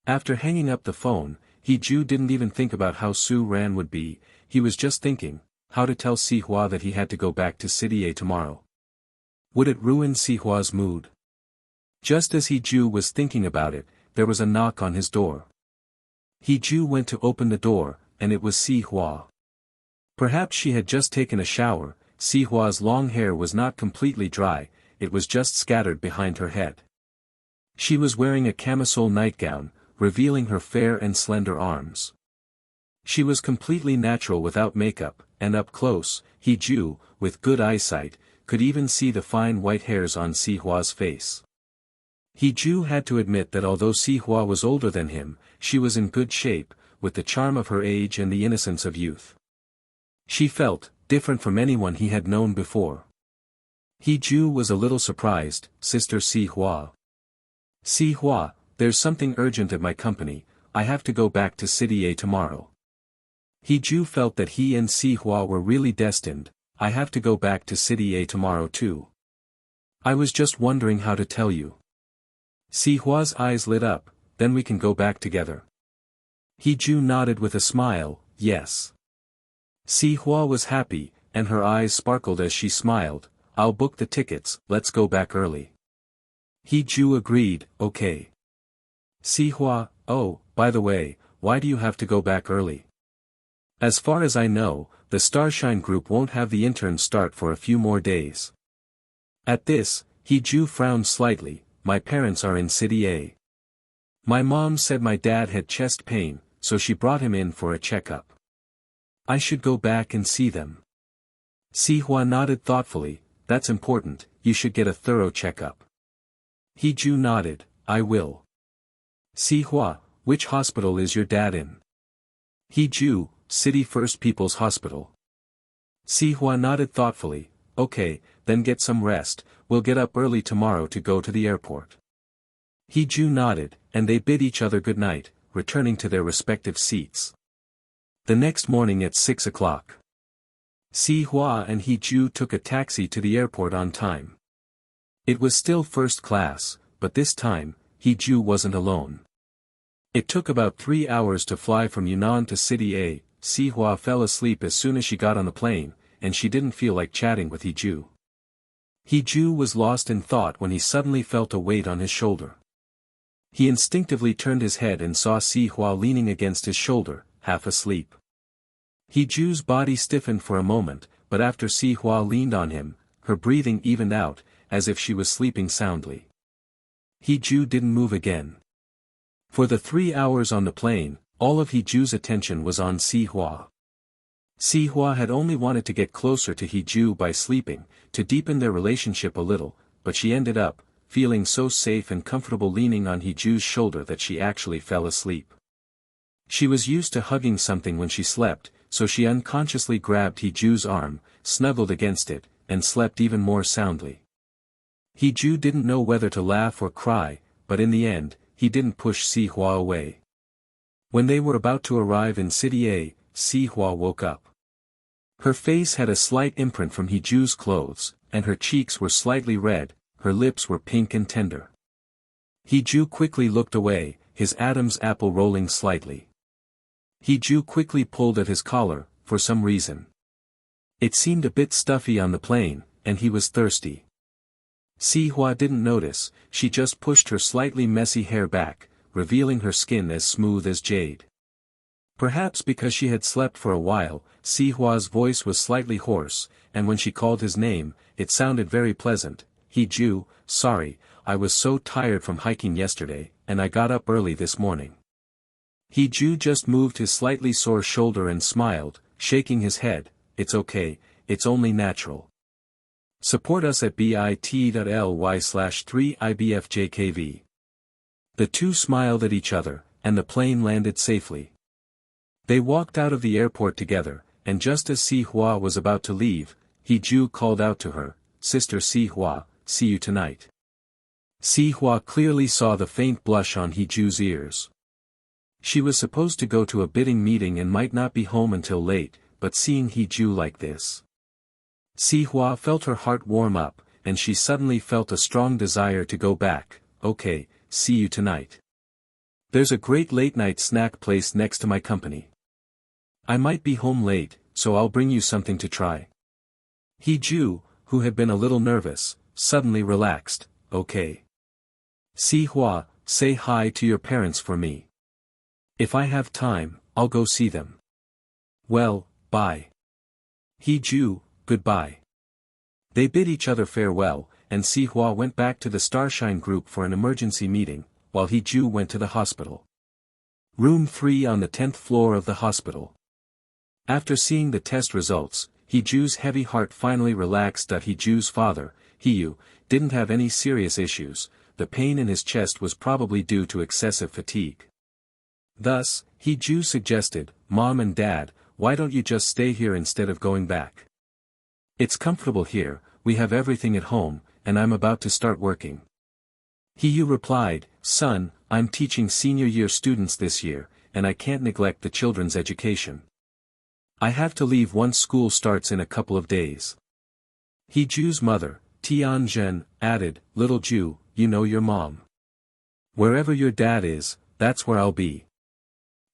After hanging up the phone, Hiju didn't even think about how Su Ran would be, he was just thinking, how to tell Si Hua that he had to go back to City A tomorrow. Would it ruin Si Hua's mood? Just as Hiju was thinking about it, there was a knock on his door. Hiju went to open the door, and it was Si Hua. Perhaps she had just taken a shower. Si Hua's long hair was not completely dry, it was just scattered behind her head. She was wearing a camisole nightgown, revealing her fair and slender arms. She was completely natural without makeup, and up close, Hiju, with good eyesight, could even see the fine white hairs on Si Hua's face. Hiju had to admit that although Si Hua was older than him, she was in good shape, with the charm of her age and the innocence of youth. She felt different from anyone he had known before. Hiju was a little surprised, Sister Si Hua. Si Hua, there's something urgent at my company, I have to go back to City A tomorrow. Hiju felt that he and Si Hua were really destined, I have to go back to City A tomorrow too. I was just wondering how to tell you. Si Hua's eyes lit up, then we can go back together. Hiju nodded with a smile, yes. Si Hua was happy, and her eyes sparkled as she smiled, I'll book the tickets, let's go back early. Hiju agreed, okay. Si Hua, oh, by the way, why do you have to go back early? As far as I know, the Starshine group won't have the interns start for a few more days. At this, Hiju frowned slightly, my parents are in City A. My mom said my dad had chest pain, so she brought him in for a checkup. I should go back and see them. Si Hua nodded thoughtfully, that's important, you should get a thorough checkup. Hiju nodded, I will. Si Hua, which hospital is your dad in? Hiju, City First People's Hospital. Si Hua nodded thoughtfully, okay, then get some rest, we'll get up early tomorrow to go to the airport. Hiju nodded, and they bid each other good night, returning to their respective seats. The next morning at 6 o'clock. Si Hua and Hiju took a taxi to the airport on time. It was still first class, but this time, Hiju wasn't alone. It took about 3 hours to fly from Yunan to City A. Si Hua fell asleep as soon as she got on the plane, and she didn't feel like chatting with Hiju. Hiju was lost in thought when he suddenly felt a weight on his shoulder. He instinctively turned his head and saw Si Hua leaning against his shoulder, half asleep. Hiju's body stiffened for a moment, but after Si Hua leaned on him, her breathing evened out, as if she was sleeping soundly. Hiju didn't move again. For the 3 hours on the plane, all of Hiju's attention was on Si Hua. Si Hua had only wanted to get closer to Hiju by sleeping, to deepen their relationship a little, but she ended up, feeling so safe and comfortable leaning on Hiju's shoulder that she actually fell asleep. She was used to hugging something when she slept, so she unconsciously grabbed Hiju's arm, snuggled against it, and slept even more soundly. Hiju didn't know whether to laugh or cry, but in the end, he didn't push Si Hua away. When they were about to arrive in City A, Si Hua woke up. Her face had a slight imprint from Hiju's clothes, and her cheeks were slightly red, her lips were pink and tender. Hiju quickly looked away, his Adam's apple rolling slightly. Hiju quickly pulled at his collar, for some reason. It seemed a bit stuffy on the plane, and he was thirsty. Si Hua didn't notice, she just pushed her slightly messy hair back, revealing her skin as smooth as jade. Perhaps because she had slept for a while, Si Hua's voice was slightly hoarse, and when she called his name, it sounded very pleasant. He-ju, sorry, I was so tired from hiking yesterday, and I got up early this morning. He-ju just moved his slightly sore shoulder and smiled, shaking his head. It's okay, it's only natural. Support us at bit.ly/3ibfjkv. The two smiled at each other, and the plane landed safely. They walked out of the airport together, and just as Si Hua was about to leave, He-ju called out to her, Sister Si Hua, see you tonight. Si Hua clearly saw the faint blush on He-ju's ears. She was supposed to go to a bidding meeting and might not be home until late, but seeing He-ju like this. Si Hua felt her heart warm up, and she suddenly felt a strong desire to go back. Okay, see you tonight. There's a great late-night snack place next to my company. I might be home late, so I'll bring you something to try. He-ju, who had been a little nervous, suddenly relaxed. Okay. Si Hua, say hi to your parents for me. If I have time, I'll go see them. Well, bye. He-ju, goodbye. They bid each other farewell, and Si Hua went back to the Starshine group for an emergency meeting, while He-ju went to the hospital. Room 3 on the 10th floor of the hospital. After seeing the test results, He-ju's heavy heart finally relaxed that He-ju's father, He-yu, didn't have any serious issues. The pain in his chest was probably due to excessive fatigue. Thus, He-ju suggested, Mom and Dad, why don't you just stay here instead of going back? It's comfortable here, we have everything at home, and I'm about to start working. He-yu replied, Son, I'm teaching senior year students this year, and I can't neglect the children's education. I have to leave once school starts in a couple of days. He-ju's mother, Tianzhen, added, Little Ju, you know your mom. Wherever your dad is, that's where I'll be.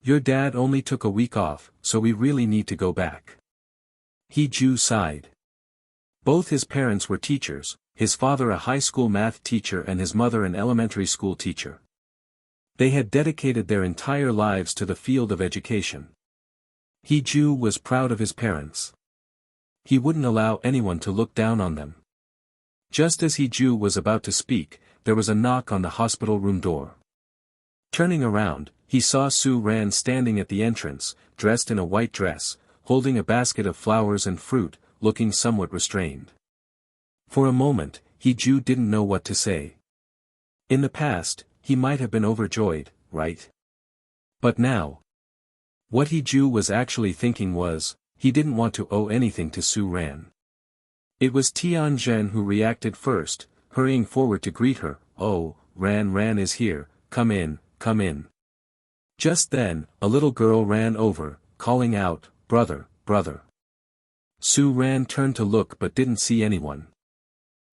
Your dad only took a week off, so we really need to go back. He-ju sighed. Both his parents were teachers, his father a high school math teacher and his mother an elementary school teacher. They had dedicated their entire lives to the field of education. He-ju was proud of his parents. He wouldn't allow anyone to look down on them. Just as He-ju was about to speak, there was a knock on the hospital room door. Turning around, he saw Su Ran standing at the entrance, dressed in a white dress, holding a basket of flowers and fruit, looking somewhat restrained. For a moment, He-ju didn't know what to say. In the past, he might have been overjoyed, right? But now, what He-ju was actually thinking was, he didn't want to owe anything to Su Ran. It was Tianzhen who reacted first, hurrying forward to greet her. Oh, Ran is here, come in, come in. Just then, a little girl ran over, calling out, Brother, brother. Su Ran turned to look but didn't see anyone.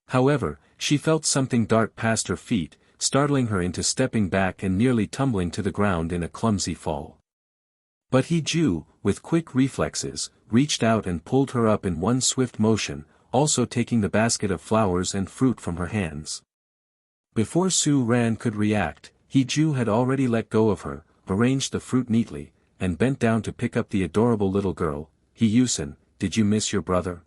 However, she felt something dart past her feet, startling her into stepping back and nearly tumbling to the ground in a clumsy fall. But He-ju, with quick reflexes, reached out and pulled her up in one swift motion, also taking the basket of flowers and fruit from her hands. Before Su Ran could react, He-ju had already let go of her, arranged the fruit neatly, and bent down to pick up the adorable little girl. He-yusen, did you miss your brother?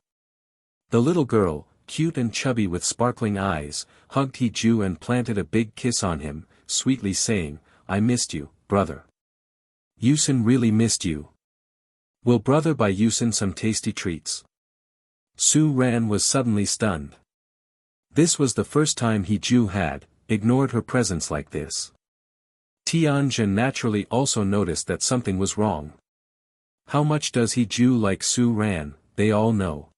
The little girl, cute and chubby with sparkling eyes, hugged He-ju and planted a big kiss on him, sweetly saying, I missed you, brother. Yusen really missed you. Will brother buy Yusen some tasty treats? Su Ran was suddenly stunned. This was the first time He-ju had ignored her presence like this. Tianzhen naturally also noticed that something was wrong. How much does He-ju like Su Ran? They all know.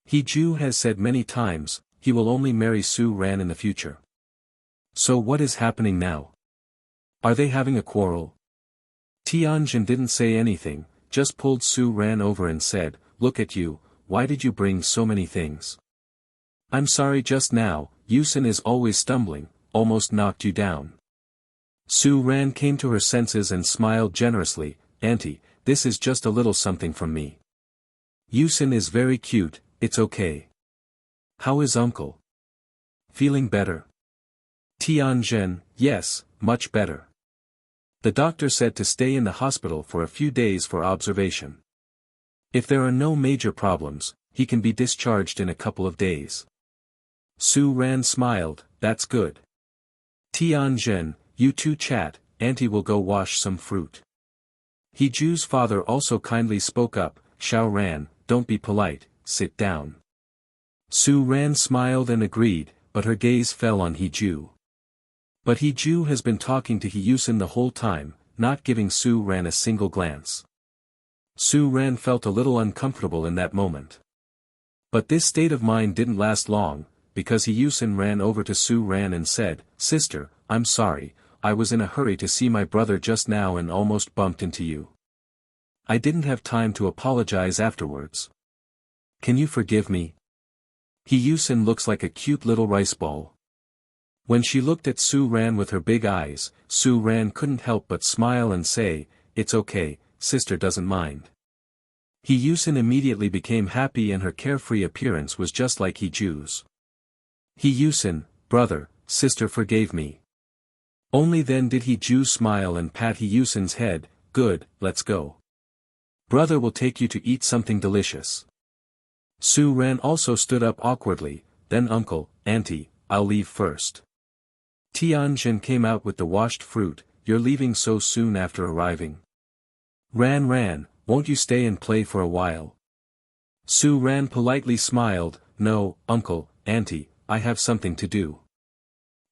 He-ju has said many times, he will only marry Su Ran in the future. So what is happening now? Are they having a quarrel? Tianzhen didn't say anything, just pulled Su Ran over and said, Look at you, why did you bring so many things? I'm sorry just now, Yusen is always stumbling, almost knocked you down. Su Ran came to her senses and smiled generously, Auntie, this is just a little something from me. Yusen is very cute, it's okay. How is uncle? Feeling better? Tianzhen, yes, much better. The doctor said to stay in the hospital for a few days for observation. If there are no major problems, he can be discharged in a couple of days. Su Ran smiled, that's good. Tianjin, you two chat, Auntie will go wash some fruit. He Ju's father also kindly spoke up, Xiao Ran, don't be polite, sit down. Su Ran smiled and agreed, but her gaze fell on He Ju. But He Ju has been talking to He Yusin the whole time, not giving Su Ran a single glance. Su Ran felt a little uncomfortable in that moment. But this state of mind didn't last long, because He Yusin ran over to Su Ran and said, Sister, I'm sorry, I was in a hurry to see my brother just now and almost bumped into you. I didn't have time to apologize afterwards. Can you forgive me? He Yusin looks like a cute little rice ball. When she looked at Su Ran with her big eyes, Su Ran couldn't help but smile and say, it's okay, sister doesn't mind. He Yusin immediately became happy and her carefree appearance was just like He Ju's. He Yusin, brother, sister forgave me. Only then did He Ju smile and pat He Yusin's head, good, let's go. Brother will take you to eat something delicious. Su Ran also stood up awkwardly, then uncle, auntie, I'll leave first. Tianjin came out with the washed fruit, you're leaving so soon after arriving. Ran, won't you stay and play for a while? Su Ran politely smiled, no, uncle, auntie, I have something to do.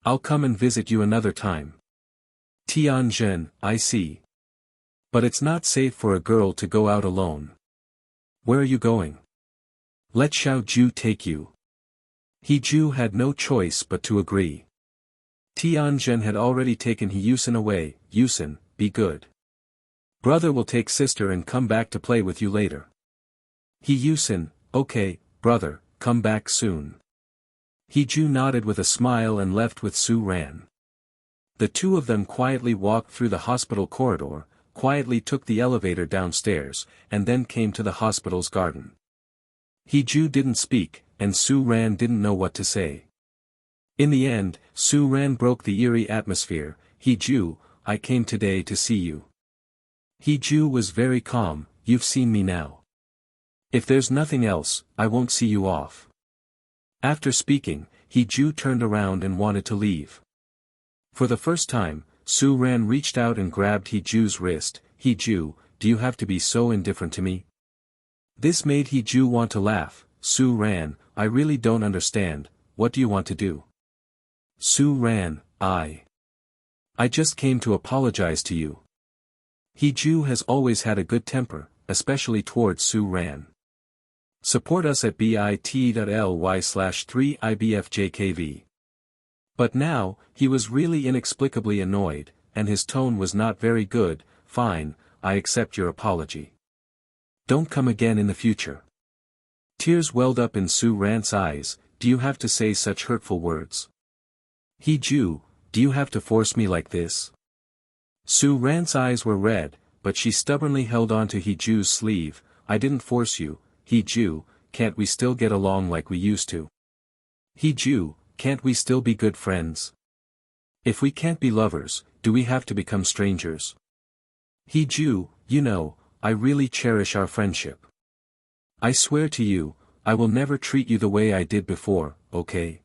I'll come and visit you another time. Tianjin, I see. But it's not safe for a girl to go out alone. Where are you going? Let Xiao Ju take you. He Ju had no choice but to agree. Tianjin had already taken He Yusin away, Yusin, be good. Brother will take sister and come back to play with you later. He Yusin, okay, brother, come back soon. He Ju nodded with a smile and left with Su Ran. The two of them quietly walked through the hospital corridor, quietly took the elevator downstairs, and then came to the hospital's garden. He Ju didn't speak, and Su Ran didn't know what to say. In the end, Su Ran broke the eerie atmosphere, He Ju, I came today to see you. He Ju was very calm, you've seen me now. If there's nothing else, I won't see you off. After speaking, He Ju turned around and wanted to leave. For the first time, Su Ran reached out and grabbed He Ju's wrist, He Ju, do you have to be so indifferent to me? This made He Ju want to laugh, Su Ran, I really don't understand, what do you want to do? Su Ran, I just came to apologize to you. He Ju has always had a good temper, especially towards Su Ran. Support us at bit.ly/3ibfjkv. But now, he was really inexplicably annoyed, and his tone was not very good, fine, I accept your apology. Don't come again in the future. Tears welled up in Su Ran's eyes, do you have to say such hurtful words? He Ju, do you have to force me like this? Su Ran's eyes were red, but she stubbornly held on to He Ju's sleeve, I didn't force you, He Ju, can't we still get along like we used to? He Ju, can't we still be good friends? If we can't be lovers, do we have to become strangers? He Ju, you know, I really cherish our friendship. I swear to you, I will never treat you the way I did before, okay?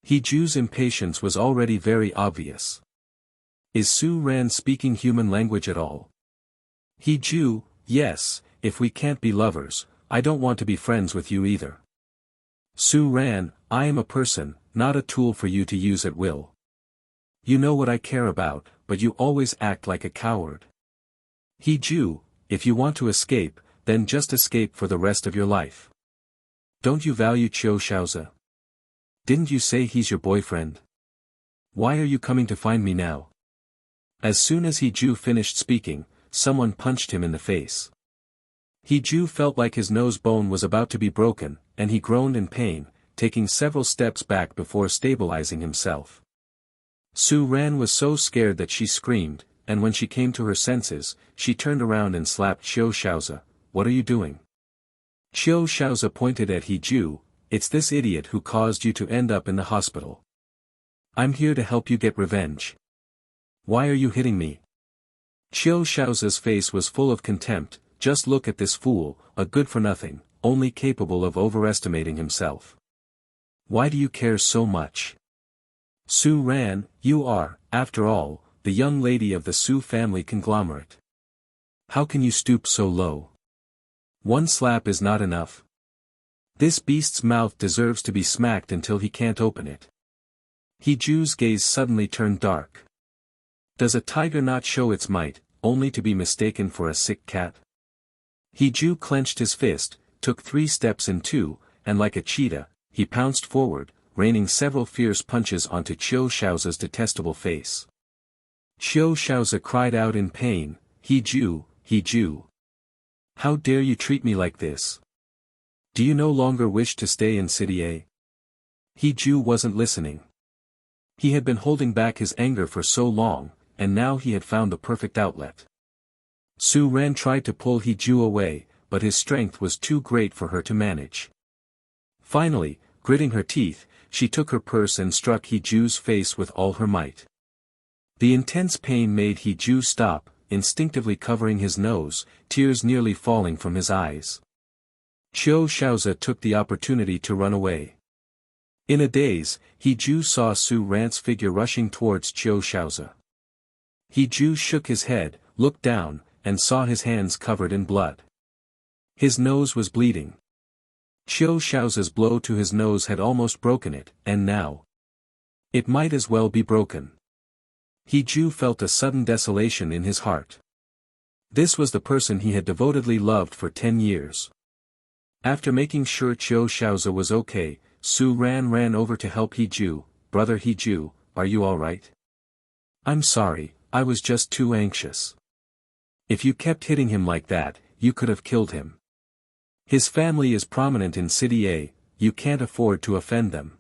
He Ju's impatience was already very obvious. Is Su Ran speaking human language at all? He Ju, yes, if we can't be lovers, I don't want to be friends with you either. Su Ran, I am a person, not a tool for you to use at will. You know what I care about, but you always act like a coward. He Ju, if you want to escape, then just escape for the rest of your life. Don't you value Qiu Shaozi? Didn't you say he's your boyfriend? Why are you coming to find me now? As soon as He Ju finished speaking, someone punched him in the face. He Ju felt like his nose bone was about to be broken, and he groaned in pain, taking several steps back before stabilizing himself. Su Ran was so scared that she screamed, and when she came to her senses, she turned around and slapped Qiu Shaozi, what are you doing? Qiu Shaozi pointed at He Ju, it's this idiot who caused you to end up in the hospital. I'm here to help you get revenge. Why are you hitting me? Qiu Shaoza's face was full of contempt. Just look at this fool, a good-for-nothing, only capable of overestimating himself. Why do you care so much? Su Ran, you are, after all, the young lady of the Su family conglomerate. How can you stoop so low? One slap is not enough. This beast's mouth deserves to be smacked until he can't open it. He Ju's gaze suddenly turned dark. Does a tiger not show its might, only to be mistaken for a sick cat? He Ju clenched his fist, took 3 steps in 2, and like a cheetah, he pounced forward, raining several fierce punches onto Qiu Shaoza's detestable face. Qiu Shaoza cried out in pain, He Ju. How dare you treat me like this? Do you no longer wish to stay in City A? He Ju wasn't listening. He had been holding back his anger for so long, and now he had found the perfect outlet. Su Ran tried to pull He Ju away, but his strength was too great for her to manage. Finally, gritting her teeth, she took her purse and struck He Ju's face with all her might. The intense pain made He Ju stop, instinctively covering his nose, tears nearly falling from his eyes. Qiu Shaoza took the opportunity to run away. In a daze, He Ju saw Su Ran's figure rushing towards Qiu Shaoza. He Ju shook his head, looked down, and saw his hands covered in blood. His nose was bleeding. Qiu Shaoza's blow to his nose had almost broken it, and now it might as well be broken. He Ju felt a sudden desolation in his heart. This was the person he had devotedly loved for 10 years. After making sure Qiu Shaoza was okay, Su Ran ran over to help He Ju. Brother He Ju, are you alright? I'm sorry, I was just too anxious. If you kept hitting him like that, you could have killed him. His family is prominent in City A, you can't afford to offend them.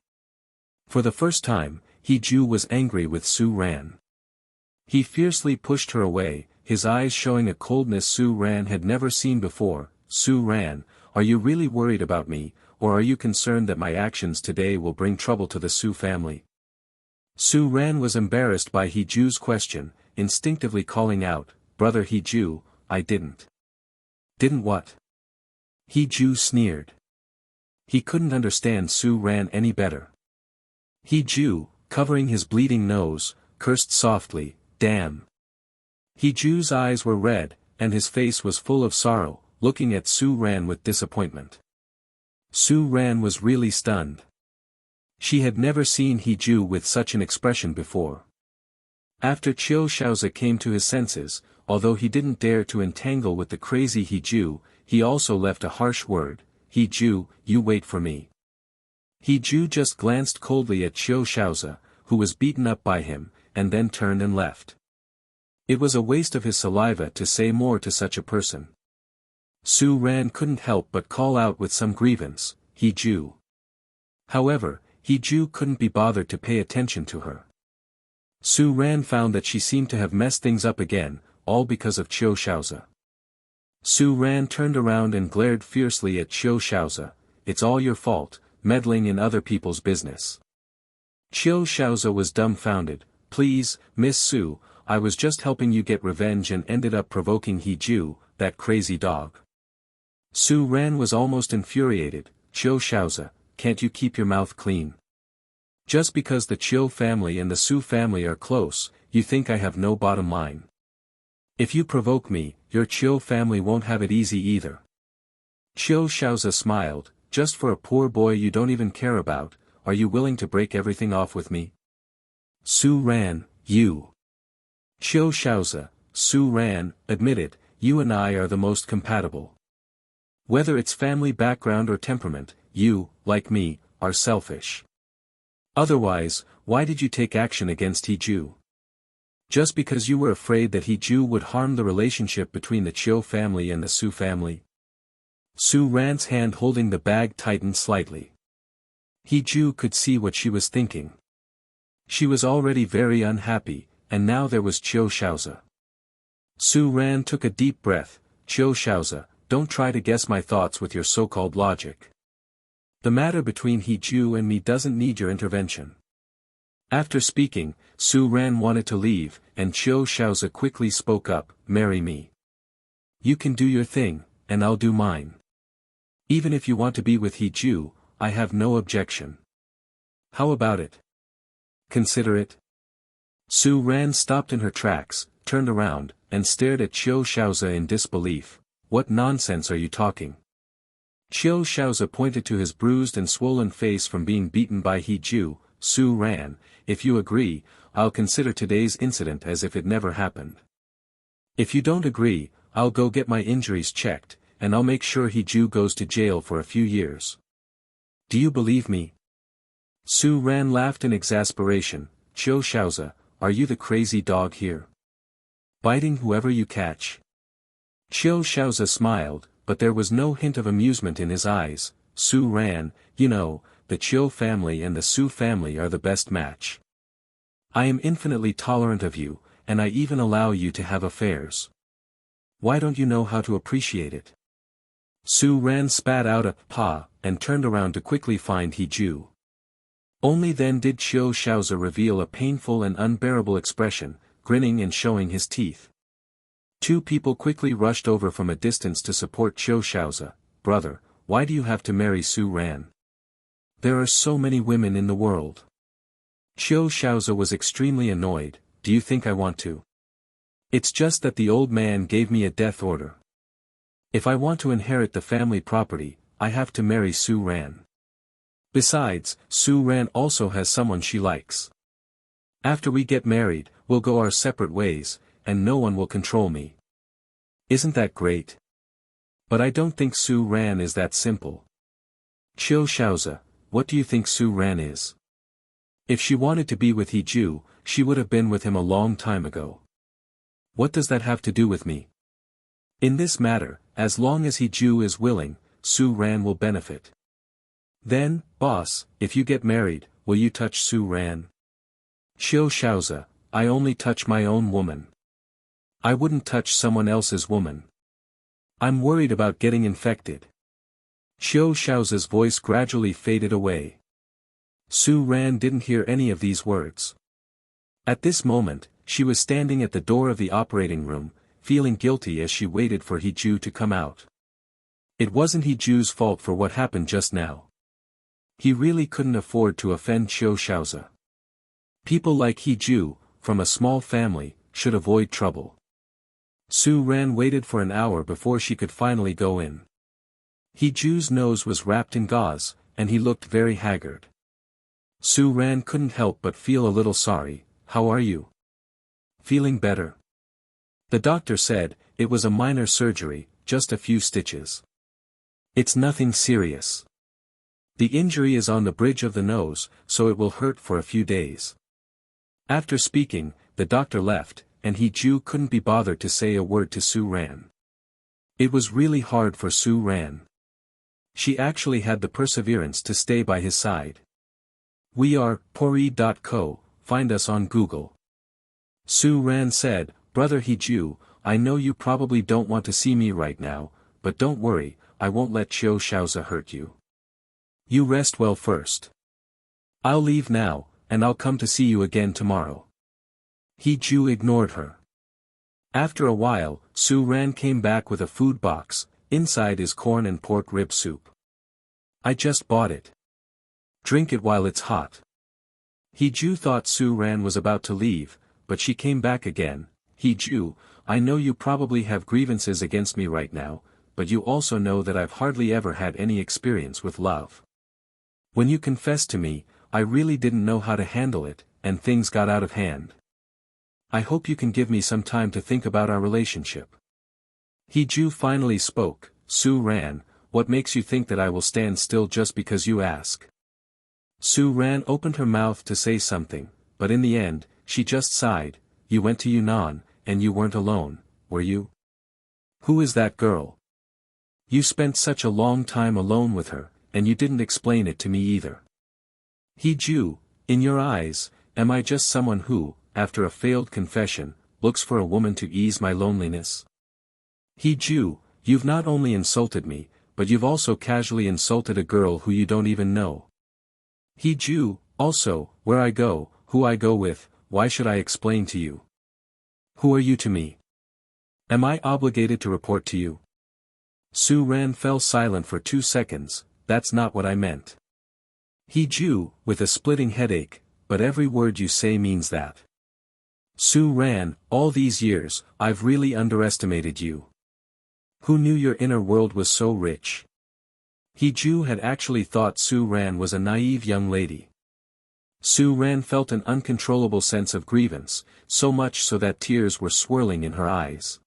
For the first time, He Ju was angry with Su Ran. He fiercely pushed her away, his eyes showing a coldness Su Ran had never seen before. Su Ran, are you really worried about me, or are you concerned that my actions today will bring trouble to the Su family? Su Ran was embarrassed by He Ju's question, instinctively calling out, Brother He Ju, I didn't. Didn't what? He Ju sneered. He couldn't understand Su Ran any better. He Ju, covering his bleeding nose, cursed softly, damn. He Ju's eyes were red, and his face was full of sorrow, looking at Su Ran with disappointment. Su Ran was really stunned. She had never seen He Ju with such an expression before. After Qiu Shaoza came to his senses, although he didn't dare to entangle with the crazy He Ju, he also left a harsh word, He Ju, you wait for me. He Ju just glanced coldly at Qiu Shaoza, who was beaten up by him, and then turned and left. It was a waste of his saliva to say more to such a person. Su Ran couldn't help but call out with some grievance, He Ju. However, He Ju couldn't be bothered to pay attention to her. Su Ran found that she seemed to have messed things up again, all because of Qiu Shaoza. Su Ran turned around and glared fiercely at Qiu Shaoza, it's all your fault, meddling in other people's business. Qiu Shaoza was dumbfounded, please, Miss Su, I was just helping you get revenge and ended up provoking He Ju, that crazy dog. Su Ran was almost infuriated, Qiu Shaoza, can't you keep your mouth clean? Just because the Qiu family and the Su family are close, you think I have no bottom line. If you provoke me, your Qiu family won't have it easy either. Qiu Shaoza smiled, just for a poor boy you don't even care about, are you willing to break everything off with me? Su Ran, you. Qiu Shaoza, Su Ran, admitted, you and I are the most compatible. Whether it's family background or temperament, you, like me, are selfish. Otherwise, why did you take action against He Ju? Just because you were afraid that He Ju would harm the relationship between the Qiu family and the Su family? Su Ran's hand holding the bag tightened slightly. He Ju could see what she was thinking. She was already very unhappy, and now there was Qiu Shaoza. Su Ran took a deep breath, Qiu Shaoza, don't try to guess my thoughts with your so-called logic. The matter between He Ju and me doesn't need your intervention. After speaking, Su Ran wanted to leave, and Qiu Shaozi quickly spoke up, "Marry me. You can do your thing, and I'll do mine. Even if you want to be with He Ju, I have no objection. How about it? Consider it." Su Ran stopped in her tracks, turned around, and stared at Qiu Shaozi in disbelief. "What nonsense are you talking?" Qiu Shaozi pointed to his bruised and swollen face from being beaten by He Ju. "Su Ran, if you agree, I'll consider today's incident as if it never happened. If you don't agree, I'll go get my injuries checked, and I'll make sure He Ju goes to jail for a few years. Do you believe me?" Su Ran laughed in exasperation. "Qiu Shaozi, are you the crazy dog here? Biting whoever you catch?" Qiu Shaozi smiled, but there was no hint of amusement in his eyes. "Su Ran, you know, the Qiu family and the Su family are the best match. I am infinitely tolerant of you, and I even allow you to have affairs. Why don't you know how to appreciate it?" Su Ran spat out a "pa," and turned around to quickly find He Ju. Only then did Qiu Shaozi reveal a painful and unbearable expression, grinning and showing his teeth. Two people quickly rushed over from a distance to support Qiu Shaozi. "Brother, why do you have to marry Su Ran? There are so many women in the world." Qiu Shaozi was extremely annoyed. "Do you think I want to? It's just that the old man gave me a death order. If I want to inherit the family property, I have to marry Su Ran. Besides, Su Ran also has someone she likes. After we get married, we'll go our separate ways, and no one will control me. Isn't that great? But I don't think Su Ran is that simple. Qiu Shaozi, what do you think Su Ran is? If she wanted to be with He Ju, she would have been with him a long time ago. What does that have to do with me? In this matter, as long as He Ju is willing, Su Ran will benefit. Then, boss, if you get married, will you touch Su Ran?" "Qiu Shaozi, I only touch my own woman. I wouldn't touch someone else's woman. I'm worried about getting infected." Qiu Shaozi's voice gradually faded away. Su Ran didn't hear any of these words. At this moment, she was standing at the door of the operating room, feeling guilty as she waited for He Ju to come out. It wasn't He Ju's fault for what happened just now. He really couldn't afford to offend Qiu Shaozi. People like He Ju, from a small family, should avoid trouble. Su Ran waited for an hour before she could finally go in. He Ju's nose was wrapped in gauze, and he looked very haggard. Su Ran couldn't help but feel a little sorry. "How are you? Feeling better?" The doctor said, "It was a minor surgery, just a few stitches. It's nothing serious. The injury is on the bridge of the nose, so it will hurt for a few days." After speaking, the doctor left, and He Ju couldn't be bothered to say a word to Su Ran. It was really hard for Su Ran. She actually had the perseverance to stay by his side. "We are Pori.co, find us on Google." Su Ran said, "Brother He Ju, I know you probably don't want to see me right now, but don't worry, I won't let Qiu Shaozi hurt you. You rest well first. I'll leave now, and I'll come to see you again tomorrow." He Ju ignored her. After a while, Su Ran came back with a food box. Inside is corn and pork rib soup. "I just bought it. Drink it while it's hot." He Ju thought Su Ran was about to leave, but she came back again. "He Ju, I know you probably have grievances against me right now, but you also know that I've hardly ever had any experience with love. When you confessed to me, I really didn't know how to handle it, and things got out of hand. I hope you can give me some time to think about our relationship." He Ju finally spoke. "Su Ran, what makes you think that I will stand still just because you ask?" Su Ran opened her mouth to say something, but in the end, she just sighed. "You went to Yunan, and you weren't alone, were you? Who is that girl? You spent such a long time alone with her, and you didn't explain it to me either. He Ju, in your eyes, am I just someone who, after a failed confession, looks for a woman to ease my loneliness? He Ju, you've not only insulted me, but you've also casually insulted a girl who you don't even know. He Ju, also, where I go, who I go with, why should I explain to you? Who are you to me? Am I obligated to report to you? Su Ran fell silent for 2 seconds. That's not what I meant. He Ju, with a splitting headache, but every word you say means that. Su Ran, all these years, I've really underestimated you. Who knew your inner world was so rich? He Ju had actually thought Su Ran was a naive young lady. Su Ran felt an uncontrollable sense of grievance, so much so that tears were swirling in her eyes.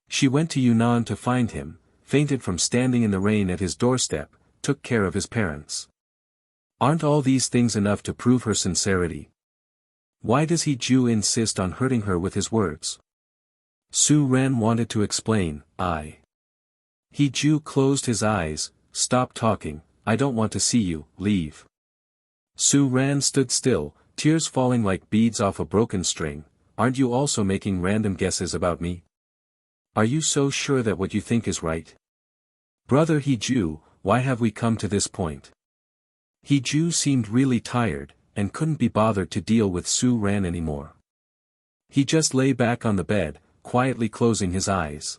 She went to Yunan to find him, fainted from standing in the rain at his doorstep, took care of his parents. Aren't all these things enough to prove her sincerity? Why does He Ju insist on hurting her with his words? Su Ran wanted to explain, He Ju closed his eyes, stop talking, I don't want to see you, leave. Su Ran stood still, tears falling like beads off a broken string. Aren't you also making random guesses about me? Are you so sure that what you think is right? Brother He Ju, why have we come to this point? He Ju seemed really tired, and couldn't be bothered to deal with Su Ran anymore. He just lay back on the bed, quietly closing his eyes.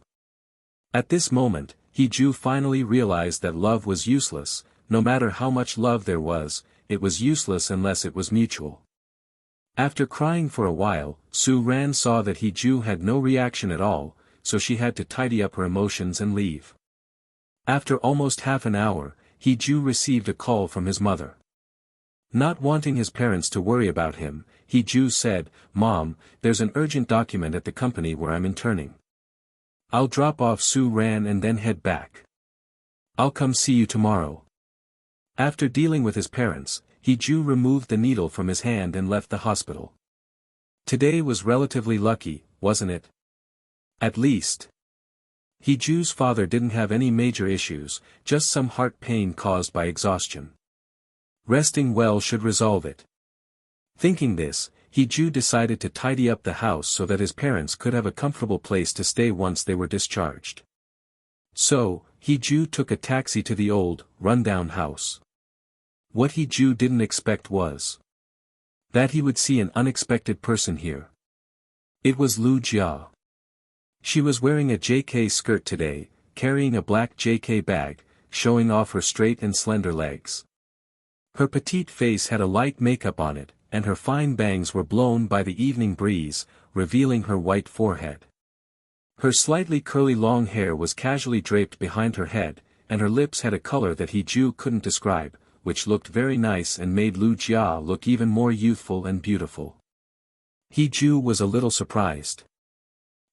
At this moment, He Ju finally realized that love was useless. No matter how much love there was, it was useless unless it was mutual. After crying for a while, Su Ran saw that He Ju had no reaction at all, so she had to tidy up her emotions and leave. After almost half an hour, He Ju received a call from his mother. Not wanting his parents to worry about him, He Ju said, Mom, there's an urgent document at the company where I'm interning. I'll drop off Su Ran and then head back. I'll come see you tomorrow. After dealing with his parents, He Ju removed the needle from his hand and left the hospital. Today was relatively lucky, wasn't it? At least. He Ju's father didn't have any major issues, just some heart pain caused by exhaustion. Resting well should resolve it. Thinking this, He Ju decided to tidy up the house so that his parents could have a comfortable place to stay once they were discharged. So, He Ju took a taxi to the old, run-down house. What He Ju didn't expect was that he would see an unexpected person here. It was Lu Jia. She was wearing a JK skirt today, carrying a black JK bag, showing off her straight and slender legs. Her petite face had a light makeup on it, and her fine bangs were blown by the evening breeze, revealing her white forehead. Her slightly curly long hair was casually draped behind her head, and her lips had a color that He Ju couldn't describe, which looked very nice and made Lu Jia look even more youthful and beautiful. He Ju was a little surprised.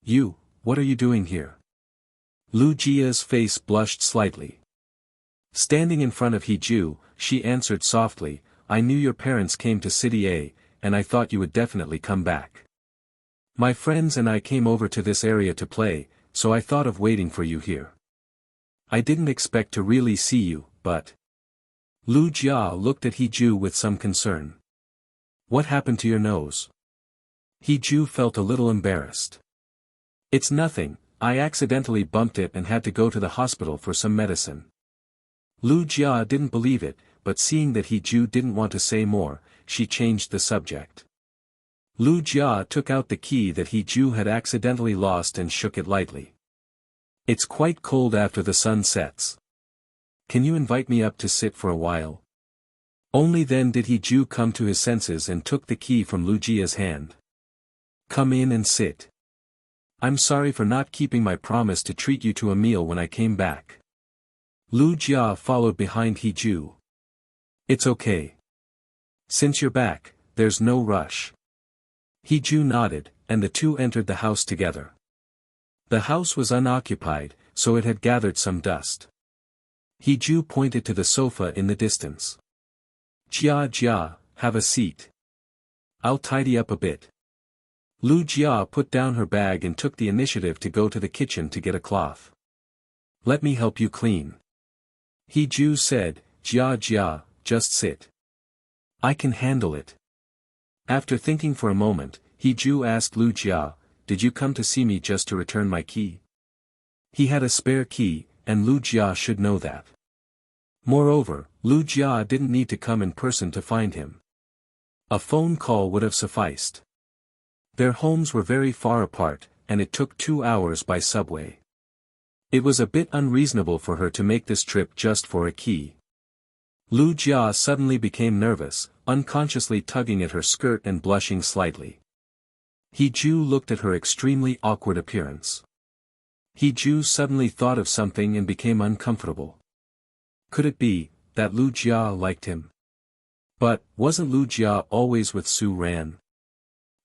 You, what are you doing here? Lu Jia's face blushed slightly. Standing in front of He Ju, she answered softly, I knew your parents came to City A, and I thought you would definitely come back. My friends and I came over to this area to play, so I thought of waiting for you here. I didn't expect to really see you, but... Lu Jia looked at He Ju with some concern. What happened to your nose? He Ju felt a little embarrassed. It's nothing, I accidentally bumped it and had to go to the hospital for some medicine. Lu Jia didn't believe it, but seeing that He Ju didn't want to say more, she changed the subject. Lu Jia took out the key that He Ju had accidentally lost and shook it lightly. It's quite cold after the sun sets. Can you invite me up to sit for a while? Only then did He Ju come to his senses and took the key from Lu Jia's hand. Come in and sit. I'm sorry for not keeping my promise to treat you to a meal when I came back. Lu Jia followed behind He Ju. It's okay. Since you're back, there's no rush. He Ju nodded, and the two entered the house together. The house was unoccupied, so it had gathered some dust. He Ju pointed to the sofa in the distance. Jia, have a seat. I'll tidy up a bit. Lu Jia put down her bag and took the initiative to go to the kitchen to get a cloth. Let me help you clean. He Ju said, Jia, just sit. I can handle it. After thinking for a moment, He Ju asked Lu Jia, did you come to see me just to return my key? He had a spare key, and Lu Jia should know that. Moreover, Lu Jia didn't need to come in person to find him. A phone call would have sufficed. Their homes were very far apart, and it took 2 hours by subway. It was a bit unreasonable for her to make this trip just for a key. Lu Jia suddenly became nervous, unconsciously tugging at her skirt and blushing slightly. He Ju looked at her extremely awkward appearance. He Ju suddenly thought of something and became uncomfortable. Could it be that Lu Jia liked him? But wasn't Lu Jia always with Su Ran?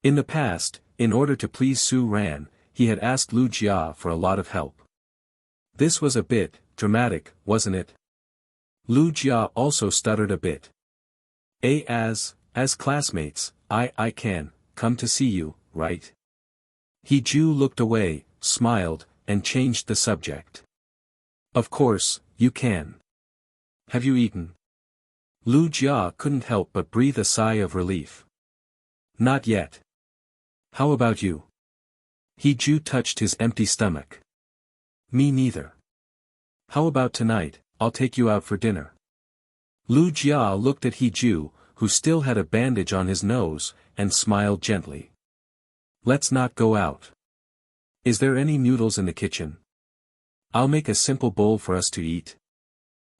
In the past, in order to please Su Ran, he had asked Lu Jia for a lot of help. This was a bit dramatic, wasn't it? Lu Jia also stuttered a bit. As classmates, I can come to see you, right? He Ju looked away, smiled, and changed the subject. Of course, you can. Have you eaten? Lu Jia couldn't help but breathe a sigh of relief. Not yet. How about you? He Ju touched his empty stomach. Me neither. How about tonight, I'll take you out for dinner. Lu Jia looked at He Ju, who still had a bandage on his nose, and smiled gently. Let's not go out. Is there any noodles in the kitchen? I'll make a simple bowl for us to eat.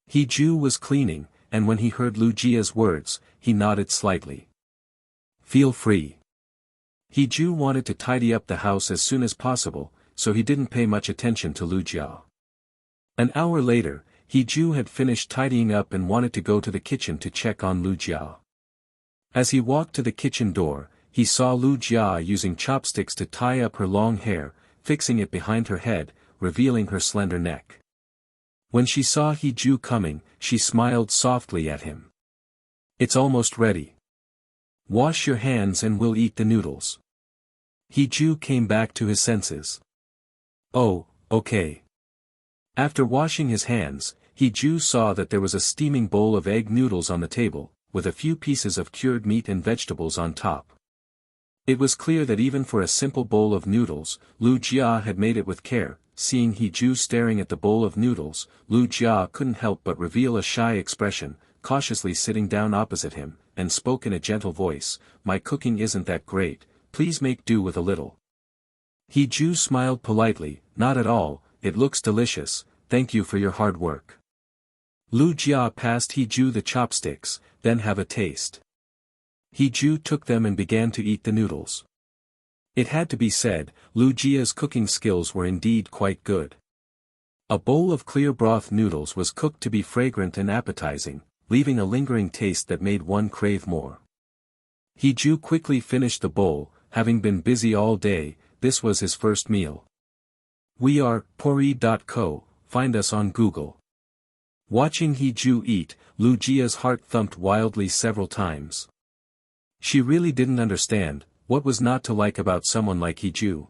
He Ju was cleaning, and when he heard Lu Jia's words, he nodded slightly. Feel free. He Ju wanted to tidy up the house as soon as possible, so he didn't pay much attention to Lu Jia. An hour later, He Ju had finished tidying up and wanted to go to the kitchen to check on Lu Jia. As he walked to the kitchen door, he saw Lu Jia using chopsticks to tie up her long hair, fixing it behind her head, revealing her slender neck. When she saw He Ju coming, she smiled softly at him. It's almost ready. Wash your hands and we'll eat the noodles. He Ju came back to his senses. Oh, okay. After washing his hands, He Ju saw that there was a steaming bowl of egg noodles on the table, with a few pieces of cured meat and vegetables on top. It was clear that even for a simple bowl of noodles, Lu Jia had made it with care. Seeing He Ju staring at the bowl of noodles, Lu Jia couldn't help but reveal a shy expression, cautiously sitting down opposite him, and spoke in a gentle voice, "My cooking isn't that great, please make do with a little." He Ju smiled politely, "Not at all, it looks delicious, thank you for your hard work." Lu Jia passed He Ju the chopsticks, "Then have a taste." He Ju took them and began to eat the noodles. It had to be said, Lu Jia's cooking skills were indeed quite good. A bowl of clear broth noodles was cooked to be fragrant and appetizing, leaving a lingering taste that made one crave more. He Ju quickly finished the bowl, having been busy all day. This was his first meal. We are Pori.co, find us on Google. Watching He Ju eat, Lu Jia's heart thumped wildly several times. She really didn't understand, what was not to like about someone like He Ju?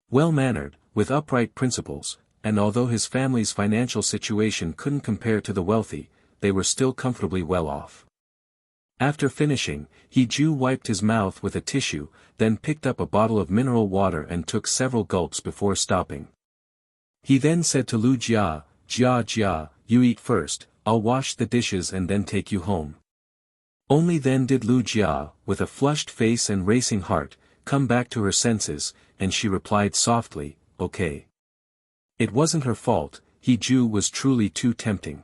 Well-mannered, with upright principles, and although his family's financial situation couldn't compare to the wealthy, they were still comfortably well off. After finishing, He Ju wiped his mouth with a tissue, then picked up a bottle of mineral water and took several gulps before stopping. He then said to Lu Jia, Jia, you eat first, I'll wash the dishes and then take you home." Only then did Lu Jia, with a flushed face and racing heart, come back to her senses, and she replied softly, "Okay." It wasn't her fault, He Ju was truly too tempting.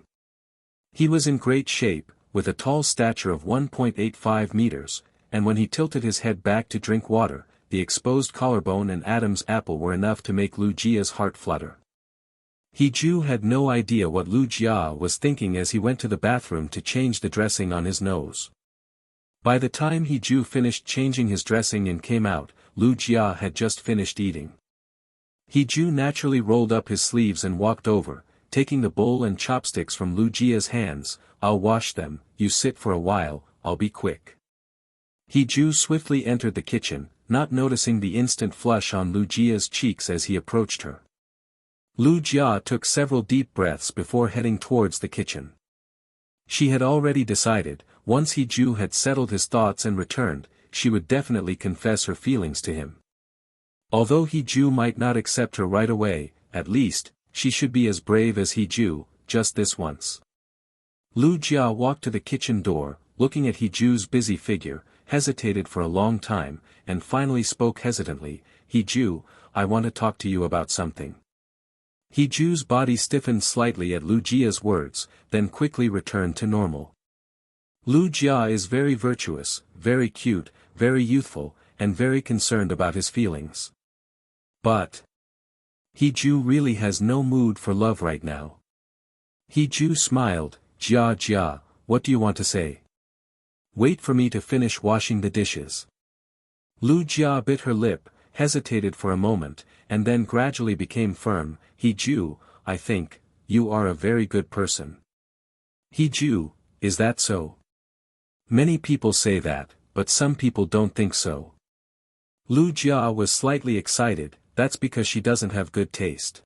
He was in great shape, with a tall stature of 1.85 meters, and when he tilted his head back to drink water, the exposed collarbone and Adam's apple were enough to make Lu Jia's heart flutter. He Ju had no idea what Lu Jia was thinking as he went to the bathroom to change the dressing on his nose. By the time He Ju finished changing his dressing and came out, Lu Jia had just finished eating. He Ju naturally rolled up his sleeves and walked over, taking the bowl and chopsticks from Lu Jia's hands. "I'll wash them, you sit for a while, I'll be quick." He Ju swiftly entered the kitchen, not noticing the instant flush on Lu Jia's cheeks as he approached her. Lu Jia took several deep breaths before heading towards the kitchen. She had already decided, once He Ju had settled his thoughts and returned, she would definitely confess her feelings to him. Although He Ju might not accept her right away, at least, she should be as brave as He Ju, just this once. Lu Jia walked to the kitchen door, looking at He Ju's busy figure, hesitated for a long time, and finally spoke hesitantly, "He-ju, I want to talk to you about something." He-ju's body stiffened slightly at Lu Jia's words, then quickly returned to normal. Lu Jia is very virtuous, very cute, very youthful, and very concerned about his feelings. But He-ju really has no mood for love right now. He-ju smiled, "Jia Jia, what do you want to say?" "Wait for me to finish washing the dishes." Lu Jia bit her lip, hesitated for a moment, and then gradually became firm. "He-ju, I think, you are a very good person." "He-ju, is that so?" "Many people say that, but some people don't think so." Lu Jia was slightly excited, "That's because she doesn't have good taste."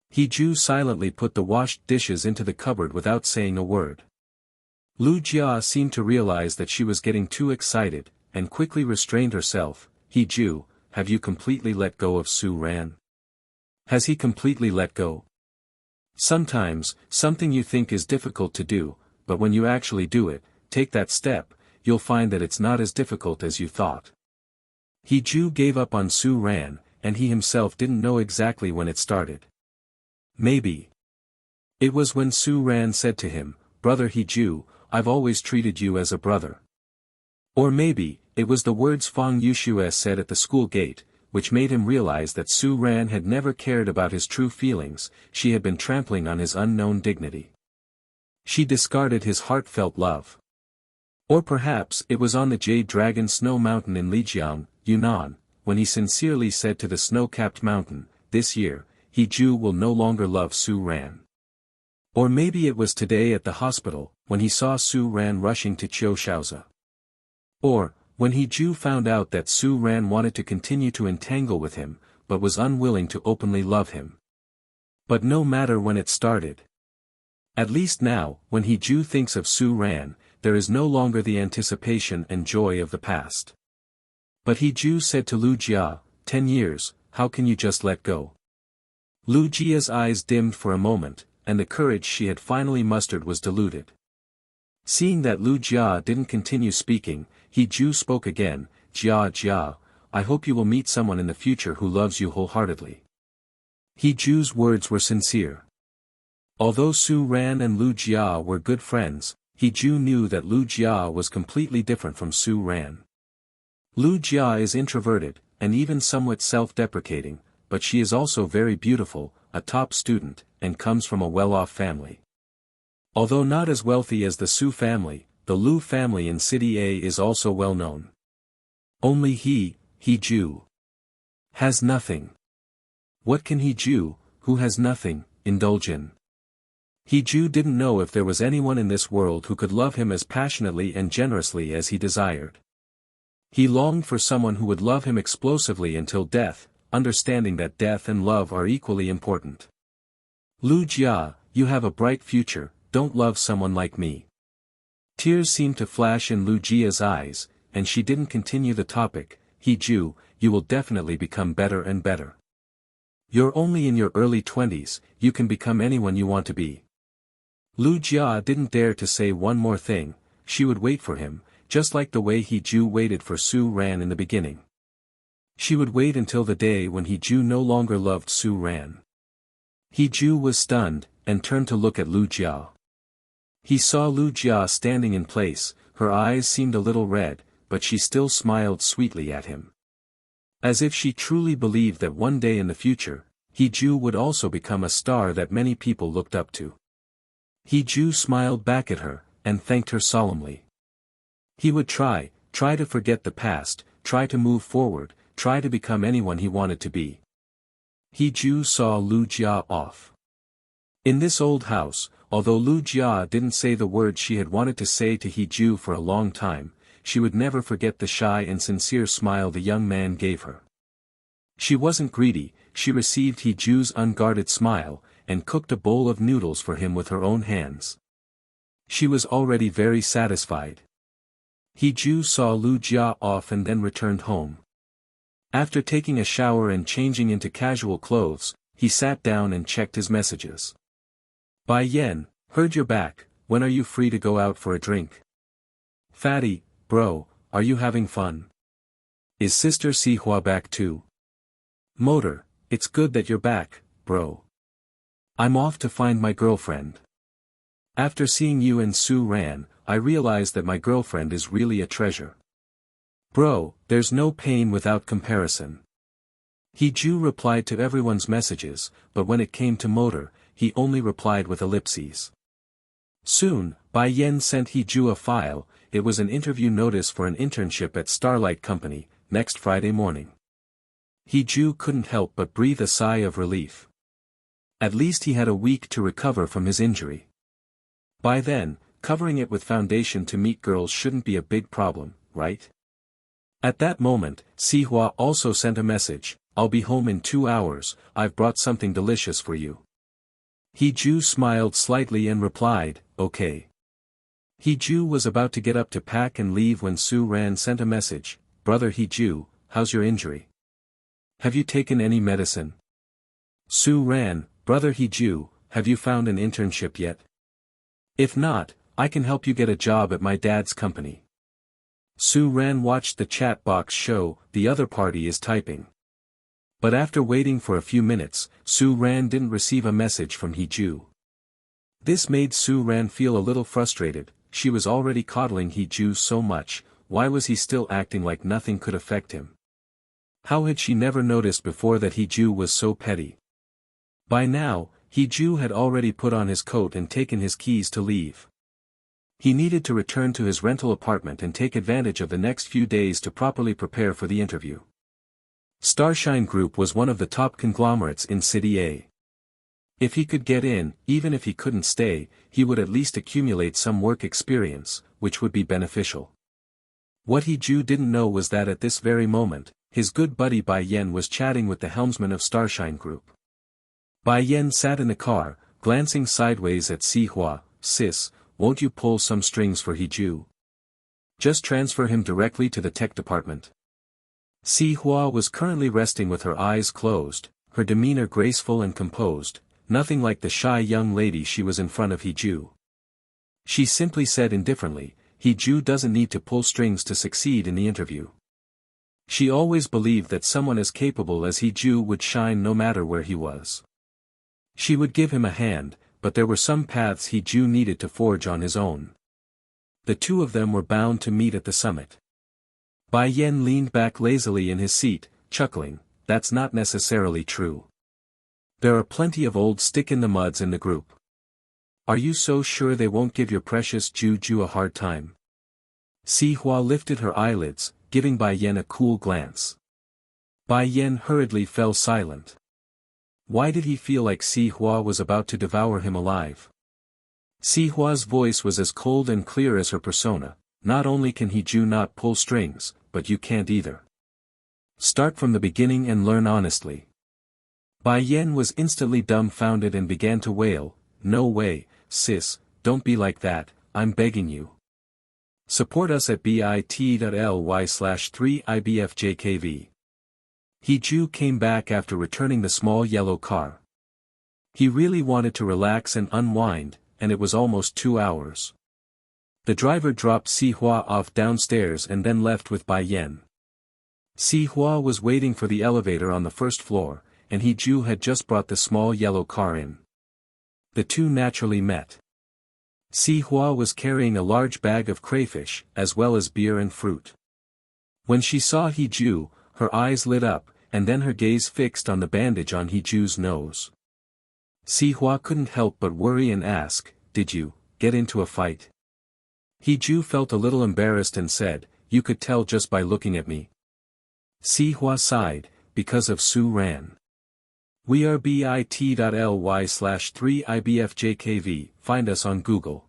He-ju silently put the washed dishes into the cupboard without saying a word. Lu Jia seemed to realize that she was getting too excited, and quickly restrained herself. "He-ju, have you completely let go of Su Ran?" "Has he completely let go?" "Sometimes, something you think is difficult to do, but when you actually do it, take that step, you'll find that it's not as difficult as you thought." He-ju gave up on Su Ran, and he himself didn't know exactly when it started. Maybe it was when Su Ran said to him, "Brother He-ju, I've always treated you as a brother." Or maybe, it was the words Fang Yushue said at the school gate, which made him realize that Su Ran had never cared about his true feelings, she had been trampling on his unknown dignity. She discarded his heartfelt love. Or perhaps it was on the Jade Dragon Snow Mountain in Lijiang, Yunan, when he sincerely said to the snow-capped mountain, "This year, He-ju will no longer love Su Ran." Or maybe it was today at the hospital, when he saw Su Ran rushing to Chiu Shaozi. Or, when He-ju found out that Su Ran wanted to continue to entangle with him, but was unwilling to openly love him. But no matter when it started. At least now, when He-ju thinks of Su Ran, there is no longer the anticipation and joy of the past. But He-ju said to Lu Jia, 10 years, how can you just let go?" Lu Jia's eyes dimmed for a moment, and the courage she had finally mustered was diluted. Seeing that Lu Jia didn't continue speaking, He-ju spoke again, "Jia Jia, I hope you will meet someone in the future who loves you wholeheartedly." He-ju's words were sincere. Although Su Ran and Lu Jia were good friends, He-ju knew that Lu Jia was completely different from Su Ran. Lu Jia is introverted, and even somewhat self-deprecating, but she is also very beautiful, a top student, and comes from a well-off family. Although not as wealthy as the Su family, the Lu family in City A is also well known. Only He-ju, has nothing. What can He-ju, who has nothing, indulge in? He-ju didn't know if there was anyone in this world who could love him as passionately and generously as he desired. He longed for someone who would love him explosively until death, understanding that death and love are equally important. "Lu Jia, you have a bright future, don't love someone like me." Tears seemed to flash in Lu Jia's eyes, and she didn't continue the topic. "He-ju, you will definitely become better and better. You're only in your early 20s, you can become anyone you want to be." Lu Jia didn't dare to say one more thing, she would wait for him, just like the way He-ju waited for Su Ran in the beginning. She would wait until the day when He-ju no longer loved Su Ran. He-ju was stunned, and turned to look at Lu Jia. He saw Lu Jia standing in place, her eyes seemed a little red, but she still smiled sweetly at him. As if she truly believed that one day in the future, He-ju would also become a star that many people looked up to. He-ju smiled back at her, and thanked her solemnly. He would try to forget the past, try to move forward, try to become anyone he wanted to be. He-ju saw Lu Jia off. In this old house, although Lu Jia didn't say the words she had wanted to say to He-ju for a long time, she would never forget the shy and sincere smile the young man gave her. She wasn't greedy, she received He-ju's unguarded smile, and cooked a bowl of noodles for him with her own hands. She was already very satisfied. He-ju saw Lu Jia off and then returned home. After taking a shower and changing into casual clothes, he sat down and checked his messages. "Bai Yen, heard you're back, when are you free to go out for a drink?" "Fatty, bro, are you having fun? Is Sister Si Hua back too? Motor, it's good that you're back, bro. I'm off to find my girlfriend. After seeing you and Su Ran, I realized that my girlfriend is really a treasure. Bro, there's no pain without comparison. He-Ju replied to everyone's messages, but when it came to Motor, he only replied with ellipses. Soon, Bai Yen sent He-Ju a file. It was an interview notice for an internship at Starlight Company, next Friday morning. He-Ju couldn't help but breathe a sigh of relief. At least he had a week to recover from his injury. By then, covering it with foundation to meet girls shouldn't be a big problem, right? At that moment, Si Hua also sent a message, I'll be home in 2 hours, I've brought something delicious for you. He-Ju smiled slightly and replied, okay. He-Ju was about to get up to pack and leave when Su Ran sent a message, Brother He-Ju, how's your injury? Have you taken any medicine? Su Ran, Brother He-Ju, have you found an internship yet? If not, I can help you get a job at my dad's company. Su Ran watched the chat box show, the other party is typing. But after waiting for a few minutes, Su Ran didn't receive a message from He-Ju. This made Su Ran feel a little frustrated. She was already coddling He-Ju so much, why was he still acting like nothing could affect him? How had she never noticed before that He-Ju was so petty? By now, He-Ju had already put on his coat and taken his keys to leave. He needed to return to his rental apartment and take advantage of the next few days to properly prepare for the interview. Starshine Group was one of the top conglomerates in City A. If he could get in, even if he couldn't stay, he would at least accumulate some work experience, which would be beneficial. What He-Ju didn't know was that at this very moment, his good buddy Bai Yen was chatting with the helmsman of Starshine Group. Bai Yen sat in the car, glancing sideways at Si Hua, sis, won't you pull some strings for He-Ju? Just transfer him directly to the tech department. Si Hua was currently resting with her eyes closed, her demeanor graceful and composed, nothing like the shy young lady she was in front of He-Ju. She simply said indifferently, He-Ju doesn't need to pull strings to succeed in the interview. She always believed that someone as capable as He-Ju would shine no matter where he was. She would give him a hand, but there were some paths He-Ju needed to forge on his own. The two of them were bound to meet at the summit. Bai Yen leaned back lazily in his seat, chuckling, that's not necessarily true. There are plenty of old stick-in-the-muds in the group. Are you so sure they won't give your precious Ju-Ju a hard time? Si Hua lifted her eyelids, giving Bai Yen a cool glance. Bai Yen hurriedly fell silent. Why did he feel like Si Hua was about to devour him alive? Si Hua's voice was as cold and clear as her persona, not only can He-Ju not pull strings, but you can't either. Start from the beginning and learn honestly. Bai Yen was instantly dumbfounded and began to wail, no way, sis, don't be like that, I'm begging you. Support us at bit.ly/3ibfjkv. He-Ju came back after returning the small yellow car. He really wanted to relax and unwind, and it was almost 2 hours. The driver dropped Si Hua off downstairs and then left with Bai Yen. Si Hua was waiting for the elevator on the first floor, and He-Ju had just brought the small yellow car in. The two naturally met. Si Hua was carrying a large bag of crayfish, as well as beer and fruit. When she saw He-Ju, her eyes lit up, and then her gaze fixed on the bandage on He-Ju's nose. Si Hua couldn't help but worry and ask, did you get into a fight? He-Ju felt a little embarrassed and said, you could tell just by looking at me. Si Hua sighed, because of Su Ran. We are bit.ly/3ibfjkv, find us on Google.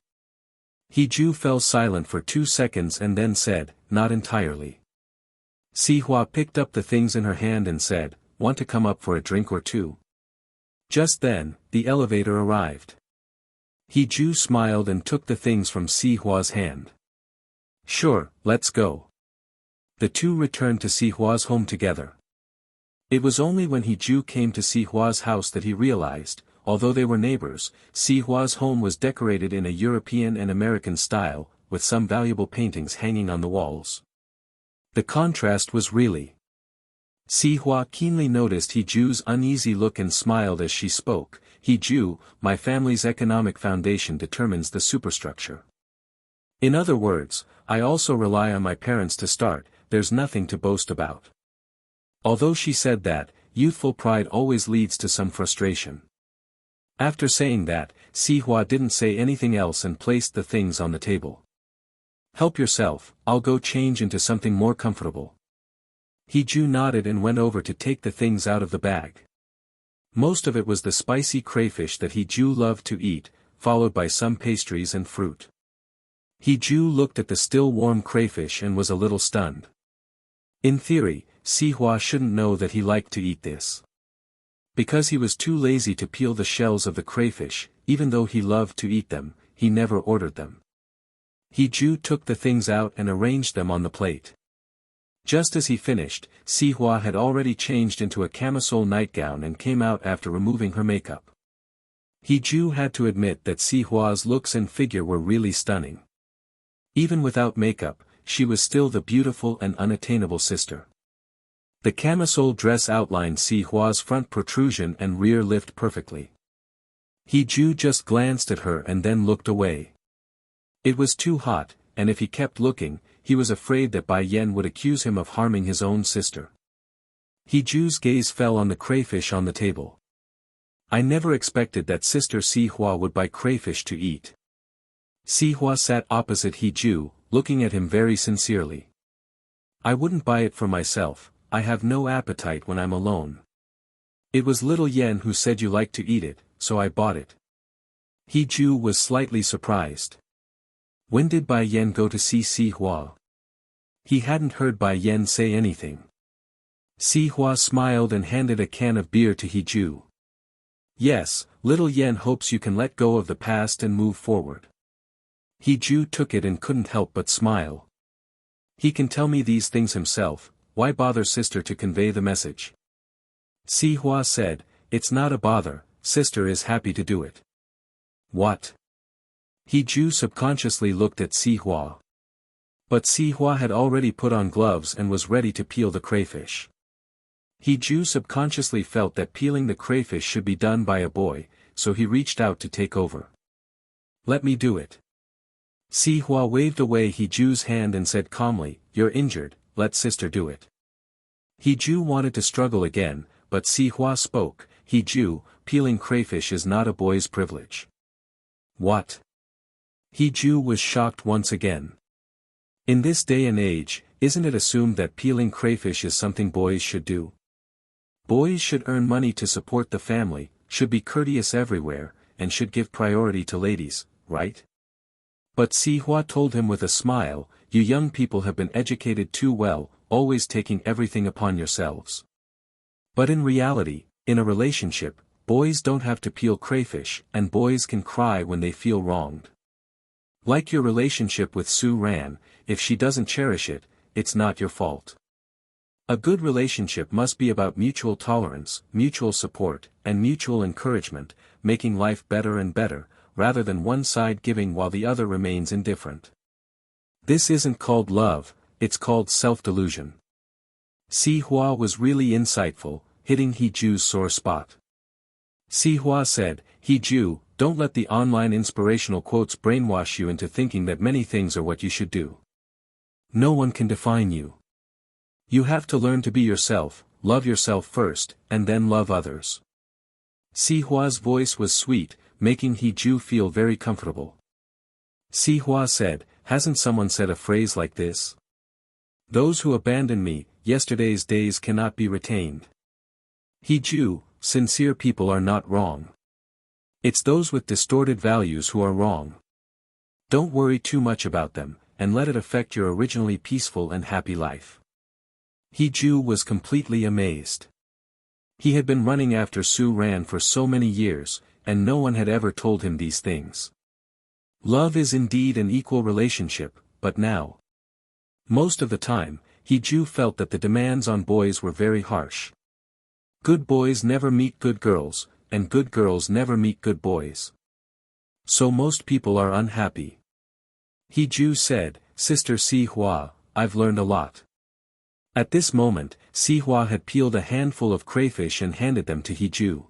He-Ju fell silent for 2 seconds and then said, not entirely. Si Hua picked up the things in her hand and said, want to come up for a drink or two? Just then, the elevator arrived. He-Ju smiled and took the things from Si Hua's hand. Sure, let's go. The two returned to Si Hua's home together. It was only when He-Ju came to Si Hua's house that he realized, although they were neighbors, Si Hua's home was decorated in a European and American style, with some valuable paintings hanging on the walls. The contrast was really. Si Hua keenly noticed He Ju's uneasy look and smiled as she spoke. He Ju, my family's economic foundation determines the superstructure. In other words, I also rely on my parents to start, there's nothing to boast about. Although she said that, youthful pride always leads to some frustration. After saying that, Si Hua didn't say anything else and placed the things on the table. Help yourself, I'll go change into something more comfortable. He Ju nodded and went over to take the things out of the bag. Most of it was the spicy crayfish that He Ju loved to eat, followed by some pastries and fruit. He Ju looked at the still warm crayfish and was a little stunned. In theory, Si Hua shouldn't know that he liked to eat this. Because he was too lazy to peel the shells of the crayfish, even though he loved to eat them, he never ordered them. He Ju took the things out and arranged them on the plate. Just as he finished, Si Hua had already changed into a camisole nightgown and came out after removing her makeup. He Ju had to admit that Si Hua's looks and figure were really stunning. Even without makeup, she was still the beautiful and unattainable sister. The camisole dress outlined Si Hua's front protrusion and rear lift perfectly. He Ju just glanced at her and then looked away. It was too hot, and if he kept looking, he was afraid that Bai Yan would accuse him of harming his own sister. He Ju's gaze fell on the crayfish on the table. I never expected that Sister Si Hua would buy crayfish to eat. Si Hua sat opposite He Ju, looking at him very sincerely. I wouldn't buy it for myself, I have no appetite when I'm alone. It was little Yen who said you liked to eat it, so I bought it. He Ju was slightly surprised. When did Bai Yan go to see Si Hua? He hadn't heard Bai Yan say anything. Si Hua smiled and handed a can of beer to He Ju. Yes, little Yen hopes you can let go of the past and move forward. He Ju took it and couldn't help but smile. He can tell me these things himself, why bother sister to convey the message? Si Hua said, it's not a bother, sister is happy to do it. What? He Ju subconsciously looked at Si Hua. But Si Hua had already put on gloves and was ready to peel the crayfish. He Ju subconsciously felt that peeling the crayfish should be done by a boy, so he reached out to take over. Let me do it. Si Hua waved away He Ju's hand and said calmly, you're injured, let sister do it. He Ju wanted to struggle again, but Si Hua spoke, He Ju, peeling crayfish is not a boy's privilege. What? He Ju was shocked once again. In this day and age, isn't it assumed that peeling crayfish is something boys should do? Boys should earn money to support the family, should be courteous everywhere, and should give priority to ladies, right? But Si Hua told him with a smile, you young people have been educated too well, always taking everything upon yourselves. But in reality, in a relationship, boys don't have to peel crayfish, and boys can cry when they feel wronged. Like your relationship with Su Ran, if she doesn't cherish it, it's not your fault. A good relationship must be about mutual tolerance, mutual support, and mutual encouragement, making life better and better, rather than one side giving while the other remains indifferent. This isn't called love, it's called self-delusion. Si Hua was really insightful, hitting He Ju's sore spot. Si Hua said, He Ju, don't let the online inspirational quotes brainwash you into thinking that many things are what you should do. No one can define you. You have to learn to be yourself, love yourself first, and then love others. Si Hua's voice was sweet, making He Ju feel very comfortable. Si Hua said, hasn't someone said a phrase like this? Those who abandon me, yesterday's days cannot be retained. He Ju, sincere people are not wrong. It's those with distorted values who are wrong. Don't worry too much about them, and let it affect your originally peaceful and happy life. He Ju was completely amazed. He had been running after Su Ran for so many years, and no one had ever told him these things. Love is indeed an equal relationship, but now. Most of the time, He Ju felt that the demands on boys were very harsh. Good boys never meet good girls, and good girls never meet good boys. So most people are unhappy. He Ju said, Sister Si Hua, I've learned a lot. At this moment, Si Hua had peeled a handful of crayfish and handed them to Hiju.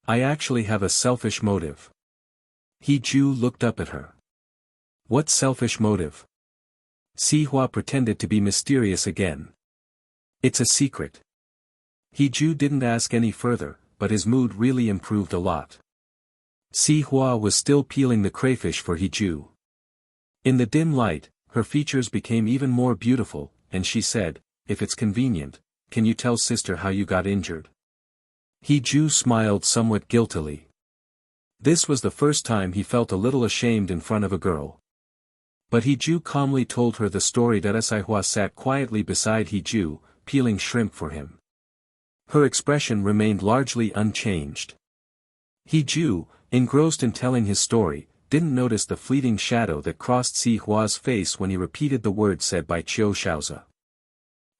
I actually have a selfish motive. Hiju looked up at her. What selfish motive? Si Hua pretended to be mysterious again. It's a secret. Hiju didn't ask any further, but his mood really improved a lot. Si Hua was still peeling the crayfish for Hiju. In the dim light, her features became even more beautiful, and she said, if it's convenient, can you tell sister how you got injured? Hiju smiled somewhat guiltily. This was the first time he felt a little ashamed in front of a girl. But Hiju calmly told her the story that Si Hua sat quietly beside Hiju, peeling shrimp for him. Her expression remained largely unchanged. Hiju, engrossed in telling his story, didn't notice the fleeting shadow that crossed Si Hua's face when he repeated the words said by Qiu Shaozi.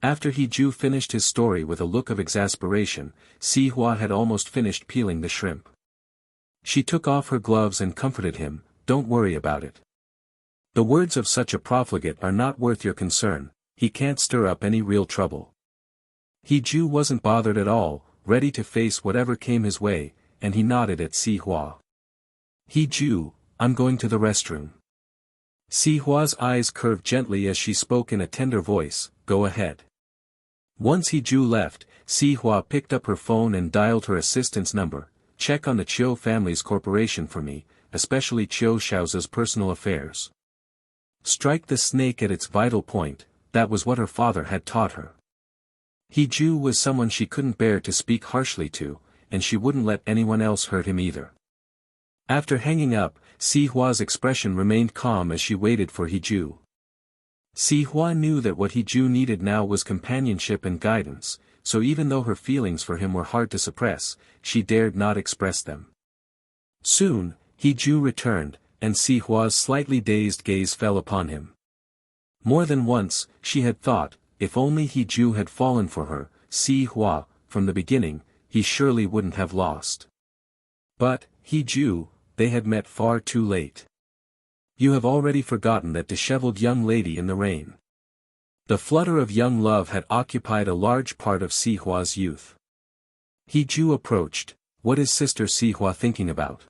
After Hiju finished his story with a look of exasperation, Si Hua had almost finished peeling the shrimp. She took off her gloves and comforted him, don't worry about it. The words of such a profligate are not worth your concern, he can't stir up any real trouble. Hiju wasn't bothered at all, ready to face whatever came his way, and he nodded at Si Hua. Hiju, I'm going to the restroom. Si Hua's eyes curved gently as she spoke in a tender voice, go ahead. Once Hiju left, Si Hua picked up her phone and dialed her assistant's number, check on the Qiu family's corporation for me, especially Qiu Shaozi's personal affairs. Strike the snake at its vital point, that was what her father had taught her. Hiju was someone she couldn't bear to speak harshly to, and she wouldn't let anyone else hurt him either. After hanging up, Si Hua's expression remained calm as she waited for Hiju. Si Hua knew that what Hiju needed now was companionship and guidance, so even though her feelings for him were hard to suppress, she dared not express them. Soon, Hiju returned, and Si Hua's slightly dazed gaze fell upon him. More than once, she had thought, if only Hiju had fallen for her, Si Hua, from the beginning, he surely wouldn't have lost. But, Hiju, they had met far too late. You have already forgotten that disheveled young lady in the rain. The flutter of young love had occupied a large part of Si Hua's youth. Hiju approached, what is Sister Si Hua thinking about?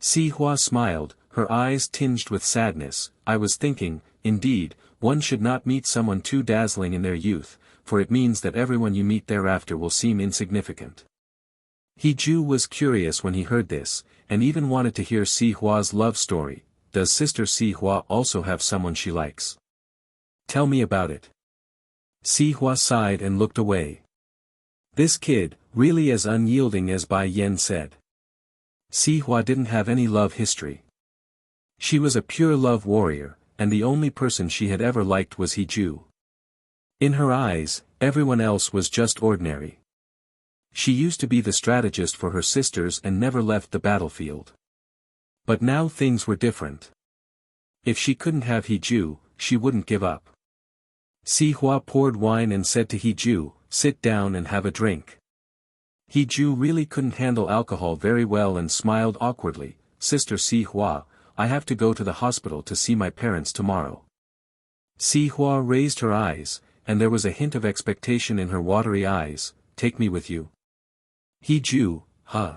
Si Hua smiled, her eyes tinged with sadness, I was thinking, indeed, one should not meet someone too dazzling in their youth, for it means that everyone you meet thereafter will seem insignificant. Hiju was curious when he heard this, and even wanted to hear Si Hua's love story. Does Sister Si Hua also have someone she likes? Tell me about it. Si Hua sighed and looked away. This kid, really as unyielding as Bai Yen said. Si Hua didn't have any love history. She was a pure love warrior, and the only person she had ever liked was Hiju. In her eyes, everyone else was just ordinary. She used to be the strategist for her sisters and never left the battlefield. But now things were different. If she couldn't have Hiju, she wouldn't give up. Si Hua poured wine and said to Hiju, sit down and have a drink. Hiju really couldn't handle alcohol very well and smiled awkwardly, Sister Si Hua, I have to go to the hospital to see my parents tomorrow. Si Hua raised her eyes, and there was a hint of expectation in her watery eyes, take me with you. Hiju, huh?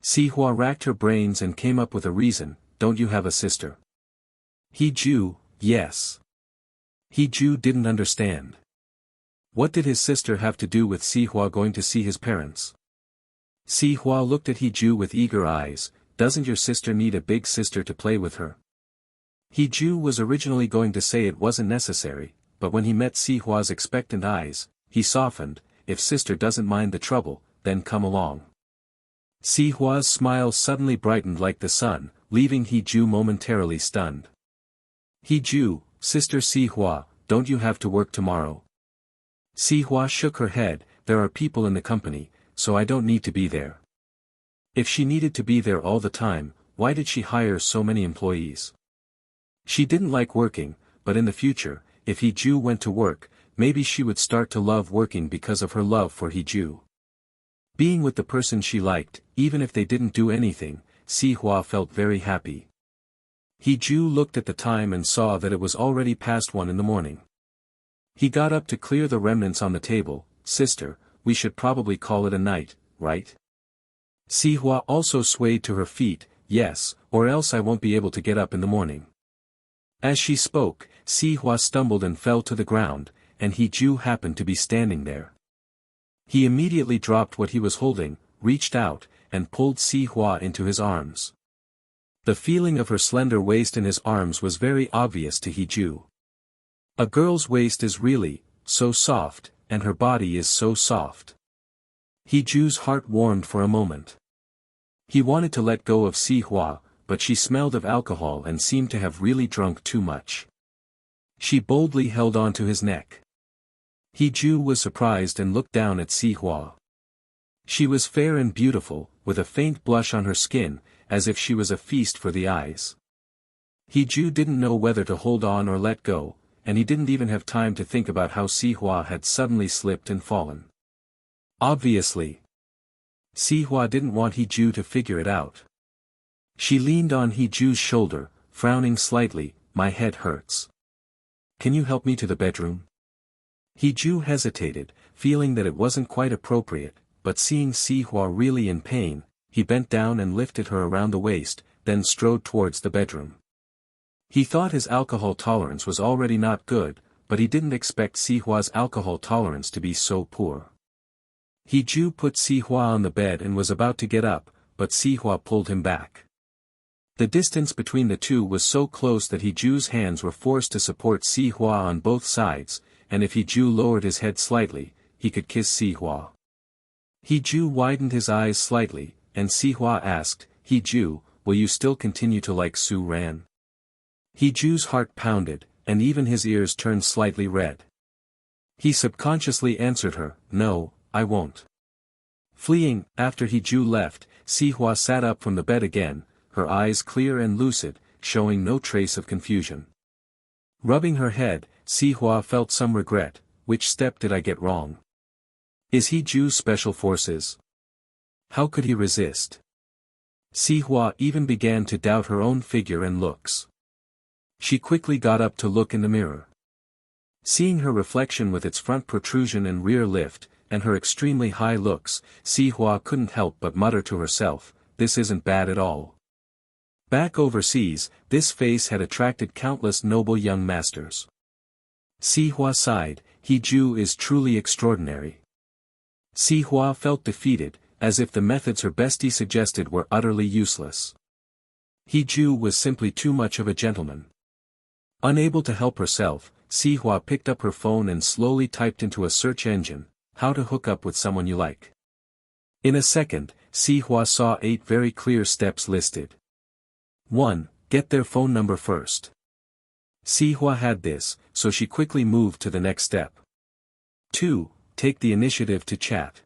Si Hua racked her brains and came up with a reason, don't you have a sister? Hiju, yes. Hiju didn't understand. What did his sister have to do with Si Hua going to see his parents? Si Hua looked at Hiju with eager eyes, doesn't your sister need a big sister to play with her? Hiju was originally going to say it wasn't necessary, but when he met Si Hua's expectant eyes, he softened, if sister doesn't mind the trouble, then come along. Si Hua's smile suddenly brightened like the sun, leaving Hiju momentarily stunned. Hiju, Sister Si Hua, don't you have to work tomorrow? Si Hua shook her head, there are people in the company, so I don't need to be there. If she needed to be there all the time, why did she hire so many employees? She didn't like working, but in the future, if Hiju went to work, maybe she would start to love working because of her love for Hiju. Being with the person she liked, even if they didn't do anything, Si Hua felt very happy. Hiju looked at the time and saw that it was already past 1 in the morning. He got up to clear the remnants on the table. Sister, we should probably call it a night, right? Si Hua also swayed to her feet. Yes, or else I won't be able to get up in the morning. As she spoke, Si Hua stumbled and fell to the ground, and He Ju happened to be standing there. He immediately dropped what he was holding, reached out, and pulled Si Hua into his arms. The feeling of her slender waist in his arms was very obvious to He Ju. A girl's waist is really so soft, and her body is so soft. He Ju's heart warmed for a moment. He wanted to let go of Si Hua, but she smelled of alcohol and seemed to have really drunk too much. She boldly held on to his neck. He Ju was surprised and looked down at Si Hua. She was fair and beautiful, with a faint blush on her skin, as if she was a feast for the eyes. He Ju didn't know whether to hold on or let go, and he didn't even have time to think about how Si Hua had suddenly slipped and fallen. Obviously, Si Hua didn't want He Ju to figure it out. She leaned on He Ju's shoulder, frowning slightly. My head hurts. Can you help me to the bedroom? He Ju hesitated, feeling that it wasn't quite appropriate, but seeing Si Hua really in pain, he bent down and lifted her around the waist, then strode towards the bedroom. He thought his alcohol tolerance was already not good, but he didn't expect Si Hua's alcohol tolerance to be so poor. He Ju put Si Hua on the bed and was about to get up, but Si Hua pulled him back. The distance between the two was so close that He Ju's hands were forced to support Si Hua on both sides, and if He Ju lowered his head slightly, he could kiss Si Hua. He Ju widened his eyes slightly, and Si Hua asked, He Ju, will you still continue to like Su Ran? He Ju's heart pounded, and even his ears turned slightly red. He subconsciously answered her, No, I won't. Fleeing, after He Ju left, Si Hua sat up from the bed again, her eyes clear and lucid, showing no trace of confusion. Rubbing her head, Si Hua felt some regret. Which step did I get wrong? Is He Ju's special forces? How could he resist? Si Hua even began to doubt her own figure and looks. She quickly got up to look in the mirror. Seeing her reflection with its front protrusion and rear lift, and her extremely high looks, Si Hua couldn't help but mutter to herself, this isn't bad at all. Back overseas, this face had attracted countless noble young masters. Si Hua sighed, He Ju is truly extraordinary. Si Hua felt defeated, as if the methods her bestie suggested were utterly useless. He Ju was simply too much of a gentleman. Unable to help herself, Si Hua picked up her phone and slowly typed into a search engine, how to hook up with someone you like. In a second, Si Hua saw 8 very clear steps listed. 1. Get their phone number first. Si Hua had this, so she quickly moved to the next step. 2. Take the initiative to chat.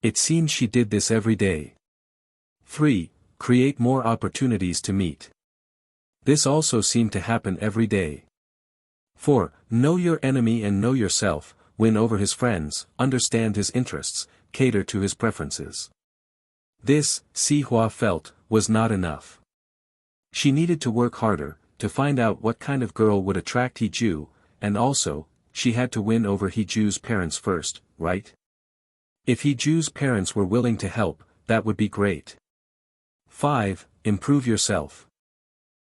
It seemed she did this every day. 3. Create more opportunities to meet. This also seemed to happen every day. 4. Know your enemy and know yourself, win over his friends, understand his interests, cater to his preferences. This, Si Hua felt, was not enough. She needed to work harder, to find out what kind of girl would attract He Ju, and also, she had to win over He Ju's parents first, right? If He Ju's parents were willing to help, that would be great. 5. Improve yourself.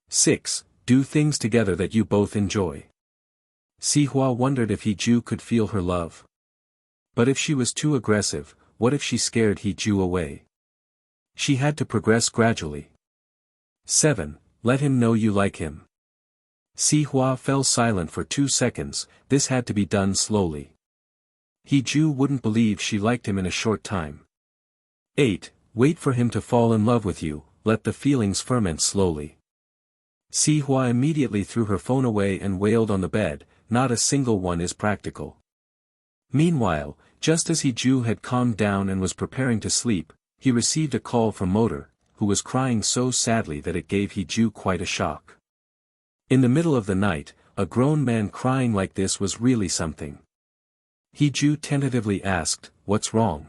6. Do things together that you both enjoy. Si Hua wondered if He Ju could feel her love. But if she was too aggressive, what if she scared He Ju away? She had to progress gradually. 7. Let him know you like him. Si Hua fell silent for 2 seconds, this had to be done slowly. He Ju wouldn't believe she liked him in a short time. 8. Wait for him to fall in love with you, let the feelings ferment slowly. Si Hua immediately threw her phone away and wailed on the bed, not a single one is practical. Meanwhile, just as He Ju had calmed down and was preparing to sleep, he received a call from Motor, who was crying so sadly that it gave He Ju quite a shock. In the middle of the night, a grown man crying like this was really something. He Ju tentatively asked, what's wrong?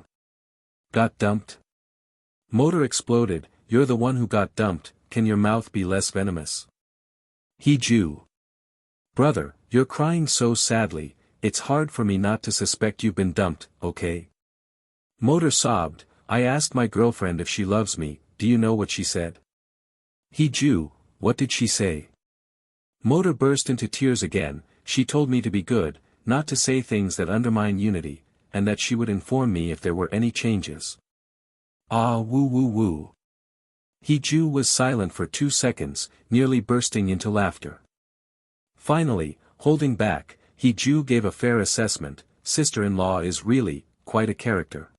Got dumped? Motor exploded, you're the one who got dumped, can your mouth be less venomous? He Ju. Brother, you're crying so sadly, it's hard for me not to suspect you've been dumped, okay? Motor sobbed, I asked my girlfriend if she loves me, do you know what she said? Hee-ju, what did she say? Motor burst into tears again, she told me to be good, not to say things that undermine unity, and that she would inform me if there were any changes. Ah woo woo woo. Hee-ju was silent for 2 seconds, nearly bursting into laughter. Finally, holding back, Hee-ju gave a fair assessment, sister-in-law is really, quite a character.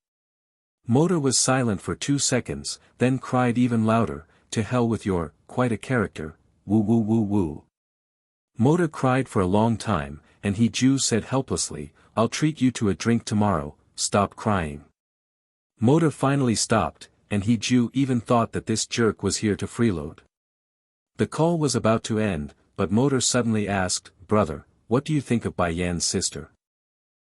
Motor was silent for 2 seconds, then cried even louder, to hell with your, quite a character, woo woo woo woo. Motor cried for a long time, and Hee-ju said helplessly, I'll treat you to a drink tomorrow, stop crying. Motor finally stopped, and Hee-ju even thought that this jerk was here to freeload. The call was about to end, but Motor suddenly asked, brother, what do you think of Bai Yan's sister?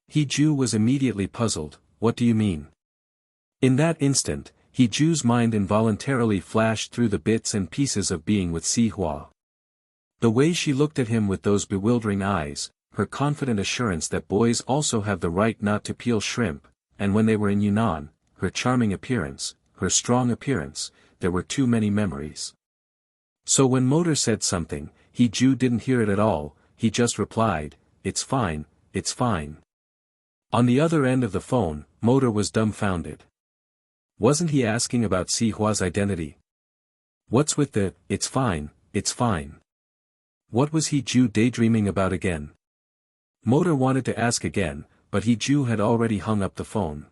Hee-ju was immediately puzzled, what do you mean? In that instant, Hee-ju's mind involuntarily flashed through the bits and pieces of being with Si Hua. The way she looked at him with those bewildering eyes, her confident assurance that boys also have the right not to peel shrimp, and when they were in Yunan, her charming appearance, her strong appearance, there were too many memories. So when Motor said something, Hee-ju didn't hear it at all, he just replied, it's fine, it's fine. On the other end of the phone, Motor was dumbfounded. Wasn't he asking about Si Hua's identity? What's with the, it's fine, it's fine? What was Hee-ju daydreaming about again? Motor wanted to ask again, but Hee-ju had already hung up the phone.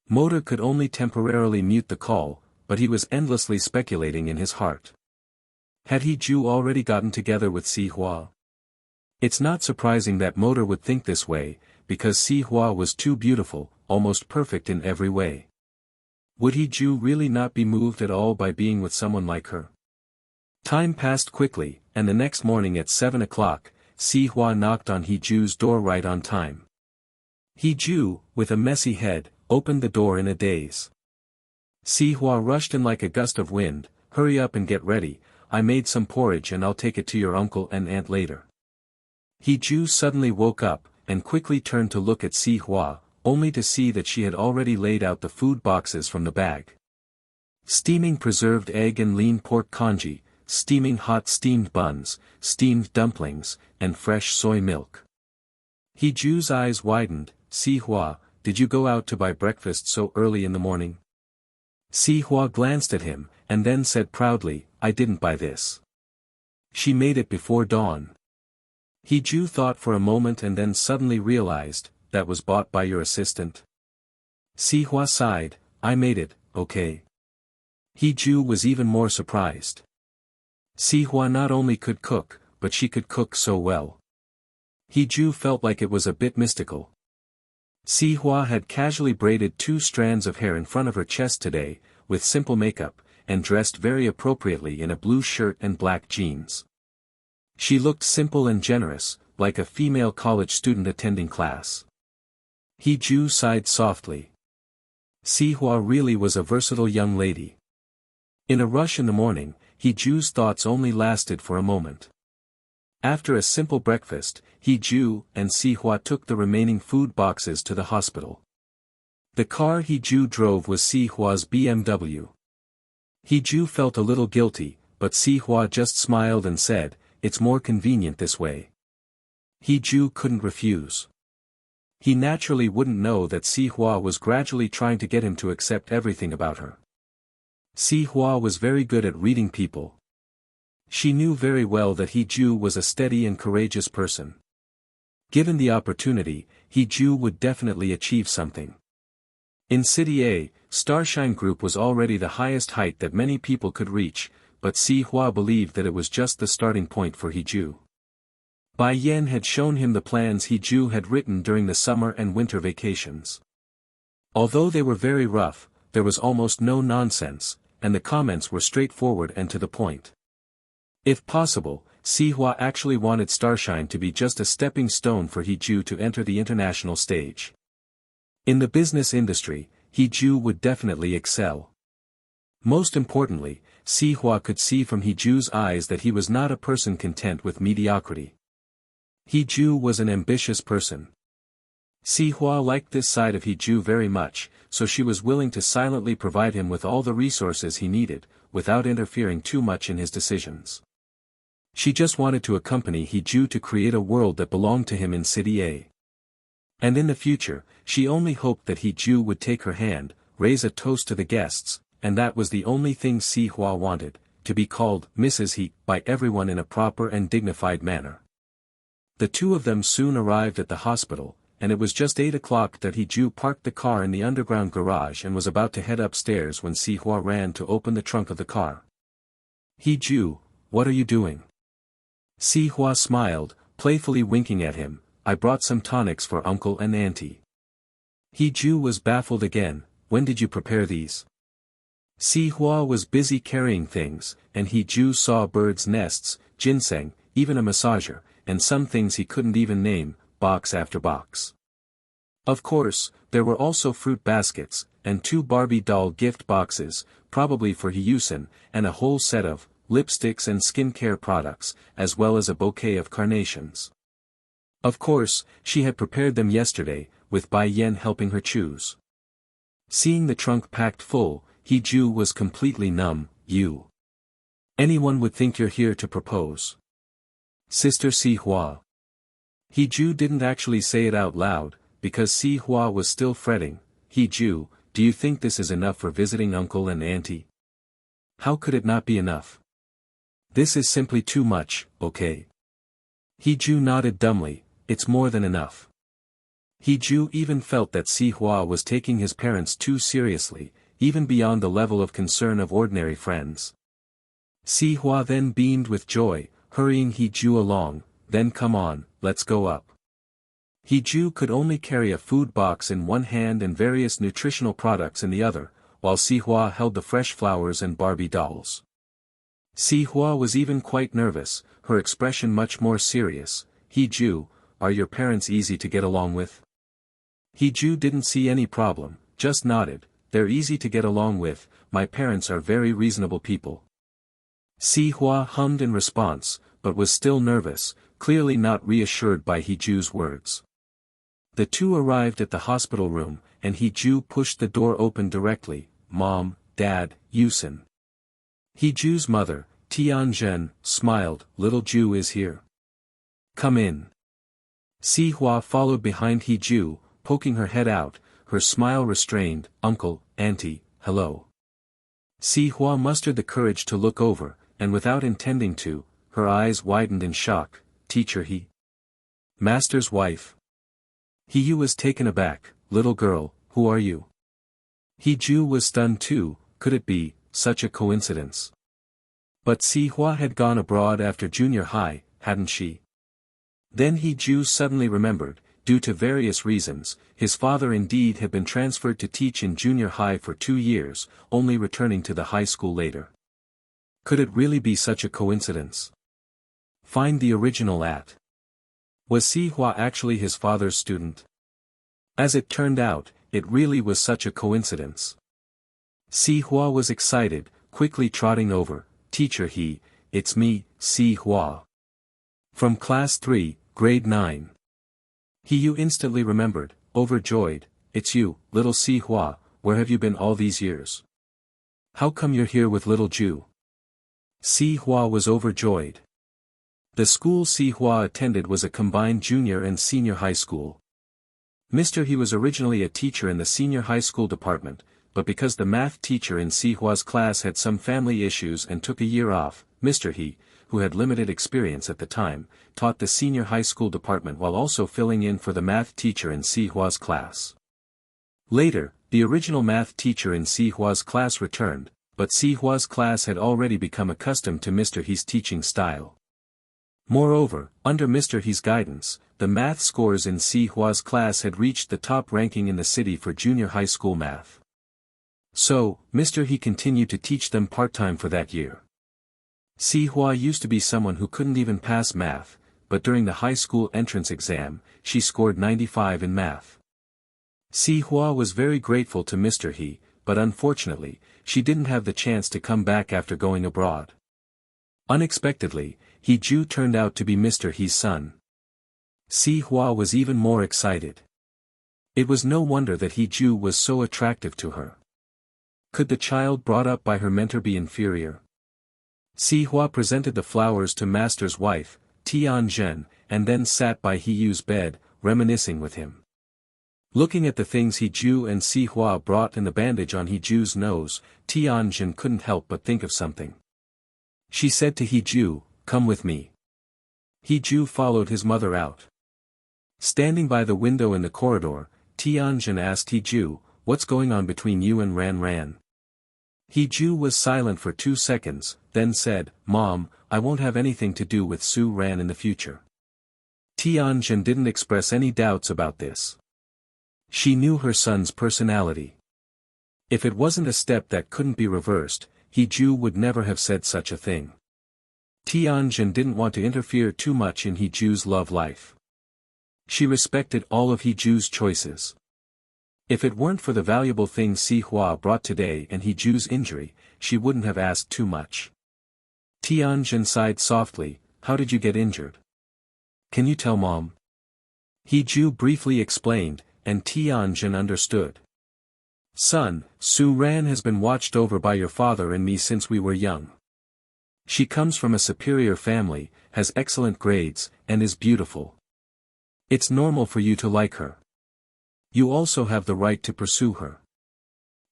Motor could only temporarily mute the call, but he was endlessly speculating in his heart. Had Hee-ju already gotten together with Si Hua? It's not surprising that Motor would think this way, because Si Hua was too beautiful, almost perfect in every way. Would Hee-ju really not be moved at all by being with someone like her? Time passed quickly, and the next morning at 7 o'clock, Si Hua knocked on Hee-ju's door right on time. Hee-ju, with a messy head, opened the door in a daze. Si Hua rushed in like a gust of wind, hurry up and get ready, I made some porridge and I'll take it to your uncle and aunt later. Hee-ju suddenly woke up, and quickly turned to look at Si Hua, only to see that she had already laid out the food boxes from the bag. Steaming preserved egg and lean pork congee, steaming hot steamed buns, steamed dumplings, and fresh soy milk. Hee-ju's eyes widened, Si Hua, did you go out to buy breakfast so early in the morning? Si Hua glanced at him, and then said proudly, I didn't buy this. She made it before dawn. Hee-ju thought for a moment and then suddenly realized, that was bought by your assistant. Si Hua sighed, I made it, okay. Hee-ju was even more surprised. Si Hua not only could cook, but she could cook so well. Hee-ju felt like it was a bit mystical. Si Hua had casually braided 2 strands of hair in front of her chest today, with simple makeup, and dressed very appropriately in a blue shirt and black jeans. She looked simple and generous, like a female college student attending class. Hee-ju sighed softly. Si Hua really was a versatile young lady. In a rush in the morning, Hee-ju's thoughts only lasted for a moment. After a simple breakfast, Hee-ju and Si Hua took the remaining food boxes to the hospital. The car Hee-ju drove was Si Hua's BMW. Hee-ju felt a little guilty, but Si Hua just smiled and said, it's more convenient this way. Hee-ju couldn't refuse. He naturally wouldn't know that Si Hua was gradually trying to get him to accept everything about her. Si Hua was very good at reading people. She knew very well that Hee-ju was a steady and courageous person. Given the opportunity, Hee-ju would definitely achieve something. In City A, Starshine Group was already the highest height that many people could reach, but Si Hua believed that it was just the starting point for Hee-ju. Bai Yan had shown him the plans Hee-ju had written during the summer and winter vacations. Although they were very rough, there was almost no nonsense, and the comments were straightforward and to the point. If possible, Si Hua actually wanted Starshine to be just a stepping stone for Hee-ju to enter the international stage. In the business industry, Hee-ju would definitely excel. Most importantly, Si Hua could see from Hee-ju's eyes that he was not a person content with mediocrity. He-ju was an ambitious person. Si Hua liked this side of He-ju very much, so she was willing to silently provide him with all the resources he needed, without interfering too much in his decisions. She just wanted to accompany He-ju to create a world that belonged to him in City A. And in the future, she only hoped that He-ju would take her hand, raise a toast to the guests, and that was the only thing Si Hua wanted, to be called Mrs. He by everyone in a proper and dignified manner. The two of them soon arrived at the hospital, and it was just 8 o'clock that He-ju parked the car in the underground garage and was about to head upstairs when Si Hua ran to open the trunk of the car. He-ju, what are you doing? Si Hua smiled, playfully winking at him. I brought some tonics for uncle and auntie. He-ju was baffled again. When did you prepare these? Si Hua was busy carrying things, and He-ju saw birds' nests, ginseng, even a massager, and some things he couldn't even name, box after box. Of course, there were also fruit baskets, and 2 Barbie doll gift boxes, probably for Yunan, and a whole set of lipsticks and skincare products, as well as a bouquet of carnations. Of course, she had prepared them yesterday, with Bai Yen helping her choose. Seeing the trunk packed full, He-ju was completely numb. You. Anyone would think you're here to propose. Sister Si Hua. He-ju didn't actually say it out loud, because Si Hua was still fretting. He-ju, do you think this is enough for visiting uncle and auntie? How could it not be enough? This is simply too much, okay? He-ju nodded dumbly. It's more than enough. He-ju even felt that Si Hua was taking his parents too seriously, even beyond the level of concern of ordinary friends. Si Hua then beamed with joy, hurrying He-ju along. Then come on, let's go up. He-ju could only carry a food box in one hand and various nutritional products in the other, while Si Hua held the fresh flowers and Barbie dolls. Si Hua was even quite nervous, her expression much more serious. He-ju, are your parents easy to get along with? He-ju didn't see any problem, just nodded. They're easy to get along with, my parents are very reasonable people. Si Hua hummed in response, but was still nervous, clearly not reassured by He-ju's words. The two arrived at the hospital room, and He-ju pushed the door open directly. Mom, Dad, Yunan. He-ju's mother, Tianzhen, smiled. Little Ju is here. Come in. Si Hua followed behind He-ju, poking her head out, her smile restrained. Uncle, auntie, hello. Si Hua mustered the courage to look over, and without intending to, her eyes widened in shock. Teacher He. Master's wife. He-ju was taken aback. Little girl, who are you? He-ju was stunned too. Could it be such a coincidence? But Si Hua had gone abroad after junior high, hadn't she? Then He-ju suddenly remembered, due to various reasons, his father indeed had been transferred to teach in junior high for 2 years, only returning to the high school later. Could it really be such a coincidence? Find the original at. Was Si Hua actually his father's student? As it turned out, it really was such a coincidence. Si Hua was excited, quickly trotting over. Teacher He, it's me, Si Hua. From class 3, grade 9. He-ju instantly remembered, overjoyed. It's you, little Si Hua, where have you been all these years? How come you're here with little Ju? Si Hua was overjoyed. The school Si Hua attended was a combined junior and senior high school. Mr. He was originally a teacher in the senior high school department, but because the math teacher in Si Hua's class had some family issues and took a year off, Mr. He, who had limited experience at the time, taught the senior high school department while also filling in for the math teacher in Si Hua's class. Later, the original math teacher in Si Hua's class returned, but Si Hua's class had already become accustomed to Mr. He's teaching style. Moreover, under Mr. He's guidance, the math scores in Si Hua's class had reached the top ranking in the city for junior high school math. So, Mr. He continued to teach them part-time for that year. Si Hua used to be someone who couldn't even pass math, but during the high school entrance exam, she scored 95 in math. Si Hua was very grateful to Mr. He, but unfortunately, she didn't have the chance to come back after going abroad. Unexpectedly, He-ju turned out to be Mr. He's son. Si Hua was even more excited. It was no wonder that Ju was so attractive to her. Could the child brought up by her mentor be inferior? Si Hua presented the flowers to Master's wife, Tianzhen, and then sat by Ju's bed, reminiscing with him. Looking at the things Ju and Si Hua brought and the bandage on Ju's nose, Tianzhen couldn't help but think of something. She said to Ju, "Come with me." Ju followed his mother out. Standing by the window in the corridor, Tianzhen asked Ju, "What's going on between you and Ran Ran?" Ju was silent for 2 seconds, then said, "Mom, I won't have anything to do with Su Ran in the future." Tianzhen didn't express any doubts about this. She knew her son's personality. If it wasn't a step that couldn't be reversed, Ju would never have said such a thing. Tianzhen didn't want to interfere too much in Ju's love life. She respected all of Ju's choices. If it weren't for the valuable things Si Hua brought today and Ju's injury, she wouldn't have asked too much. Tianzhen sighed softly, "How did you get injured? Can you tell Mom?" Ju briefly explained, and Tianzhen understood. "Son, Su Ran has been watched over by your father and me since we were young. She comes from a superior family, has excellent grades, and is beautiful. It's normal for you to like her. You also have the right to pursue her.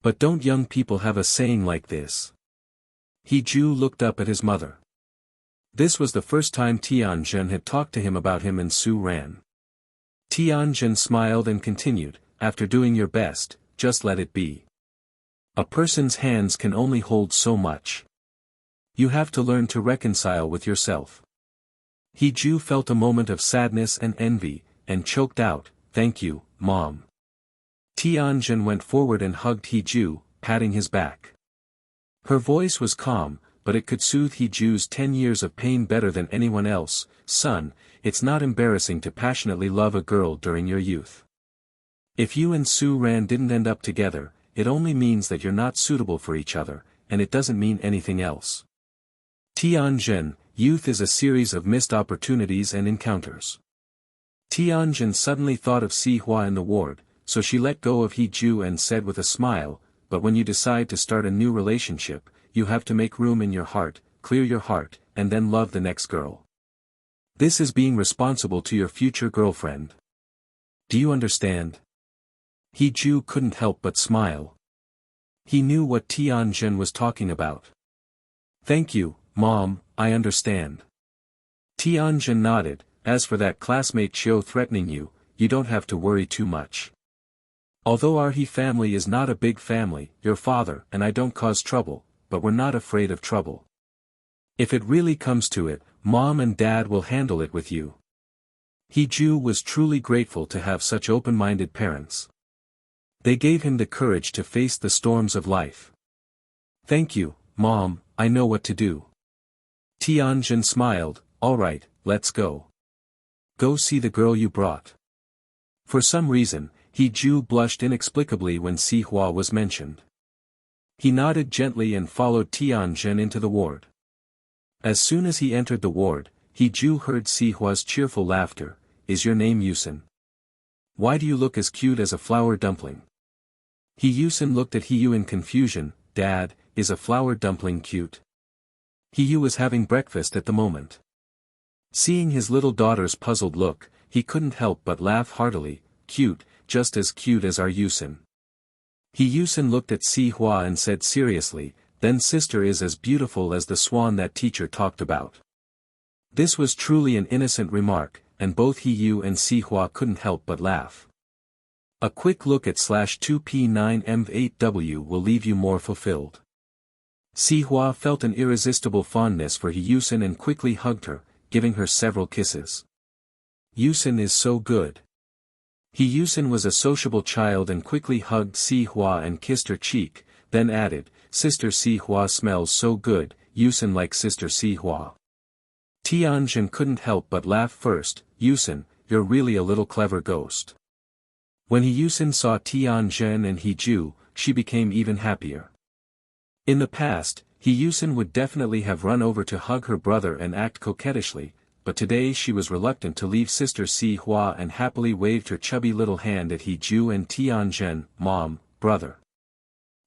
But don't young people have a saying like this?" Ju looked up at his mother. This was the first time Tianzhen had talked to him about him and Su Ran. Tianzhen smiled and continued, "After doing your best, just let it be. A person's hands can only hold so much. You have to learn to reconcile with yourself." Ju felt a moment of sadness and envy, and choked out, "Thank you, Mom." Tianzhen went forward and hugged Ju, patting his back. Her voice was calm, but it could soothe Ju's 10 years of pain better than anyone else. "Son, it's not embarrassing to passionately love a girl during your youth. If you and Su Ran didn't end up together, it only means that you're not suitable for each other, and it doesn't mean anything else. Tianzhen, youth is a series of missed opportunities and encounters." Tianzhen suddenly thought of Si Hua in the ward, so she let go of Ju and said with a smile, "But when you decide to start a new relationship, you have to make room in your heart, clear your heart, and then love the next girl. This is being responsible to your future girlfriend. Do you understand?" Ju couldn't help but smile. He knew what Tianzhen was talking about. "Thank you, Mom, I understand." Tianzhen nodded. "As for that classmate Chiu threatening you, you don't have to worry too much. Although our He family is not a big family, your father and I don't cause trouble, but we're not afraid of trouble. If it really comes to it, Mom and Dad will handle it with you." Ju was truly grateful to have such open-minded parents. They gave him the courage to face the storms of life. "Thank you, Mom, I know what to do." Tianzhen smiled, "All right, let's go. Go see the girl you brought." For some reason, Ju blushed inexplicably when Si Hua was mentioned. He nodded gently and followed Tianzhen into the ward. As soon as he entered the ward, Ju heard Si Hua's cheerful laughter. "Is your name Yusan? Why do you look as cute as a flour dumpling?" Yusan looked at Yu in confusion. "Dad, is a flour dumpling cute?" Yu was having breakfast at the moment. Seeing his little daughter's puzzled look, he couldn't help but laugh heartily. "Cute, just as cute as our Yusan." Yusan looked at Si Hua and said seriously, "Then sister is as beautiful as the swan that teacher talked about." This was truly an innocent remark, and both Yu and Si Hua couldn't help but laugh. A quick look at /2P9M8W will leave you more fulfilled. Si Hua felt an irresistible fondness for Yusan and quickly hugged her, giving her several kisses. "Yusan is so good." Yusan was a sociable child and quickly hugged Si Hua and kissed her cheek, then added, "Sister Si Hua smells so good, Yusan like Sister Si Hua." Tianzhen couldn't help but laugh first. "Yusan, you're really a little clever ghost." When Yusan saw Tianzhen and Ju, she became even happier. In the past, Yusan would definitely have run over to hug her brother and act coquettishly, but today she was reluctant to leave sister Si Hua and happily waved her chubby little hand at He Ju and Tianjin, mom, brother.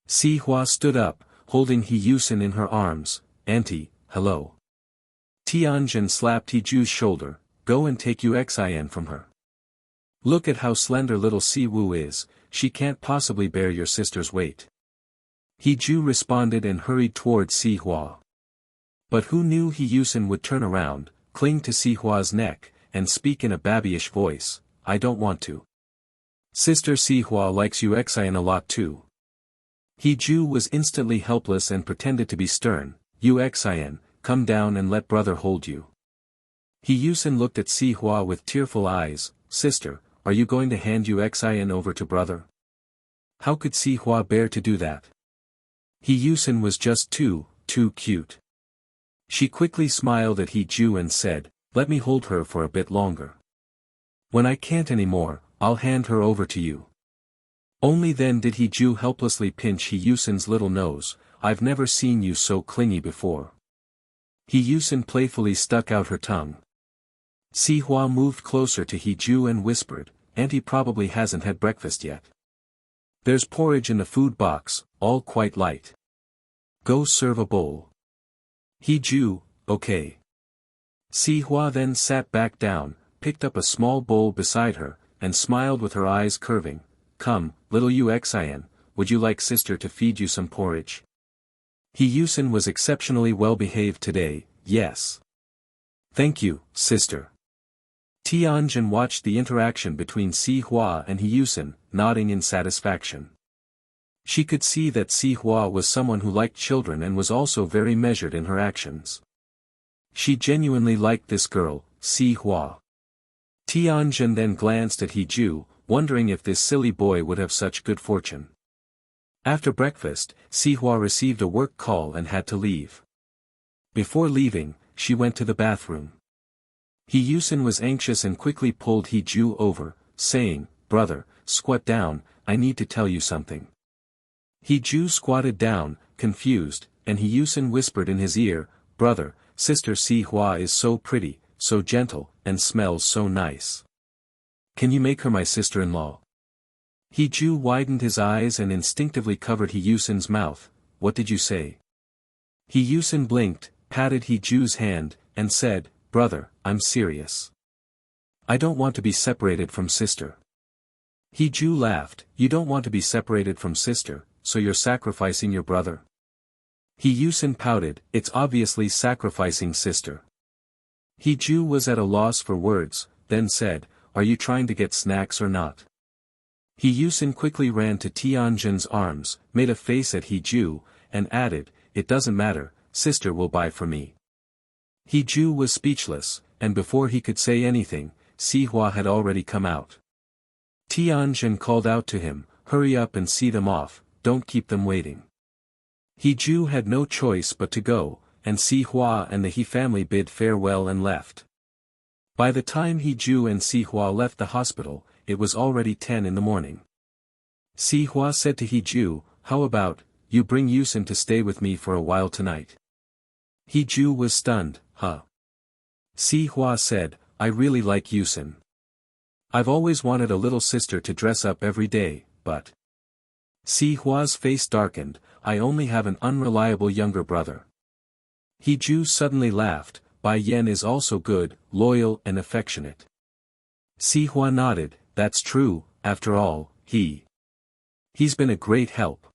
Si Hua stood up, holding He Yusin in her arms. Auntie, hello. Tianjin slapped He Ju's shoulder, go and take Uxin from her. Look at how slender little Si Wu is, she can't possibly bear your sister's weight. He Ju responded and hurried toward Si Hua. But who knew He Yusin would turn around, cling to Si Hua's neck, and speak in a babyish voice, I don't want to. Sister Si Hua likes Uxin a lot too. He Ju was instantly helpless and pretended to be stern, Uxin, come down and let brother hold you. He Yusin looked at Si Hua with tearful eyes, sister, are you going to hand Uxin over to brother? How could Si Hua bear to do that? He Yusin was just too cute. She quickly smiled at He Ju and said, let me hold her for a bit longer. When I can't anymore, I'll hand her over to you. Only then did He Ju helplessly pinch He Yusin's little nose, I've never seen you so clingy before. He Yusin playfully stuck out her tongue. Si Hua moved closer to He Ju and whispered, Auntie probably hasn't had breakfast yet. There's porridge in the food box, all quite light. Go serve a bowl. He Ju, okay. Si Hua then sat back down, picked up a small bowl beside her, and smiled with her eyes curving. Come, little Uxin, would you like sister to feed you some porridge? He Yusin was exceptionally well behaved today, yes. Thank you, sister. Tianjin watched the interaction between Si Hua and He Yusin, nodding in satisfaction. She could see that Si Hua was someone who liked children and was also very measured in her actions. She genuinely liked this girl, Si Hua. Tianjin then glanced at He Ju, wondering if this silly boy would have such good fortune. After breakfast, Si Hua received a work call and had to leave. Before leaving, she went to the bathroom. He Yusin was anxious and quickly pulled He Ju over, saying, brother, squat down, I need to tell you something. He Ju squatted down, confused, and He Yusin whispered in his ear, brother, sister Si Hua is so pretty, so gentle, and smells so nice. Can you make her my sister-in-law? He Ju widened his eyes and instinctively covered He Yusin's mouth. What did you say? He Yusin blinked, patted He Ju's hand, and said, brother, I'm serious. I don't want to be separated from sister. He Ju laughed, you don't want to be separated from sister, so you're sacrificing your brother? He Yusin pouted, it's obviously sacrificing sister. He Ju was at a loss for words, then said, are you trying to get snacks or not? He Yusin quickly ran to Tianjin's arms, made a face at He Ju, and added, it doesn't matter, sister will buy for me. He Ju was speechless, and before he could say anything, Si Hua had already come out. Tianjin called out to him, hurry up and see them off, don't keep them waiting. He Ju had no choice but to go, and Si Hua and the He family bid farewell and left. By the time He Ju and Si Hua left the hospital, it was already 10 in the morning. Si Hua said to He Ju, how about, you bring Yusin to stay with me for a while tonight? He Ju was stunned, huh? Si Hua said, I really like Yusin. I've always wanted a little sister to dress up every day, but... Si Hua's face darkened, I only have an unreliable younger brother. He Ju suddenly laughed, Bai Yan is also good, loyal and affectionate. Si Hua nodded, that's true, after all, he's been a great help.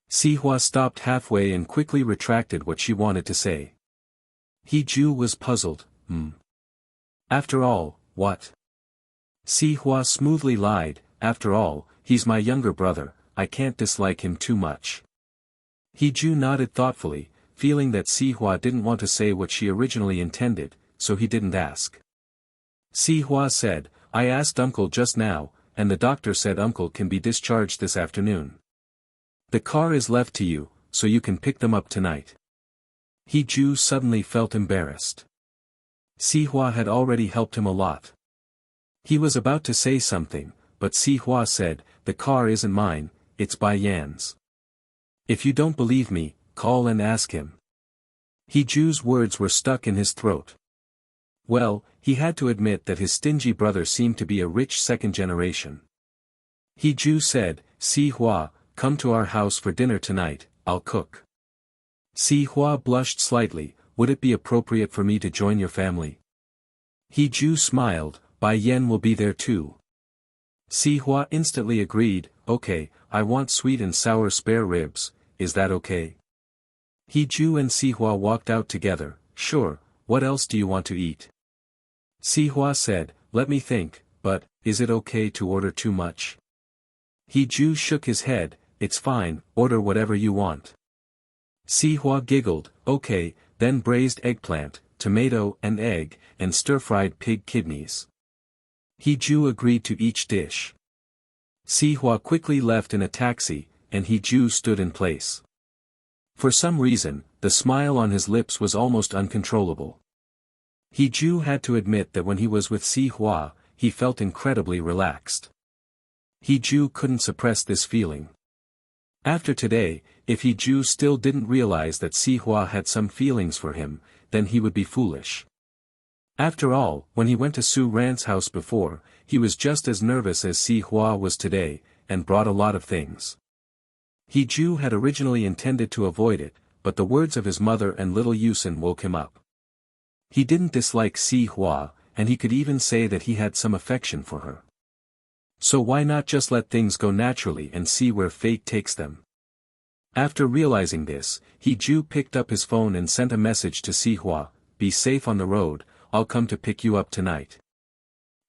Si Hua stopped halfway and quickly retracted what she wanted to say. He Ju was puzzled, After all, what? Si Hua smoothly lied, after all, he's my younger brother, I can't dislike him too much. He Ju nodded thoughtfully, feeling that Si Hua didn't want to say what she originally intended, so he didn't ask. Si Hua said, I asked uncle just now, and the doctor said uncle can be discharged this afternoon. The car is left to you, so you can pick them up tonight. He Ju suddenly felt embarrassed. Si Hua had already helped him a lot. He was about to say something, but Si Hua said, the car isn't mine, it's Bai Yan's. If you don't believe me, call and ask him. He Ju's words were stuck in his throat. Well, he had to admit that his stingy brother seemed to be a rich second generation. Si Hua said, Si Hua, come to our house for dinner tonight, I'll cook. Si Hua blushed slightly, would it be appropriate for me to join your family? Si Hua smiled, Bai Yan will be there too. Si Hua instantly agreed, okay, I want sweet and sour spare ribs, is that okay? Si Hua and Si Hua walked out together, sure, what else do you want to eat? Si Hua said, let me think, but, is it okay to order too much? Si Hua shook his head, it's fine, order whatever you want. Si Hua giggled, okay, then braised eggplant, tomato and egg, and stir-fried pig kidneys. Si Hua agreed to each dish. Si Hua quickly left in a taxi, and Si Hua stood in place. For some reason, the smile on his lips was almost uncontrollable. Si Hua had to admit that when he was with Si Hua, he felt incredibly relaxed. Si Hua couldn't suppress this feeling. After today, if Si Hua still didn't realize that Si Hua had some feelings for him, then he would be foolish. After all, when he went to Su Ran's house before, he was just as nervous as Si Hua was today, and brought a lot of things. Si Hua had originally intended to avoid it, but the words of his mother and little Yunan woke him up. He didn't dislike Si Hua, and he could even say that he had some affection for her. So why not just let things go naturally and see where fate takes them? After realizing this, Si Hua picked up his phone and sent a message to Si Hua, be safe on the road, I'll come to pick you up tonight.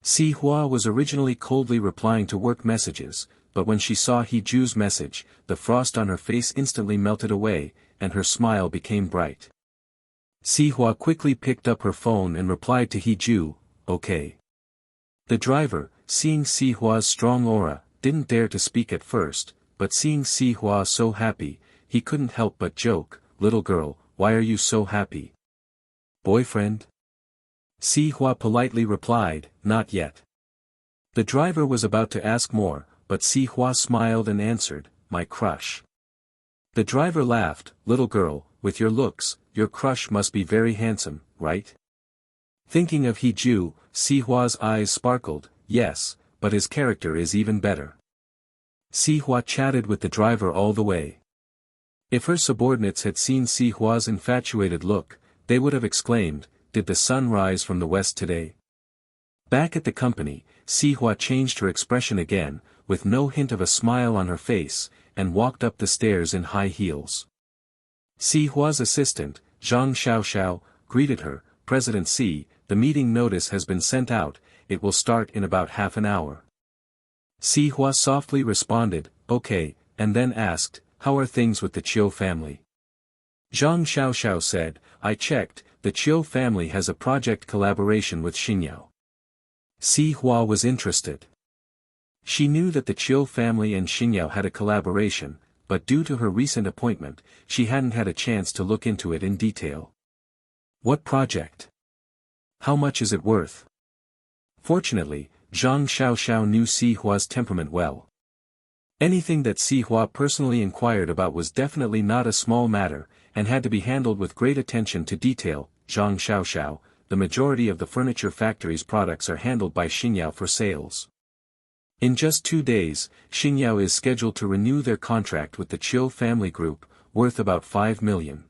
Si Hua was originally coldly replying to work messages, but when she saw Si Hua's message, the frost on her face instantly melted away, and her smile became bright. Si Hua quickly picked up her phone and replied to Si Hua, okay. The driver, seeing Si Hua's strong aura, didn't dare to speak at first, but seeing Si Hua so happy, he couldn't help but joke, little girl, why are you so happy? Boyfriend? Si Hua politely replied, not yet. The driver was about to ask more, but Si Hua smiled and answered, my crush. The driver laughed, little girl, with your looks, your crush must be very handsome, right? Thinking of Si Hua, Si Hua's eyes sparkled, yes, but his character is even better. Si Hua chatted with the driver all the way. If her subordinates had seen Si Hua's infatuated look, they would have exclaimed, did the sun rise from the west today? Back at the company, Si Hua changed her expression again, with no hint of a smile on her face, and walked up the stairs in high heels. Si Hua's assistant, Zhang Xiaoxiao, greeted her, President Si, the meeting notice has been sent out, it will start in about half an hour. Si Hua softly responded, okay, and then asked, how are things with the Chiu family? Zhang Xiaoxiao said, I checked, the Chiu family has a project collaboration with Xinyao. Si Hua was interested. She knew that the Chiu family and Xinyao had a collaboration, but due to her recent appointment, she hadn't had a chance to look into it in detail. What project? How much is it worth? Fortunately, Zhang Xiaoxiao knew Si Hua's temperament well. Anything that Si Hua personally inquired about was definitely not a small matter, and had to be handled with great attention to detail. Zhang Xiaoxiao, the majority of the furniture factory's products are handled by Xinyao for sales. In just 2 days, Xinyao is scheduled to renew their contract with the Chiu family group, worth about 5 million.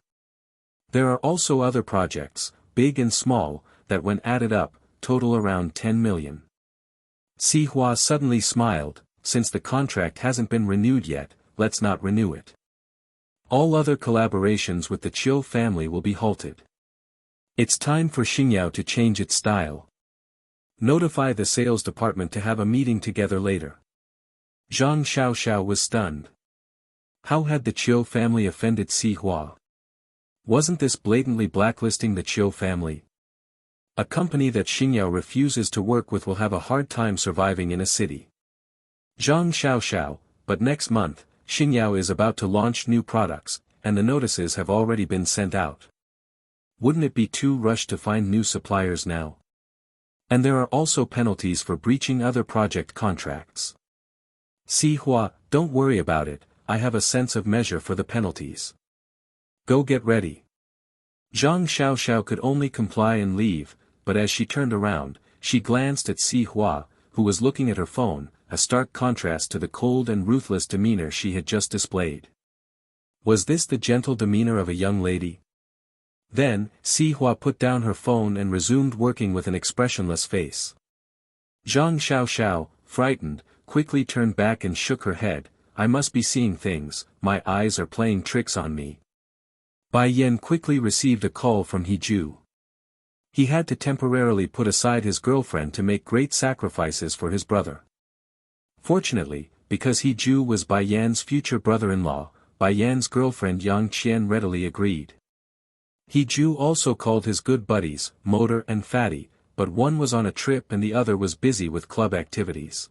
There are also other projects, big and small, that when added up, total around 10 million. Si Hua suddenly smiled, since the contract hasn't been renewed yet, let's not renew it. All other collaborations with the Chiu family will be halted. It's time for Xinyao to change its style. Notify the sales department to have a meeting together later. Zhang Xiaoxiao was stunned. How had the Chiu family offended Si Hua? Wasn't this blatantly blacklisting the Chiu family? A company that Xinyao refuses to work with will have a hard time surviving in a city. Zhang Xiaoxiao, but next month, Xinyao is about to launch new products, and the notices have already been sent out. Wouldn't it be too rushed to find new suppliers now? And there are also penalties for breaching other project contracts. Si Hua, don't worry about it, I have a sense of measure for the penalties. Go get ready. Zhang Xiaoxiao could only comply and leave, but as she turned around, she glanced at Si Hua, who was looking at her phone, a stark contrast to the cold and ruthless demeanor she had just displayed. Was this the gentle demeanor of a young lady? Then, Si Hua put down her phone and resumed working with an expressionless face. Zhang Xiaoxiao, frightened, quickly turned back and shook her head. I must be seeing things, my eyes are playing tricks on me. Bai Yan quickly received a call from He Ju. He had to temporarily put aside his girlfriend to make great sacrifices for his brother. Fortunately, because He Ju was Bai Yan's future brother-in-law, Bai Yan's girlfriend Yang Qian readily agreed. He Ju also called his good buddies, Motor and Fatty, but one was on a trip and the other was busy with club activities.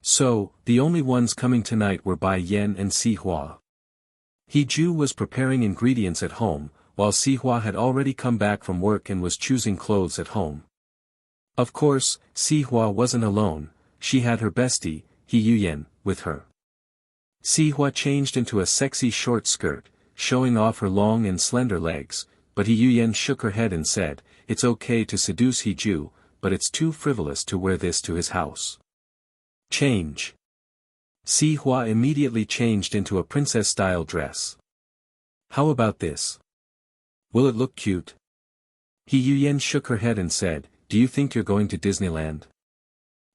So, the only ones coming tonight were Bai Yan and Si Hua. He Ju was preparing ingredients at home, while Si Hua had already come back from work and was choosing clothes at home. Of course, Si Hua wasn't alone, she had her bestie, He Yuyan, with her. Si Hua changed into a sexy short skirt, showing off her long and slender legs, but He Yuyan shook her head and said, it's okay to seduce He Ju, but it's too frivolous to wear this to his house. Change. Si Hua immediately changed into a princess-style dress. How about this? Will it look cute? He Yuyan shook her head and said, do you think you're going to Disneyland?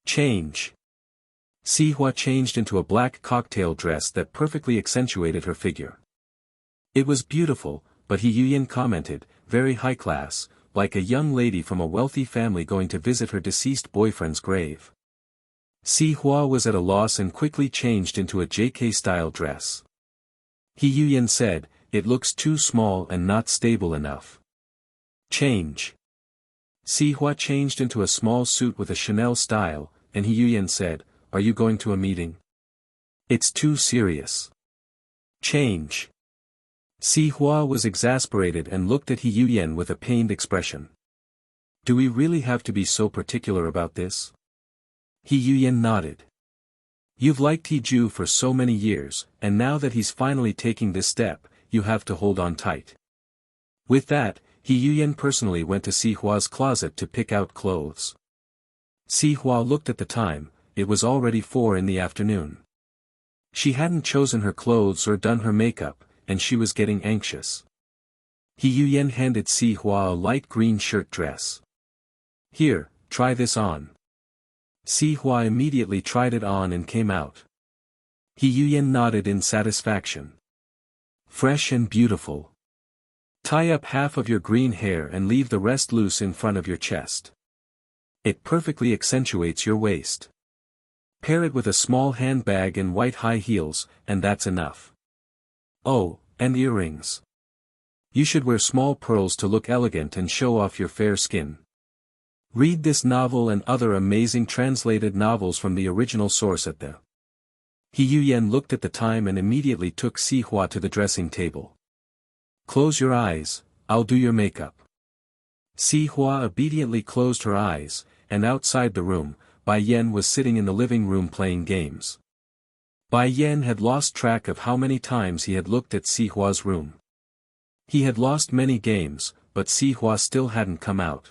Change. Si Hua changed into a black cocktail dress that perfectly accentuated her figure. It was beautiful, but He Yuyan commented, very high class, like a young lady from a wealthy family going to visit her deceased boyfriend's grave. Si Hua was at a loss and quickly changed into a JK-style dress. He Yuyan said, it looks too small and not stable enough. Change. Si Hua changed into a small suit with a Chanel style, and He Yuyan said, are you going to a meeting? It's too serious. Change. Si Hua was exasperated and looked at He Yuyan with a pained expression. Do we really have to be so particular about this? He Yuyan nodded. You've liked He Ju for so many years, and now that he's finally taking this step, you have to hold on tight. With that, He Yuyan personally went to Si Hua's closet to pick out clothes. Si Hua looked at the time, it was already 4 in the afternoon. She hadn't chosen her clothes or done her makeup, and she was getting anxious. He Yuyan handed Si Hua a light green shirt dress. Here, try this on. Si Hua immediately tried it on and came out. He Yuyan nodded in satisfaction. Fresh and beautiful. Tie up half of your green hair and leave the rest loose in front of your chest. It perfectly accentuates your waist. Pair it with a small handbag and white high heels, and that's enough. Oh, and earrings. You should wear small pearls to look elegant and show off your fair skin. Read this novel and other amazing translated novels from the original source at the. He Yuyan looked at the time and immediately took Si Hua to the dressing table. Close your eyes, I'll do your makeup. Si Hua obediently closed her eyes, and outside the room, Bai Yan was sitting in the living room playing games. Bai Yan had lost track of how many times he had looked at Si Hua's room. He had lost many games, but Si Hua still hadn't come out.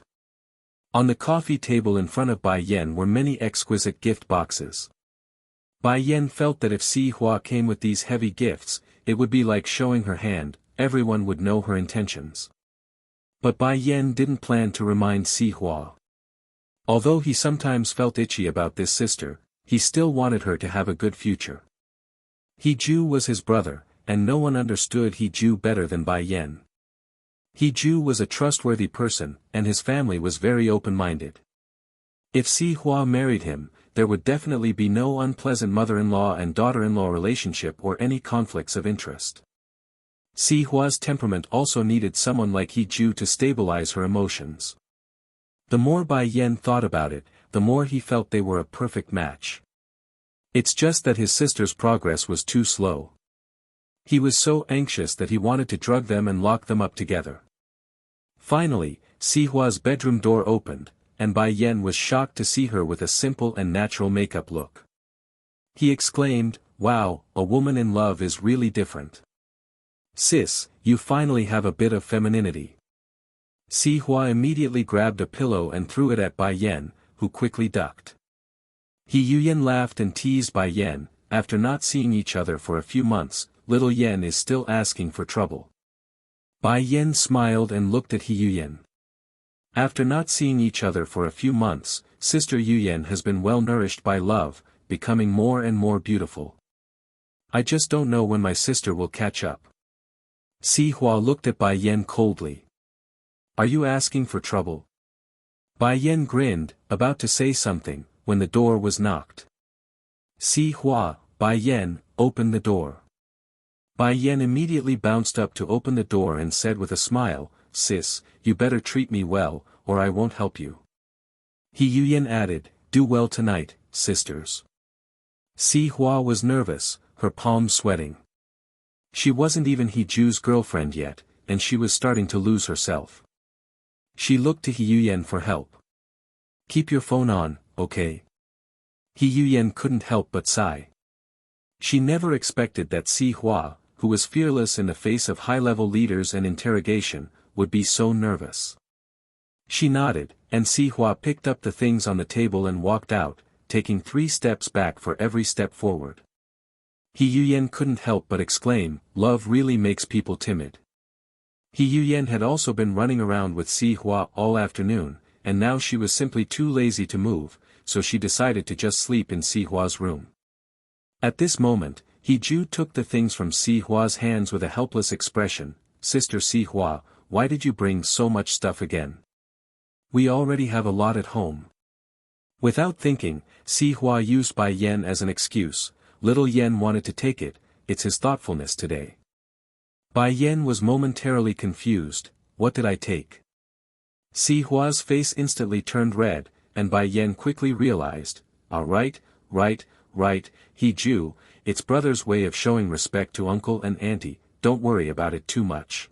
On the coffee table in front of Bai Yan were many exquisite gift boxes. Bai Yan felt that if Si Hua came with these heavy gifts, it would be like showing her hand, everyone would know her intentions. But Bai Yan didn't plan to remind Si Hua. Although he sometimes felt itchy about this sister, he still wanted her to have a good future. He Ju was his brother, and no one understood He Ju better than Bai Yan. He Ju was a trustworthy person, and his family was very open-minded. If Si Hua married him, there would definitely be no unpleasant mother-in-law and daughter-in-law relationship or any conflicts of interest. Si Hua's temperament also needed someone like He Ju to stabilize her emotions. The more Bai Yan thought about it, the more he felt they were a perfect match. It's just that his sister's progress was too slow. He was so anxious that he wanted to drug them and lock them up together. Finally, Si Hua's bedroom door opened, and Bai Yan was shocked to see her with a simple and natural makeup look. He exclaimed, wow, a woman in love is really different. Sis, you finally have a bit of femininity. Si Hua immediately grabbed a pillow and threw it at Bai Yan, who quickly ducked. Yuyan laughed and teased Bai Yan, after not seeing each other for a few months, little Yan is still asking for trouble. Bai Yan smiled and looked at Yuyan. After not seeing each other for a few months, Sister Yuyan has been well nourished by love, becoming more and more beautiful. I just don't know when my sister will catch up. Si Hua looked at Bai Yan coldly. Are you asking for trouble? Bai Yan grinned, about to say something, when the door was knocked. Si Hua, Bai Yan, open the door. Bai Yan immediately bounced up to open the door and said with a smile, Sis, you better treat me well, or I won't help you. Yuyan added, do well tonight, sisters. Si Hua was nervous, her palms sweating. She wasn't even Ju's girlfriend yet, and she was starting to lose herself. She looked to Yuyan for help. Keep your phone on, okay? Yuyan couldn't help but sigh. She never expected that Si Hua, who was fearless in the face of high-level leaders and interrogation, would be so nervous. She nodded, and Si Hua picked up the things on the table and walked out, taking 3 steps back for every step forward. Yuyan couldn't help but exclaim, love really makes people timid. Yuyan had also been running around with Si Hua all afternoon, and now she was simply too lazy to move, so she decided to just sleep in Si Hua's room. At this moment, Ju took the things from Si Hua's hands with a helpless expression, Sister Si Hua, why did you bring so much stuff again? We already have a lot at home. Without thinking, Si Hua used Bai Yan as an excuse, little Yan wanted to take it, it's his thoughtfulness today. Bai Yan was momentarily confused, what did I take? Si Hua's face instantly turned red, and Bai Yan quickly realized, right, Ju, it's brother's way of showing respect to uncle and auntie, don't worry about it too much.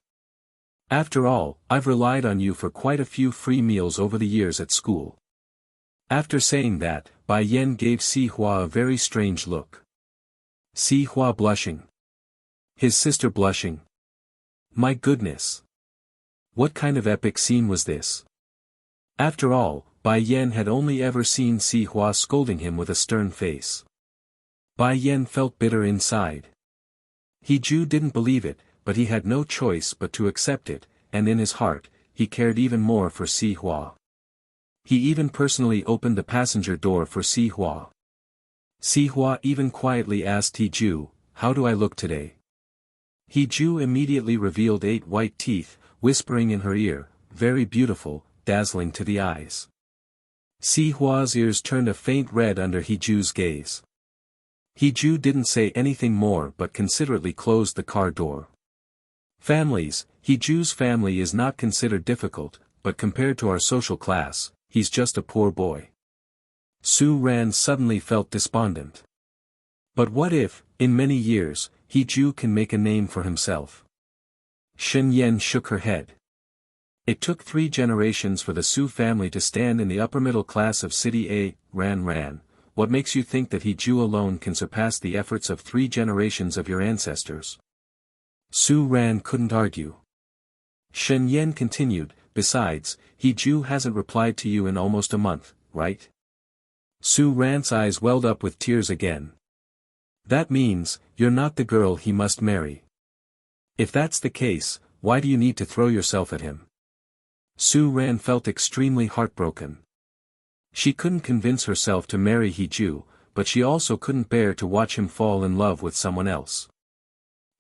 After all, I've relied on you for quite a few free meals over the years at school. After saying that, Bai Yan gave Si Hua a very strange look. Si Hua blushing. His sister blushing. My goodness. What kind of epic scene was this? After all, Bai Yan had only ever seen Si Hua scolding him with a stern face. Bai Yan felt bitter inside. Ju didn't believe it, but he had no choice but to accept it, and in his heart, he cared even more for Si Hua. He even personally opened the passenger door for Si Hua. Si Hua even quietly asked Ju, how do I look today? Ju immediately revealed 8 white teeth, whispering in her ear, very beautiful, dazzling to the eyes. Si Hua's ears turned a faint red under Ju's gaze. Ju didn't say anything more but considerately closed the car door. Families, Ju's family is not considered difficult, but compared to our social class, he's just a poor boy. Su Ran suddenly felt despondent. But what if, in many years, Ju can make a name for himself? Shen Yan shook her head. It took 3 generations for the Su family to stand in the upper middle class of City A. Ran, what makes you think that Ju alone can surpass the efforts of 3 generations of your ancestors? Su Ran couldn't argue. Shen Yan continued, besides, Ju hasn't replied to you in almost a month, right? Su Ran's eyes welled up with tears again. That means, you're not the girl he must marry. If that's the case, why do you need to throw yourself at him? Su Ran felt extremely heartbroken. She couldn't convince herself to marry Ju, but she also couldn't bear to watch him fall in love with someone else.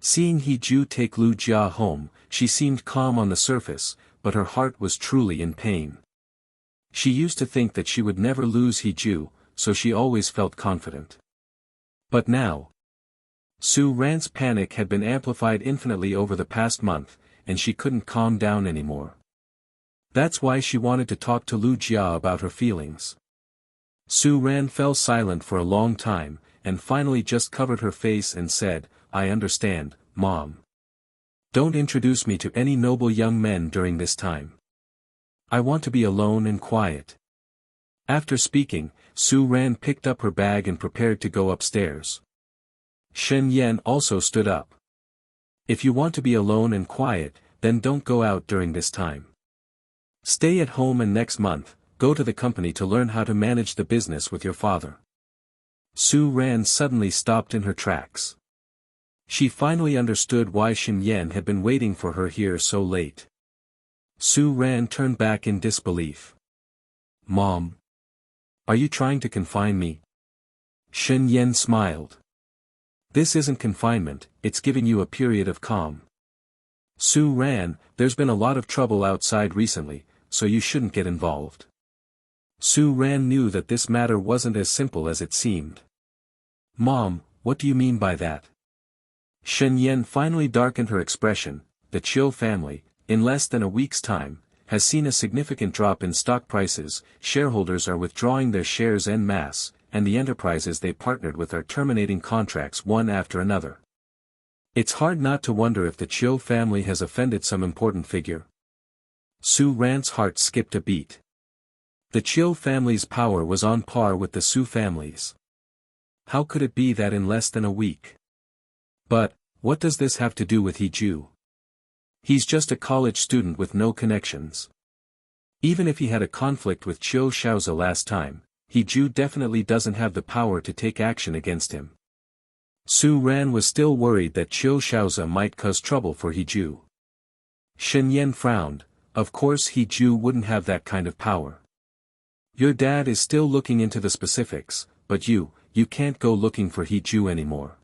Seeing Ju take Lu Jia home, she seemed calm on the surface, but her heart was truly in pain. She used to think that she would never lose Ju, so she always felt confident. But now, Su Ran's panic had been amplified infinitely over the past month, and she couldn't calm down anymore. That's why she wanted to talk to Lu Jia about her feelings. Su Ran fell silent for a long time, and finally just covered her face and said, I understand, Mom. Don't introduce me to any noble young men during this time. I want to be alone and quiet. After speaking, Su Ran picked up her bag and prepared to go upstairs. Shen Yan also stood up. If you want to be alone and quiet, then don't go out during this time. Stay at home and next month, go to the company to learn how to manage the business with your father. Su Ran suddenly stopped in her tracks. She finally understood why Shen Yan had been waiting for her here so late. Su Ran turned back in disbelief. Mom. Are you trying to confine me? Shen Yan smiled. This isn't confinement, it's giving you a period of calm. Su Ran, there's been a lot of trouble outside recently, so you shouldn't get involved. Su Ran knew that this matter wasn't as simple as it seemed. Mom, what do you mean by that? Shen Yan finally darkened her expression. The Chiu family, in less than a week's time, has seen a significant drop in stock prices, shareholders are withdrawing their shares en masse, and the enterprises they partnered with are terminating contracts one after another. It's hard not to wonder if the Chiu family has offended some important figure. Su Ran's heart skipped a beat. The Chiu family's power was on par with the Su family's. How could it be that in less than a week? But, what does this have to do with He Ju? He's just a college student with no connections. Even if he had a conflict with Chiu Shaozi last time, He Ju definitely doesn't have the power to take action against him. Su Ran was still worried that Chiu Shaozi might cause trouble for He Ju. Shen Yan frowned. Of course He Ju wouldn't have that kind of power. Your dad is still looking into the specifics, but you can't go looking for He Ju anymore.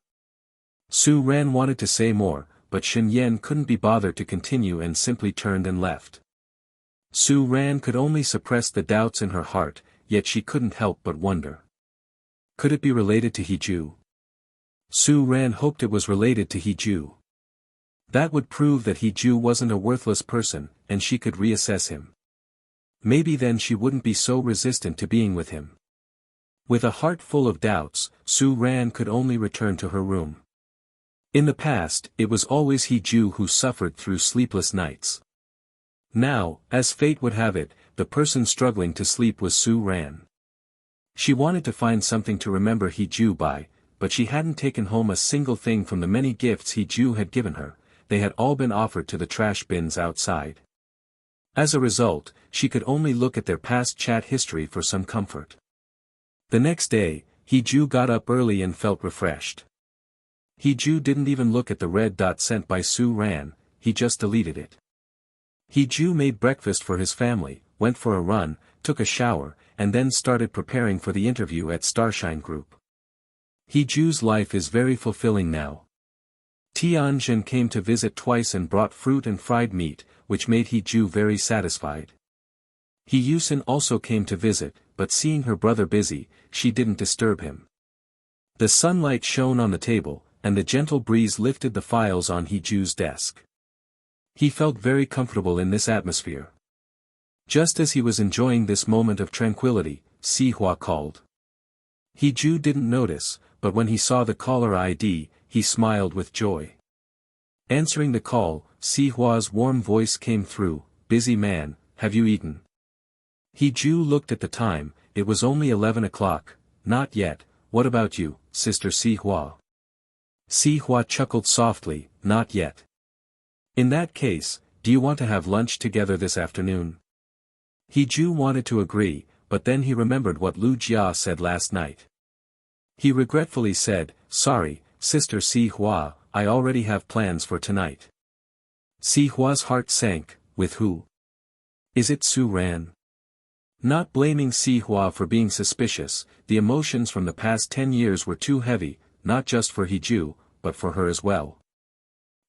Su Ran wanted to say more, but Shen Yan couldn't be bothered to continue and simply turned and left. Su Ran could only suppress the doubts in her heart, yet she couldn't help but wonder. Could it be related to He Ju? Su Ran hoped it was related to He Ju. That would prove that He Ju wasn't a worthless person, and she could reassess him. Maybe then she wouldn't be so resistant to being with him. With a heart full of doubts, Su Ran could only return to her room. In the past, it was always He Ju who suffered through sleepless nights. Now, as fate would have it, the person struggling to sleep was Su Ran. She wanted to find something to remember He Ju by, but she hadn't taken home a single thing from the many gifts He Ju had given her. They had all been offered to the trash bins outside. As a result, she could only look at their past chat history for some comfort. The next day, He Ju got up early and felt refreshed. He Ju didn't even look at the red dot sent by Su Ran, he just deleted it. He Ju made breakfast for his family, went for a run, took a shower, and then started preparing for the interview at Starshine Group. He Ju's life is very fulfilling now. Tianjin came to visit twice and brought fruit and fried meat, which made He Ju very satisfied. He Yusan also came to visit, but seeing her brother busy, she didn't disturb him. The sunlight shone on the table, and the gentle breeze lifted the files on He Ju's desk. He felt very comfortable in this atmosphere. Just as he was enjoying this moment of tranquility, Si Hua called. He Ju didn't notice, but when he saw the caller ID, he smiled with joy. Answering the call, Si Hua's warm voice came through, "Busy man, have you eaten?" He Ju looked at the time, it was only 11 o'clock, "Not yet, what about you, Sister Si Hua?" Si Hua chuckled softly, "Not yet. In that case, do you want to have lunch together this afternoon?" He Ju wanted to agree, but then he remembered what Lu Jia said last night. He regretfully said, "Sorry, Sister Si Hua, I already have plans for tonight." Si Hua's heart sank. With who? Is it Su Ran? Not blaming Si Hua for being suspicious, the emotions from the past 10 years were too heavy, not just for He Ju, but for her as well.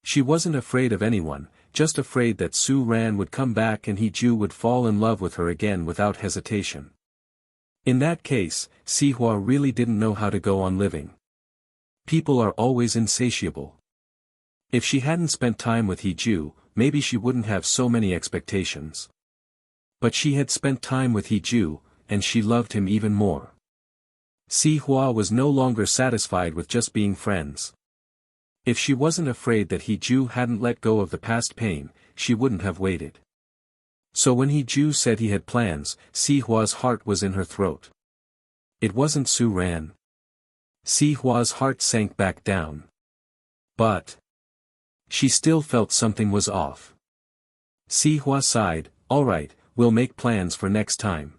She wasn't afraid of anyone, just afraid that Su Ran would come back and He Ju would fall in love with her again without hesitation. In that case, Si Hua really didn't know how to go on living. People are always insatiable. If she hadn't spent time with He Ju, maybe she wouldn't have so many expectations. But she had spent time with He Ju, and she loved him even more. Si Hua was no longer satisfied with just being friends. If she wasn't afraid that He Ju hadn't let go of the past pain, she wouldn't have waited. So when He Ju said he had plans, Si Hua's heart was in her throat. It wasn't Su Ran. Si Hua's heart sank back down. But she still felt something was off. Si Hua sighed, "All right, we'll make plans for next time.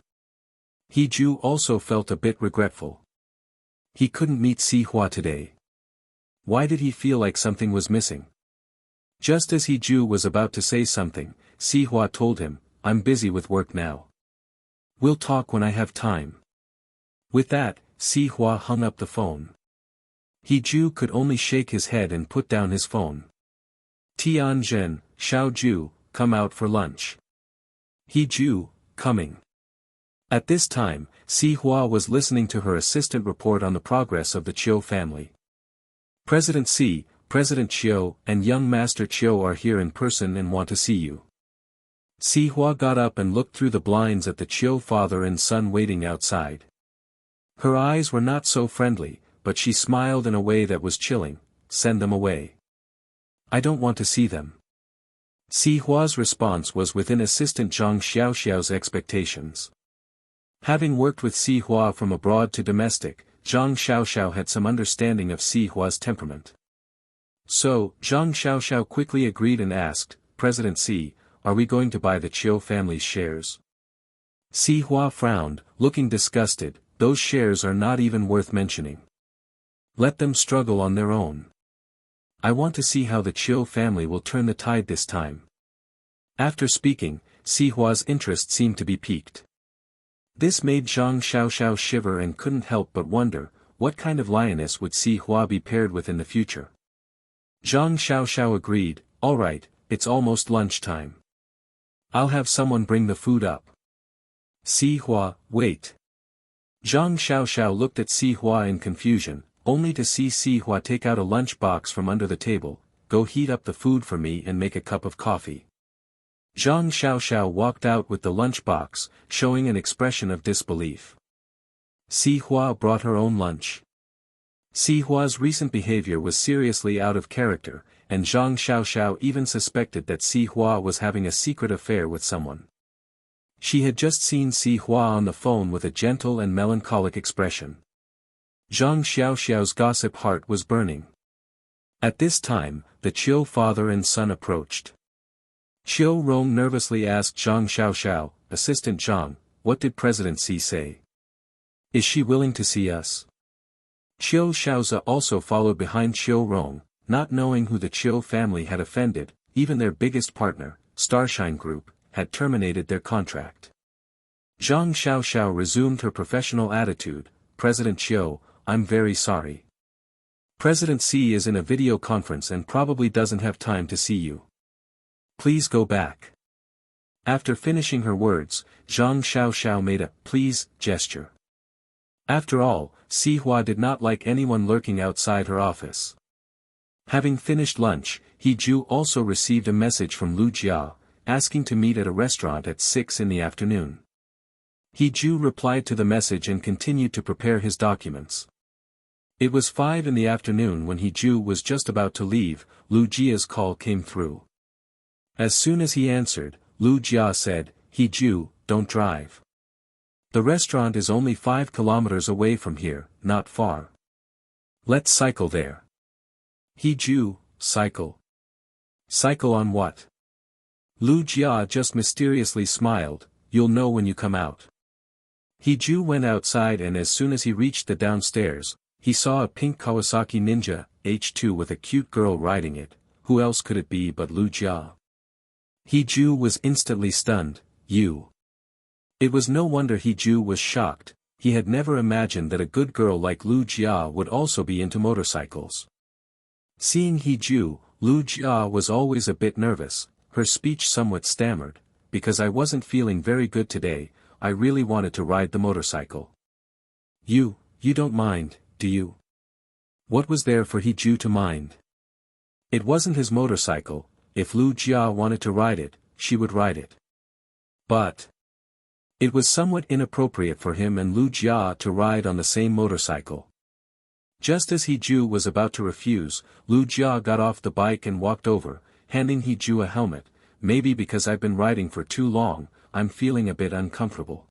He Ju also felt a bit regretful. He couldn't meet Si Hua today. Why did he feel like something was missing? Just as He Ju was about to say something, Si Hua told him, I'm busy with work now. We'll talk when I have time. With that, Si Hua hung up the phone. He Ju could only shake his head and put down his phone. Tianjin, Xiao Ju, come out for lunch. He Ju, coming. At this time, Si Hua was listening to her assistant report on the progress of the Chiu family. President Si, President Chiu, and young Master Chiu are here in person and want to see you. Si Hua got up and looked through the blinds at the Chiu father and son waiting outside. Her eyes were not so friendly, but she smiled in a way that was chilling. Send them away. I don't want to see them. Si Hua's response was within Assistant Zhang Xiaoxiao's expectations. Having worked with Si Hua from abroad to domestic, Zhang Xiaoxiao had some understanding of Si Hua's temperament. So, Zhang Xiaoxiao quickly agreed and asked, President Si, are we going to buy the Chiu family's shares? Si Hua frowned, looking disgusted. Those shares are not even worth mentioning. Let them struggle on their own. I want to see how the Chiu family will turn the tide this time. After speaking, Si Hua's interest seemed to be piqued. This made Zhang Xiaoxiao shiver and couldn't help but wonder, what kind of lioness would Si Hua be paired with in the future? Zhang Xiaoxiao agreed, all right, it's almost lunchtime. I'll have someone bring the food up. Si Hua, wait. Zhang Xiaoxiao looked at Si Hua in confusion, only to see Si Hua take out a lunch box from under the table. Go heat up the food for me and make a cup of coffee. Zhang Xiaoxiao walked out with the lunch box, showing an expression of disbelief. Si Hua brought her own lunch. Si Hua's recent behavior was seriously out of character, and Zhang Xiaoxiao even suspected that Si Hua was having a secret affair with someone. She had just seen Si Hua on the phone with a gentle and melancholic expression. Zhang Xiaoxiao's gossip heart was burning. At this time, the Chiu father and son approached. Chiu Rong nervously asked Zhang Xiaoxiao, Assistant Zhang, what did President Si say? Is she willing to see us? Chiu Xiaoza also followed behind Chiu Rong, not knowing who the Chiu family had offended. Even their biggest partner, Starshine Group, had terminated their contract. Zhang Xiaoxiao resumed her professional attitude, President Chiu, I'm very sorry. President Si is in a video conference and probably doesn't have time to see you. Please go back. After finishing her words, Zhang Xiaoxiao made a please gesture. After all, Si Hua did not like anyone lurking outside her office. Having finished lunch, He Ju also received a message from Lu Jia, asking to meet at a restaurant at 6 in the afternoon. He Ju replied to the message and continued to prepare his documents. It was 5 in the afternoon when He Ju was just about to leave. Lu Jia's call came through. As soon as he answered, Lu Jia said, He Ju, don't drive. The restaurant is only 5 kilometers away from here, not far. Let's cycle there. He Ju, cycle. Cycle on what? Lu Jia just mysteriously smiled, you'll know when you come out. He Ju went outside and as soon as he reached the downstairs, he saw a pink Kawasaki Ninja, H2 with a cute girl riding it. Who else could it be but Lu Jia? He Ju was instantly stunned, you. It was no wonder He Ju was shocked, he had never imagined that a good girl like Lu Jia would also be into motorcycles. Seeing He Ju, Lu Jia was always a bit nervous, her speech somewhat stammered, because I wasn't feeling very good today, I really wanted to ride the motorcycle. You don't mind, do you? What was there for He Ju to mind? It wasn't his motorcycle, if Lu Jia wanted to ride it, she would ride it. But it was somewhat inappropriate for him and Lu Jia to ride on the same motorcycle. Just as He Ju was about to refuse, Lu Jia got off the bike and walked over, handing He Ju a helmet. Maybe because I've been riding for too long, I'm feeling a bit uncomfortable.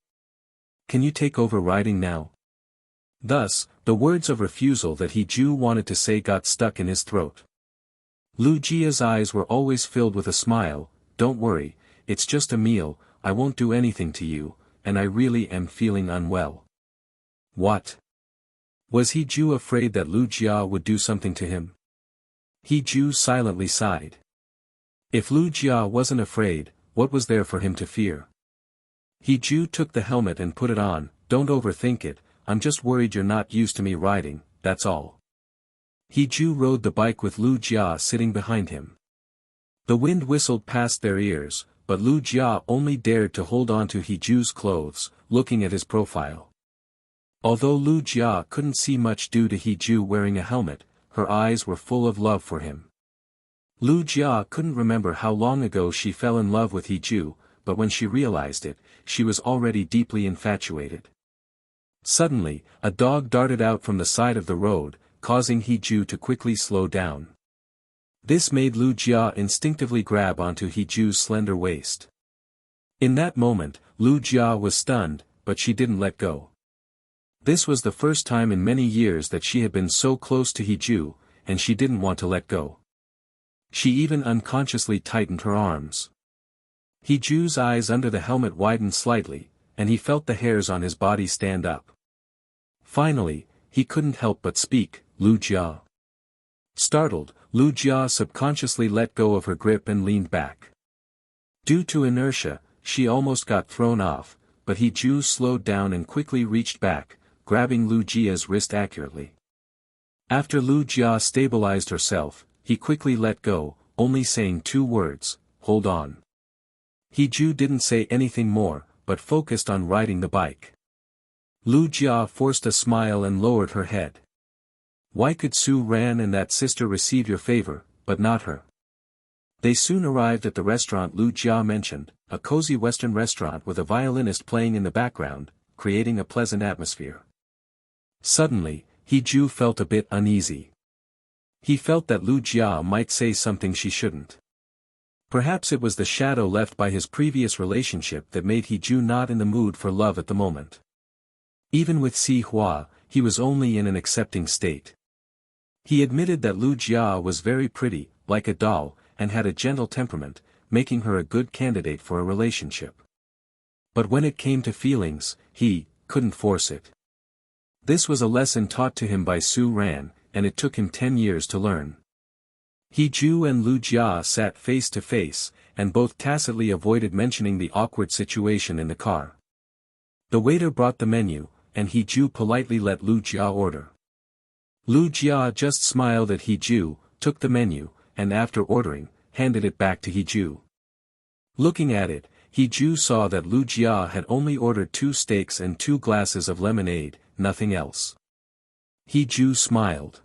Can you take over riding now? Thus, the words of refusal that He Ju wanted to say got stuck in his throat. Lu Jia's eyes were always filled with a smile, don't worry, it's just a meal, I won't do anything to you, and I really am feeling unwell. What? Was He Ju afraid that Lu Jia would do something to him? He Ju silently sighed. If Lu Jia wasn't afraid, what was there for him to fear? He Ju took the helmet and put it on. Don't overthink it, I'm just worried you're not used to me riding, that's all. He Ju rode the bike with Lu Jia sitting behind him. The wind whistled past their ears, but Lu Jia only dared to hold on to He Ju's clothes, looking at his profile. Although Lu Jia couldn't see much due to He Ju wearing a helmet, her eyes were full of love for him. Lu Jia couldn't remember how long ago she fell in love with He Ju, but when she realized it, she was already deeply infatuated. Suddenly, a dog darted out from the side of the road, causing He Ju to quickly slow down. This made Lu Jia instinctively grab onto He Ju's slender waist. In that moment, Lu Jia was stunned, but she didn't let go. This was the first time in many years that she had been so close to He Ju, and she didn't want to let go. She even unconsciously tightened her arms. He Ju's eyes under the helmet widened slightly, and he felt the hairs on his body stand up. Finally, he couldn't help but speak, Lu Jia. Startled, Lu Jia subconsciously let go of her grip and leaned back. Due to inertia, she almost got thrown off, but He Ju slowed down and quickly reached back, grabbing Lu Jia's wrist accurately. After Lu Jia stabilized herself, he quickly let go, only saying 2 words, hold on. He Ju didn't say anything more, but focused on riding the bike. Lu Jia forced a smile and lowered her head. Why could Su Ran and that sister receive your favor, but not her? They soon arrived at the restaurant Lu Jia mentioned, a cozy Western restaurant with a violinist playing in the background, creating a pleasant atmosphere. Suddenly, He Ju felt a bit uneasy. He felt that Lu Jia might say something she shouldn't. Perhaps it was the shadow left by his previous relationship that made He Ju not in the mood for love at the moment. Even with Si Hua, he was only in an accepting state. He admitted that Lu Jia was very pretty, like a doll, and had a gentle temperament, making her a good candidate for a relationship. But when it came to feelings, he couldn't force it. This was a lesson taught to him by Su Ran, and it took him 10 years to learn. He Ju and Lu Jia sat face to face, and both tacitly avoided mentioning the awkward situation in the car. The waiter brought the menu, and He Ju politely let Lu Jia order. Lu Jia just smiled at He Ju, took the menu, and after ordering, handed it back to He Ju. Looking at it, He Ju saw that Lu Jia had only ordered 2 steaks and 2 glasses of lemonade, nothing else. He Ju smiled.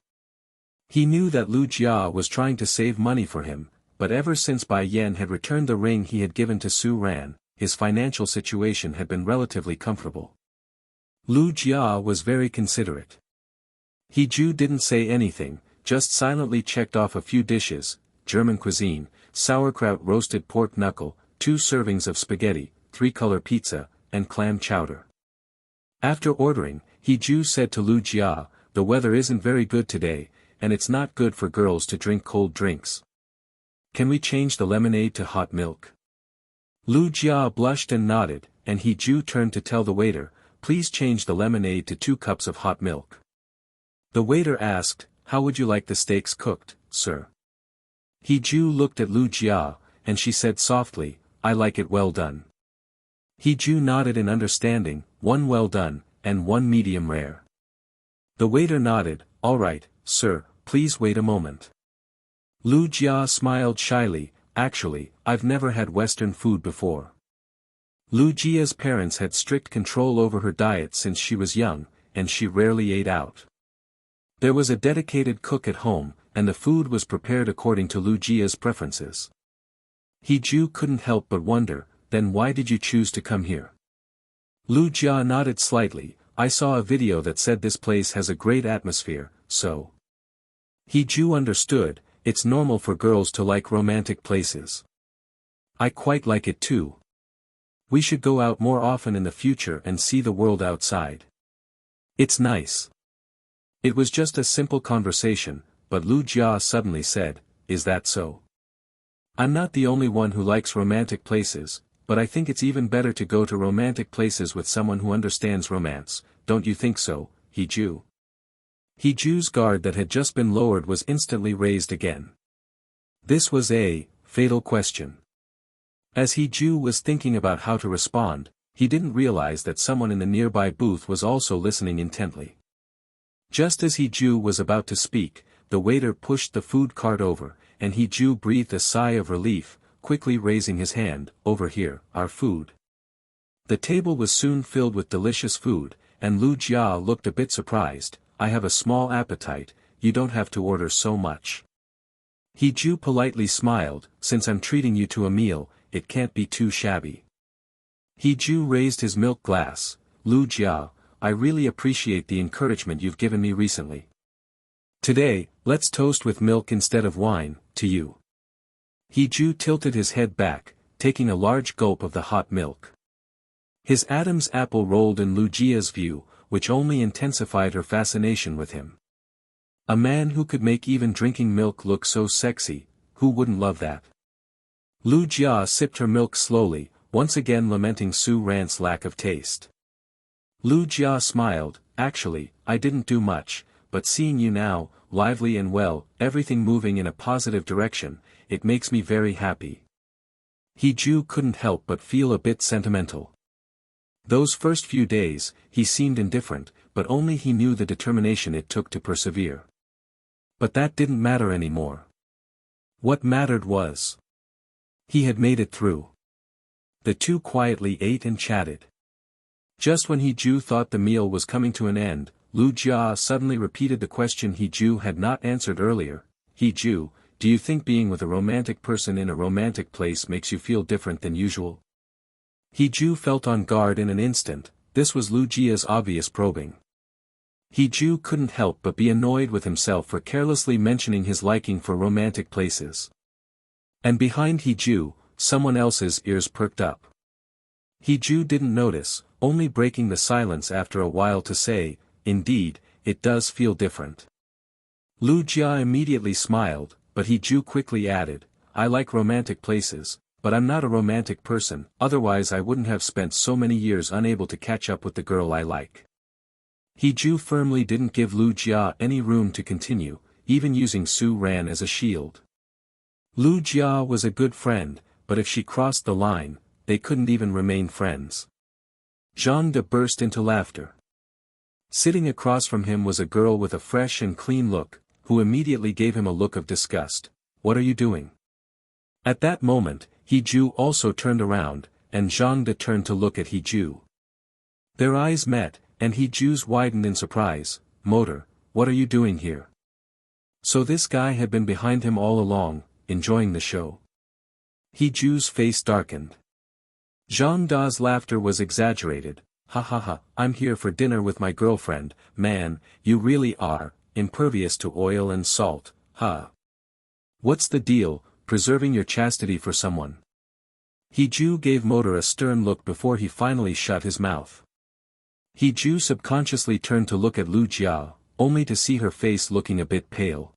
He knew that Lu Jia was trying to save money for him, but ever since Bai Yan had returned the ring he had given to Su Ran, his financial situation had been relatively comfortable. Lu Jia was very considerate. He Ju didn't say anything, just silently checked off a few dishes: German cuisine, sauerkraut, roasted pork knuckle, 2 servings of spaghetti, 3-color pizza, and clam chowder. After ordering, He Ju said to Lu Jia, the weather isn't very good today, and it's not good for girls to drink cold drinks. Can we change the lemonade to hot milk? Lu Jia blushed and nodded, and He Ju turned to tell the waiter, please change the lemonade to 2 cups of hot milk. The waiter asked, how would you like the steaks cooked, sir? He Ju looked at Lu Jia, and she said softly, I like it well done. He Ju nodded in understanding, 1 well done, and 1 medium rare. The waiter nodded, all right, sir, please wait a moment. Lu Jia smiled shyly, actually, I've never had Western food before. Lu Jia's parents had strict control over her diet since she was young, and she rarely ate out. There was a dedicated cook at home, and the food was prepared according to Lu Jia's preferences. He Ju couldn't help but wonder, then why did you choose to come here? Lu Jia nodded slightly, I saw a video that said this place has a great atmosphere, so. He Ju understood, it's normal for girls to like romantic places. I quite like it too. We should go out more often in the future and see the world outside. It's nice. It was just a simple conversation, but Lu Jia suddenly said, is that so? I'm not the only one who likes romantic places, but I think it's even better to go to romantic places with someone who understands romance, don't you think so, Hee-ju? Hee-ju's guard that had just been lowered was instantly raised again. This was a fatal question. As Hee-ju was thinking about how to respond, he didn't realize that someone in the nearby booth was also listening intently. Just as Hee-ju was about to speak, the waiter pushed the food cart over, and Hee-ju breathed a sigh of relief, quickly raising his hand. Over here, our food. The table was soon filled with delicious food, and Lu Jia looked a bit surprised. I have a small appetite, you don't have to order so much. Hee-ju politely smiled, since I'm treating you to a meal, it can't be too shabby. Hee-ju raised his milk glass. Lu Jia, I really appreciate the encouragement you've given me recently. Today, let's toast with milk instead of wine, to you. Hee-ju tilted his head back, taking a large gulp of the hot milk. His Adam's apple rolled in Lu Jia's view, which only intensified her fascination with him. A man who could make even drinking milk look so sexy, who wouldn't love that? Lu Jia sipped her milk slowly, once again lamenting Su Ran's lack of taste. Lu Jia smiled, actually, I didn't do much, but seeing you now, lively and well, everything moving in a positive direction, it makes me very happy. Hee-ju couldn't help but feel a bit sentimental. Those first few days, he seemed indifferent, but only he knew the determination it took to persevere. But that didn't matter anymore. What mattered was, he had made it through. The two quietly ate and chatted. Just when Hee-ju thought the meal was coming to an end, Lu Jia suddenly repeated the question Hee-ju had not answered earlier. Hee-ju, do you think being with a romantic person in a romantic place makes you feel different than usual? Hee-ju felt on guard in an instant. This was Lu Jia's obvious probing. Hee-ju couldn't help but be annoyed with himself for carelessly mentioning his liking for romantic places. And behind Hee-ju, someone else's ears perked up. Hee-ju didn't notice, only breaking the silence after a while to say, indeed, it does feel different. Lu Jia immediately smiled, but Hee-ju quickly added, I like romantic places, but I'm not a romantic person, otherwise I wouldn't have spent so many years unable to catch up with the girl I like. Hee-ju firmly didn't give Lu Jia any room to continue, even using Su Ran as a shield. Lu Jia was a good friend, but if she crossed the line, they couldn't even remain friends. Zhang De burst into laughter. Sitting across from him was a girl with a fresh and clean look, who immediately gave him a look of disgust. What are you doing? At that moment, Hee-ju also turned around, and Zhang De turned to look at Hee-ju. Their eyes met, and Hee-ju's widened in surprise. Motor, what are you doing here? So this guy had been behind him all along, enjoying the show. Hee-ju's face darkened. Zhang Da's laughter was exaggerated. Ha ha ha, I'm here for dinner with my girlfriend. Man, you really are, impervious to oil and salt, huh? What's the deal, preserving your chastity for someone? Hee-ju gave Motor a stern look before he finally shut his mouth. Hee-ju subconsciously turned to look at Lu Jia, only to see her face looking a bit pale.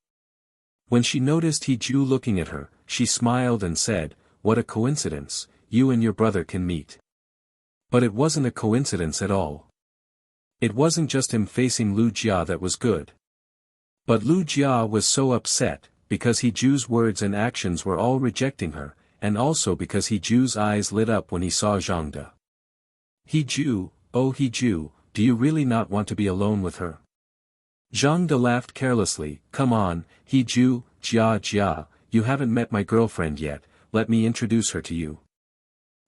When she noticed Hee-ju looking at her, she smiled and said, what a coincidence, you and your brother can meet. But it wasn't a coincidence at all. It wasn't just him facing Lu Jia that was good. But Lu Jia was so upset, because Hee-ju's words and actions were all rejecting her, and also because Hee-ju's eyes lit up when he saw Zhang De. Hee-ju, oh Hee-ju, do you really not want to be alone with her? Zhang De laughed carelessly, come on, Hee-ju, Jia, you haven't met my girlfriend yet, let me introduce her to you.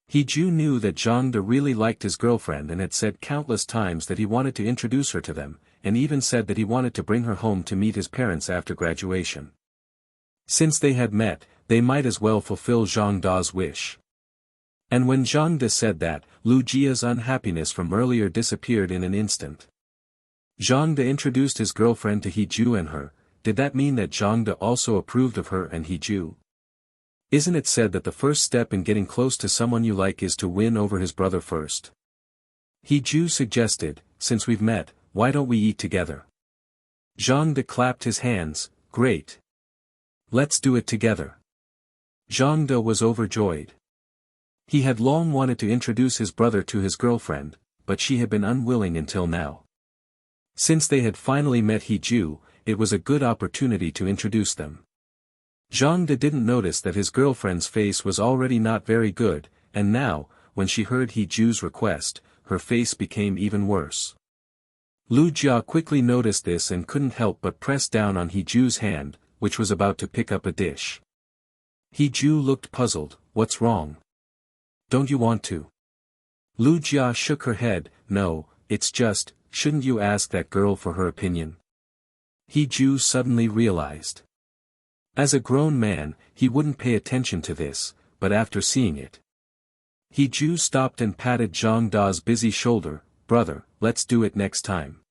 Hee-ju knew that Zhang De really liked his girlfriend and had said countless times that he wanted to introduce her to them, and even said that he wanted to bring her home to meet his parents after graduation. Since they had met, they might as well fulfill Zhang Da's wish. And when Zhang De said that, Lu Jia's unhappiness from earlier disappeared in an instant. Zhang De introduced his girlfriend to Hee-ju and her. Did that mean that Zhang De also approved of her and Hee-ju? Isn't it said that the first step in getting close to someone you like is to win over his brother first? Hee-ju suggested, since we've met, why don't we eat together? Zhang De clapped his hands, great. Let's do it together. Zhang De was overjoyed. He had long wanted to introduce his brother to his girlfriend, but she had been unwilling until now. Since they had finally met Hiju, it was a good opportunity to introduce them. Zhang De didn't notice that his girlfriend's face was already not very good, and now, when she heard Hiju's request, her face became even worse. Lu Jia quickly noticed this and couldn't help but press down on Hiju's hand, which was about to pick up a dish. Hiju looked puzzled. What's wrong? Don't you want to? Lu Jia shook her head. No, it's just, shouldn't you ask that girl for her opinion? Hiju suddenly realized. As a grown man, he wouldn't pay attention to this, but after seeing it. Hiju stopped and patted Zhang Da's busy shoulder. Brother, let's do it next time.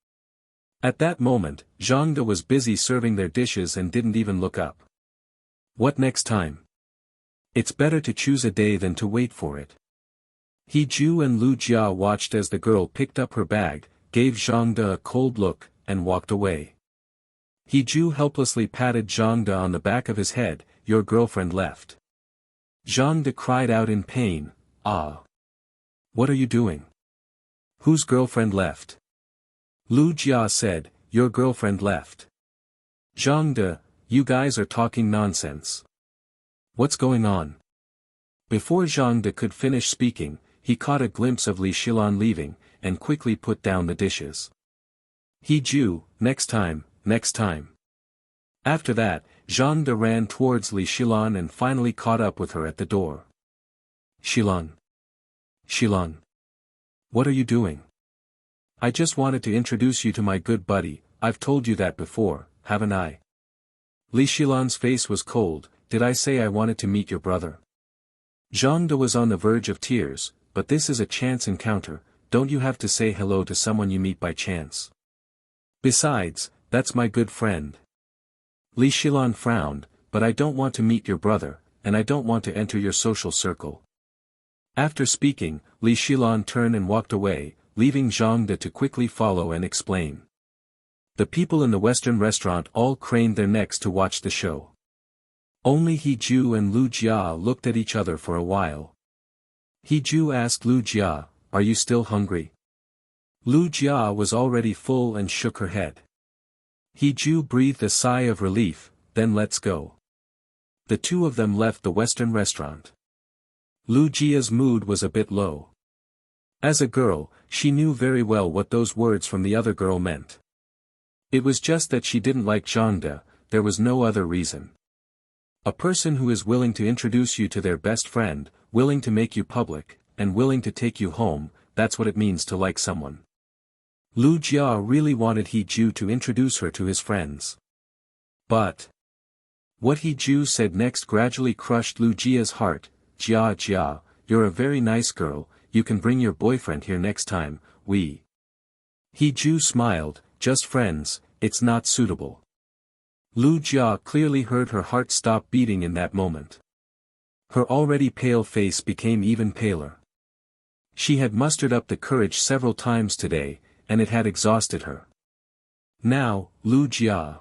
At that moment, Zhang Da was busy serving their dishes and didn't even look up. What next time? It's better to choose a day than to wait for it. Hiju and Lu Jia watched as the girl picked up her bag, gave Zhang Da a cold look, and walked away. Hiju helplessly patted Zhang Da on the back of his head. Your girlfriend left. Zhang Da cried out in pain. Ah. What are you doing? Whose girlfriend left? Lu Jia said, your girlfriend left. Zhang De, you guys are talking nonsense. What's going on? Before Zhang De could finish speaking, he caught a glimpse of Li Xilan leaving, and quickly put down the dishes. Hiju, next time, next time. After that, Zhang De ran towards Li Xilan and finally caught up with her at the door. Xilan. Xilan. What are you doing? I just wanted to introduce you to my good buddy. I've told you that before, haven't I? Li Xilan's face was cold. Did I say I wanted to meet your brother? Zhang De was on the verge of tears, but this is a chance encounter. Don't you have to say hello to someone you meet by chance? Besides, that's my good friend. Li Xilan frowned, but I don't want to meet your brother, and I don't want to enter your social circle. After speaking, Li Xilan turned and walked away, leaving Zhang De to quickly follow and explain. The people in the Western restaurant all craned their necks to watch the show. Only Hiju and Lu Jia looked at each other for a while. Hiju asked Lu Jia, are you still hungry? Lu Jia was already full and shook her head. Hiju breathed a sigh of relief, then let's go. The two of them left the Western restaurant. Lu Jia's mood was a bit low. As a girl, she knew very well what those words from the other girl meant. It was just that she didn't like Zhang De, there was no other reason. A person who is willing to introduce you to their best friend, willing to make you public, and willing to take you home, that's what it means to like someone. Lu Jia really wanted Hiju to introduce her to his friends. But what Hiju said next gradually crushed Lu Jia's heart. Jia, you're a very nice girl, you can bring your boyfriend here next time, Hiju smiled, just friends, it's not suitable. Lu Jia clearly heard her heart stop beating in that moment. Her already pale face became even paler. She had mustered up the courage several times today, and it had exhausted her. Now, Lu Jia.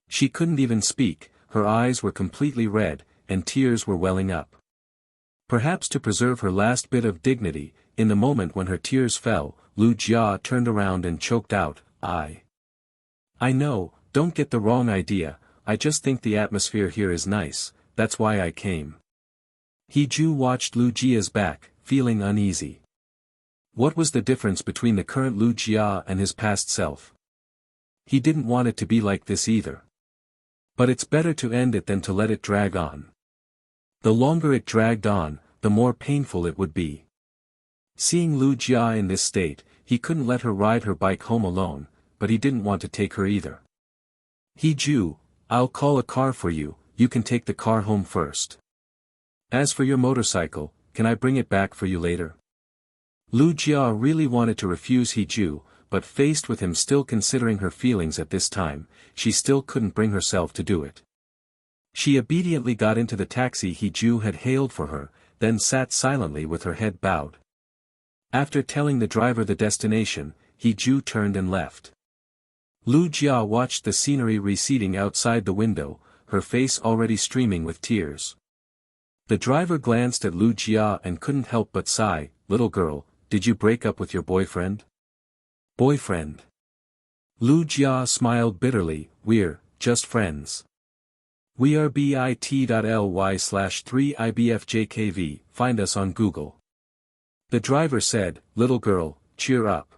She couldn't even speak, her eyes were completely red, and tears were welling up. Perhaps to preserve her last bit of dignity, in the moment when her tears fell, Lu Jia turned around and choked out, I know, don't get the wrong idea, I just think the atmosphere here is nice, that's why I came. Hiju watched Lu Jia's back, feeling uneasy. What was the difference between the current Lu Jia and his past self? He didn't want it to be like this either. But it's better to end it than to let it drag on. The longer it dragged on, the more painful it would be. Seeing Lu Jia in this state, he couldn't let her ride her bike home alone, but he didn't want to take her either. Hiju, I'll call a car for you, you can take the car home first. As for your motorcycle, can I bring it back for you later? Lu Jia really wanted to refuse Hiju, but faced with him still considering her feelings at this time, she still couldn't bring herself to do it. She obediently got into the taxi Hiju had hailed for her, then sat silently with her head bowed. After telling the driver the destination, Hiju turned and left. Lu Jia watched the scenery receding outside the window, her face already streaming with tears. The driver glanced at Lu Jia and couldn't help but sigh. Little girl, did you break up with your boyfriend? Boyfriend. Lu Jia smiled bitterly. We're just friends. We are bit.ly/3ibfjkv, find us on Google. The driver said, little girl, cheer up.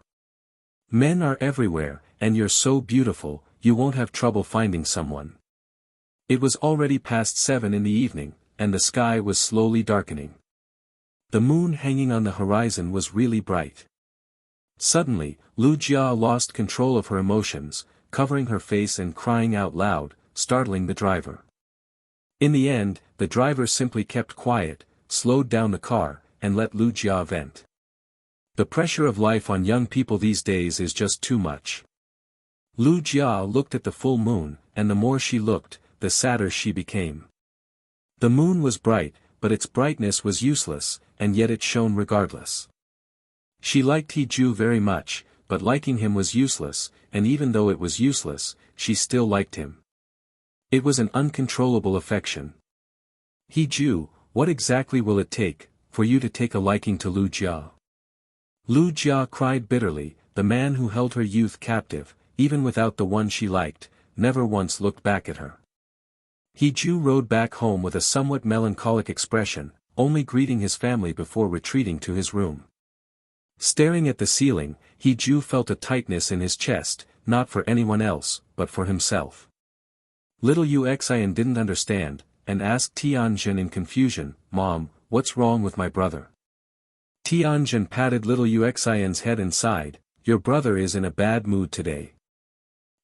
Men are everywhere, and you're so beautiful, you won't have trouble finding someone. It was already past 7 in the evening, and the sky was slowly darkening. The moon hanging on the horizon was really bright. Suddenly, Lu Jia lost control of her emotions, covering her face and crying out loud, startling the driver. In the end, the driver simply kept quiet, slowed down the car, and let Lu Jia vent. The pressure of life on young people these days is just too much. Lu Jia looked at the full moon, and the more she looked, the sadder she became. The moon was bright, but its brightness was useless, and yet it shone regardless. She liked He Ju very much, but liking him was useless, and even though it was useless, she still liked him. It was an uncontrollable affection. He Ju, what exactly will it take, for you to take a liking to Lu Jia? Lu Jia cried bitterly. The man who held her youth captive, even without the one she liked, never once looked back at her. He Ju rode back home with a somewhat melancholic expression, only greeting his family before retreating to his room. Staring at the ceiling, He Ju felt a tightness in his chest, not for anyone else, but for himself. Little Yuxian didn't understand, and asked Tianjin in confusion, Mom, what's wrong with my brother? Tianjin patted little Yuxian's head and sighed, your brother is in a bad mood today.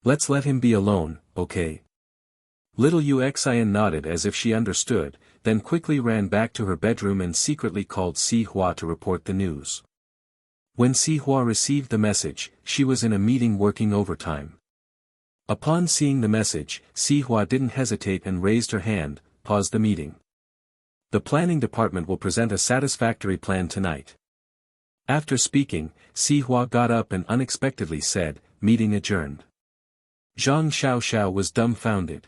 Let's let him be alone, okay? Little Yuxian nodded as if she understood, then quickly ran back to her bedroom and secretly called Si Hua to report the news. When Si Hua received the message, she was in a meeting working overtime. Upon seeing the message, Si Hua didn't hesitate and raised her hand, paused the meeting. The planning department will present a satisfactory plan tonight. After speaking, Si Hua got up and unexpectedly said, meeting adjourned. Zhang Xiaoxiao was dumbfounded.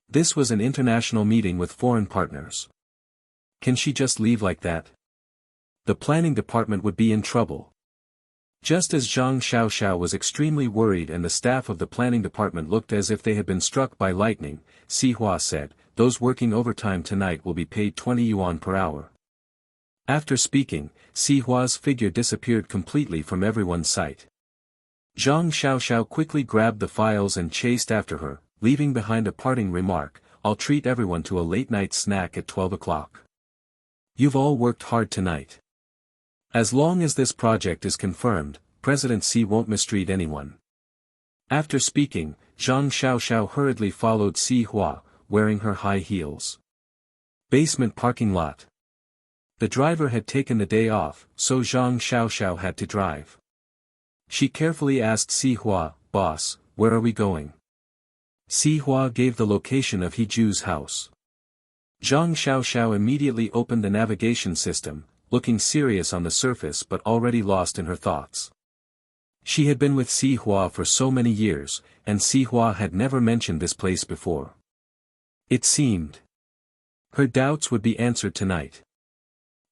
This was an international meeting with foreign partners. Can she just leave like that? The planning department would be in trouble. Just as Zhang Xiaoxiao was extremely worried and the staff of the planning department looked as if they had been struck by lightning, Si Hua said, those working overtime tonight will be paid 20 yuan per hour. After speaking, Si Hua's figure disappeared completely from everyone's sight. Zhang Xiaoxiao quickly grabbed the files and chased after her, leaving behind a parting remark, I'll treat everyone to a late-night snack at 12 o'clock. You've all worked hard tonight. As long as this project is confirmed, President Si won't mistreat anyone. After speaking, Zhang Xiaoxiao hurriedly followed Si Hua, wearing her high heels. Basement parking lot. The driver had taken the day off, so Zhang Xiaoxiao had to drive. She carefully asked Si Hua, boss, where are we going? Si Hua gave the location of He Ju's house. Zhang Xiaoxiao immediately opened the navigation system, looking serious on the surface but already lost in her thoughts. She had been with Si Hua for so many years, and Si Hua had never mentioned this place before. It seemed her doubts would be answered tonight.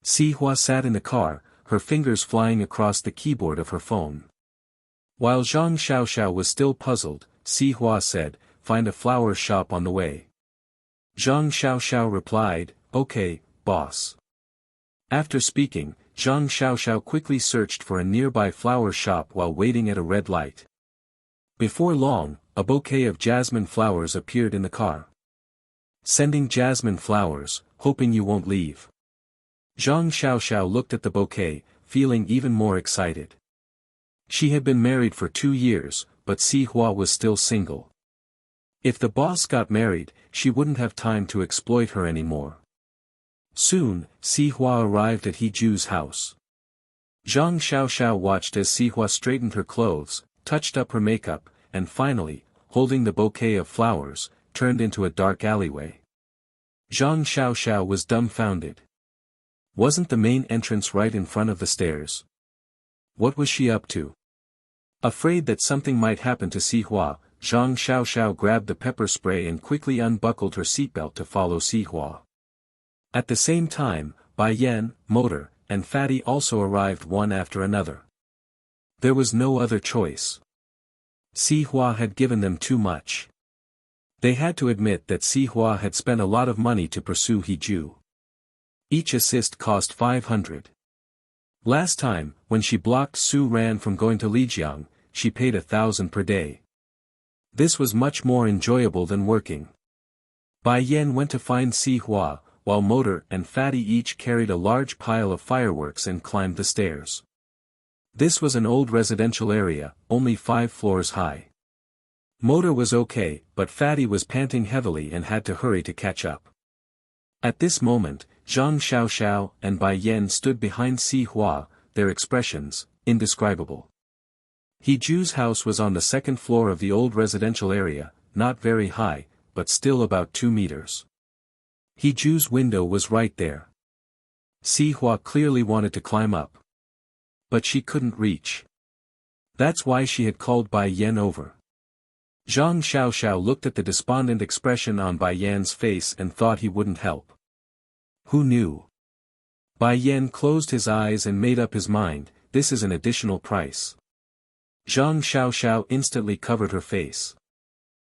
Si Hua sat in the car, her fingers flying across the keyboard of her phone. While Zhang Xiaoxiao was still puzzled, Si Hua said, find a flower shop on the way. Zhang Xiaoxiao replied, okay, boss. After speaking, Zhang Xiaoxiao quickly searched for a nearby flower shop while waiting at a red light. Before long, a bouquet of jasmine flowers appeared in the car. Sending jasmine flowers, hoping you won't leave. Zhang Xiaoxiao looked at the bouquet, feeling even more excited. She had been married for 2 years, but Si Hua was still single. If the boss got married, she wouldn't have time to exploit her anymore. Soon, Si Hua arrived at He Ju's house. Zhang Xiaoxiao watched as Si Hua straightened her clothes, touched up her makeup, and finally, holding the bouquet of flowers, turned into a dark alleyway. Zhang Xiaoxiao was dumbfounded. Wasn't the main entrance right in front of the stairs? What was she up to? Afraid that something might happen to Si Hua, Zhang Xiaoxiao grabbed the pepper spray and quickly unbuckled her seatbelt to follow Si Hua. At the same time, Bai Yan, Motor, and Fatty also arrived one after another. There was no other choice. Si Hua had given them too much. They had to admit that Si Hua had spent a lot of money to pursue He Ju. Each assist cost 500. Last time, when she blocked Su Ran from going to Lijiang, she paid 1,000 per day. This was much more enjoyable than working. Bai Yan went to find Si Hua, while Motor and Fatty each carried a large pile of fireworks and climbed the stairs. This was an old residential area, only 5 floors high. Motor was okay, but Fatty was panting heavily and had to hurry to catch up. At this moment, Zhang Xiaoxiao and Bai Yan stood behind Si Hua, their expressions, indescribable. He Ju's house was on the second floor of the old residential area, not very high, but still about 2 meters. He Ju's window was right there. Si Hua clearly wanted to climb up. But she couldn't reach. That's why she had called Bai Yan over. Zhang Xiaoxiao looked at the despondent expression on Bai Yan's face and thought he wouldn't help. Who knew? Bai Yan closed his eyes and made up his mind, this is an additional price. Zhang Xiaoxiao instantly covered her face.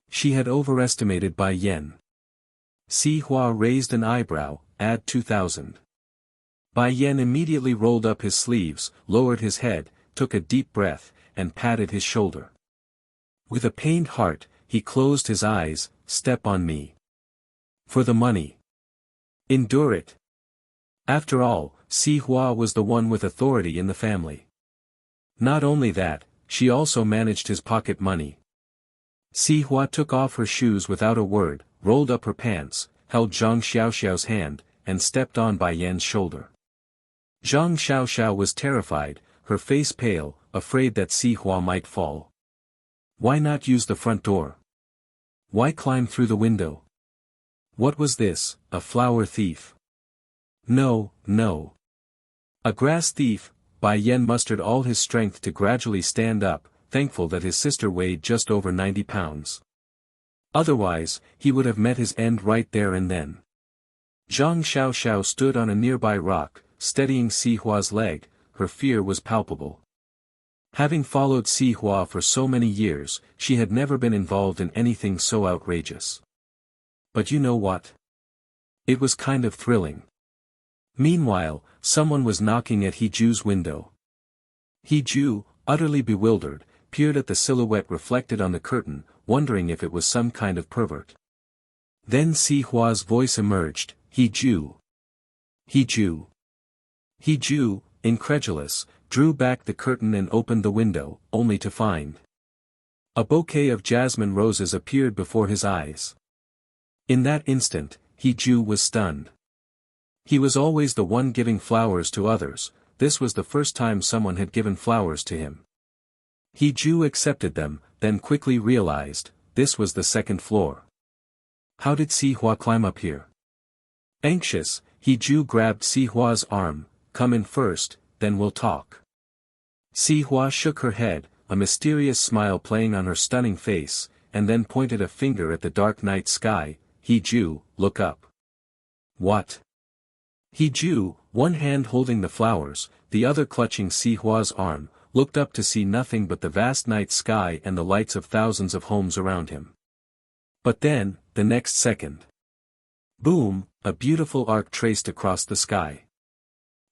She had overestimated Bai Yan. Si Hua raised an eyebrow, add 2,000. Bai Yan immediately rolled up his sleeves, lowered his head, took a deep breath, and patted his shoulder. With a pained heart, he closed his eyes, step on me. For the money. Endure it. After all, Si Hua was the one with authority in the family. Not only that, she also managed his pocket money. Si Hua took off her shoes without a word, rolled up her pants, held Zhang Xiaoxiao's hand, and stepped on Bai Yan's shoulder. Zhang Xiaoxiao was terrified, her face pale, afraid that Si Hua might fall. Why not use the front door? Why climb through the window? What was this, a flower thief? No, no. A grass thief. Bai Yan mustered all his strength to gradually stand up, thankful that his sister weighed just over 90 pounds. Otherwise, he would have met his end right there and then. Zhang Xiaoxiao stood on a nearby rock, steadying Si Hua's leg, her fear was palpable. Having followed Si Hua for so many years, she had never been involved in anything so outrageous. But you know what? It was kind of thrilling. Meanwhile, someone was knocking at He Ju's window. He Ju, utterly bewildered, peered at the silhouette reflected on the curtain, wondering if it was some kind of pervert. Then Si Hua's voice emerged, He Ju. He Ju. He Ju, incredulous, drew back the curtain and opened the window, only to find a bouquet of jasmine roses appeared before his eyes. In that instant, He Ju was stunned. He was always the one giving flowers to others, this was the first time someone had given flowers to him. He Ju accepted them, then quickly realized, this was the second floor. How did Si Hua climb up here? Anxious, He Ju grabbed Si Hua's arm, come in first, then we'll talk. Si Hua shook her head, a mysterious smile playing on her stunning face, and then pointed a finger at the dark night sky, He Ju, look up. What? He Ju, one hand holding the flowers, the other clutching Si Hua's arm, looked up to see nothing but the vast night sky and the lights of thousands of homes around him. But then, the next second. Boom, a beautiful arc traced across the sky.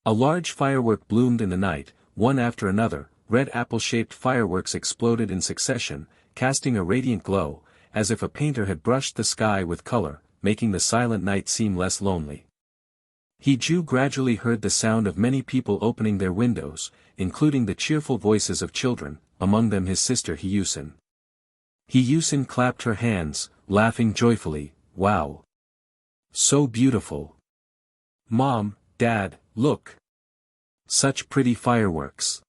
A large firework bloomed in the night, one after another, red apple-shaped fireworks exploded in succession, casting a radiant glow, as if a painter had brushed the sky with color, making the silent night seem less lonely. He Ju gradually heard the sound of many people opening their windows, including the cheerful voices of children, among them his sister He Yusin. He Yusin clapped her hands, laughing joyfully, wow. So beautiful. Mom, Dad, look. Such pretty fireworks.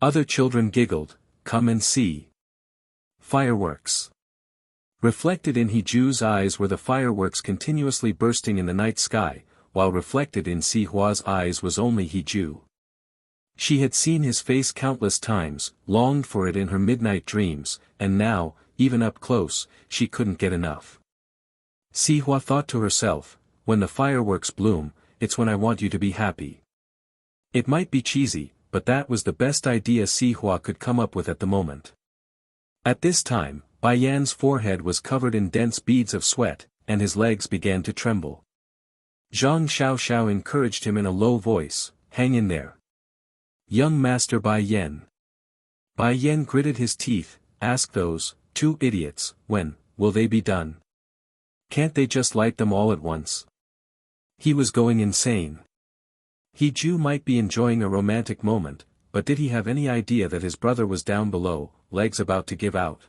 Other children giggled, come and see. Fireworks. Reflected in He Ju's eyes were the fireworks continuously bursting in the night sky, while reflected in Si Hua's eyes was only He Ju. She had seen his face countless times, longed for it in her midnight dreams, and now, even up close, she couldn't get enough. Si Hua thought to herself, when the fireworks bloom, it's when I want you to be happy. It might be cheesy, but that was the best idea Si Hua could come up with at the moment. At this time, Bai Yan's forehead was covered in dense beads of sweat, and his legs began to tremble. Zhang Xiaoxiao encouraged him in a low voice, "Hang in there. Young Master Bai Yan." Bai Yan gritted his teeth, "Ask those, two idiots, when will they be done? Can't they just light them all at once?" He was going insane. He Ju might be enjoying a romantic moment, but did he have any idea that his brother was down below, legs about to give out?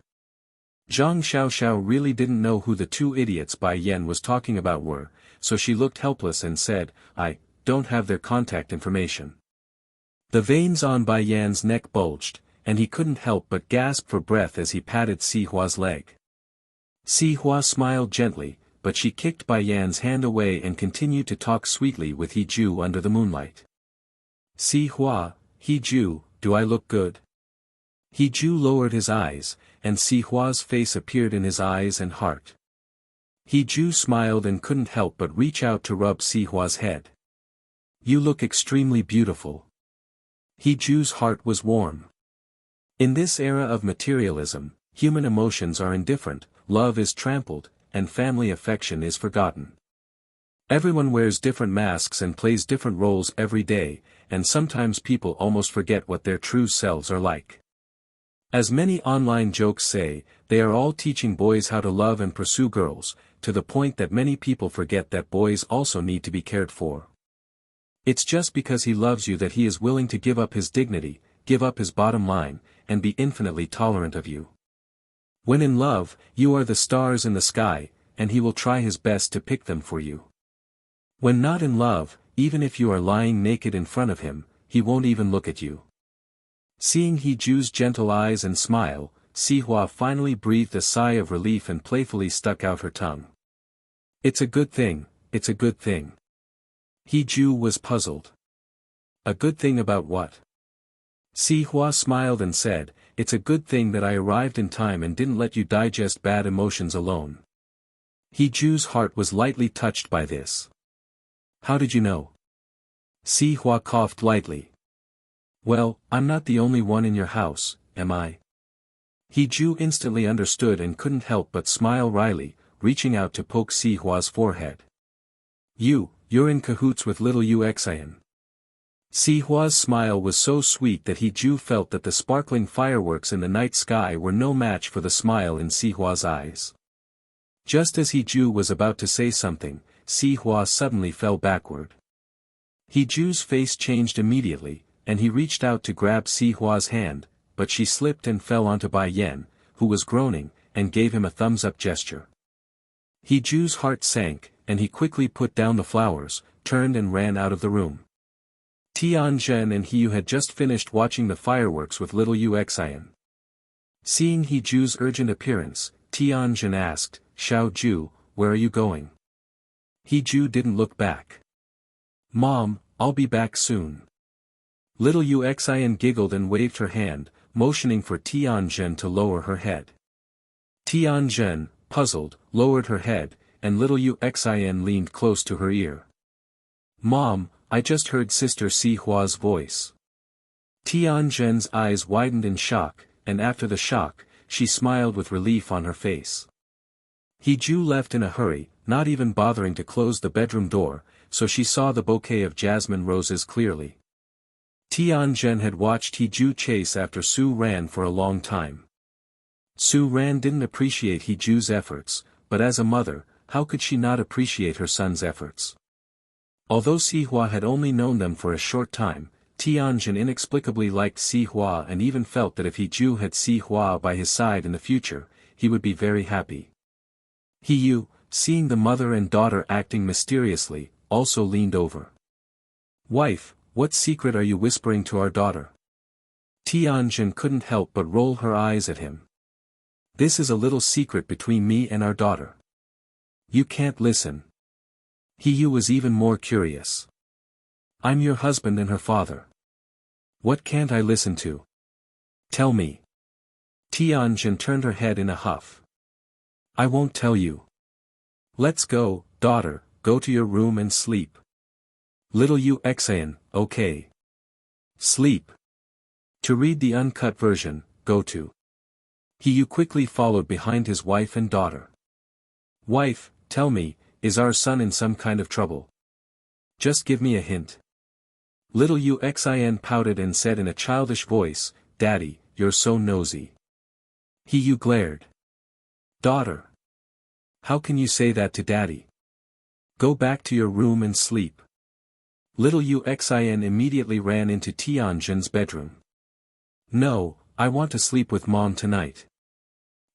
Zhang Xiaoxiao really didn't know who the two idiots Bai Yan was talking about were, so she looked helpless and said, "I don't have their contact information." The veins on Bai Yan's neck bulged, and he couldn't help but gasp for breath as he patted Si Hua's leg. Si Hua smiled gently, but she kicked Bai Yan's hand away and continued to talk sweetly with He Ju under the moonlight. "Si Hua, He Ju, do I look good?" He Ju lowered his eyes, and Si Hua's face appeared in his eyes and heart. He Ju smiled and couldn't help but reach out to rub Si Hua's head. "You look extremely beautiful." He Ju's heart was warm. In this era of materialism, human emotions are indifferent, love is trampled, and family affection is forgotten. Everyone wears different masks and plays different roles every day, and sometimes people almost forget what their true selves are like. As many online jokes say, they are all teaching boys how to love and pursue girls, to the point that many people forget that boys also need to be cared for. It's just because he loves you that he is willing to give up his dignity, give up his bottom line, and be infinitely tolerant of you. When in love, you are the stars in the sky, and he will try his best to pick them for you. When not in love, even if you are lying naked in front of him, he won't even look at you. Seeing He Ju's gentle eyes and smile, Si Hua finally breathed a sigh of relief and playfully stuck out her tongue. "It's a good thing, it's a good thing." He Ju was puzzled. "A good thing about what?" Si Hua smiled and said, "It's a good thing that I arrived in time and didn't let you digest bad emotions alone." He Ju's heart was lightly touched by this. "How did you know?" Si Hua coughed lightly. "Well, I'm not the only one in your house, am I?" He Ju instantly understood and couldn't help but smile wryly, reaching out to poke Si Hua's forehead. You're in cahoots with little Yuxian." Si Hua's smile was so sweet that He Ju felt that the sparkling fireworks in the night sky were no match for the smile in Si Hua's eyes. Just as He Ju was about to say something, Si Hua suddenly fell backward. He Ju's face changed immediately, and he reached out to grab Si Hua's hand, but she slipped and fell onto Bai Yan, who was groaning, and gave him a thumbs-up gesture. He Ju's heart sank, and he quickly put down the flowers, turned and ran out of the room. Tianzhen and Hiyu had just finished watching the fireworks with little Yuxian. Seeing He Ju's urgent appearance, Tianzhen asked, "Xiao Ju, where are you going?" He Ju didn't look back. "Mom, I'll be back soon." Little Yuxian giggled and waved her hand, motioning for Tianzhen to lower her head. Tianzhen, puzzled, lowered her head, and little Yuxian leaned close to her ear. "Mom, I just heard Sister Si Hua's voice." Tianzhen's eyes widened in shock, and after the shock, she smiled with relief on her face. He Ju left in a hurry, not even bothering to close the bedroom door, so she saw the bouquet of jasmine roses clearly. Tianzhen had watched He Ju chase after Su Ran for a long time. Su Ran didn't appreciate He Ju's efforts, but as a mother, how could she not appreciate her son's efforts? Although Si Hua had only known them for a short time, Tianzhen inexplicably liked Si Hua and even felt that if He Ju had Si Hua by his side in the future, he would be very happy. He Yu, seeing the mother and daughter acting mysteriously, also leaned over. "Wife, what secret are you whispering to our daughter?" Tianzhen couldn't help but roll her eyes at him. "This is a little secret between me and our daughter." "You can't listen." He Yu was even more curious. "I'm your husband and her father. What can't I listen to? Tell me." Tianzhen turned her head in a huff. "I won't tell you." "Let's go, daughter, go to your room and sleep. Little Yuan, okay. Sleep. To read the uncut version, go to. He quickly followed behind his wife and daughter. Wife, tell me, is our son in some kind of trouble? Just give me a hint. Little Yuan pouted and said in a childish voice, Daddy, you're so nosy. He glared. Daughter. How can you say that to Daddy? Go back to your room and sleep. Little Yuan immediately ran into Tianjin's bedroom. No, I want to sleep with Mom tonight.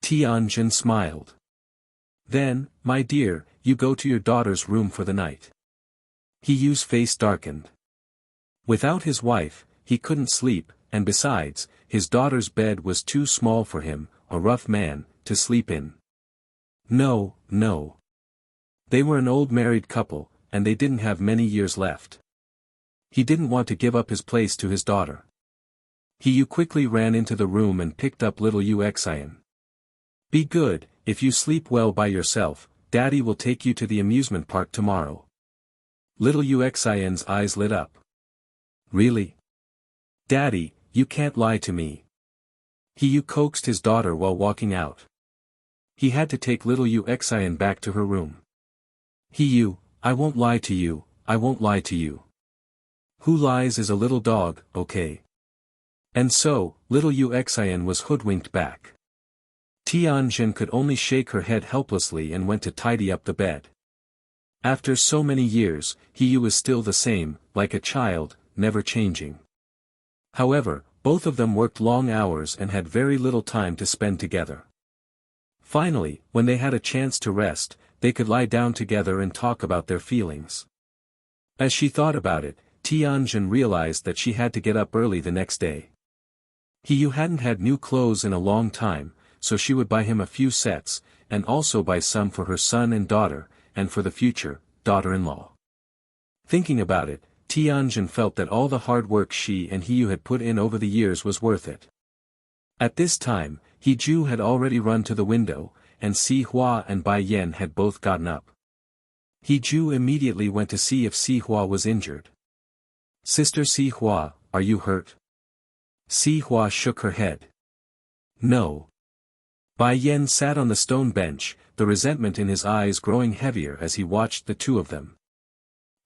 Tianjin smiled. Then, my dear, you go to your daughter's room for the night. Yu's face darkened. Without his wife, he couldn't sleep, and besides, his daughter's bed was too small for him, a rough man, to sleep in. No, no. They were an old married couple, and they didn't have many years left. He didn't want to give up his place to his daughter. Yu quickly ran into the room and picked up little Yuan. Be good, if you sleep well by yourself, Daddy will take you to the amusement park tomorrow. Little Yuan's eyes lit up. Really? Daddy, you can't lie to me. Yu coaxed his daughter while walking out. He had to take little Yuan back to her room. Yu, I won't lie to you, I won't lie to you. Who lies is a little dog, okay? And so, little Yuan was hoodwinked back. Tianjin could only shake her head helplessly and went to tidy up the bed. After so many years, Yu was still the same, like a child, never changing. However, both of them worked long hours and had very little time to spend together. Finally, when they had a chance to rest, they could lie down together and talk about their feelings. As she thought about it, Tianjin realized that she had to get up early the next day. Yu hadn't had new clothes in a long time, so she would buy him a few sets, and also buy some for her son and daughter, and for the future daughter-in-law. Thinking about it, Tianjin felt that all the hard work she and Yu had put in over the years was worth it. At this time, Ju had already run to the window, and Si Hua and Bai Yan had both gotten up. Ju immediately went to see if Si Hua was injured. Sister Si Hua, are you hurt? Si Hua shook her head. No. Bai Yan sat on the stone bench, the resentment in his eyes growing heavier as he watched the two of them.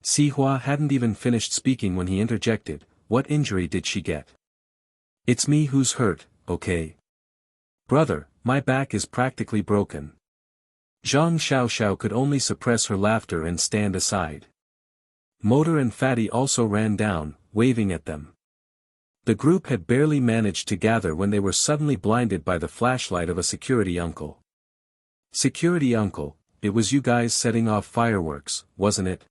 Si Hua hadn't even finished speaking when he interjected, what injury did she get? It's me who's hurt, okay? Brother, my back is practically broken. Zhang Xiaoxiao could only suppress her laughter and stand aside. Motor and Fatty also ran down, waving at them. The group had barely managed to gather when they were suddenly blinded by the flashlight of a security uncle. Security uncle, it was you guys setting off fireworks, wasn't it?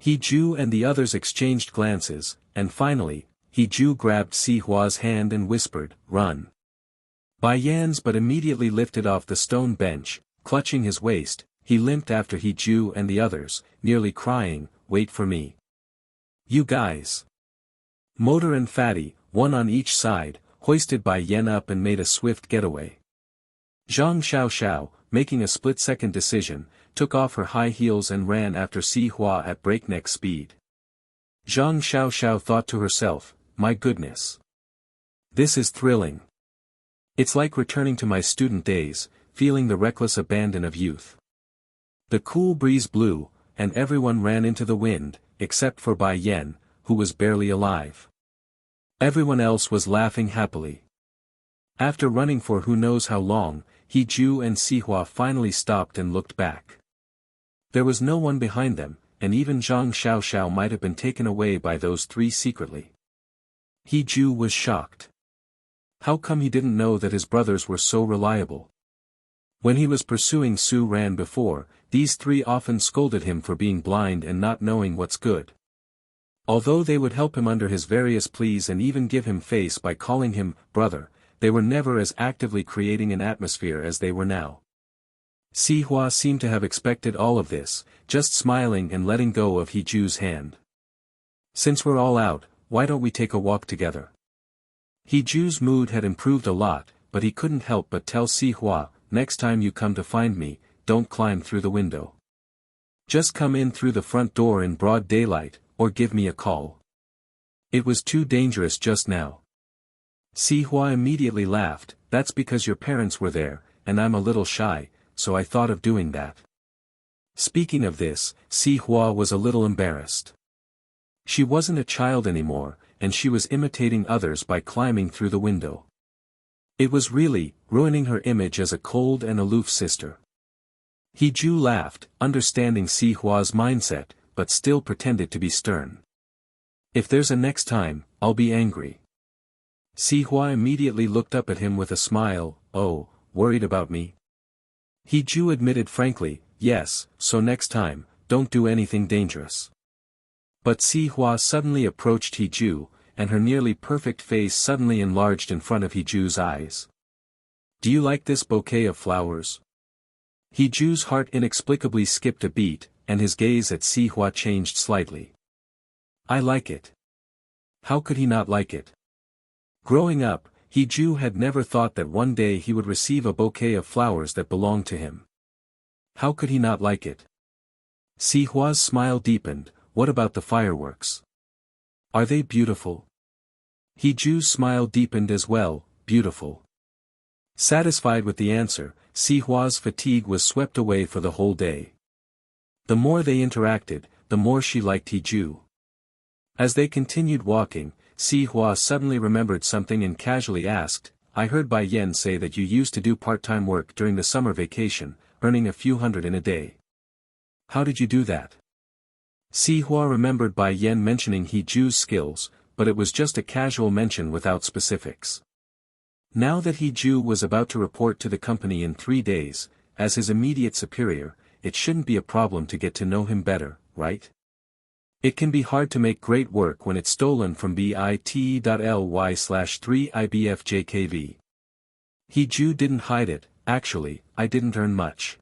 Ju and the others exchanged glances, and finally, Ju grabbed Si Hua's hand and whispered, run. Bai Yan's but immediately lifted off the stone bench, clutching his waist, he limped after Ju and the others, nearly crying, wait for me. You guys. Motor and Fatty, one on each side, hoisted Bai Yan up and made a swift getaway. Zhang Xiaoxiao, making a split-second decision, took off her high heels and ran after Si Hua at breakneck speed. Zhang Xiaoxiao thought to herself, my goodness. This is thrilling. It's like returning to my student days, feeling the reckless abandon of youth. The cool breeze blew, and everyone ran into the wind, except for Bai Yan, who was barely alive. Everyone else was laughing happily. After running for who knows how long, Ju and Si Hua finally stopped and looked back. There was no one behind them, and even Zhang Xiaoxiao might have been taken away by those three secretly. Ju was shocked. How come he didn't know that his brothers were so reliable? When he was pursuing Su Ran before, these three often scolded him for being blind and not knowing what's good. Although they would help him under his various pleas and even give him face by calling him brother, they were never as actively creating an atmosphere as they were now. Si Hua seemed to have expected all of this, just smiling and letting go of Ju's hand. Since we're all out, why don't we take a walk together? Ju's mood had improved a lot, but he couldn't help but tell Si Hua, next time you come to find me, don't climb through the window. Just come in through the front door in broad daylight, or give me a call. It was too dangerous just now. Si Hua immediately laughed. That's because your parents were there, and I'm a little shy, so I thought of doing that. Speaking of this, Si Hua was a little embarrassed. She wasn't a child anymore, and she was imitating others by climbing through the window. It was really ruining her image as a cold and aloof sister. Hiju laughed, understanding Si Hua's mindset, but still pretended to be stern. If there's a next time, I'll be angry. Si Hua immediately looked up at him with a smile. Oh, worried about me? Hiju admitted frankly, yes, so next time, don't do anything dangerous. But Si Hua suddenly approached Hiju, and her nearly perfect face suddenly enlarged in front of Hiju's eyes. Do you like this bouquet of flowers? Hiju's heart inexplicably skipped a beat, and his gaze at Si Hua changed slightly. I like it. How could he not like it? Growing up, Hiju had never thought that one day he would receive a bouquet of flowers that belonged to him. How could he not like it? Si Hua's smile deepened. What about the fireworks? Are they beautiful? Hiju's smile deepened as well. Beautiful. Satisfied with the answer, Si Hua's fatigue was swept away for the whole day. The more they interacted, the more she liked Hiju. As they continued walking, Si Hua suddenly remembered something and casually asked, I heard Bai Yan say that you used to do part-time work during the summer vacation, earning a few hundred in a day. How did you do that? Si Hua remembered Bai Yan mentioning Hiju's skills, but it was just a casual mention without specifics. Now that Hiju was about to report to the company in 3 days, as his immediate superior, it shouldn't be a problem to get to know him better, right? It can be hard to make great work when it's stolen from bit.ly/3ibfjkv. Hiju didn't hide it. Actually, I didn't earn much.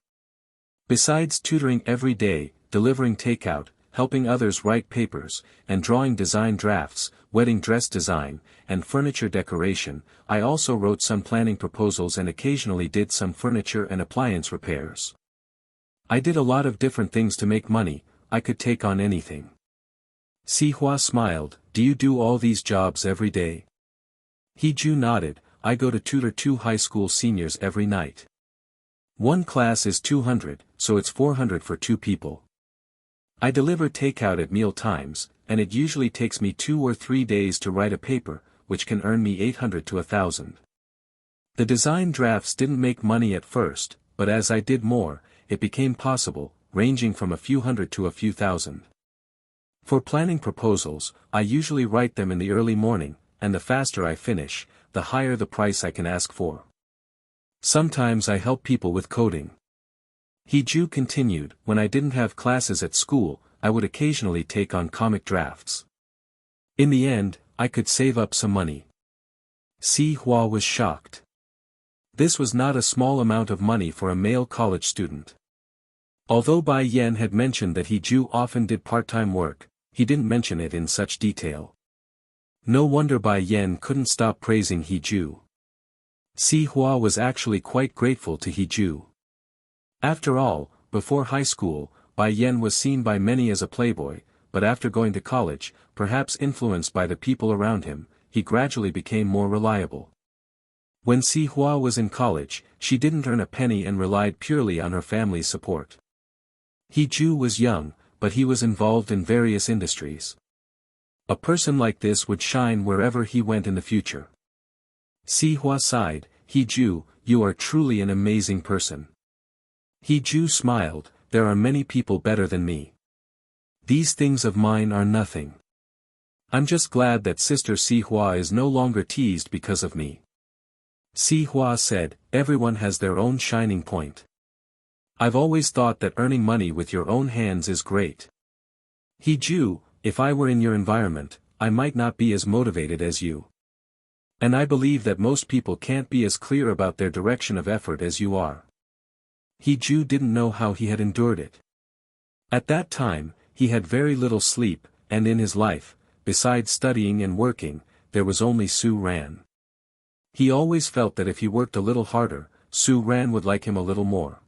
Besides tutoring every day, delivering takeout, helping others write papers, and drawing design drafts, wedding dress design, and furniture decoration, I also wrote some planning proposals and occasionally did some furniture and appliance repairs. I did a lot of different things to make money. I could take on anything. Si Hua smiled. Do you do all these jobs every day? Hiju nodded. I go to tutor 2 high school seniors every night. One class is 200, so it's 400 for 2 people. I deliver takeout at meal times, and it usually takes me 2 or 3 days to write a paper, which can earn me 800 to 1,000. The design drafts didn't make money at first, but as I did more, it became possible, ranging from a few hundred to a few thousand. For planning proposals, I usually write them in the early morning, and the faster I finish, the higher the price I can ask for. Sometimes I help people with coding. Hiju continued, when I didn't have classes at school, I would occasionally take on comic drafts. In the end, I could save up some money. Si Hua was shocked. This was not a small amount of money for a male college student. Although Bai Yan had mentioned that Hiju often did part-time work, he didn't mention it in such detail. No wonder Bai Yan couldn't stop praising Hiju. Si Hua was actually quite grateful to Hiju. After all, before high school, Bai Yan was seen by many as a playboy, but after going to college, perhaps influenced by the people around him, he gradually became more reliable. When Si Hua was in college, she didn't earn a penny and relied purely on her family's support. Hiju was young, but he was involved in various industries. A person like this would shine wherever he went in the future. Si Hua sighed. Hiju, you are truly an amazing person. Hiju smiled. There are many people better than me. These things of mine are nothing. I'm just glad that Sister Si Hua is no longer teased because of me. Si Hua said, everyone has their own shining point. I've always thought that earning money with your own hands is great. Hiju, if I were in your environment, I might not be as motivated as you. And I believe that most people can't be as clear about their direction of effort as you are. Hiju didn't know how he had endured it. At that time, he had very little sleep, and in his life, besides studying and working, there was only Su Ran. He always felt that if he worked a little harder, Su Ran would like him a little more.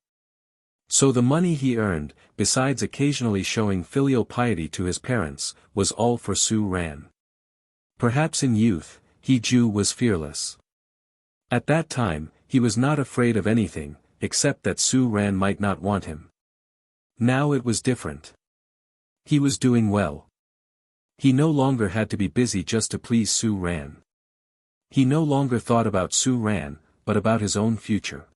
So the money he earned, besides occasionally showing filial piety to his parents, was all for Su Ran. Perhaps in youth, he Ju was fearless. At that time, he was not afraid of anything, except that Su Ran might not want him. Now it was different. He was doing well. He no longer had to be busy just to please Su Ran. He no longer thought about Su Ran, but about his own future.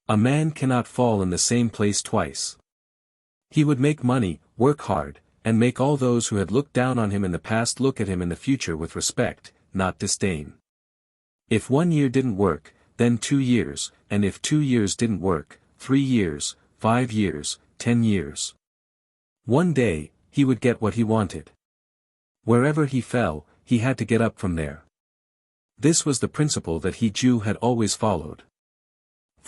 A man cannot fall in the same place twice. He would make money, work hard, and make all those who had looked down on him in the past look at him in the future with respect, not disdain. If 1 year didn't work, then 2 years, and if 2 years didn't work, 3 years, 5 years, 10 years. One day, he would get what he wanted. Wherever he fell, he had to get up from there. This was the principle that he Ju had always followed.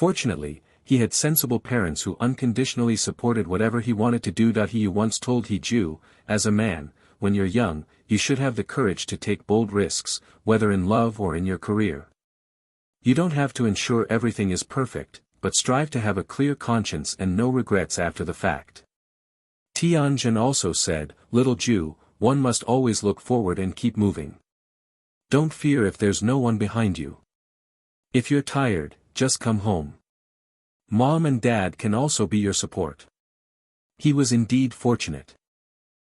Fortunately, he had sensible parents who unconditionally supported whatever he wanted to do. He once told he Ju, as a man, when you're young, you should have the courage to take bold risks, whether in love or in your career. You don't have to ensure everything is perfect, but strive to have a clear conscience and no regrets after the fact. Tianjin also said, little Ju, one must always look forward and keep moving. Don't fear if there's no one behind you. If you're tired, just come home. Mom and Dad can also be your support. He was indeed fortunate.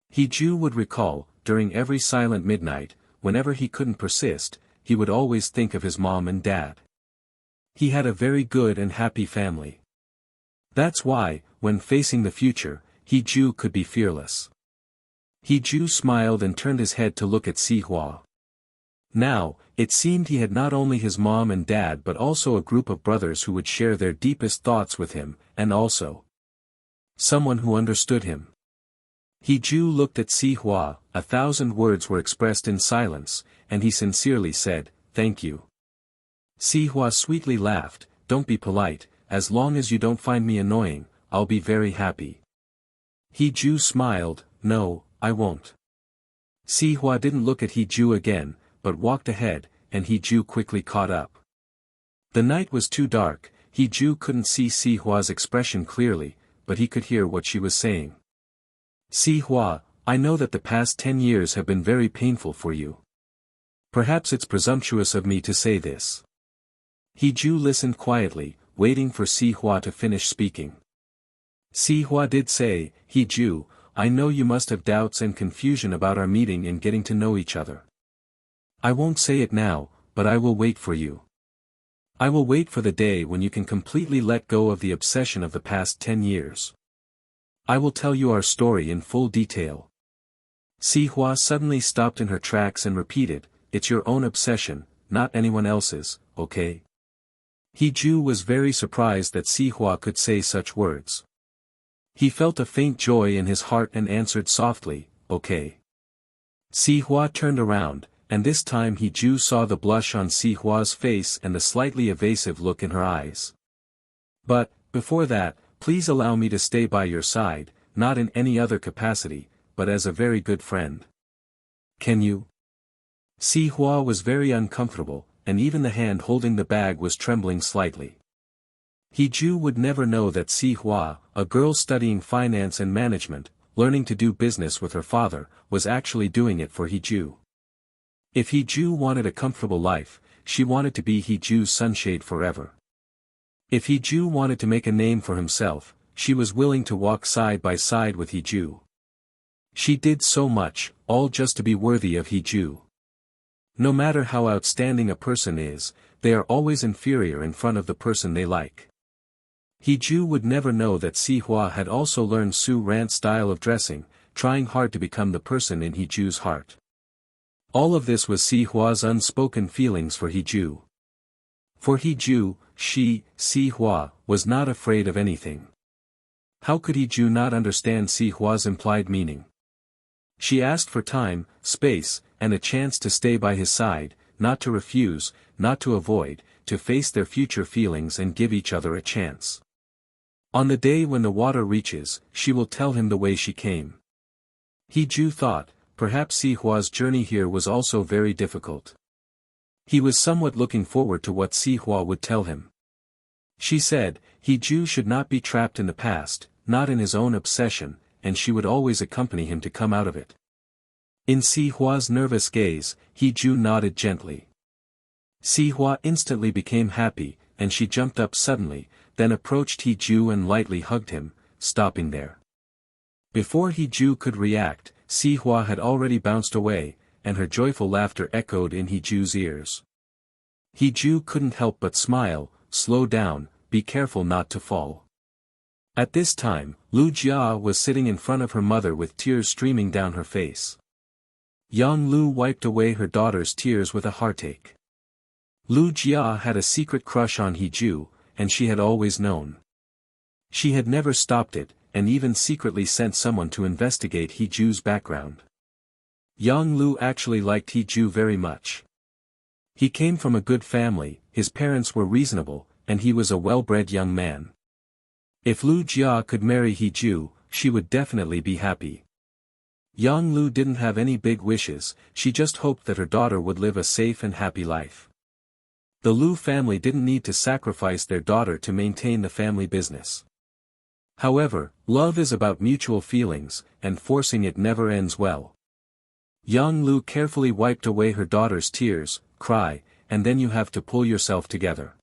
He Ju would recall, during every silent midnight, whenever he couldn't persist, he would always think of his mom and dad. He had a very good and happy family. That's why, when facing the future, he Ju could be fearless. He Ju smiled and turned his head to look at Si Hua. Now, it seemed he had not only his mom and dad but also a group of brothers who would share their deepest thoughts with him, and also someone who understood him. He Ju looked at Si Hua, 1,000 words were expressed in silence, and he sincerely said, thank you. Si Hua sweetly laughed, don't be polite, as long as you don't find me annoying, I'll be very happy. He Ju smiled, no, I won't. Si Hua didn't look at He Ju again, but walked ahead, and He Ju quickly caught up. The night was too dark, He Ju couldn't see Si Hua's expression clearly, but he could hear what she was saying. Si Hua, I know that the past 10 years have been very painful for you. Perhaps it's presumptuous of me to say this. He Ju listened quietly, waiting for Si Hua to finish speaking. Si Hua did say, He Ju, I know you must have doubts and confusion about our meeting and getting to know each other. I won't say it now, but I will wait for you. I will wait for the day when you can completely let go of the obsession of the past 10 years. I will tell you our story in full detail. Si Hua suddenly stopped in her tracks and repeated, it's your own obsession, not anyone else's, okay? He Ju was very surprised that Si Hua could say such words. He felt a faint joy in his heart and answered softly, okay. Si Hua turned around, and this time He Ju saw the blush on Si Hua's face and the slightly evasive look in her eyes. But, before that, please allow me to stay by your side, not in any other capacity, but as a very good friend. Can you? Si Hua was very uncomfortable, and even the hand holding the bag was trembling slightly. He Ju would never know that Si Hua, a girl studying finance and management, learning to do business with her father, was actually doing it for He Ju. If He Ju wanted a comfortable life, she wanted to be He Ju's sunshade forever. If He Ju wanted to make a name for himself, she was willing to walk side by side with He Ju. She did so much, all just to be worthy of He Ju. No matter how outstanding a person is, they are always inferior in front of the person they like. He Ju would never know that Si Hua had also learned Su Ran's style of dressing, trying hard to become the person in He Ju's heart. All of this was Si Hua's unspoken feelings for He Ju. For He Ju, she, Si Hua, was not afraid of anything. How could He Ju not understand Si Hua's implied meaning? She asked for time, space, and a chance to stay by his side, not to refuse, not to avoid, to face their future feelings and give each other a chance. On the day when the water reaches, she will tell him the way she came. He Ju thought, perhaps Si Hua's journey here was also very difficult. He was somewhat looking forward to what Si Hua would tell him. She said, He Ju should not be trapped in the past, not in his own obsession, and she would always accompany him to come out of it. In Si Hua's nervous gaze, He Ju nodded gently. Si Hua instantly became happy, and she jumped up suddenly, then approached He Ju and lightly hugged him, stopping there. Before He Ju could react, Si Hua had already bounced away, and her joyful laughter echoed in He Ju's ears. He Ju couldn't help but smile. Slow down, be careful not to fall. At this time, Lu Jia was sitting in front of her mother with tears streaming down her face. Yang Lu wiped away her daughter's tears with a heartache. Lu Jia had a secret crush on He Ju, and she had always known. She had never stopped it, and even secretly sent someone to investigate He Ju's background. Yang Lu actually liked He Ju very much. He came from a good family, his parents were reasonable, and he was a well-bred young man. If Lu Jia could marry He Ju, she would definitely be happy. Yang Lu didn't have any big wishes, she just hoped that her daughter would live a safe and happy life. The Lu family didn't need to sacrifice their daughter to maintain the family business. However, love is about mutual feelings, and forcing it never ends well. Yang Lu carefully wiped away her daughter's tears. Cry, and then you have to pull yourself together.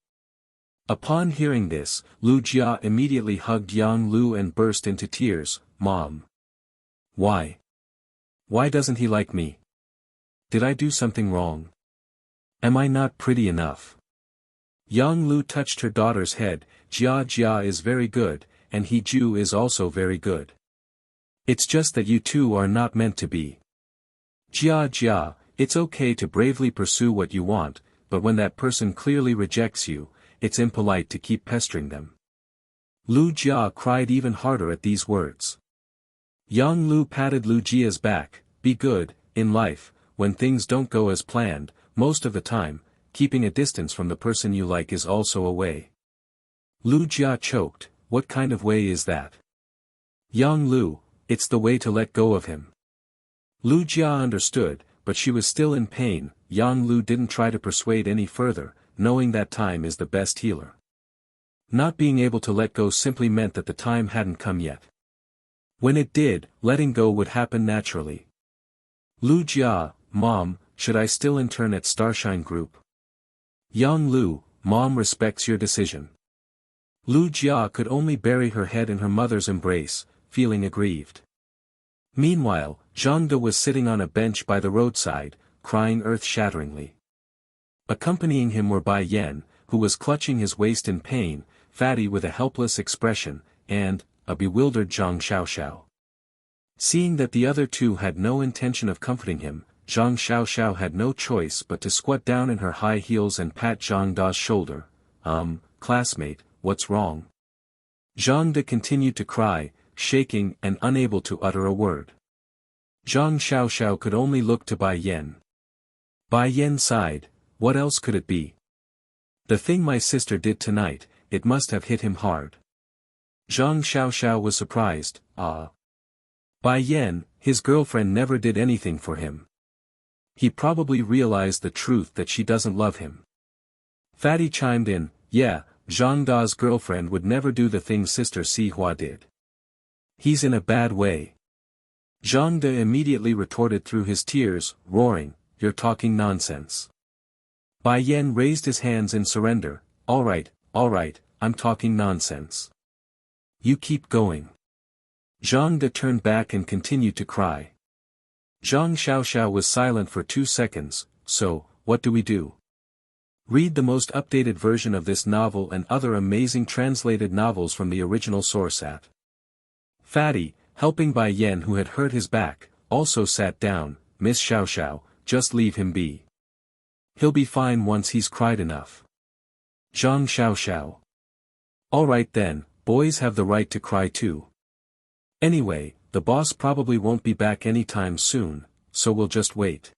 Upon hearing this, Lu Jia immediately hugged Yang Lu and burst into tears. Mom. Why? Why doesn't he like me? Did I do something wrong? Am I not pretty enough? Yang Lu touched her daughter's head. Jia is very good, and He Ju is also very good. It's just that you two are not meant to be. Jia, it's okay to bravely pursue what you want, but when that person clearly rejects you, it's impolite to keep pestering them. Lu Jia cried even harder at these words. Yang Lu patted Lu Jia's back. Be good, in life, when things don't go as planned, most of the time, keeping a distance from the person you like is also a way. Lu Jia choked. What kind of way is that? Yang Lu, it's the way to let go of him. Lu Jia understood, but she was still in pain. Yang Lu didn't try to persuade any further, knowing that time is the best healer. Not being able to let go simply meant that the time hadn't come yet. When it did, letting go would happen naturally. Lu Jia, Mom, should I still intern at Starshine Group? Yang Lu, Mom respects your decision. Lu Jia could only bury her head in her mother's embrace, feeling aggrieved. Meanwhile, Zhang De was sitting on a bench by the roadside, crying earth-shatteringly. Accompanying him were Bai Yan, who was clutching his waist in pain, Fatty with a helpless expression, and a bewildered Zhang Xiaoxiao. Seeing that the other two had no intention of comforting him, Zhang Xiaoxiao had no choice but to squat down in her high heels and pat Zhang Da's shoulder. Classmate, what's wrong? Zhang De continued to cry, shaking and unable to utter a word. Zhang Xiaoxiao could only look to Bai Yan. Bai Yan sighed. What else could it be? The thing my sister did tonight, it must have hit him hard. Zhang Xiaoxiao was surprised. Bai Yan, his girlfriend never did anything for him. He probably realized the truth that she doesn't love him. Fatty chimed in. Yeah, Zhang Da's girlfriend would never do the thing Sister Si Hua did. He's in a bad way. Zhang De immediately retorted through his tears, roaring, You're talking nonsense. Bai Yan raised his hands in surrender. All right, I'm talking nonsense. You keep going. Zhang De turned back and continued to cry. Zhang Xiaoxiao was silent for 2 seconds. So, what do we do? Read the most updated version of this novel and other amazing translated novels from the original source at. Fatty, helping Bai Yan who had hurt his back, also sat down. Miss Xiaoxiao, just leave him be. He'll be fine once he's cried enough. Zhang Xiaoxiao. Alright then, boys have the right to cry too. Anyway, the boss probably won't be back anytime soon, so we'll just wait.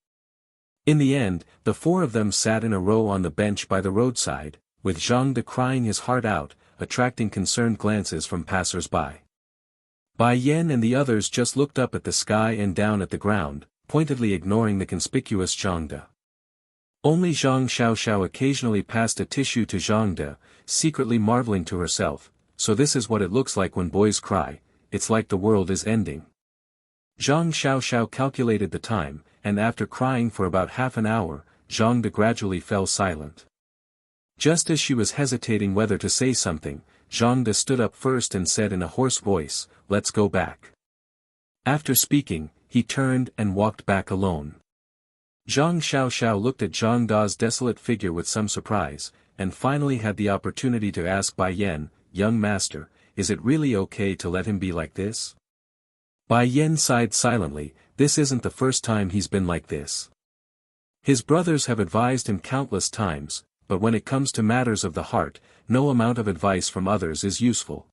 In the end, the 4 of them sat in a row on the bench by the roadside, with Zhang De crying his heart out, attracting concerned glances from passers-by. Bai Yan and the others just looked up at the sky and down at the ground, pointedly ignoring the conspicuous Zhang De. Only Zhang Xiaoxiao occasionally passed a tissue to Zhang De, secretly marveling to herself, so this is what it looks like when boys cry, it's like the world is ending. Zhang Xiaoxiao calculated the time, and after crying for about half an hour, Zhang De gradually fell silent. Just as she was hesitating whether to say something, Zhang De stood up first and said in a hoarse voice, "Let's go back." After speaking, he turned and walked back alone. Zhang Xiaoxiao looked at Zhang Da's desolate figure with some surprise, and finally had the opportunity to ask Bai Yan, "Young master, is it really okay to let him be like this?" Bai Yan sighed silently, this isn't the first time he's been like this. His brothers have advised him countless times, but when it comes to matters of the heart, no amount of advice from others is useful.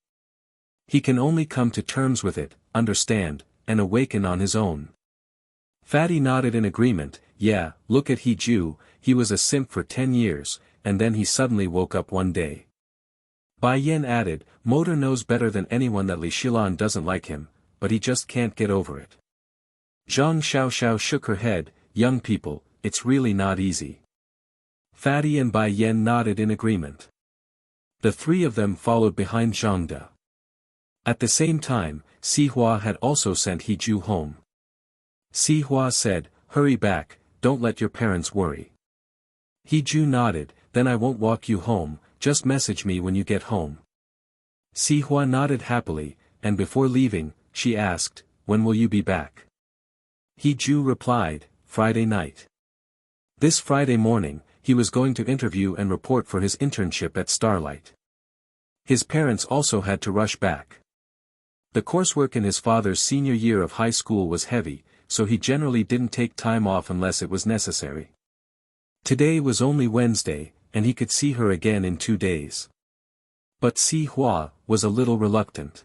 He can only come to terms with it, understand, and awaken on his own. Fatty nodded in agreement. Yeah, look at He Ju, he was a simp for 10 years, and then he suddenly woke up one day. Bai Yan added, Motor knows better than anyone that Li Shilan doesn't like him, but he just can't get over it. Zhang Xiaoxiao shook her head, young people, it's really not easy. Fatty and Bai Yan nodded in agreement. The three of them followed behind Zhang De. At the same time, Si Hua had also sent He Ju home. Si Hua said, hurry back, don't let your parents worry. He Ju nodded, then I won't walk you home, just message me when you get home. Si Hua nodded happily, and before leaving, she asked, when will you be back? He Ju replied, Friday night. This Friday morning, he was going to interview and report for his internship at Starlight. His parents also had to rush back. The coursework in his father's senior year of high school was heavy, so he generally didn't take time off unless it was necessary. Today was only Wednesday, and he could see her again in 2 days. But Si Hua was a little reluctant.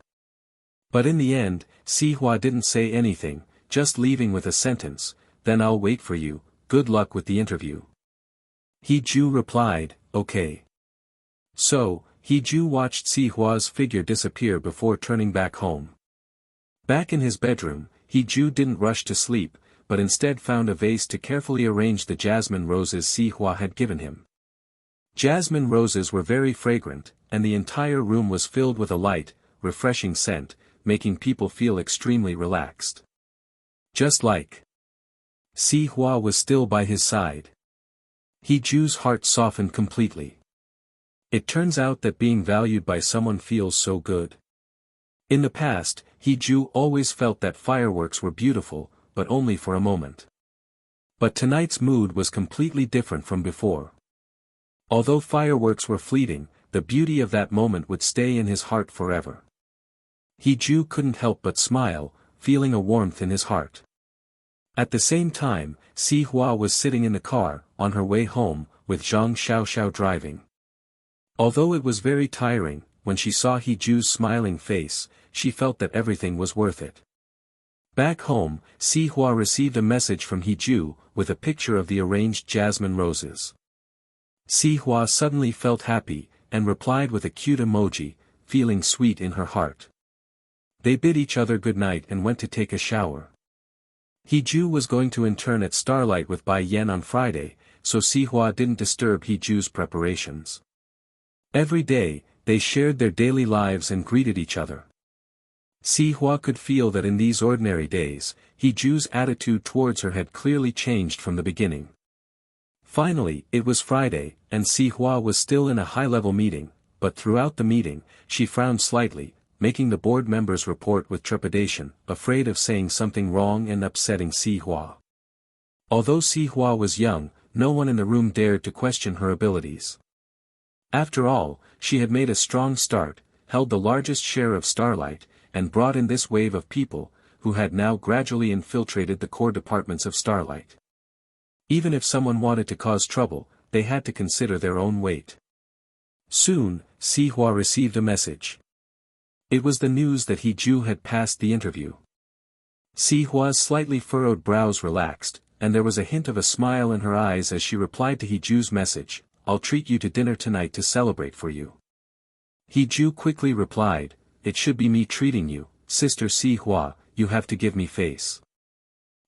But in the end, Si Hua didn't say anything, just leaving with a sentence, then I'll wait for you, good luck with the interview. He Ju replied, okay. So, He Ju watched Si Hua's figure disappear before turning back home. Back in his bedroom, He Ju didn't rush to sleep, but instead found a vase to carefully arrange the jasmine roses Si Hua had given him. Jasmine roses were very fragrant, and the entire room was filled with a light, refreshing scent, making people feel extremely relaxed. Just like Si Hua was still by his side. He Ju's heart softened completely. It turns out that being valued by someone feels so good. In the past, He Ju always felt that fireworks were beautiful, but only for a moment. But tonight's mood was completely different from before. Although fireworks were fleeting, the beauty of that moment would stay in his heart forever. He Ju couldn't help but smile, feeling a warmth in his heart. At the same time, Si Hua was sitting in the car, on her way home, with Zhang Xiaoxiao driving. Although it was very tiring, when she saw He Ju's smiling face, she felt that everything was worth it. Back home, Si Hua received a message from He Ju, with a picture of the arranged jasmine roses. Si Hua suddenly felt happy, and replied with a cute emoji, feeling sweet in her heart. They bid each other good night and went to take a shower. He Ju was going to intern at Starlight with Bai Yan on Friday, so Si Hua didn't disturb He Ju's preparations. Every day, they shared their daily lives and greeted each other. Si Hua could feel that in these ordinary days, He Ju's attitude towards her had clearly changed from the beginning. Finally, it was Friday, and Si Hua was still in a high-level meeting, but throughout the meeting, she frowned slightly, making the board members report with trepidation, afraid of saying something wrong and upsetting Si Hua. Although Si Hua was young, no one in the room dared to question her abilities. After all, she had made a strong start, held the largest share of Starlight, and brought in this wave of people, who had now gradually infiltrated the core departments of Starlight. Even if someone wanted to cause trouble, they had to consider their own weight. Soon, Si Hua received a message. It was the news that He Ju had passed the interview. Si Hua's slightly furrowed brows relaxed, and there was a hint of a smile in her eyes as she replied to He Ju's message, I'll treat you to dinner tonight to celebrate for you. He Ju quickly replied, it should be me treating you, Sister Si Hua, you have to give me face.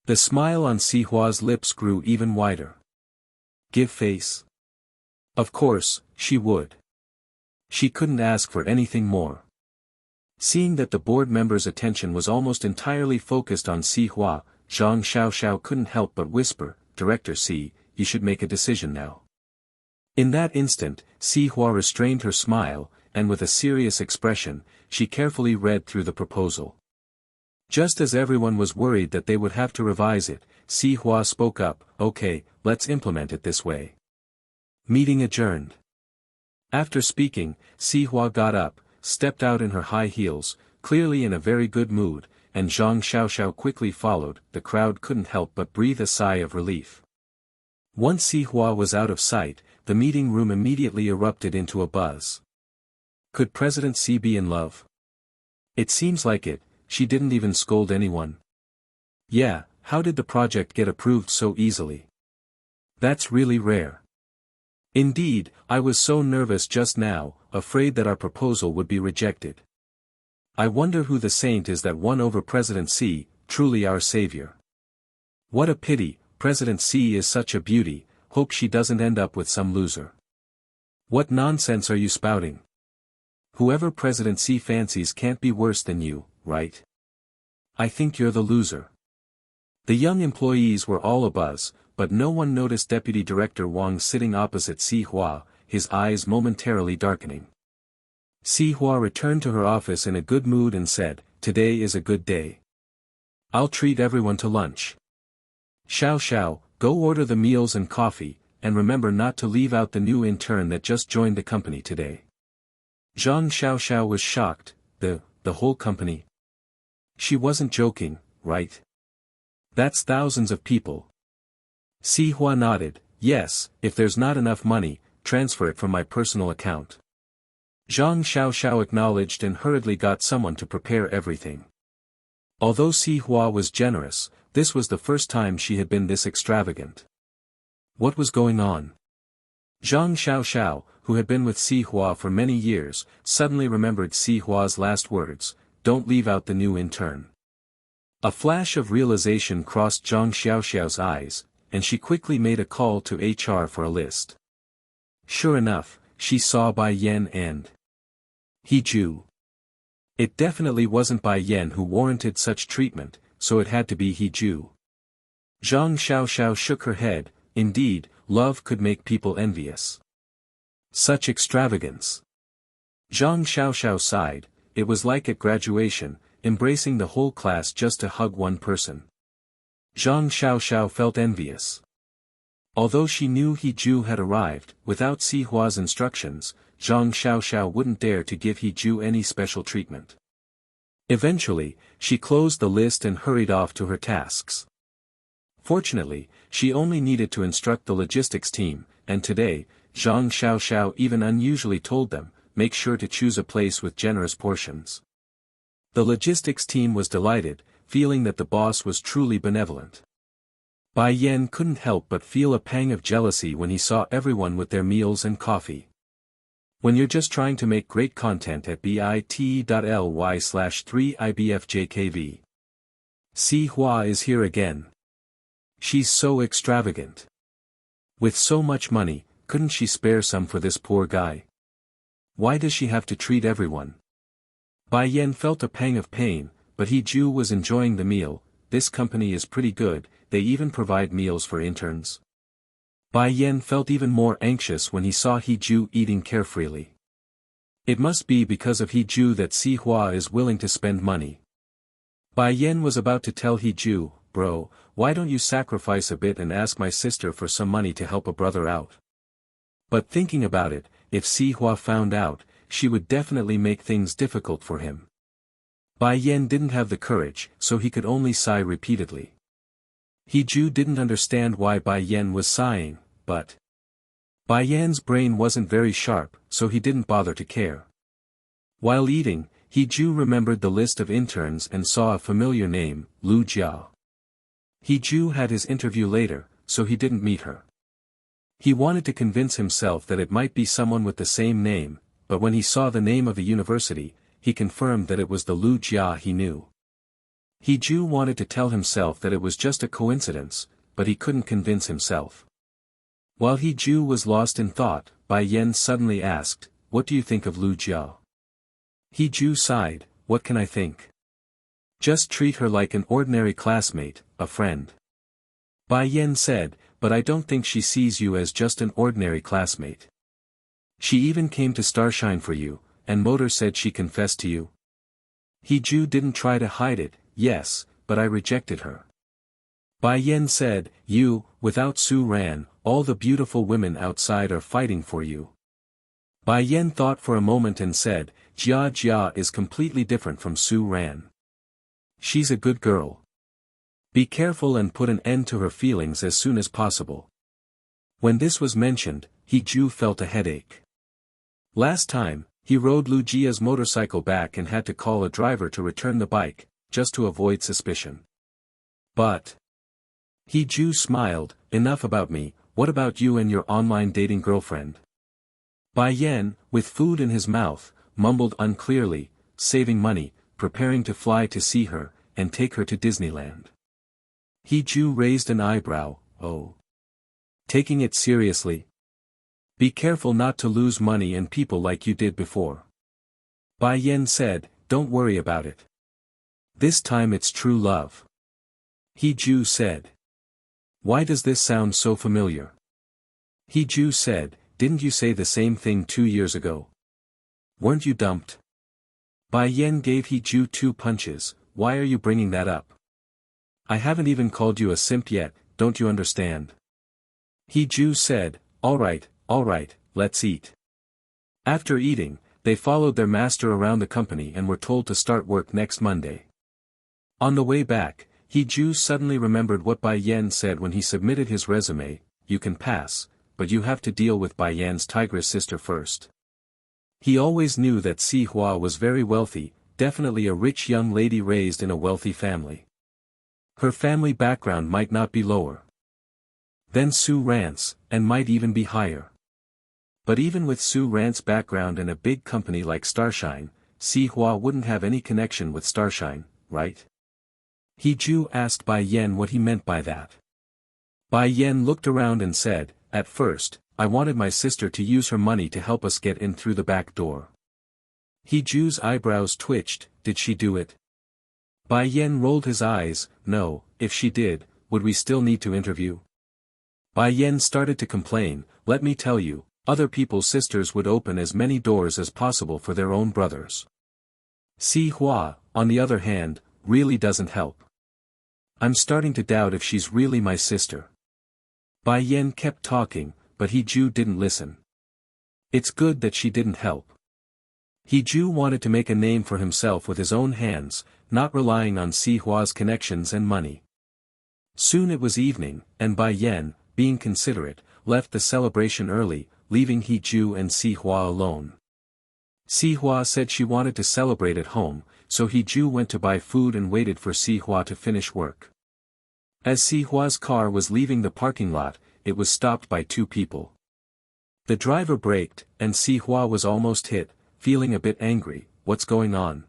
The smile on Si Hua's lips grew even wider. Give face? Of course, she would. She couldn't ask for anything more. Seeing that the board member's attention was almost entirely focused on Si Hua, Zhang Xiaoxiao couldn't help but whisper, "Director Si, you should make a decision now." In that instant, Si Hua restrained her smile, and with a serious expression, she carefully read through the proposal. Just as everyone was worried that they would have to revise it, Si Hua spoke up, "Okay, let's implement it this way." Meeting adjourned. After speaking, Si Hua got up, stepped out in her high heels, clearly in a very good mood, and Zhang Xiaoxiao quickly followed. The crowd couldn't help but breathe a sigh of relief. Once Si Hua was out of sight, the meeting room immediately erupted into a buzz. Could President Si be in love? It seems like it. She didn't even scold anyone. Yeah, how did the project get approved so easily? That's really rare. Indeed, I was so nervous just now, afraid that our proposal would be rejected. I wonder who the saint is that won over President Si, truly our savior. What a pity, President Si is such a beauty, hope she doesn't end up with some loser. What nonsense are you spouting? Whoever President Si fancies can't be worse than you, right? I think you're the loser. The young employees were all abuzz, but no one noticed Deputy Director Wang sitting opposite Si Hua, his eyes momentarily darkening. Si Hua returned to her office in a good mood and said, "Today is a good day. I'll treat everyone to lunch. Xiao, go order the meals and coffee, and remember not to leave out the new intern that just joined the company today." Zhang Xiaoxiao was shocked. The whole company? She wasn't joking, right? That's thousands of people. Si Hua nodded, "Yes, if there's not enough money, transfer it from my personal account." Zhang Xiaoxiao acknowledged and hurriedly got someone to prepare everything. Although Si Hua was generous, this was the first time she had been this extravagant. What was going on? Zhang Xiaoxiao, who had been with Si Hua for many years, suddenly remembered Si Hua's last words, "Don't leave out the new intern." A flash of realization crossed Zhang Xiaoxiao's eyes, and she quickly made a call to HR for a list. Sure enough, she saw Bai Yan and He Ju. It definitely wasn't Bai Yan who warranted such treatment, so it had to be He Ju. Zhang Xiaoxiao shook her head. Indeed, love could make people envious. Such extravagance. Zhang Xiaoxiao sighed. It was like at graduation, embracing the whole class just to hug one person. Zhang Xiaoxiao felt envious. Although she knew He Ju had arrived, without Si Hua's instructions, Zhang Xiaoxiao wouldn't dare to give He Ju any special treatment. Eventually, she closed the list and hurried off to her tasks. Fortunately, she only needed to instruct the logistics team, and today, Zhang Xiaoxiao even unusually told them, make sure to choose a place with generous portions. The logistics team was delighted, feeling that the boss was truly benevolent. Bai Yan couldn't help but feel a pang of jealousy when he saw everyone with their meals and coffee. When you're just trying to make great content at bit.ly/3ibfjkv. Si Hua is here again. She's so extravagant. With so much money, couldn't she spare some for this poor guy? Why does she have to treat everyone? Bai Yan felt a pang of pain, but He Ju was enjoying the meal. This company is pretty good, they even provide meals for interns. Bai Yan felt even more anxious when he saw He Ju eating carefreely. It must be because of He Ju that Si Hua is willing to spend money. Bai Yan was about to tell He Ju, "Bro, why don't you sacrifice a bit and ask my sister for some money to help a brother out?" But thinking about it, if Si Hua found out, she would definitely make things difficult for him. Bai Yan didn't have the courage, so he could only sigh repeatedly. He Ju didn't understand why Bai Yan was sighing, but Bai Yan's brain wasn't very sharp, so he didn't bother to care. While eating, He Ju remembered the list of interns and saw a familiar name, Lu Jia. He Ju had his interview later, so he didn't meet her. He wanted to convince himself that it might be someone with the same name, but when he saw the name of a university, he confirmed that it was the Lu Jia he knew. He Ju wanted to tell himself that it was just a coincidence, but he couldn't convince himself. While He Ju was lost in thought, Bai Yen suddenly asked, "What do you think of Lu Jia?" He Ju sighed, "What can I think? Just treat her like an ordinary classmate, a friend." Bai Yen said, "But I don't think she sees you as just an ordinary classmate. She even came to Starshine for you, and Motor said she confessed to you." He Ju didn't try to hide it. "Yes, but I rejected her." Bai Yen said, "You, without Su Ran, all the beautiful women outside are fighting for you." Bai Yen thought for a moment and said, "Jia Jia is completely different from Su Ran. She's a good girl. Be careful and put an end to her feelings as soon as possible." When this was mentioned, He Ju felt a headache. Last time, he rode Lu Jia's motorcycle back and had to call a driver to return the bike, just to avoid suspicion. But He Ju smiled, "Enough about me, what about you and your online dating girlfriend?" Bai Yen, with food in his mouth, mumbled unclearly, "Saving money, preparing to fly to see her, and take her to Disneyland." He Ju raised an eyebrow, "Oh. Taking it seriously? Be careful not to lose money and people like you did before." Bai Yen said, "Don't worry about it. This time it's true love." He Ju said. "Why does this sound so familiar?" He Ju said, "Didn't you say the same thing 2 years ago? Weren't you dumped?" Bai Yen gave He Ju 2 punches. "Why are you bringing that up? I haven't even called you a simp yet, don't you understand?" He Ju said, all right, let's eat." After eating, they followed their master around the company and were told to start work next Monday. On the way back, He Ju suddenly remembered what Bai Yen said when he submitted his resume, "You can pass, but you have to deal with Bai Yan's tigress sister first." He always knew that Si Hua was very wealthy, definitely a rich young lady raised in a wealthy family. Her family background might not be lower than Su Ran's, and might even be higher. But even with Su Ran's background in a big company like Starshine, Si Hua wouldn't have any connection with Starshine, right? He Ju asked Bai Yen what he meant by that. Bai Yen looked around and said, "At first, I wanted my sister to use her money to help us get in through the back door." He Ju's eyebrows twitched. "Did she do it?" Bai Yen rolled his eyes. "No, if she did, would we still need to interview?" Bai Yen started to complain, "Let me tell you, other people's sisters would open as many doors as possible for their own brothers. Si Hua, on the other hand, really doesn't help. I'm starting to doubt if she's really my sister." Bai Yen kept talking, but He Ju didn't listen. It's good that she didn't help. He Ju wanted to make a name for himself with his own hands, not relying on Si Hua's connections and money. Soon it was evening, and Bai Yen, being considerate, left the celebration early, leaving He Ju and Si Hua alone. Si Hua said she wanted to celebrate at home, so He Ju went to buy food and waited for Si Hua to finish work. As Si Hua's car was leaving the parking lot, it was stopped by 2 people. The driver braked, and Si Hua was almost hit, feeling a bit angry. "What's going on?"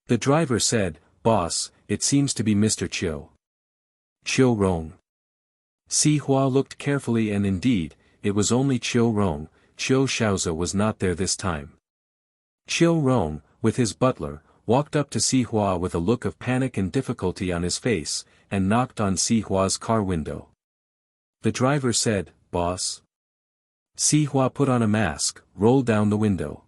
The driver said, "Boss, it seems to be Mr. Chiu Rong." Si Hua looked carefully and indeed, it was only Chiu Rong. Chiu Shaoza was not there this time. Chiu Rong, with his butler, walked up to Si Hua with a look of panic and difficulty on his face, and knocked on Si Hua's car window. The driver said, "Boss." Si Hua put on a mask, rolled down the window.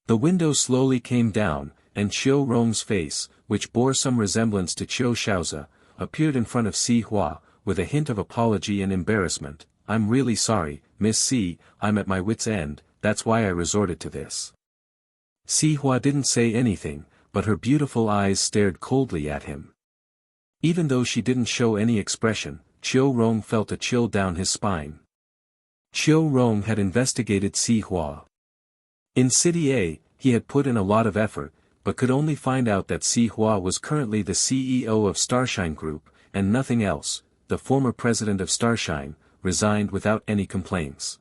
The window slowly came down, and Chiu Rong's face, which bore some resemblance to Chiu Shaoza, appeared in front of Si Hua, with a hint of apology and embarrassment. "I'm really sorry, Miss Si, I'm at my wit's end, that's why I resorted to this." Si Hua didn't say anything, but her beautiful eyes stared coldly at him. Even though she didn't show any expression, Chiu Rong felt a chill down his spine. Chiu Rong had investigated Si Hua. In City A, he had put in a lot of effort, but could only find out that Si Hua was currently the CEO of Starshine Group, and nothing else. The former president of Starshine, resigned without any complaints.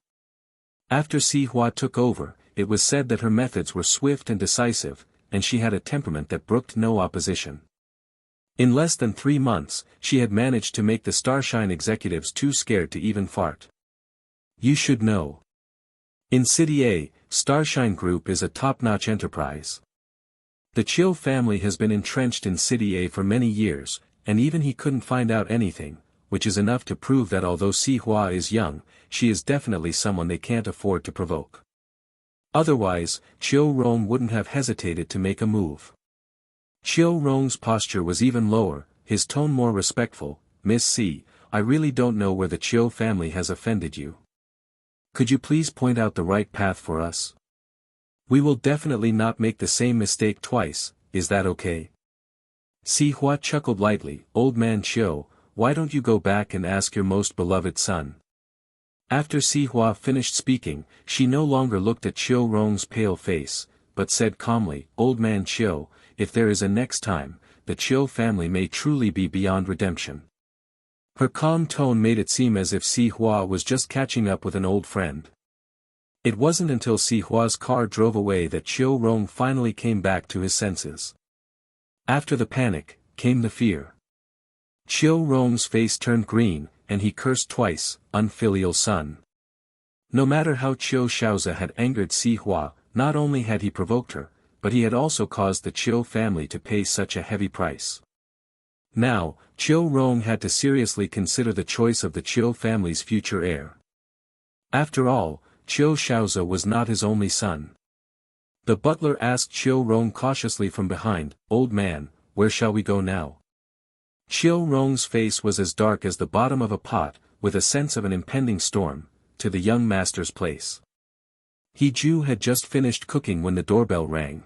After Si Hua took over, it was said that her methods were swift and decisive, and she had a temperament that brooked no opposition. In less than 3 months, she had managed to make the Starshine executives too scared to even fart. You should know. In City A, Starshine Group is a top-notch enterprise. The Chill family has been entrenched in City A for many years, and even he couldn't find out anything, which is enough to prove that although Si Hua is young, she is definitely someone they can't afford to provoke. Otherwise, Chill Rong wouldn't have hesitated to make a move. Chill Rong's posture was even lower, his tone more respectful. Miss C, I really don't know where the Chill family has offended you. Could you please point out the right path for us? We will definitely not make the same mistake twice, is that okay? Si Hua chuckled lightly. Old man Chiu, why don't you go back and ask your most beloved son? After Si Hua finished speaking, she no longer looked at Chiu Rong's pale face, but said calmly, Old man Chiu, if there is a next time, the Chiu family may truly be beyond redemption. Her calm tone made it seem as if Si Hua was just catching up with an old friend. It wasn't until Si Hua's car drove away that Chiu Rong finally came back to his senses. After the panic, came the fear. Chiu Rong's face turned green, and he cursed twice, unfilial son. No matter how Chiu Shaozi had angered Si Hua, not only had he provoked her, but he had also caused the Chiu family to pay such a heavy price. Now, Chiu Rong had to seriously consider the choice of the Chiu family's future heir. After all, Chiu Shaozi was not his only son. The butler asked Chiu Rong cautiously from behind, Old man, where shall we go now? Chiu Rong's face was as dark as the bottom of a pot, with a sense of an impending storm, to the young master's place. He Ju had just finished cooking when the doorbell rang.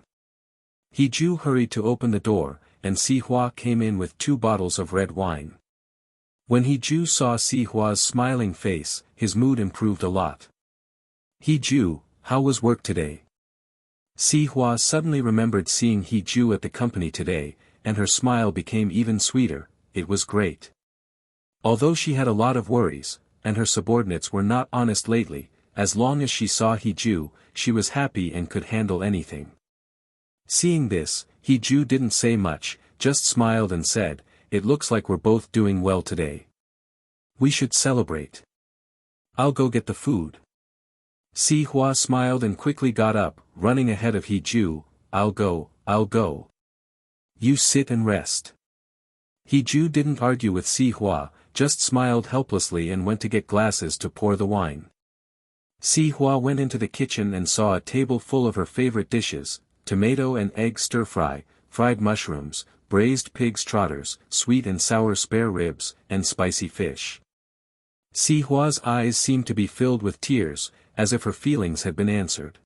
He Ju hurried to open the door, and Si Hua came in with 2 bottles of red wine. When He Ju saw Si Hua's smiling face, his mood improved a lot. He Ju, how was work today? Si Hua suddenly remembered seeing He Ju at the company today, and her smile became even sweeter. It was great. Although she had a lot of worries, and her subordinates were not honest lately, as long as she saw He Ju, she was happy and could handle anything. Seeing this, He Ju didn't say much, just smiled and said, It looks like we're both doing well today. We should celebrate. I'll go get the food. Si Hua smiled and quickly got up, running ahead of He Ju. I'll go. You sit and rest. He Ju didn't argue with Si Hua, just smiled helplessly and went to get glasses to pour the wine. Si Hua went into the kitchen and saw a table full of her favorite dishes, tomato and egg stir-fry, fried mushrooms, braised pig's trotters, sweet and sour spare ribs, and spicy fish. Si Hua's eyes seemed to be filled with tears, as if her feelings had been answered.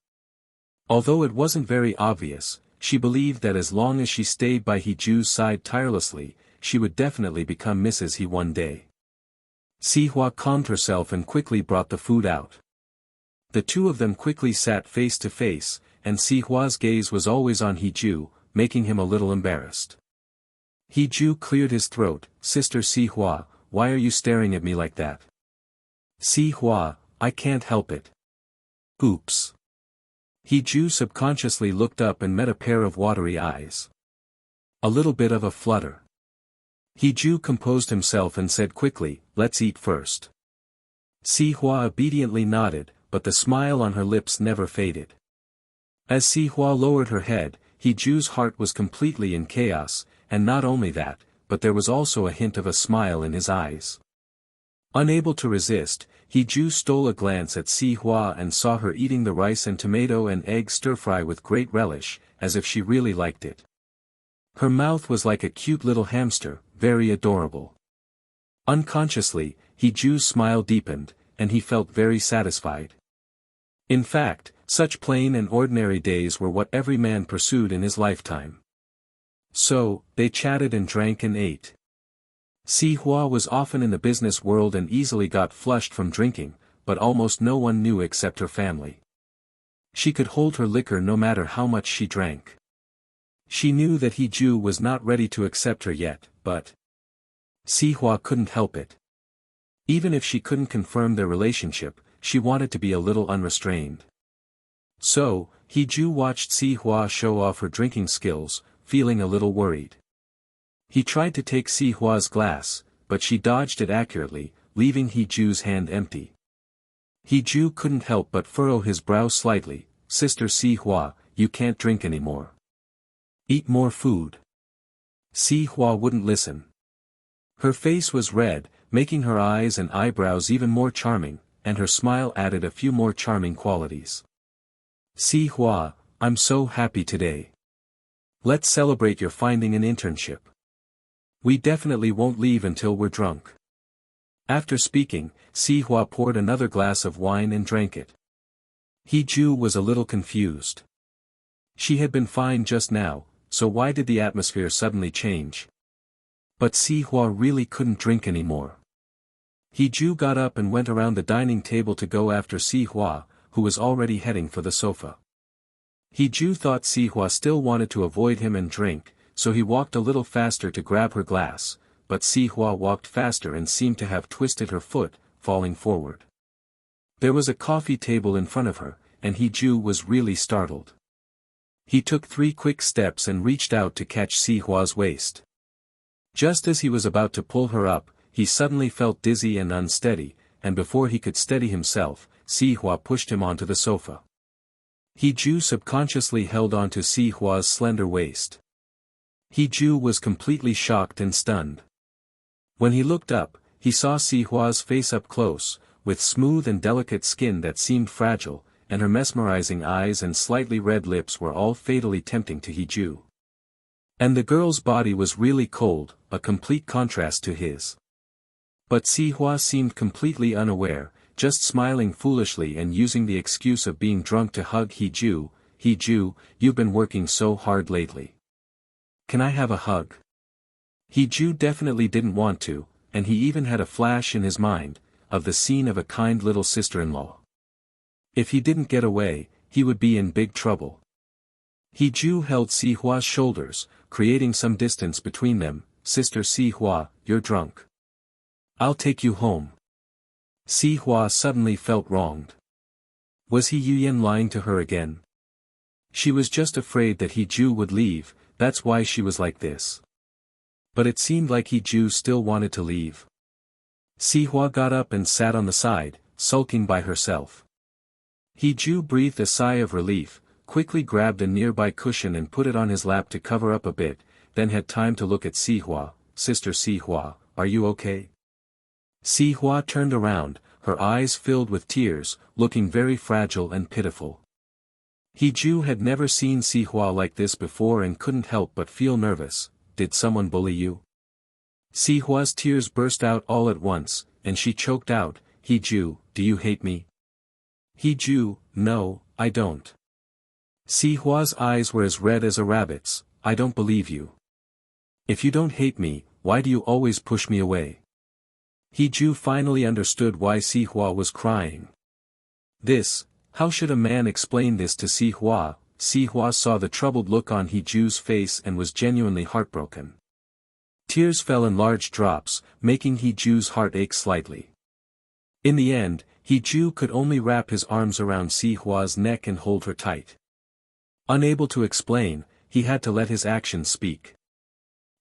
Although it wasn't very obvious, she believed that as long as she stayed by He Ju's side tirelessly, she would definitely become Mrs. He one day. Si Hua calmed herself and quickly brought the food out. The two of them quickly sat face to face, and Si Hua's gaze was always on He Ju, making him a little embarrassed. He Ju cleared his throat. Sister Si Hua, why are you staring at me like that? Si Hua, I can't help it. Oops. He Ju subconsciously looked up and met a pair of watery eyes. A little bit of a flutter. He Ju composed himself and said quickly, let's eat first. Si Hua obediently nodded, but the smile on her lips never faded. As Si Hua lowered her head, He Ju's heart was completely in chaos, and not only that, but there was also a hint of a smile in his eyes. Unable to resist, He Ju stole a glance at Si Hua and saw her eating the rice and tomato and egg stir-fry with great relish, as if she really liked it. Her mouth was like a cute little hamster, very adorable. Unconsciously, He Ju's smile deepened, and he felt very satisfied. In fact, such plain and ordinary days were what every man pursued in his lifetime. So, they chatted and drank and ate. Si Hua was often in the business world and easily got flushed from drinking, but almost no one knew except her family. She could hold her liquor no matter how much she drank. She knew that He Ju was not ready to accept her yet, but Si Hua couldn't help it. Even if she couldn't confirm their relationship, she wanted to be a little unrestrained. So, He Ju watched Si Hua show off her drinking skills, feeling a little worried. He tried to take Si Hua's glass, but she dodged it accurately, leaving He Ju's hand empty. Ju couldn't help but furrow his brow slightly. Sister Si Hua, you can't drink anymore. Eat more food. Si Hua wouldn't listen. Her face was red, making her eyes and eyebrows even more charming, and her smile added a few more charming qualities. Si Hua, I'm so happy today. Let's celebrate your finding an internship. We definitely won't leave until we're drunk. After speaking, Si Hua poured another glass of wine and drank it. Ju was a little confused. She had been fine just now, so why did the atmosphere suddenly change? But Si Hua really couldn't drink anymore. Ju got up and went around the dining table to go after Si Hua, who was already heading for the sofa. Ju thought Si Hua still wanted to avoid him and drink, so he walked a little faster to grab her glass, but Si Hua walked faster and seemed to have twisted her foot, falling forward. There was a coffee table in front of her, and Ju was really startled. He took 3 quick steps and reached out to catch Si Hua's waist. Just as he was about to pull her up, he suddenly felt dizzy and unsteady, and before he could steady himself, Si Hua pushed him onto the sofa. Ju subconsciously held onto Si Hua's slender waist. Ju was completely shocked and stunned. When he looked up, he saw Si Hua's face up close, with smooth and delicate skin that seemed fragile, and her mesmerizing eyes and slightly red lips were all fatally tempting to Ju. And the girl's body was really cold, a complete contrast to his. But Si Hua seemed completely unaware, just smiling foolishly and using the excuse of being drunk to hug Ju. Ju, you've been working so hard lately. Can I have a hug? Ju definitely didn't want to, and he even had a flash in his mind, of the scene of a kind little sister-in-law. If he didn't get away, he would be in big trouble. Ju held Si Hua's shoulders, creating some distance between them. Sister Si Hua, you're drunk. I'll take you home. Si Hua suddenly felt wronged. Was Yunan lying to her again? She was just afraid that Ju would leave, that's why she was like this. But it seemed like Ju still wanted to leave. Si Hua got up and sat on the side, sulking by herself. Ju breathed a sigh of relief, quickly grabbed a nearby cushion and put it on his lap to cover up a bit, then had time to look at Si Hua. Sister Si Hua, are you okay? Si Hua turned around, her eyes filled with tears, looking very fragile and pitiful. Ju had never seen Si Hua like this before and couldn't help but feel nervous. Did someone bully you? Si Hua's tears burst out all at once, and she choked out, Ju, do you hate me? Ju, no, I don't. Si Hua's eyes were as red as a rabbit's. I don't believe you. If you don't hate me, why do you always push me away? Ju finally understood why Si Hua was crying. How should a man explain this to Si Hua? Si Hua saw the troubled look on Ju's face and was genuinely heartbroken. Tears fell in large drops, making Ju's heart ache slightly. In the end, Ju could only wrap his arms around Si Hua's neck and hold her tight. Unable to explain, he had to let his actions speak.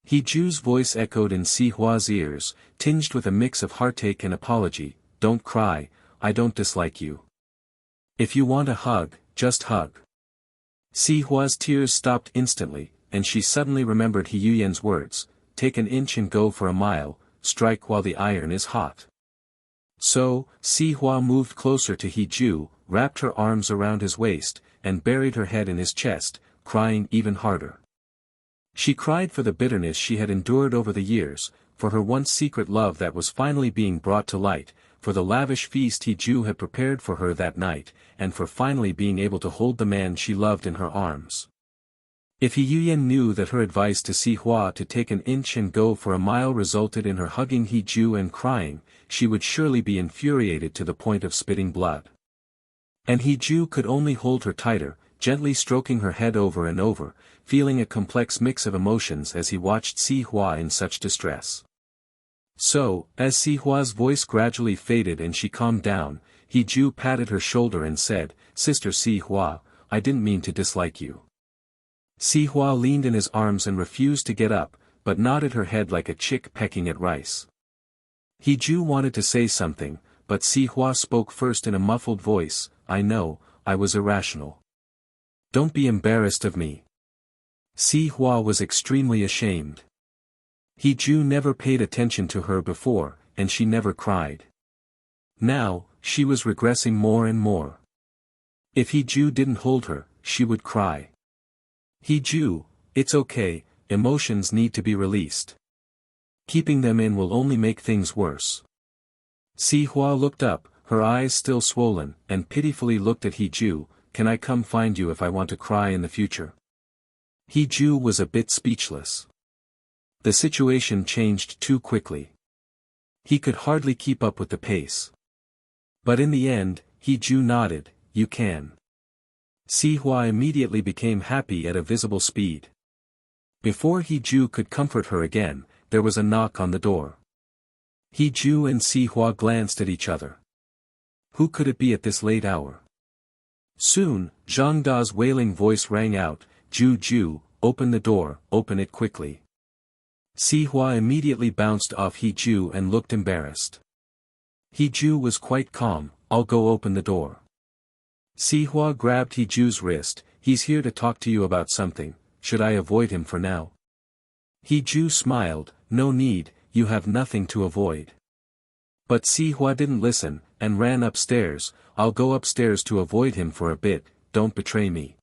Ju's voice echoed in Si Hua's ears, tinged with a mix of heartache and apology. Don't cry, I don't dislike you. If you want a hug, just hug. Si Hua's tears stopped instantly, and she suddenly remembered Yuyan's words, take an inch and go for a mile, strike while the iron is hot. So, Si Hua moved closer to Ju, wrapped her arms around his waist, and buried her head in his chest, crying even harder. She cried for the bitterness she had endured over the years, for her once secret love that was finally being brought to light, for the lavish feast Ju had prepared for her that night, and for finally being able to hold the man she loved in her arms. If Yuyan knew that her advice to Si Hua to take an inch and go for a mile resulted in her hugging Ju and crying, she would surely be infuriated to the point of spitting blood. And Ju could only hold her tighter, gently stroking her head over and over, feeling a complex mix of emotions as he watched Si Hua in such distress. So, as Si Hua's voice gradually faded and she calmed down, Ju patted her shoulder and said, Sister Si Hua, I didn't mean to dislike you. Si Hua leaned in his arms and refused to get up, but nodded her head like a chick pecking at rice. Ju wanted to say something, but Si Hua spoke first in a muffled voice, I know, I was irrational. Don't be embarrassed of me. Si Hua was extremely ashamed. Hiju never paid attention to her before, and she never cried. Now, she was regressing more and more. If Hiju didn't hold her, she would cry. Hiju, it's okay, emotions need to be released. Keeping them in will only make things worse. Si Hua looked up, her eyes still swollen, and pitifully looked at Hiju, can I come find you if I want to cry in the future? Hiju was a bit speechless. The situation changed too quickly. He could hardly keep up with the pace. But in the end, Hiju nodded, you can. Si Hua immediately became happy at a visible speed. Before Hiju could comfort her again, there was a knock on the door. Hiju and Si Hua glanced at each other. Who could it be at this late hour? Soon, Zhang Da's wailing voice rang out, Ju, open the door, open it quickly. Si Hua immediately bounced off Hiju and looked embarrassed. Hiju was quite calm, I'll go open the door. Si Hua grabbed Hiju's wrist, he's here to talk to you about something, should I avoid him for now? Hiju smiled, no need, you have nothing to avoid. But Si Hua didn't listen, and ran upstairs, I'll go upstairs to avoid him for a bit, don't betray me.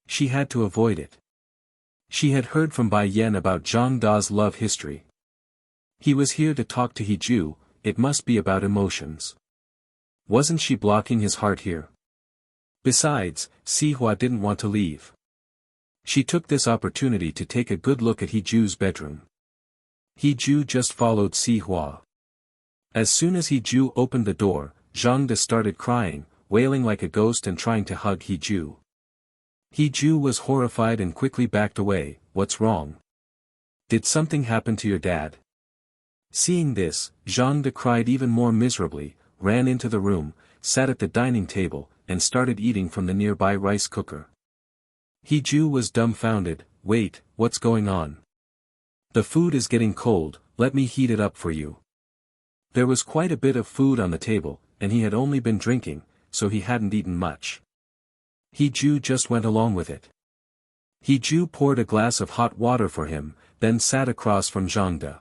She had to avoid it. She had heard from Bai Yan about Zhang Da's love history. He was here to talk to Hiju, it must be about emotions. Wasn't she blocking his heart here? Besides, Si Hua didn't want to leave. She took this opportunity to take a good look at Hiju's bedroom. Hiju just followed Si Hua. As soon as Hiju opened the door, Zhang Da started crying, wailing like a ghost and trying to hug Hiju. Hiju was horrified and quickly backed away, what's wrong? Did something happen to your dad? Seeing this, Zhang Da cried even more miserably, ran into the room, sat at the dining table, and started eating from the nearby rice cooker. Hiju was dumbfounded, wait, what's going on? The food is getting cold, let me heat it up for you. There was quite a bit of food on the table, and he had only been drinking, so he hadn't eaten much. Hiju just went along with it. Hiju poured a glass of hot water for him, then sat across from Zhang Da.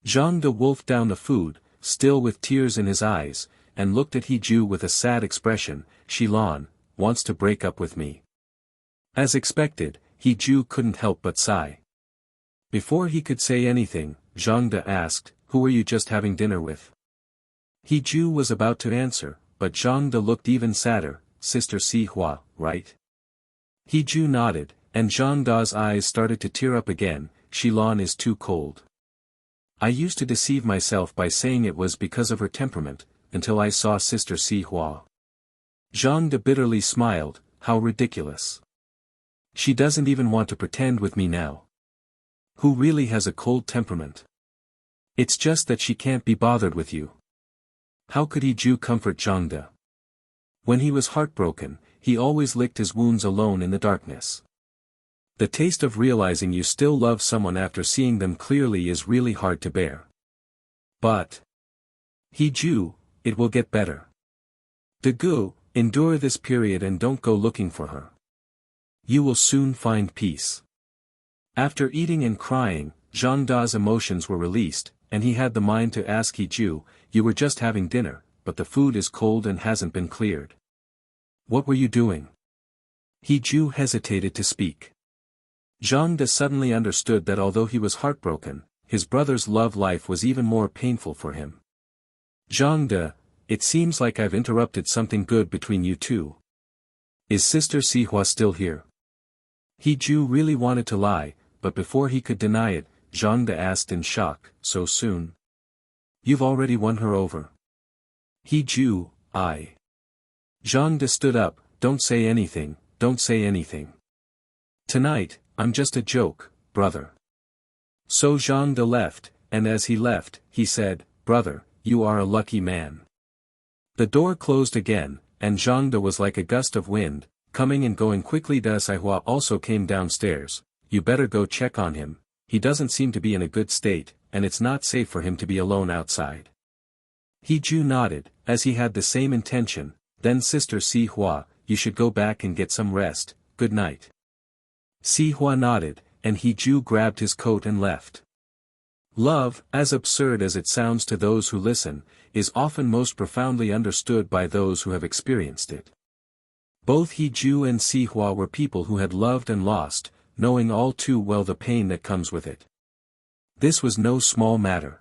Zhang Da wolfed down the food, still with tears in his eyes, and looked at Hiju with a sad expression, Shilan, wants to break up with me. As expected, Hiju couldn't help but sigh. Before he could say anything, Zhang Da asked, who are you just having dinner with? Hiju was about to answer, but Zhang Da looked even sadder, Sister Si Hua, right? Hiju nodded, and Zhang Da's eyes started to tear up again, Shilan is too cold. I used to deceive myself by saying it was because of her temperament, until I saw Sister Si Hua. Zhang Da bitterly smiled, how ridiculous. She doesn't even want to pretend with me now. Who really has a cold temperament? It's just that she can't be bothered with you. How could Hiju comfort Zhang Da? When he was heartbroken, he always licked his wounds alone in the darkness. The taste of realizing you still love someone after seeing them clearly is really hard to bear. But Hiju, it will get better. Degu, endure this period and don't go looking for her. You will soon find peace. After eating and crying, Zhang Da's emotions were released, and he had the mind to ask Hiju, you were just having dinner, but the food is cold and hasn't been cleared. What were you doing? Hiju hesitated to speak. Zhang Da suddenly understood that although he was heartbroken, his brother's love life was even more painful for him. Zhang Da, it seems like I've interrupted something good between you two. Is Sister Si Hua still here? Hiju really wanted to lie, but before he could deny it, Zhang Da asked in shock, so soon? You've already won her over. Hiju, Zhang Da stood up, don't say anything, don't say anything. Tonight, I'm just a joke, brother. So Zhang Da left, and as he left, he said, brother, you are a lucky man. The door closed again, and Zhang Da was like a gust of wind, coming and going quickly. Si Hua also came downstairs, you better go check on him, he doesn't seem to be in a good state, and it's not safe for him to be alone outside. He Ju nodded, as he had the same intention. Then Sister Si Hua, you should go back and get some rest, good night. Si Hua nodded, and He Ju grabbed his coat and left. Love, as absurd as it sounds to those who listen, is often most profoundly understood by those who have experienced it. Both He Ju and Si Hua were people who had loved and lost, knowing all too well the pain that comes with it. This was no small matter.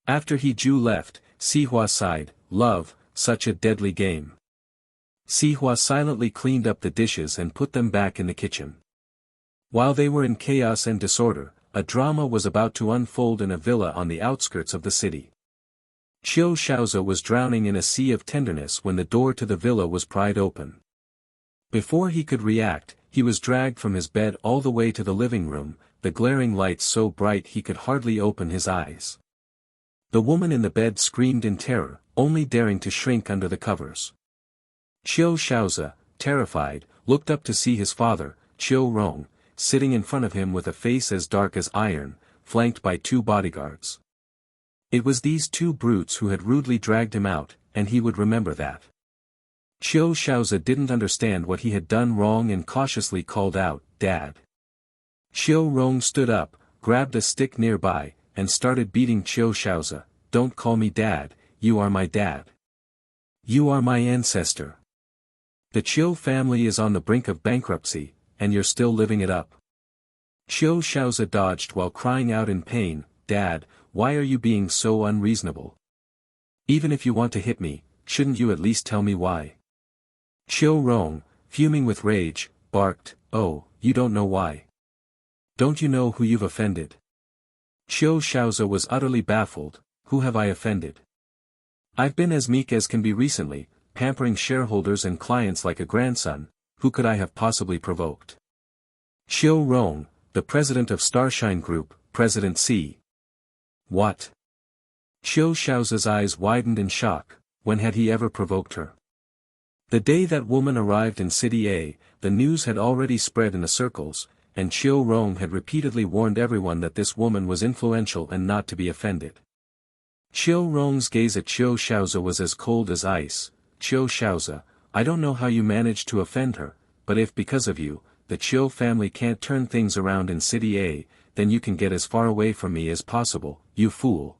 After He Ju left, Si Hua sighed, love, such a deadly game. Si Hua silently cleaned up the dishes and put them back in the kitchen. While they were in chaos and disorder, a drama was about to unfold in a villa on the outskirts of the city. Qiu Shaozi was drowning in a sea of tenderness when the door to the villa was pried open. Before he could react, he was dragged from his bed all the way to the living room, the glaring lights so bright he could hardly open his eyes. The woman in the bed screamed in terror, only daring to shrink under the covers. Qiu Shaozi, terrified, looked up to see his father, Qiu Rong, sitting in front of him with a face as dark as iron, flanked by 2 bodyguards. It was these 2 brutes who had rudely dragged him out, and he would remember that. Qiu Shaozi didn't understand what he had done wrong and cautiously called out, Dad. Qiu Rong stood up, grabbed a stick nearby, and started beating Qiu Shaozi. Don't call me Dad, you are my dad. You are my ancestor. The Qiu family is on the brink of bankruptcy, and you're still living it up. Qiu Shaozi dodged while crying out in pain, Dad, why are you being so unreasonable? Even if you want to hit me, shouldn't you at least tell me why? Qiu Rong, fuming with rage, barked, oh, you don't know why. Don't you know who you've offended? Qiu Shaozi was utterly baffled. Who have I offended? I've been as meek as can be recently, pampering shareholders and clients like a grandson. Who could I have possibly provoked? Qiu Rong, the president of Starshine Group, President Si. What? Qiu Shaozi's eyes widened in shock. When had he ever provoked her? The day that woman arrived in City A, the news had already spread in the circles, and Qiu Rong had repeatedly warned everyone that this woman was influential and not to be offended. Qiu Rong's gaze at Qiu Shaozi was as cold as ice. Qiu Shaozi, I don't know how you managed to offend her, but if because of you, the Qiu family can't turn things around in City A, then you can get as far away from me as possible, you fool.